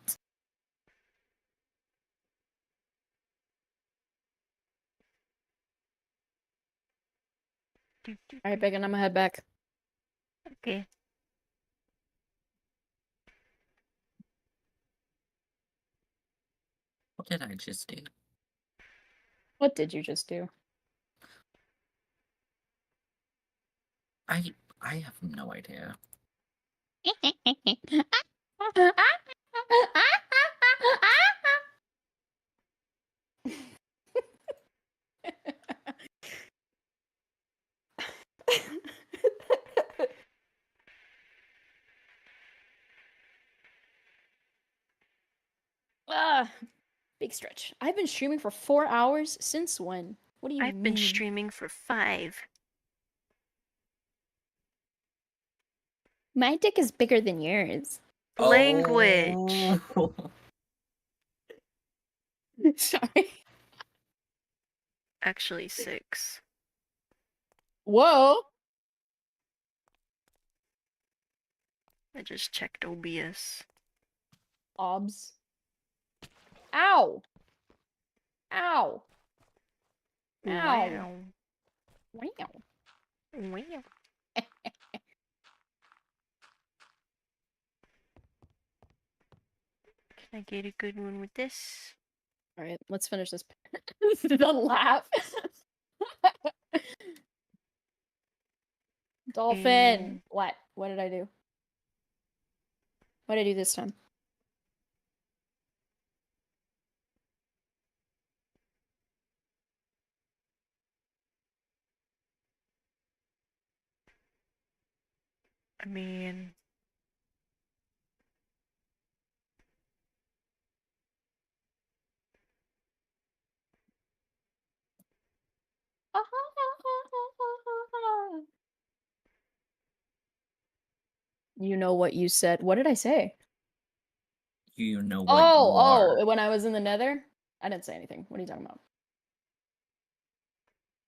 Alright, Bacon, I'm gonna head back. Okay. What did I just do? What did you just do? I have no idea. Big stretch. I've been streaming for 4 hours? Since when? What do you mean? I've been streaming for 5. My dick is bigger than yours. Language! Oh. Sorry. Actually, 6. Whoa! I just checked OBS. Obs. Ow! Ow! Ow! Wow. Wow. Wow. Can I get a good one with this? Alright, let's finish this. The laugh. Dolphin! What? What did I do? What did I do this time? I mean... You know what you said. What did I say? You know what you are. Oh, when I was in the nether? I didn't say anything. What are you talking about?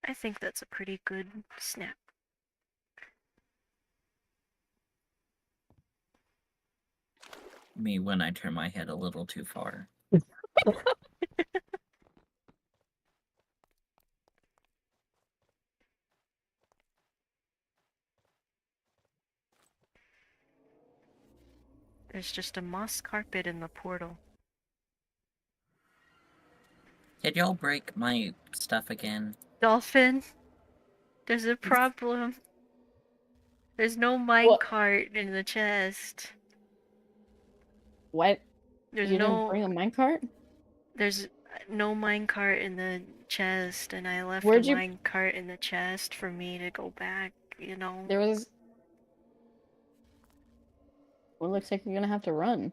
I think that's a pretty good snap. Me when I turn my head a little too far. There's just a moss carpet in the portal. Did y'all break my stuff again? Dolphin, there's a problem. There's no minecart in the chest. What? There's You didn't no... bring a minecart? There's no minecart in the chest, and I left Where'd a you- minecart in the chest for me to go back, you know? There was... Well, looks like you're gonna have to run.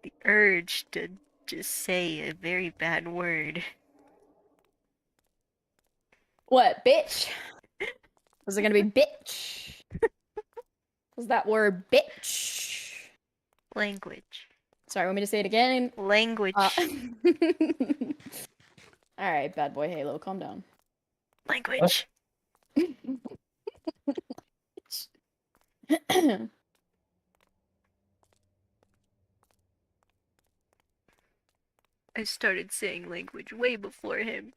The urge to just say a very bad word. What, bitch? Was it gonna be bitch? Was that word bitch? Language. Sorry, want me to say it again? Language. Alright, bad boy Halo, calm down. Language. I started saying language way before him.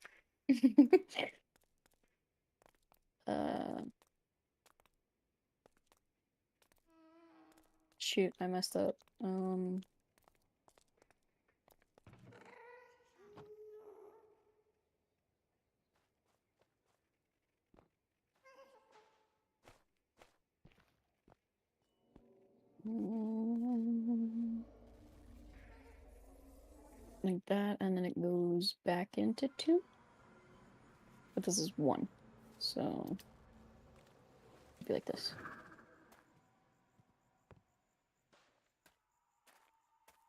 Shoot, I messed up. Like that, and then it goes back into 2. But this is 1. So it'd be like this.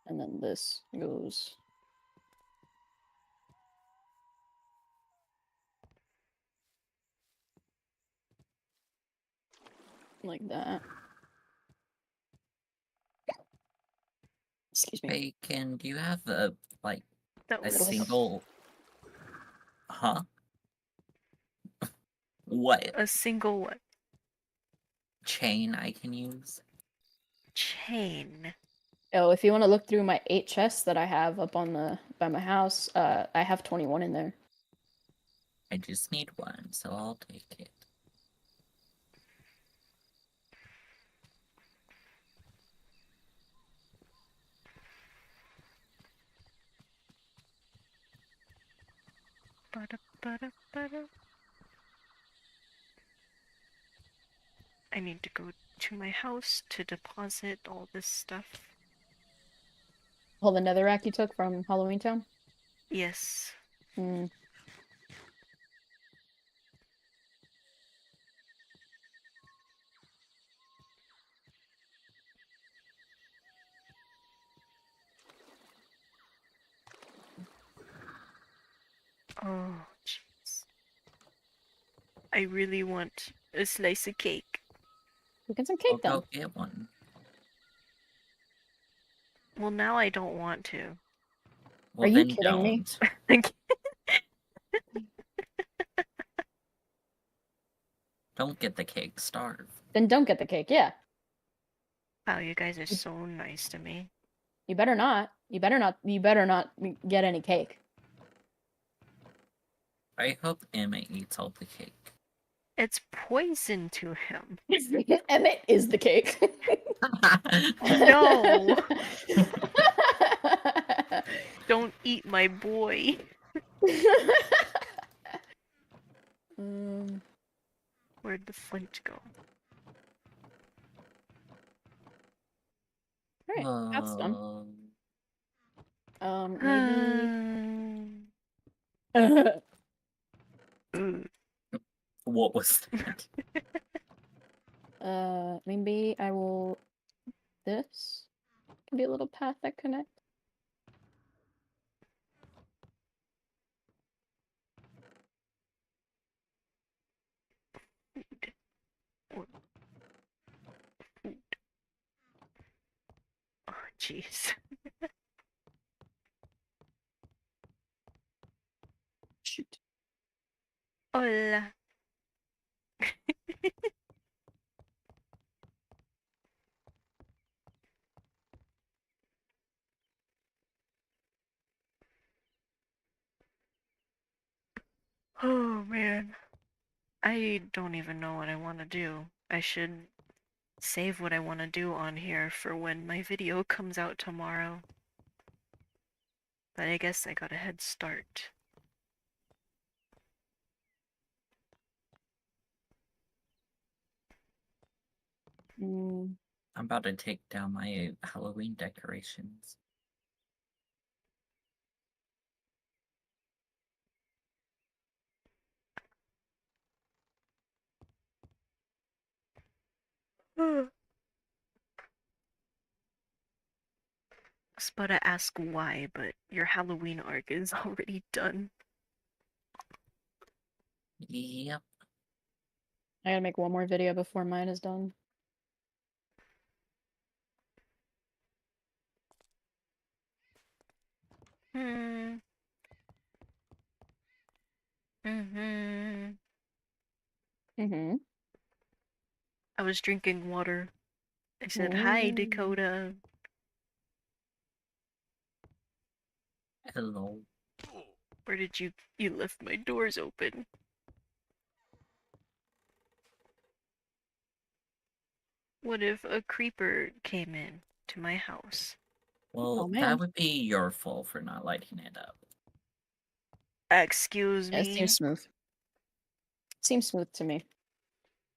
And then this goes like that. Excuse me. Bacon, do you have a, like, That a was- single... Huh? What? A single what? Chain I can use? Chain. Oh, if you want to look through my 8 chests that I have up on the by my house, I have 21 in there. I just need 1, so I'll take it. I need to go to my house to deposit all this stuff. All the netherrack you took from Halloween Town? Yes. Hmm. Oh, jeez. I really want a slice of cake. We'll get some cake then. I'll go get one. Well, now I don't want to. Well, Are you then kidding me? don't. Don't get the cake, starve. Then don't get the cake, yeah. Wow, you guys are so nice to me. You better not. You better not get any cake. I hope Emmett eats all the cake. It's poison to him. Emmett is the cake. No! Don't eat my boy. Where'd the flint go? Alright, that's done. Maybe... What was that? Maybe I will... This can be a little path that connects. Oh, jeez. Shoot. Hola. Oh, man. I don't even know what I want to do. I should save what I want to do on here for when my video comes out tomorrow. But I guess I got a head start. I'm about to take down my Halloween decorations. I was about to ask why, but your Halloween arc is already done. Yep. I gotta make one more video before mine is done. I was drinking water. I said, hi, Dakota. Hello. Where did you left my doors open? What if a creeper came in to my house? Well, that would be your fault for not lighting it up. Excuse Yeah, me? it seems smooth. Seems smooth to me.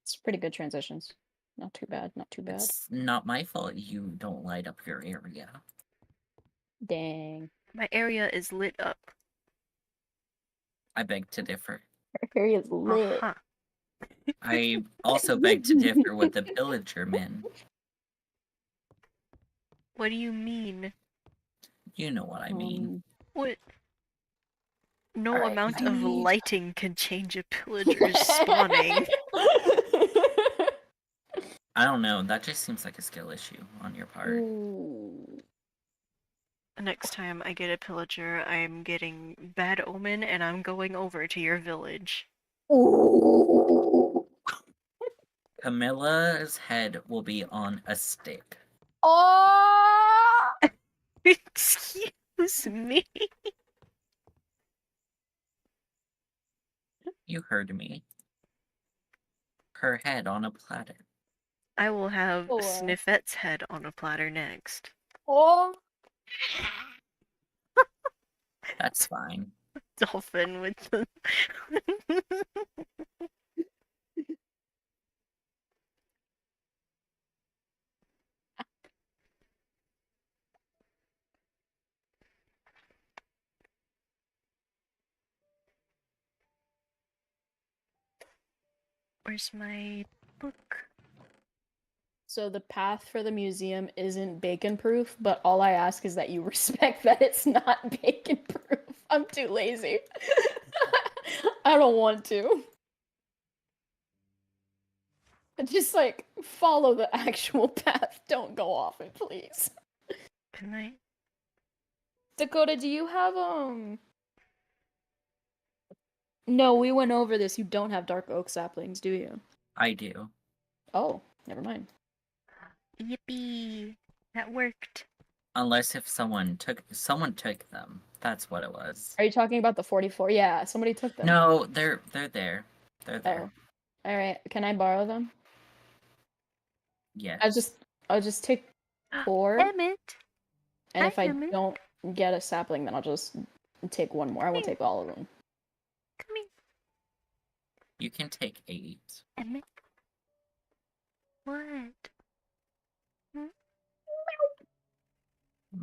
It's pretty good transitions. Not too bad, not too bad. It's not my fault you don't light up your area. Dang. My area is lit up. I beg to differ. Her area is lit. I also beg to differ with the pillager men. What do you mean? You know what I mean. What? No Alright, amount I of need- lighting can change a pillager's spawning. I don't know, that just seems like a skill issue on your part. Next time I get a pillager, I'm getting Bad Omen and I'm going over to your village. Camilla's head will be on a stick. Oh! Excuse me. You heard me. Her head on a platter. I will have Sniffet's head on a platter next. Oh! That's fine. Dolphin with the... Where's my book? So the path for the museum isn't bacon proof, but all I ask is that you respect that it's not bacon proof. I'm too lazy. I don't want to. Just like follow the actual path. Don't go off it, please. Can I? Dakota, do you have No, we went over this. You don't have dark oak saplings, do you? I do. Oh, never mind. Yippee! That worked. Unless if someone took them. That's what it was. Are you talking about the 44? Yeah, somebody took them. No, they're there. They're there. Oh. Alright, can I borrow them? Yes. I'll just take 4. Emmett! And Hi, if I Emmett. don't get a sapling, then I'll just take 1 more. I won't take all of them. Come here. You can take 8. Emmett. What?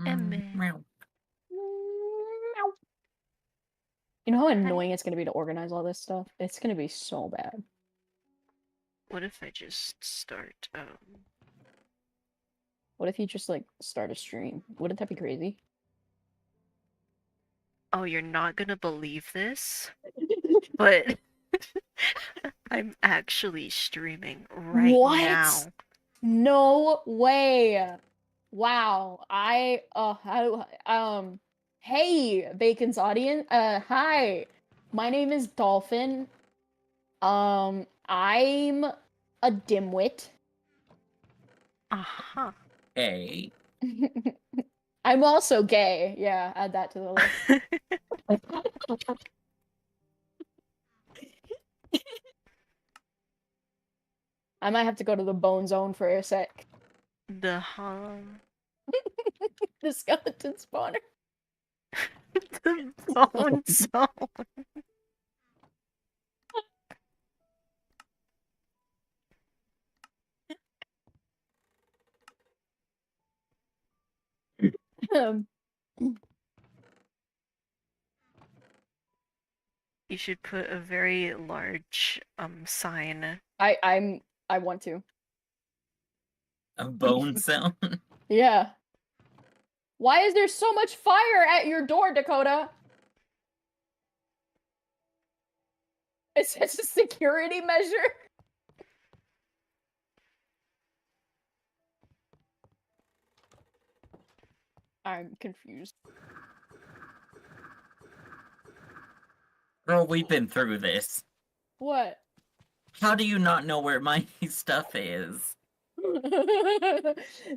Emmett. Meow. You know how annoying it's gonna be to organize all this stuff? It's gonna be so bad. What if I just start, What if you just, like, start a stream? Wouldn't that be crazy? Oh, you're not gonna believe this, but I'm actually streaming right What? now. No way! Wow, hey, Bacon's audience, hi! My name is Dolphin. I'm a dimwit. Uh-huh. Hey. I'm also gay. Yeah, add that to the list. I might have to go to the bone zone for a sec. The hum. The skeleton spawner. The bone zone. You should put a very large sign. I want to. A bone zone? Yeah. Why is there so much fire at your door, Dakota? Is this a security measure? I'm confused. Girl, we've been through this. What? How do you not know where my stuff is?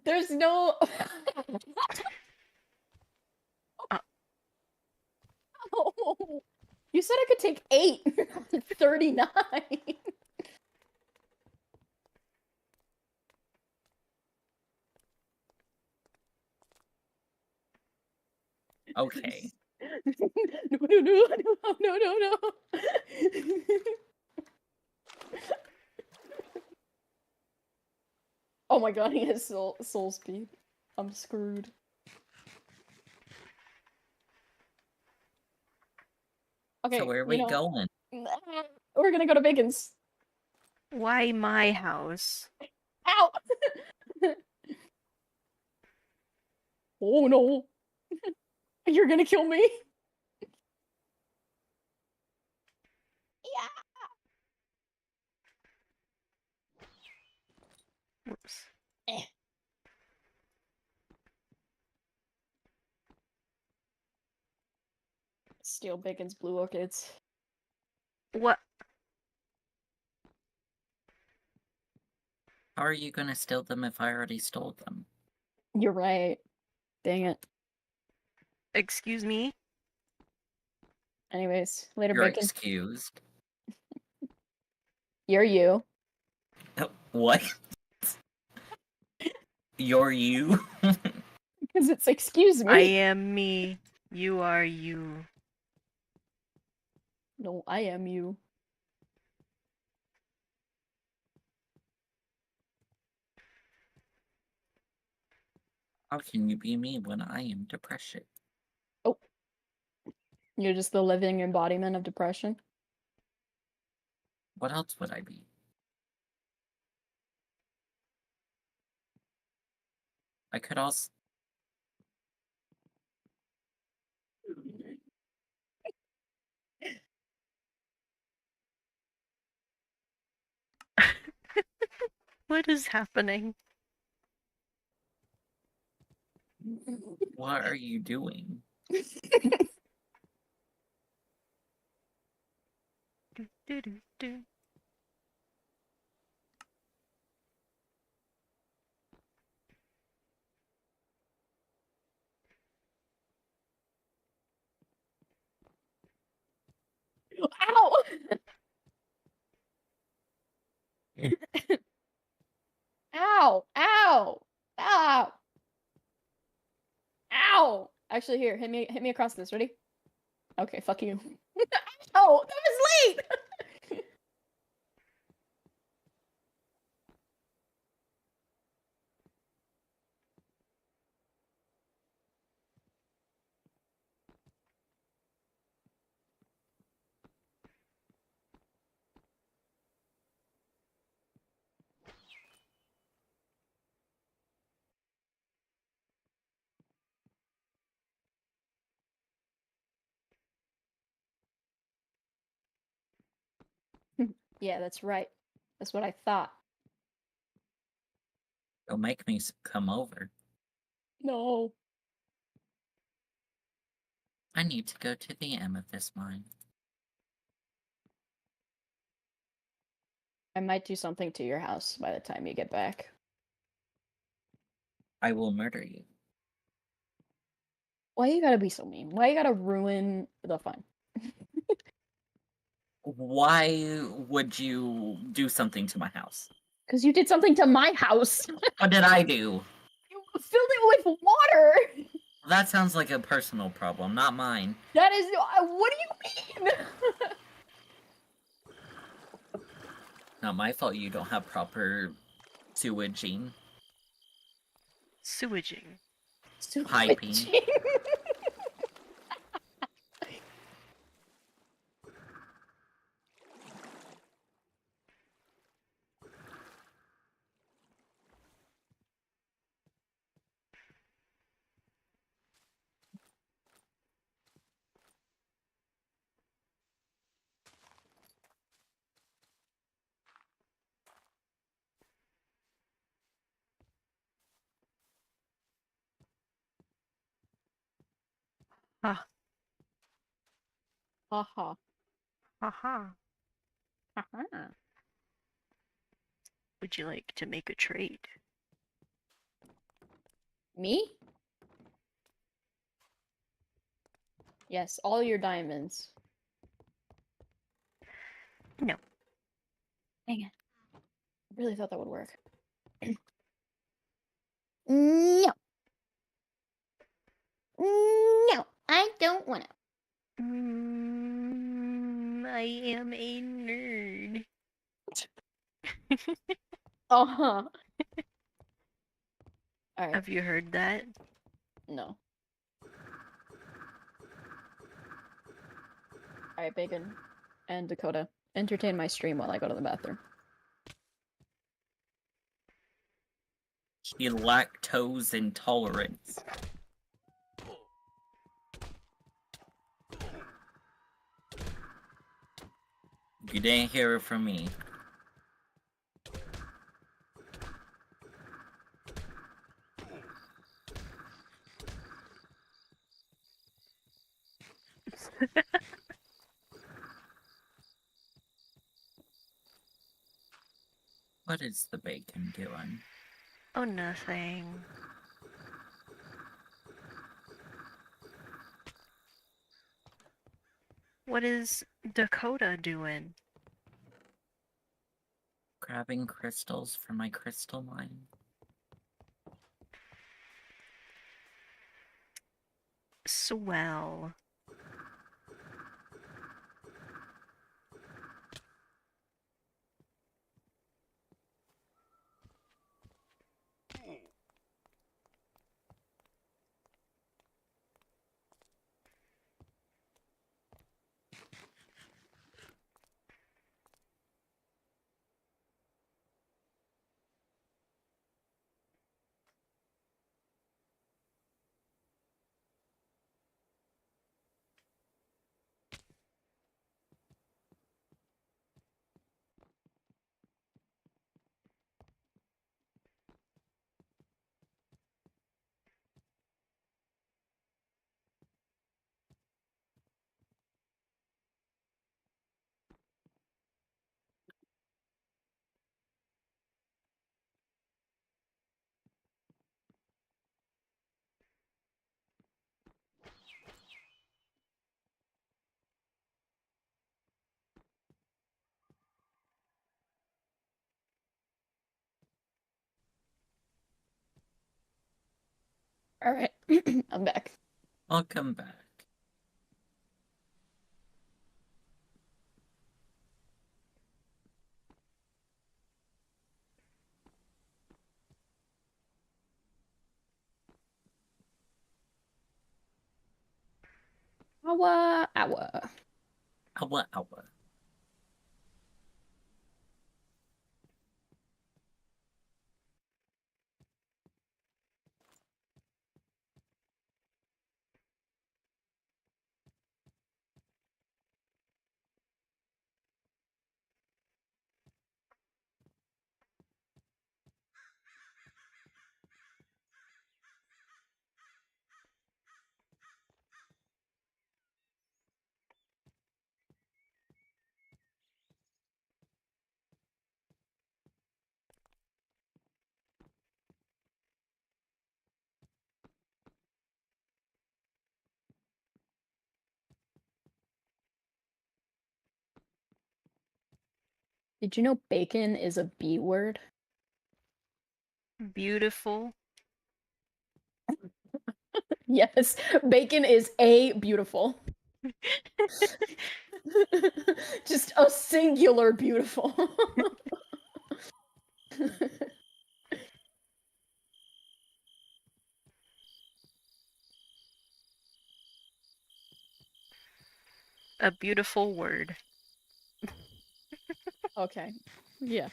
There's no... Oh, you said I could take 8. 39. Okay. No. Oh my god, he has soul speed. I'm screwed. Okay, So where are we going? We're gonna go to Bacon's. Why my house? Ow! Oh no! You're gonna kill me? Yeah! Whoops. Steal Bacon's blue orchids. What? How are you gonna steal them if I already stole them? You're right. Dang it. Excuse me? Anyways, later, You're Bacon. excused. You're you. What? You're you? Because it's excuse me. I am me. You are you. No, I am you. How can you be me when I am depression? Oh. You're just the living embodiment of depression? What else would I be? I could also... What is happening? What are you doing? Ow! Actually, here, hit me across this. Ready? Okay, fuck you. Oh, that was late. Yeah, that's right. That's what I thought. Don't make me come over. No. I need to go to the amethyst mine. I might do something to your house by the time you get back. I will murder you. Why you gotta be so mean? Why you gotta ruin the fun? Why would you do something to my house? Because you did something to my house. What did I do? You filled it with water. That sounds like a personal problem, not mine. That is. What do you mean? Not my fault you don't have proper sewaging. Sewaging. Piping. Ha. Haha. Haha. Haha. Would you like to make a trade? Me? Yes, all your diamonds. No. Dang it. I really thought that would work. No. No, I don't want to. I am a nerd. Uh-huh. Alright. Have you heard that? No. Alright, Bacon and Dakota, entertain my stream while I go to the bathroom. She lactose intolerance. You didn't hear it from me. What is the bacon doing? Oh, nothing. What is Dakota doing? Grabbing crystals for my crystal mine. Swell. Alright. I'm back. Welcome back. Awa. Awa. Did you know bacon is a B word? Beautiful. Yes, bacon is a beautiful. Just a singular beautiful. A beautiful word. Okay. Yeah.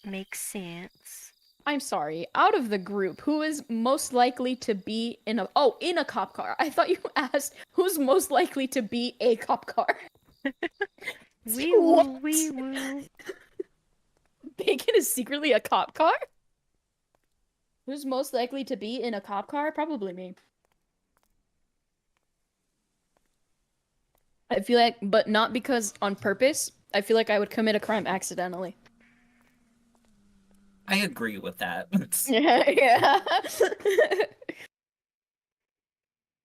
Makes sense. I'm sorry. Out of the group, who is most likely to be in a cop car? I thought you asked who's most likely to be a cop car. Wee woo, wee woo. Bacon is secretly a cop car? Who's most likely to be in a cop car? Probably me. I feel like, but not because on purpose. I feel like I would commit a crime accidentally. I agree with that. Yeah.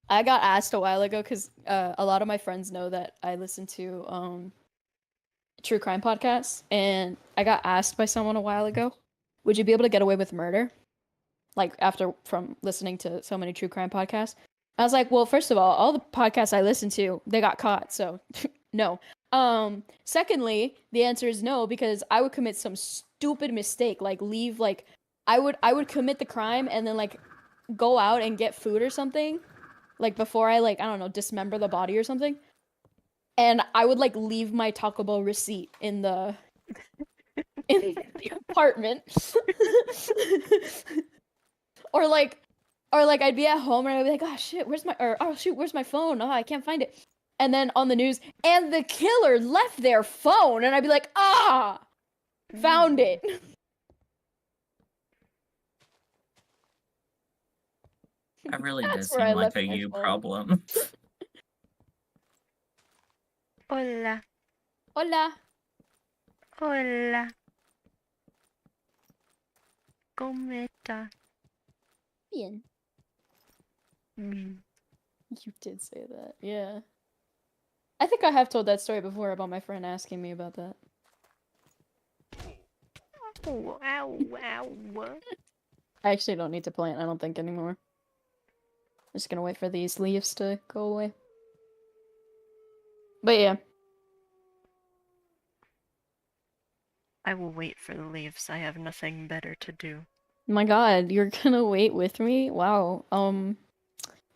I got asked a while ago because a lot of my friends know that I listen to true crime podcasts, and I got asked by someone a while ago, would you be able to get away with murder? Like from listening to so many true crime podcasts. I was like, well, first of all the podcasts I listen to, they got caught, so no. Secondly, the answer is no, because I would commit some stupid mistake, like leave, like I would commit the crime and then like go out and get food or something, like before I, like, I don't know, dismember the body or something. And I would like leave my Taco Bell receipt in the apartment. or like I'd be at home and I'd be like, oh shit, where's my phone? Oh, I can't find it. And then on the news, and the killer left their phone, and I'd be like, found it. That really does where I seem like left a my you phone. problem. Hola. Hola. Hola. ¿Cómo está? Bien. Mm. You did say that, yeah. I think I have told that story before about my friend asking me about that. Oh, ow, ow. I actually don't need to plant, I don't think, anymore. I'm just gonna wait for these leaves to go away. But yeah. I will wait for the leaves. I have nothing better to do. My god, you're gonna wait with me? Wow.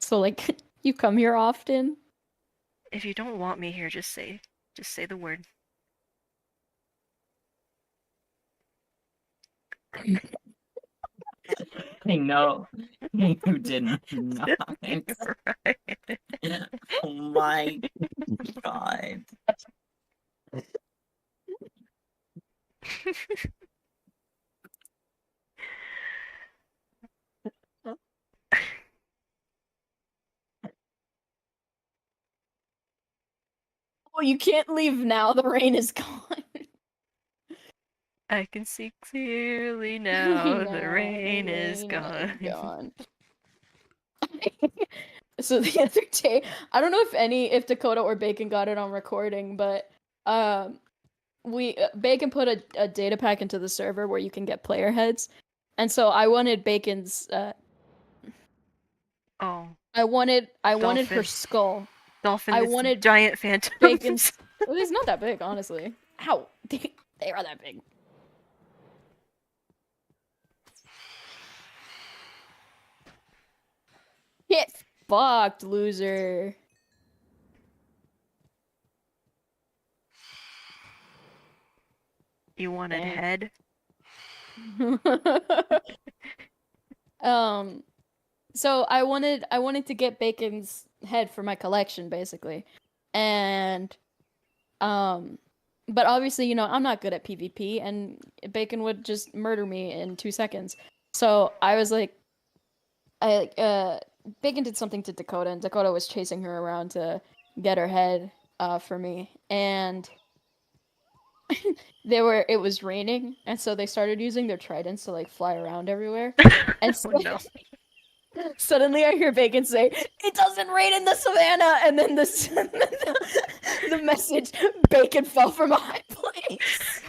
So like, you come here often? If you don't want me here, just say the word. I know. You did not. Right. Oh my god. Oh, you can't leave now, the rain is gone. I can see clearly now, the rain is gone. So the other day, I don't know if Dakota or Bacon got it on recording, but Bacon put a data pack into the server where you can get player heads, And so I wanted Bacon's. Oh. I wanted her Dolphin. skull. Dolphin I is wanted giant phantoms. Bacon's. Well, it's not that big, honestly. Ow! They are that big. Get fucked, loser. You wanted Dang. head? So I wanted to get Bacon's head for my collection, basically. And but obviously, you know, I'm not good at PvP, and Bacon would just murder me in 2 seconds. So I was like, Bacon did something to Dakota, and Dakota was chasing her around to get her head for me. And it was raining, and so they started using their tridents to like fly around everywhere. And so, Oh no. Suddenly I hear Bacon say, "It doesn't rain in the savannah," and then the message, "Bacon fell from a high place."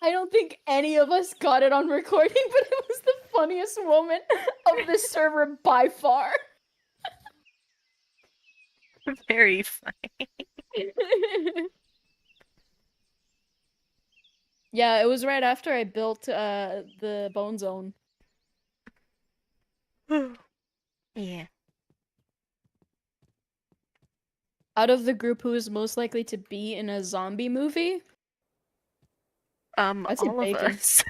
I don't think any of us got it on recording, but it was the funniest moment of this server by far. Very funny. Yeah, it was right after I built the Bone Zone. Yeah. Out of the group, who is most likely to be in a zombie movie? I'd say All of Bacon. us.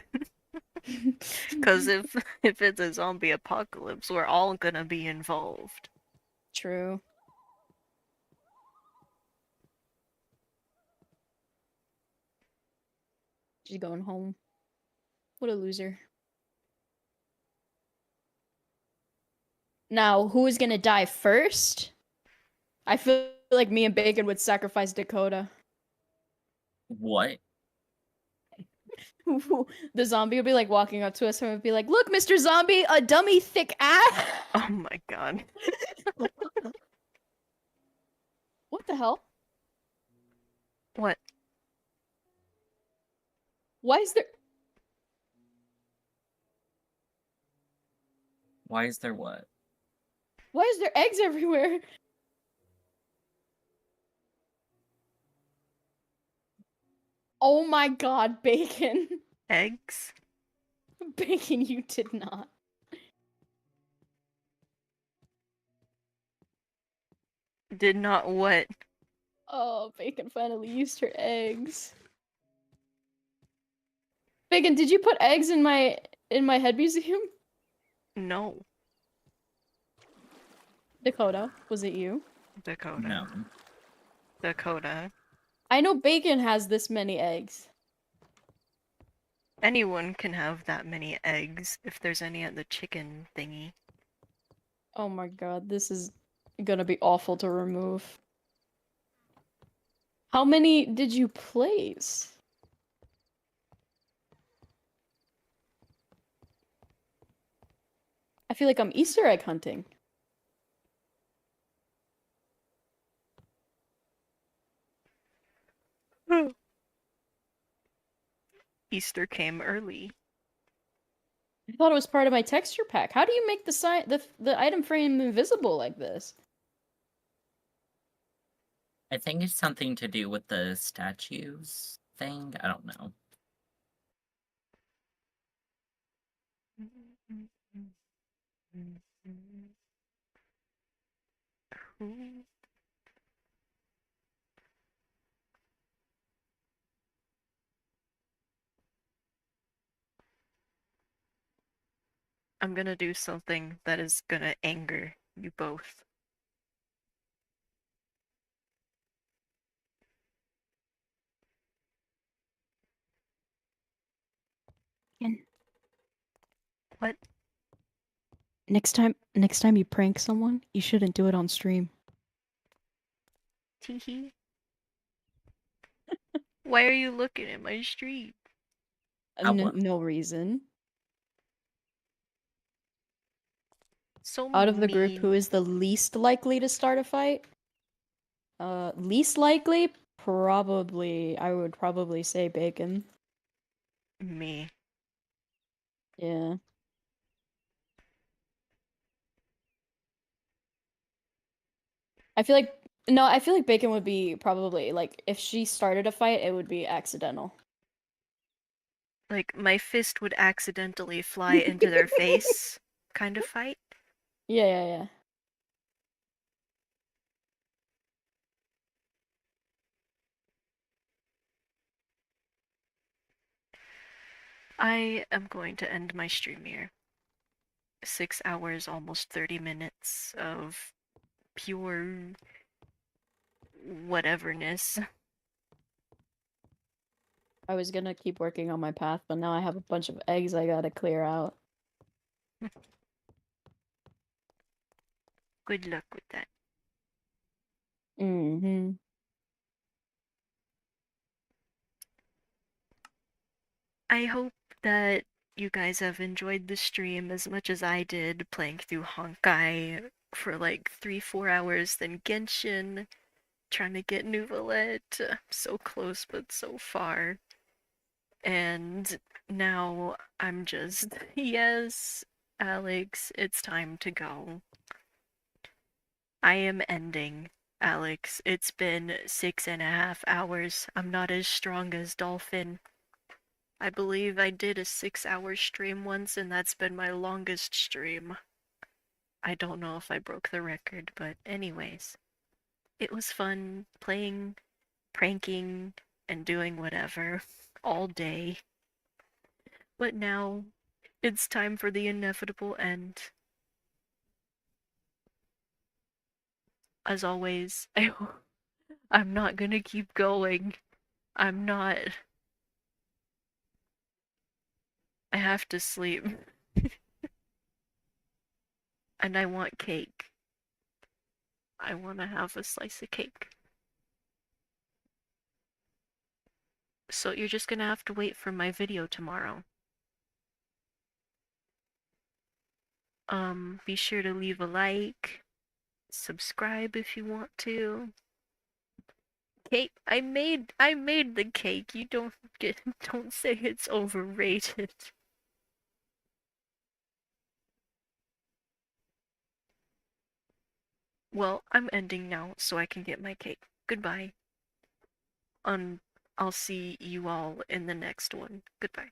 Because if it's a zombie apocalypse, we're all gonna be involved. True. She's going home. What a loser. Now, who is gonna die first? I feel like me and Bacon would sacrifice Dakota. What? The zombie would be like walking up to us and would be like, "Look, Mr. Zombie, a dummy thick ass." Oh my god. What the hell? What? Why is there? Why is there what? Why is there eggs everywhere? Oh my god, Bacon. Eggs? Bacon, you did not. Did not what? Oh, Bacon finally used her eggs. Bacon, did you put eggs in my head museum? No. Dakota, was it you? Dakota. No. Dakota. I know Bacon has this many eggs. Anyone can have that many eggs if there's any at the chicken thingy. Oh my god, this is gonna be awful to remove. How many did you place? I feel like I'm Easter egg hunting. Easter came early. I thought it was part of my texture pack. How do you make the item frame invisible like this? I think it's something to do with the statues thing. I don't know. I'm gonna do something that is gonna anger you both. What? Next time you prank someone, you shouldn't do it on stream. Teehee. Why are you looking at my stream? No reason. So Out of the group, mean. who is the least likely to start a fight? Least likely? I would probably say bacon. Me. Yeah. I feel like I feel like bacon would be probably like if she started a fight, it would be accidental. Like, my fist would accidentally fly into their face kind of fight. Yeah, yeah, yeah. I am going to end my stream here. 6 hours, almost 30 minutes of pure whateverness. I was gonna keep working on my path, but now I have a bunch of eggs I gotta clear out. Good luck with that. Mm-hmm. I hope that you guys have enjoyed the stream as much as I did playing through Honkai for like 3-4 hours, then Genshin, trying to get Nouvellette, so close but so far. And now I'm just, yes, Alex, it's time to go. I am ending, Alex. It's been 6.5 hours. I'm not as strong as Dolphin. I believe I did a 6-hour stream once, and that's been my longest stream. I don't know if I broke the record, but anyways. It was fun playing, pranking, and doing whatever all day. But now, it's time for the inevitable end. As always, I'm not gonna keep going. I'm not. I have to sleep. And I want cake. I want to have a slice of cake. So you're just gonna have to wait for my video tomorrow. Be sure to leave a like, subscribe if you want to. Cake, I made the cake. You don't say it's overrated. Well, I'm ending now so I can get my cake. Goodbye. I'll see you all in the next one. Goodbye.